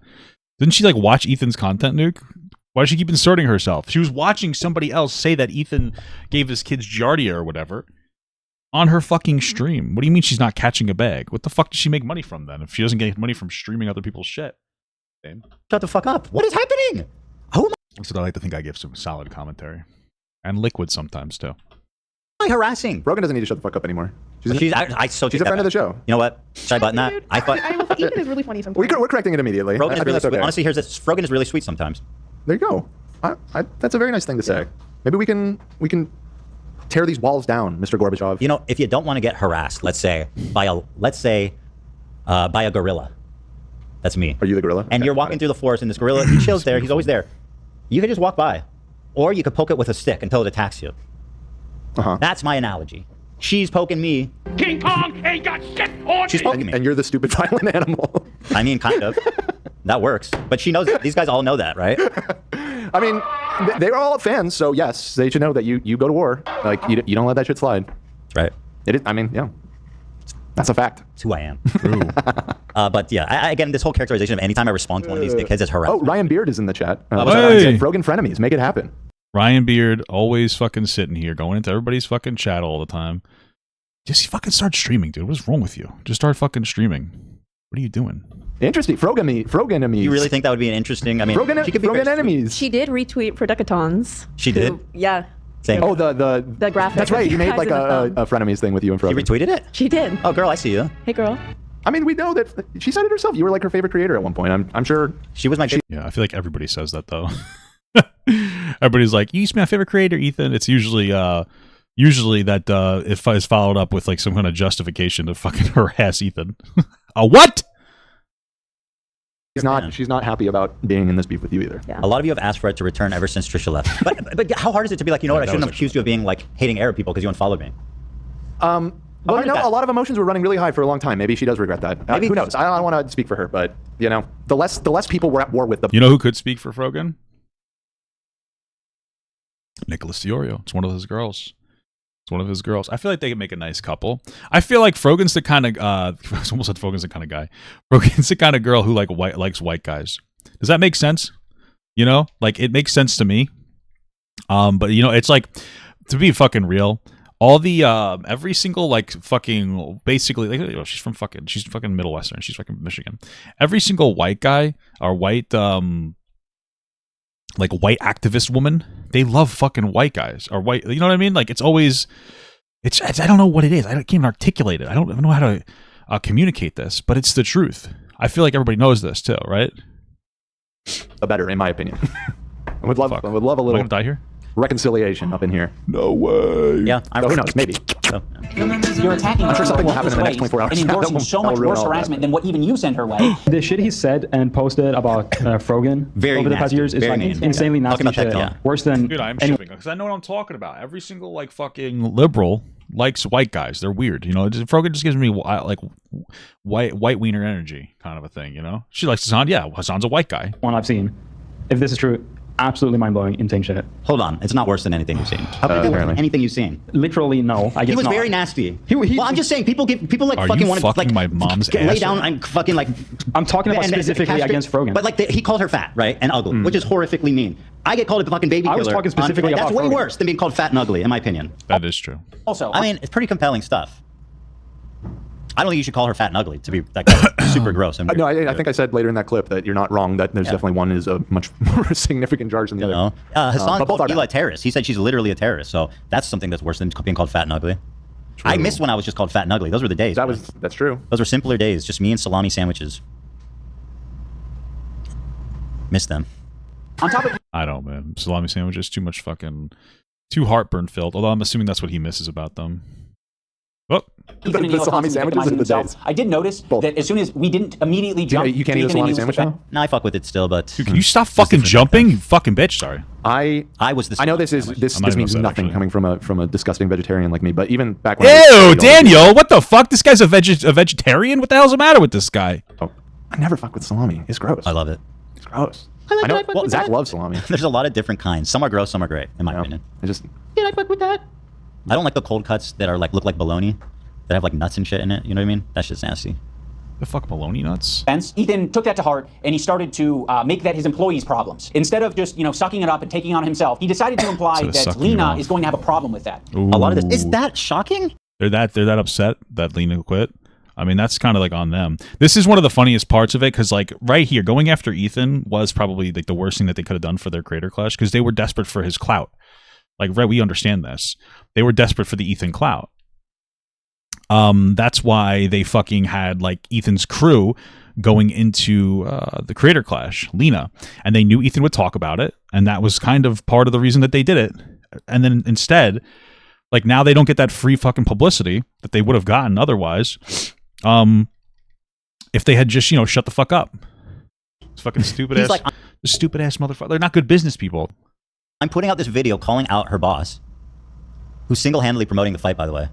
Didn't she like watch Ethan's content, Nuke? Why does she keep inserting herself? She was watching somebody else say that Ethan gave his kids Giardia or whatever on her fucking stream. What do you mean she's not catching a bag? What the fuck does she make money from then if she doesn't get money from streaming other people's shit? Damn. Shut the fuck up. What is happening? Oh my. So I like to think I give some solid commentary. And liquid sometimes too. Why harassing? Brogan doesn't need to shut the fuck up anymore. She's a friend of the show. You know what? Should I button that? I thought Ethan is really funny sometimes. We're correcting it immediately. Frogan is really that's sweet. okay. Honestly, here's this. Frogan is really sweet sometimes. There you go. That's a very nice thing to say. Maybe we can tear these walls down, Mr. Gorbachev. You know, if you don't want to get harassed, let's say by a gorilla. That's me. Are you the gorilla? And you're walking through the forest, and this gorilla, he chills there. He's always there. You can just walk by, or you could poke it with a stick until it attacks you. That's my analogy. She's poking me. King Kong ain't got shit on She's poking me. And you're the stupid violent animal. I mean, kind of. That works. But she knows it. These guys all know that, right? I mean, they're all fans, so yes, they should know that you go to war. Like, you don't let that shit slide. That's right. It is, I mean, yeah. That's a fact. It's who I am. True. But yeah, again, this whole characterization of anytime I respond to one of these dickheads is harassment. Oh, Ryan Beard is in the chat. Hey. Frogan frenemies, make it happen. Ryan Beard always fucking sitting here, going into everybody's fucking chat all the time. Just fucking start streaming, dude. What's wrong with you? Just start fucking streaming. What are you doing? Interesting. Frogan enemies. You really think that would be an interesting? I mean, she could be Frogan enemies. She did retweet for Decatons. She did? Yeah. Same. Oh, the graphic. That's right. You made like a frenemies thing with you and Frogan. You retweeted it? She did. Oh, girl, I see you. Hey, girl. I mean, we know that she said it herself. You were like her favorite creator at one point. I'm sure she was my. Yeah, I feel like everybody says that though. Everybody's like, "You used to be my favorite creator, Ethan." It's usually Usually that it is followed up with like some kind of justification to fucking harass Ethan. A what? She's not happy about being in this beef with you either. A lot of you have asked for it to return ever since Trisha left. But how hard is it to be like, you know what, I shouldn't have accused you of being like hating Arab people because you unfollowed me? Well, you know, a lot of emotions were running really high for a long time. Maybe she does regret that. Maybe who knows? I don't want to speak for her, but you know, the less people were at war with, the You know who could speak for Frogan? Nicholas Diorio. It's one of his girls. It's one of his girls. I feel like they could make a nice couple. I feel like Frogan's the kind of I almost said Frogan's the kind of guy. Frogan's the kind of girl who likes white guys. Does that make sense? You know, like it makes sense to me. But you know, it's like, to be fucking real, all the every single like fucking basically like, you know, she's fucking Middle Western. She's fucking Michigan. Every single white guy or white like white activist woman, they love fucking white guys or white, you know what I mean? Like it's always, it's I don't know what it is. I can't even articulate it. I don't even know how to communicate this, but it's the truth. I feel like everybody knows this too, right? Better, in my opinion. I would love a little Am I gonna die here? reconciliation up in here. No way. Yeah, who knows? Maybe. You're attacking I'm sure her something will in happen in the next 24 hours. and endorsing so much worse harassment than what even you send her way. The shit he said and posted about Frogan over the past years is like insanely nasty shit. Worse than Dude, I'm shipping because I know what I'm talking about. Every single like fucking liberal likes white guys. They're weird, you know. Frogan just gives me like white wiener energy kind of a thing, you know. She likes Hassan. Yeah, Hassan's a white guy. one I've seen. If this is true, absolutely mind-blowing, insane shit. Hold on, it's not worse than anything you've seen. How could it be worse than anything you've seen? Literally, no. I guess He was not. very nasty. Well, I'm just saying, people like Are fucking you want to fucking like my mom's lay ass down. right? I'm fucking like. I'm talking about specifically castrate- against Frogan. But like he called her fat, right, and ugly, which is horrifically mean. I get called a fucking baby killer. I was talking specifically that's about way Frogan. worse than being called fat and ugly, in my opinion. That is true. Also, I mean, it's pretty compelling stuff. I don't think you should call her fat and ugly to be like super gross. And No, I think I said later in that clip that you're not wrong, that there's definitely one is a much more significant charge than the other. Hassan but both called are Hila a bad. terrorist. He said she's literally a terrorist. So that's something that's worse than being called fat and ugly. I missed when I was just called fat and ugly. Those were the days. That's true. Those were simpler days. Just me and salami sandwiches. Miss them. on top of I don't, man. Salami sandwiches, too heartburn filled. Although I'm assuming that's what he misses about them. Oh. Ethan and The Hila salami constantly sandwiches victimizing are the themselves. I did notice that as soon as we didn't immediately jump, You can't eat a Ethan and salami Hila's sandwich defense- now? No, I fuck with it still, but Dude, can you stop fucking jumping, you fucking bitch? Sorry. I was the I know this is I'm this not even means upset, nothing actually. coming from a disgusting vegetarian like me, but even back when I was Ew, eating Daniel, what the fuck? This guy's a vegetarian? What the hell's the matter with this guy? I never fuck with salami. It's gross. I love it. It's gross. I know. fuck Well, with Zach that. loves salami. There's a lot of different kinds. Some are gross, some are great, in my opinion. I just Yeah, I fuck with that. I don't like the cold cuts that are like look like bologna, that have like nuts and shit in it. You know what I mean? That's just nasty. The fuck, bologna nuts? Ethan took that to heart and he started to make that his employees' problems. Instead of just, sucking it up and taking it on himself, he decided to imply So that sucking it Lena off. is going to have a problem with that. A lot of this is that shocking? They're that upset that Lena quit. I mean, that's kind of like on them. This is one of the funniest parts of it because, like, right here, going after Ethan was probably like the worst thing that they could have done for their creator clash because they were desperate for his clout. Like, right, we understand this. They were desperate for the Ethan clout. That's why they fucking had like Ethan's crew going into the creator clash, Lena, and they knew Ethan would talk about it, and that was kind of part of the reason that they did it. And then instead, like now they don't get that free fucking publicity that they would have gotten otherwise. If they had just shut the fuck up. It's fucking stupid ass, like, stupid ass motherfucker. They're not good business people. I'm putting out this video calling out her boss, who's single-handedly promoting the fight, by the way.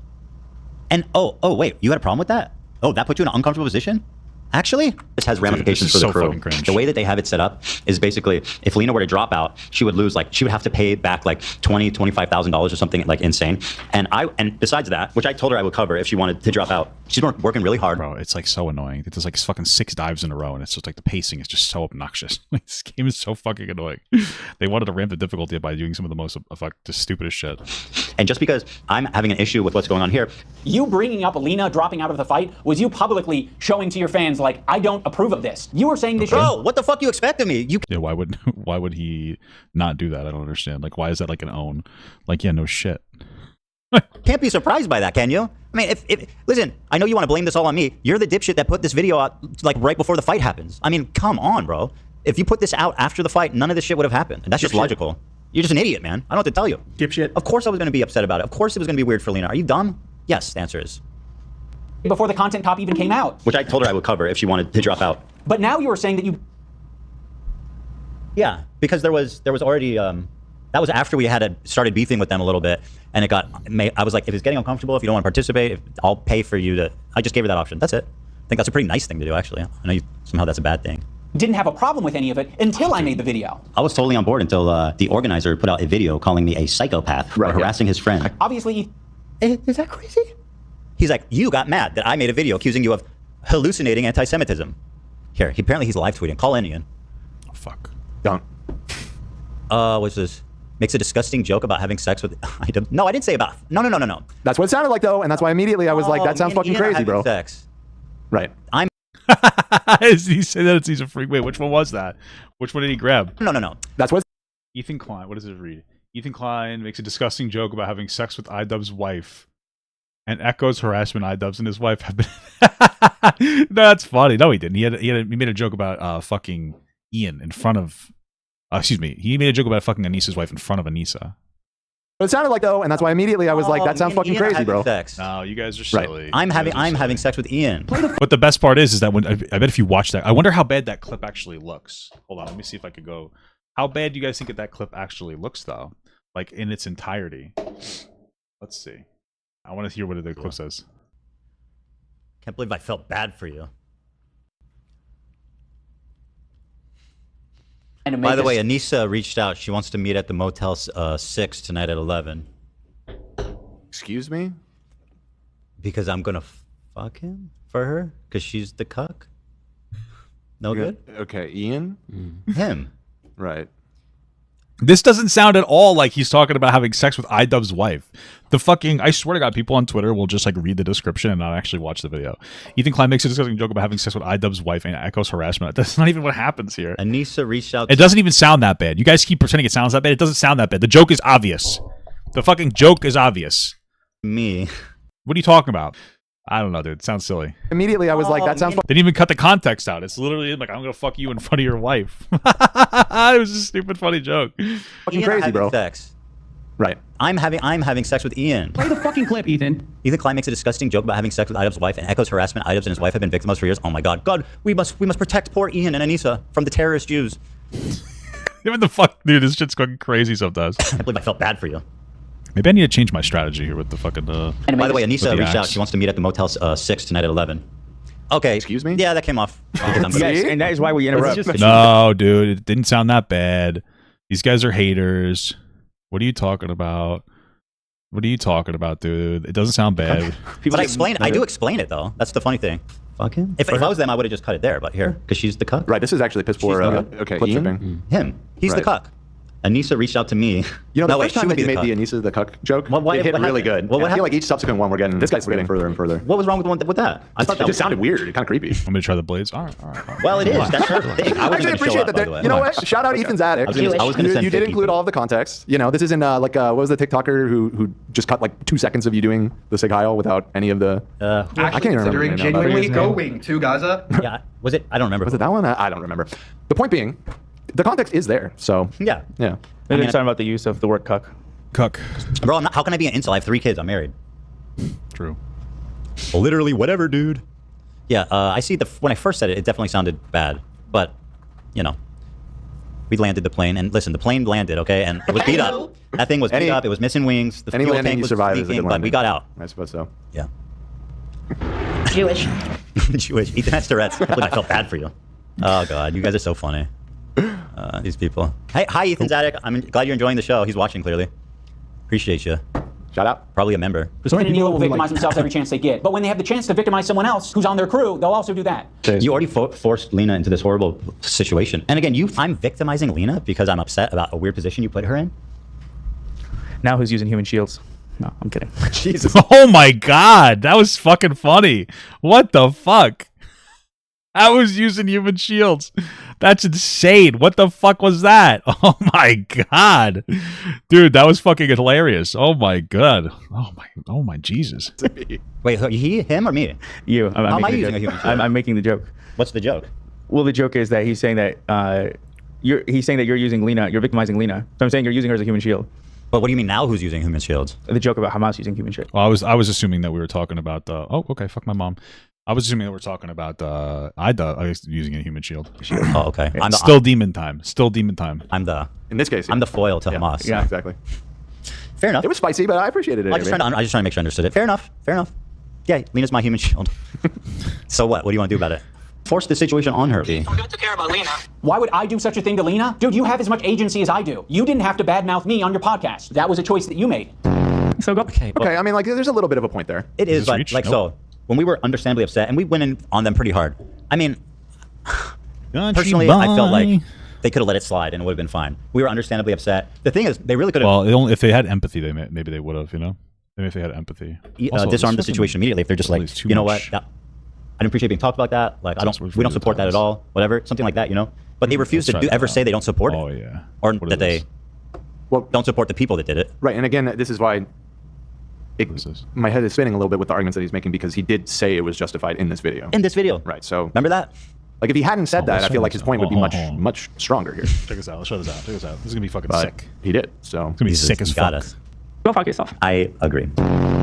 And oh wait, you had a problem with that? Oh, that put you in an uncomfortable position? Actually, this has ramifications this is for the so crew. fucking cringe. The way that they have it set up is basically, if Lena were to drop out, she would lose, like, she would have to pay back like $25,000 or something like insane. And besides that, which I told her I would cover if she wanted to drop out, she's working really hard. Bro, it's like so annoying. It does like fucking 6 dives in a row, and it's just like the pacing is just so obnoxious. Like, this game is so fucking annoying. They wanted to ramp the difficulty by doing some of the most just stupidest shit. And just because I'm having an issue with what's going on here, You bringing up Lena dropping out of the fight was you publicly showing to your fans, like, I don't approve of this. You were saying this bro, what the fuck you expect of me? Yeah, why would he not do that? I don't understand. Like, why is that like an own? Like, yeah, no shit. Can't be surprised by that, can you? I mean, if listen, I know you want to blame this all on me. You're the dipshit that put this video out like right before the fight happens. I mean, come on, bro. If you put this out after the fight, none of this shit would have happened. And that's just logical. You're just an idiot, man. I don't know what to tell you. Dipshit. Of course I was going to be upset about it. Of course it was going to be weird for Lena. Are you dumb? Yes, the answer is. Before the content cop even came out. Which I told her I would cover if she wanted to drop out. But now you were saying that you... Yeah, because there was already... that was after we had started beefing with them a little bit. And it got... I was like, if it's getting uncomfortable, if you don't want to participate, I'll pay for you to... I just gave her that option. That's it. I think that's a pretty nice thing to do, actually. I know somehow that's a bad thing. Didn't have a problem with any of it until I made the video. I was totally on board until the organizer put out a video calling me a psychopath for harassing his friend. Obviously, is that crazy? He's like, you got mad that I made a video accusing you of hallucinating anti-Semitism. Here, apparently he's live tweeting. Call in, Ian. Oh, fuck. Don't. What's this? Makes a disgusting joke about having sex with... No, I didn't say about... No. That's what it sounded like, though, and that's why immediately I was like, that sounds fucking crazy, bro. Sex. Right. I'm... He said that he's a freak. Wait, which one was that? Which one did he grab? No. That's what... Ethan Klein. What does it read? Ethan Klein makes a disgusting joke about having sex with iDubbbz's wife and echoes harassment iDubbbz and his wife have been... No, that's funny. No, he didn't. He made a joke about fucking Ian in front of... excuse me. He made a joke about fucking Anisa's wife in front of Anisa. But it sounded like, though, and that's why immediately I was like, that sounds fucking crazy, bro. Sex. No, you guys are silly. Right. I'm having sex with Ian. But the best part is that when I bet if you watch that, I wonder how bad that clip actually looks. Hold on, let me see if I could go. How bad do you guys think that clip actually looks, though? Like in its entirety. Let's see. I want to hear what the clip says. Can't believe I felt bad for you. By the way, Anisa reached out. She wants to meet at the Motel 6 tonight at 11. Excuse me? Because I'm gonna fuck him for her? Because she's the cuck? No good? Okay, Ian? Him. Right. This doesn't sound at all like he's talking about having sex with iDubbbz's wife. The fucking, I swear to God, people on Twitter will just like read the description and not actually watch the video. Ethan Klein makes a disgusting joke about having sex with iDubbbz's wife and echoes harassment. That's not even what happens here. Anisa reached out. It doesn't even sound that bad. You guys keep pretending it sounds that bad. It doesn't sound that bad. The joke is obvious. The fucking joke is obvious. Me. What are you talking about? I don't know, dude. It sounds silly. Immediately, I was like, that sounds... Didn't even cut the context out. It's literally like, I'm going to fuck you in front of your wife. It was a stupid, funny joke. Fucking crazy, bro. Sex. Right. I'm having sex with Ian. Play the fucking clip, Ethan. Ethan Klein makes a disgusting joke about having sex with iDubbbz's wife and echoes harassment iDubbbz and his wife have been victimized for years. Oh my God. God, we must protect poor Ian and Anisa from the terrorist Jews. What the fuck, dude? This shit's going crazy sometimes. I can't believe I felt bad for you. Maybe I need to change my strategy here with the fucking... And by the way, Anisa reached out. She wants to meet at the Motel 6 tonight at 11. Okay. Excuse me? Yeah, that came off. Yes, and that is why we interrupt. No, dude. It didn't sound that bad. These guys are haters. What are you talking about? What are you talking about, dude? It doesn't sound bad. But I do explain it, though. That's the funny thing. Fuck him? If I was them, I would have just cut it there. But here, because she's the cuck. Right, this is actually piss poor. Okay, Ian? Him. He's the cuck. Anisa reached out to me. You know, the first time that you made the Anisa the cuck joke, it hit really good. Well, I feel like each subsequent one we're getting further and further. What was wrong with that? I thought it just sounded weird. Kind of creepy. Want me to try the blades? All right. Well, it is. That's her thing. I actually appreciate that. You know what? Shout out Ethan's Attic. You did include all of the context. You know, this isn't like what was the TikToker who just cut like 2 seconds of you doing the Sig Heil without any of the. I can't even remember. Genuinely going to Gaza. Yeah. Was it? I don't remember. Was it that one? I don't remember. The point being, the context is there. So yeah. Maybe they're talking about the use of the word cuck. Cuck. Bro, how can I be an incel? I have 3 kids. I'm married. True. Literally whatever, dude. Yeah, I see when I first said it, it definitely sounded bad. But, you know, we landed the plane. And listen, the plane landed, okay? And it was beat up. That thing was beat up. It was missing wings. The fuel tank was leaking, but we got out. I suppose so. Yeah. Jewish. Jewish. Ethan has Tourette's. I felt bad for you. Oh, God. You guys are so funny. These people. Hey, hi, Ethan's Attic. I'm glad you're enjoying the show. He's watching, clearly. Appreciate you. Shout out. Probably a member. And people will victimize themselves every chance they get. But when they have the chance to victimize someone else who's on their crew, they'll also do that. You already forced Lena into this horrible situation. And again, I'm victimizing Lena because I'm upset about a weird position you put her in. Now who's using human shields? No, I'm kidding. Jesus. Oh my God. That was fucking funny. What the fuck? I was using human shields. That's insane. What the fuck was that? Oh my God. Dude, that was fucking hilarious. Oh my God. Oh my Jesus. Wait, him or me? You. How am I using a human shield? I'm making the joke. What's the joke? Well, the joke is that he's saying that he's saying that you're using Lena, you're victimizing Lena. So I'm saying you're using her as a human shield. But what do you mean now? Who's using human shields? The joke about Hamas using human shield. Well, I was assuming that we were talking about the. Oh, okay. Fuck my mom. I was assuming that we're talking about Ida using a human shield. Oh, okay. I'm still demon time. Still demon time. In this case, I'm the foil to Hamas. Yeah, exactly. Fair enough. It was spicy, but I appreciated it. I just trying to make sure I understood it. Fair enough. Fair ugh. Yeah, Lena's my human shield. So what? What do you want to do about it? Force the situation on her. Why would I do such a thing to Lena? Dude, you have as much agency as I do. You didn't have to badmouth me on your podcast. That was a choice that you made. So go. Okay, I mean, like, there's a little bit of a point there. It is, but like, so when we were understandably upset, and we went in on them pretty hard. I mean, personally, I felt like they could have let it slide and it would have been fine. We were understandably upset. The thing is, they really could have. Well, if they had empathy, maybe they would have. You know, maybe if they had empathy, disarmed the situation immediately. If they're just like, you know what, I didn't appreciate being talked about that. Like, we don't support that at all. Whatever, something like that, you know. But they refuse to ever say they don't support it. Oh yeah. Or that they don't support the people that did it. Right, and again, this is why my head is spinning a little bit with the arguments that he's making, because he did say it was justified in this video. In this video. Right, so remember that? Like, if he hadn't said that, I feel like his point would be much stronger here. Check this out. Let's show this out. Check this out. This is gonna be fucking But sick. he did, so. It's gonna be sick as fuck. Go fuck yourself. I agree.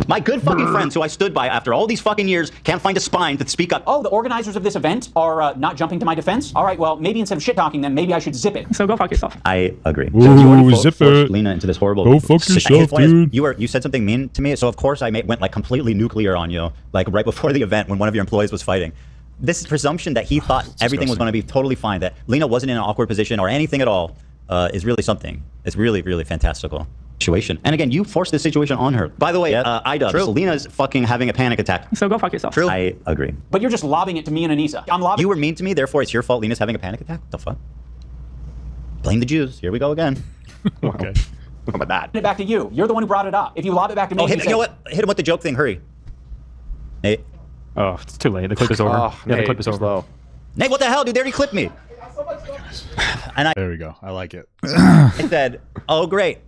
My good fucking friends who I stood by after all these fucking years can't find a spine to speak up. Oh, the organizers of this event are not jumping to my defense? All right, well, maybe instead of shit-talking them, maybe I should zip it. So go fuck yourself. I agree. Ooh, you zip forced it. Lena into this horrible. Go fuck yourself, dude. You said something mean to me, so of course I went like completely nuclear on you, like right before the event when one of your employees was fighting. This presumption that he thought everything was going to be totally fine, that Lena wasn't in an awkward position or anything at all, is really something. It's really, really fantastical situation. And again, you forced this situation on her. By the way, Ida, Lena's fucking having a panic attack. So go fuck yourself. True. I agree. But you're just lobbing it to me and Anisa. I'm lobbing. You were mean to me, therefore it's your fault Lena's having a panic attack? What the fuck? Blame the Jews. Here we go again. Okay. How about that? It back to you. You're the one who brought it up. If you lob it back to me, you know what? Hit him with the joke thing. Hurry. Nate. Oh, it's too late. The clip is over. Oh, yeah, the clip is over. Nate, what the hell, dude? They already clipped me. And there we go. I like it. I said, oh, great.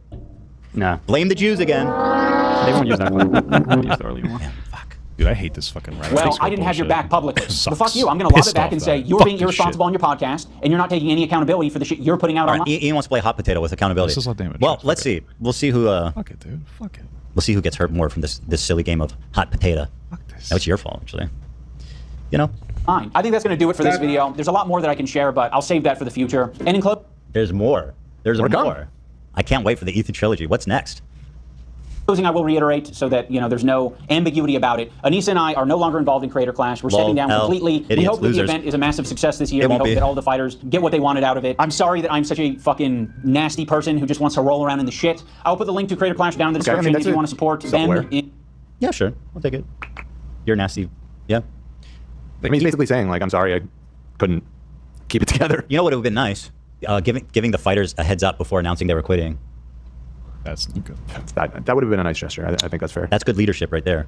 Nah. Blame the Jews again. They won't use that one. They won't use it early anymore. Fuck. Dude, I hate this fucking rap. Well, I didn't have your back publicly. Well, fuck you. I'm going to lob it back and say you were being irresponsible on your podcast, and you're not taking any accountability for the shit you're putting out online. Ian wants to play hot potato with accountability. This is what damage. Well, let's see. We'll see who. Fuck it, dude. Fuck it. We'll see who gets hurt more from this silly game of hot potato. Fuck this. That's your fault, actually. You know. Fine. I think that's going to do it for this video. There's a lot more that I can share, but I'll save that for the future. And in close. There's more. There's more. I can't wait for the Ethan trilogy. What's next? Closing, I will reiterate so that there's no ambiguity about it. Anisa and I are no longer involved in Creator Clash. We're stepping down completely. We hope that the event is a massive success this year. We hope that all the fighters get what they wanted out of it. I'm sorry that I'm such a fucking nasty person who just wants to roll around in the shit. I'll put the link to Creator Clash down in the description if you want to support them. Yeah, sure. I'll take it. You're nasty. Yeah. I mean, he's basically saying, like, I'm sorry I couldn't keep it together. You know what would have been nice? Giving the fighters a heads up before announcing they were quitting. That's not good. That would have been a nice gesture. I think that's fair. That's good leadership right there.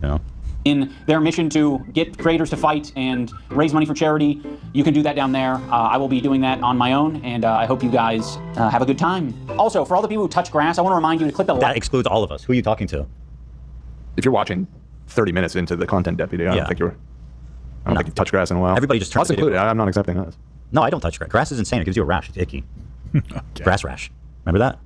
You know? In their mission to get creators to fight and raise money for charity, you can do that down there. I will be doing that on my own, and I hope you guys have a good time. Also, for all the people who touch grass, I want to remind you to click the like. That excludes all of us. Who are you talking to? If you're watching 30 minutes into the content deputy, I don't think you touch grass in a while. Everybody just turns Us included. I'm not accepting that. No, I don't touch grass. Grass is insane. It gives you a rash. It's icky. Okay. Grass rash. Remember that?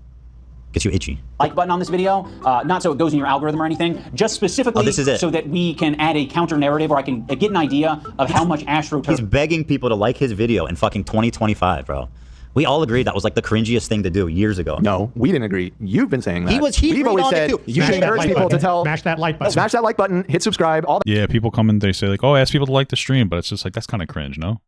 Gets you itchy. Like button on this video, not so it goes in your algorithm or anything, just specifically so that we can add a counter narrative or I can get an idea of how much AstroTurf. He's begging people to like his video in fucking 2025, bro. We all agreed that was like the cringiest thing to do years ago. No, we didn't agree. You've been saying that. We've always said you should encourage people to tell. Smash that like button. Smash that like button. Hit subscribe. All that. Yeah, people come and they say like, "Oh, ask people to like the stream," but it's just like that's kind of cringe, no?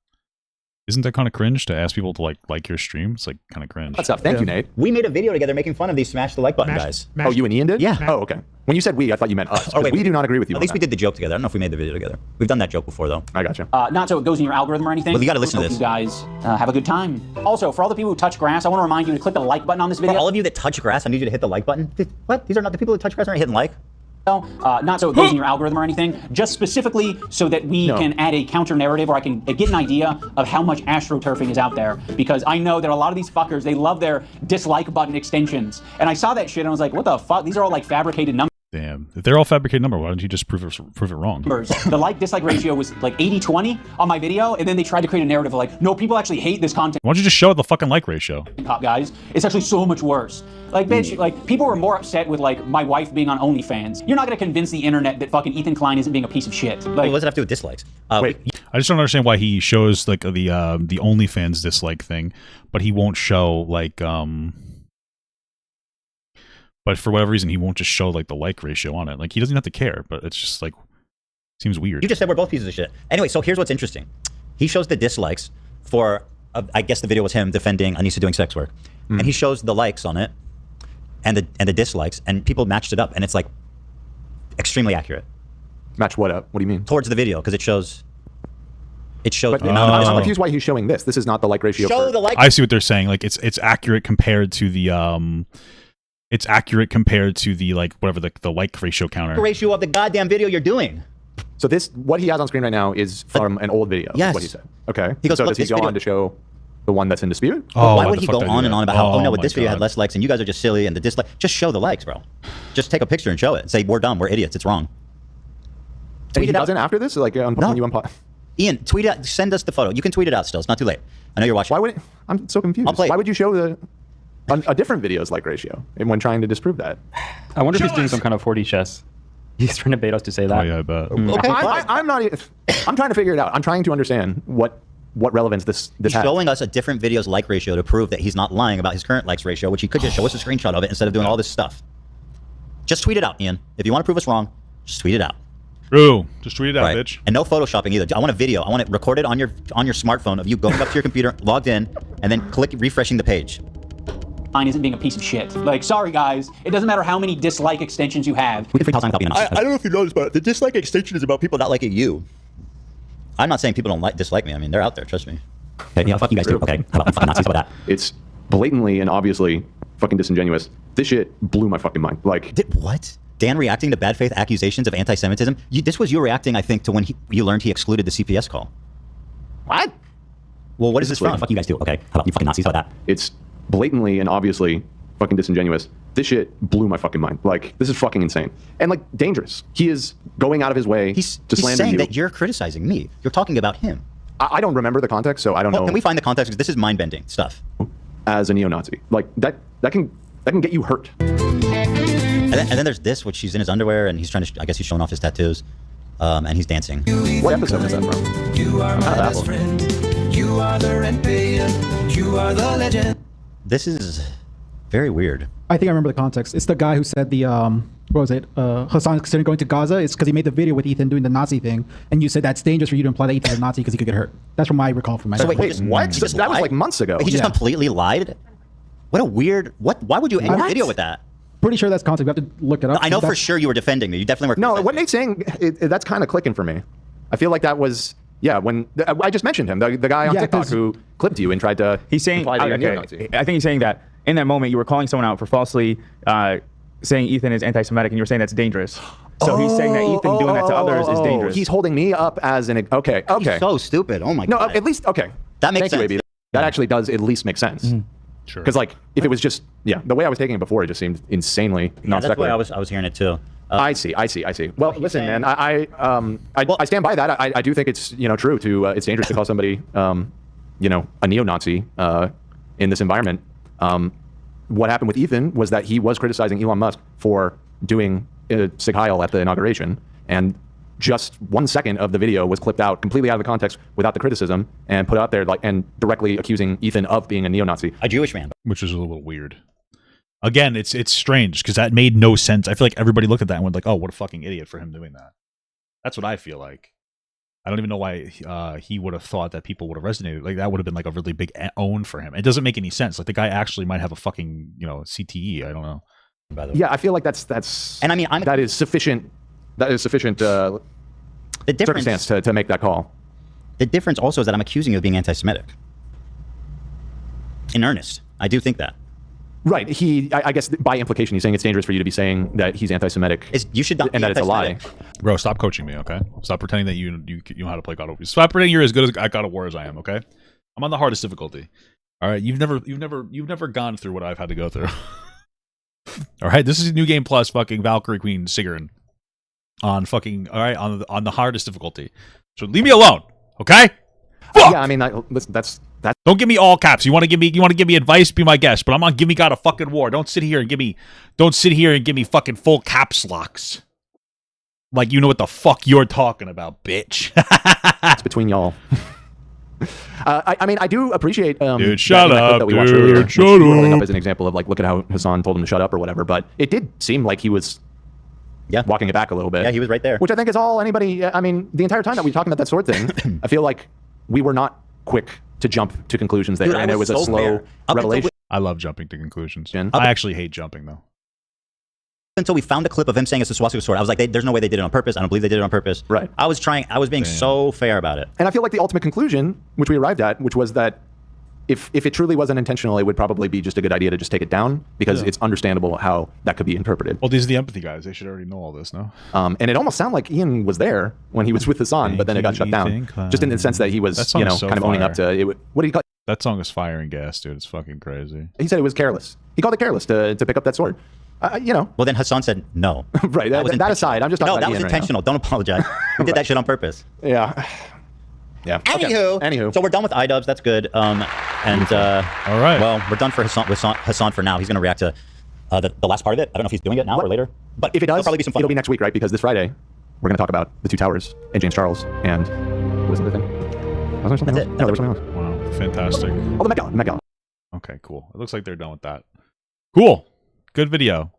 Isn't that kind of cringe to ask people to like your stream? It's like kind of cringe. What's up? Thank you, Nate. We made a video together making fun of these smash the like button guys. Oh, you and Ian did? Yeah. Oh, okay. When you said we, I thought you meant us. We do not agree with you. At least we did the joke together. I don't know if we made the video together. We've done that joke before, though. I got you. Not so it goes in your algorithm or anything. Well, you got to listen to this. You guys have a good time. Also, for all the people who touch grass, I want to remind you to click the like button on this video. For all of you that touch grass, I need you to hit the like button. What? These are not the people who touch grass aren't hitting like. Not so it goes in your algorithm or anything, just specifically so that we can add a counter narrative or I can get an idea of how much AstroTurfing is out there. Because I know that a lot of these fuckers, they love their dislike button extensions. And I saw that shit and I was like, what the fuck? These are all like fabricated numbers. Damn. If they're all fabricated number, why don't you just prove it wrong? The like-dislike ratio was like 80-20 on my video, and then they tried to create a narrative of like, no, people actually hate this content. Why don't you just show the fucking like ratio? Cop guys, it's actually so much worse. Like, bitch, like, people were more upset with like my wife being on OnlyFans. You're not gonna convince the internet that fucking Ethan Klein isn't being a piece of shit. Like, what does it have to do with dislikes? Wait, I just don't understand why he shows like the OnlyFans dislike thing, but he won't show like But for whatever reason, he won't just show like the like ratio on it. Like he doesn't have to care, but it's just like seems weird. You just said we're both pieces of shit. Anyway, so here's what's interesting. He shows the dislikes for, I guess the video was him defending Anisa doing sex work, and he shows the likes on it, and the dislikes, and people matched it up, and it's like extremely accurate. Match what up? What do you mean? Towards the video, because it shows. But I'm confused why he's showing this. This is not the like ratio. Show the like. I see what they're saying. Like it's accurate compared to the It's accurate compared to the like whatever the like ratio counter. Ratio of the goddamn video you're doing. So this, what he has on screen right now, is from an old video. Yes. Is what he said. Okay. He goes, so look, does he go on to show the one that's in dispute? Oh, why would he go on and on about how, oh no, but this video had less likes and you guys are just silly and the dislike? Just show the likes, bro. Just take a picture and show it and say we're dumb, we're idiots, it's wrong. And he doesn't after this, like when you unpause. Ian, tweet it. Send us the photo. You can tweet it out still. It's not too late. I know you're watching. Why would it? I'm so confused. I'll play. Why would you show a different video's like ratio when trying to disprove that? I wonder if he's doing some kind of 4D chess. He's trying to bait us to say that. Oh yeah, I bet. Okay, I'm not. I'm trying to figure it out. I'm trying to understand what relevance this He's has. showing us a different video's like ratio to prove that he's not lying about his current likes ratio, which he could just show us a screenshot of it instead of doing all this stuff. Just tweet it out, Ian. If you want to prove us wrong, just tweet it out. True. Just tweet it out, bitch. And no photoshopping either. I want a video. I want it recorded on your smartphone of you going up to your computer, logged in, and then refreshing the page. Mine isn't being a piece of shit. Like, sorry guys, it doesn't matter how many dislike extensions you have. We can free time copy. I don't know if you noticed, but the dislike extension is about people not liking you. I'm not saying people don't dislike me. I mean, they're out there. Trust me. Okay, yeah, fuck you guys too. Okay, how about fucking Nazis? How about that? It's blatantly and obviously fucking disingenuous. This shit blew my fucking mind. Like, what? Dan reacting to bad faith accusations of anti-Semitism? This was you reacting, I think, to when you learned he excluded the CPS call. What? Well, what is this from? Fuck you guys too. Okay, how about you fucking Nazis? How about that? It's blatantly and obviously fucking disingenuous. This shit blew my fucking mind. Like, this is fucking insane. And like, dangerous. He is going out of his way to slander you. He's saying that you're criticizing me. You're talking about him. I don't remember the context, so I don't know. Can we find the context? Because this is mind-bending stuff. As a neo-Nazi. Like, that can get you hurt. And then there's this, which he's in his underwear and he's trying to, I guess he's showing off his tattoos, and he's dancing. What episode is that from? You are my best friend. You are the rent payer. You are the legend. This is very weird. I think I remember the context. It's the guy who said the, what was it? Hassan considering going to Gaza. It's because he made the video with Ethan doing the Nazi thing. And you said that's dangerous for you to imply that Ethan's a Nazi because he could get hurt. That's from my recall from my So wait, what? That was like months ago. He just completely lied? What a weird, why would you end a video with that? Pretty sure that's context. We have to look it up. I know for sure you were defending me. You definitely were. No, what Nate's saying, that's kind of clicking for me. I feel like that was, when I just mentioned him, the guy on TikTok who clipped you and tried to. He's saying, I think he's saying that in that moment you were calling someone out for falsely saying Ethan is anti-Semitic, and you were saying that's dangerous. So he's saying that Ethan doing that to others is dangerous. He's holding me up as an okay. He's so stupid. Oh my god. No, at least okay. That makes sense. You, that actually does at least make sense. Sure. Because like if it was just the way I was taking it before, it just seemed insanely not that's the way I was hearing it too. I see. Well, listen, man, I stand by that. I do think it's true to it's dangerous to call somebody a neo-Nazi in this environment. What happened with Ethan was that he was criticizing Elon Musk for doing Sig Heil at the inauguration, and just 1 second of the video was clipped out completely out of the context without the criticism and put out there and directly accusing Ethan of being a neo-Nazi, a Jewish man, which is a little weird. Again, it's strange because that made no sense. I feel like everybody looked at that and went like, "Oh, what a fucking idiot for him doing that." That's what I feel like. I don't even know why he would have thought that people would have resonated. Like that would have been like a really big own for him. It doesn't make any sense. Like the guy actually might have a fucking CTE. I don't know. By the way. Yeah, I feel like that's. And I mean, that is sufficient. That is sufficient circumstance to make that call. The difference also is that I'm accusing you of being anti-Semitic. In earnest, I do think that. Right. I guess by implication, he's saying it's dangerous for you to be saying that he's anti-Semitic. You should not, and that it's a lie. Bro, stop coaching me, okay? Stop pretending that you know how to play God of War. Stop pretending you're as good at God of War as I am, okay? I'm on the hardest difficulty. All right, you've never gone through what I've had to go through. All right, this is New Game Plus fucking Valkyrie Queen Sigrun on fucking on the hardest difficulty. So leave me alone, okay? Fuck! Yeah, I mean, listen, that's. Don't give me all caps. You want to give me advice? Be my guest, but I'm on Give Me God a fucking war. Don't sit here and give me fucking full caps locks. Like you know what the fuck you're talking about, bitch. It's between y'all. I mean, I do appreciate dude, shut up, that we watched earlier, shut up. Holding up as an example of like, look at how Hassan told him to shut up or whatever. But it did seem like he was, walking it back a little bit. Yeah, he was right there. Which I think is all anybody. I mean, the entire time that we were talking about that sword thing, I feel like we were not quick to jump to conclusions there, and it was a slow revelation. I love jumping to conclusions. I actually hate jumping though. Until we found the clip of him saying it's a swastika sword, I was like, there's no way they did it on purpose. I don't believe they did it on purpose. Right. I was being so fair about it. And I feel like the ultimate conclusion, which we arrived at, which was that if it truly wasn't intentional, it would probably be just a good idea to just take it down because it's understandable how that could be interpreted. Well, these are the empathy guys. They should already know all this, no? And it almost sounded like Ian was there when he was with Hassan, but then it got shut down. Just in the sense that he was, kind of owning up to it. What did he call it? That song is fire and gas, dude. It's fucking crazy. He said it was careless. He called it careless to pick up that sword. Well, then Hassan said no. Right. That aside, I'm just talking about that was Ian intentional. Don't apologize. He did that shit on purpose. Yeah. Yeah. Anywho. So we're done with iDubbbz. That's good. All right. Well, we're done for Hassan for now. He's going to react to the last part of it. I don't know if he's doing it now or later. But if it does, probably be some fun. It'll be next week, right? Because this Friday, we're going to talk about the Two Towers and James Charles. And what was the other thing? Was there something else? No, there was something else. Wow. Fantastic. Oh, the Met Gala. Okay, cool. It looks like they're done with that. Cool. Good video.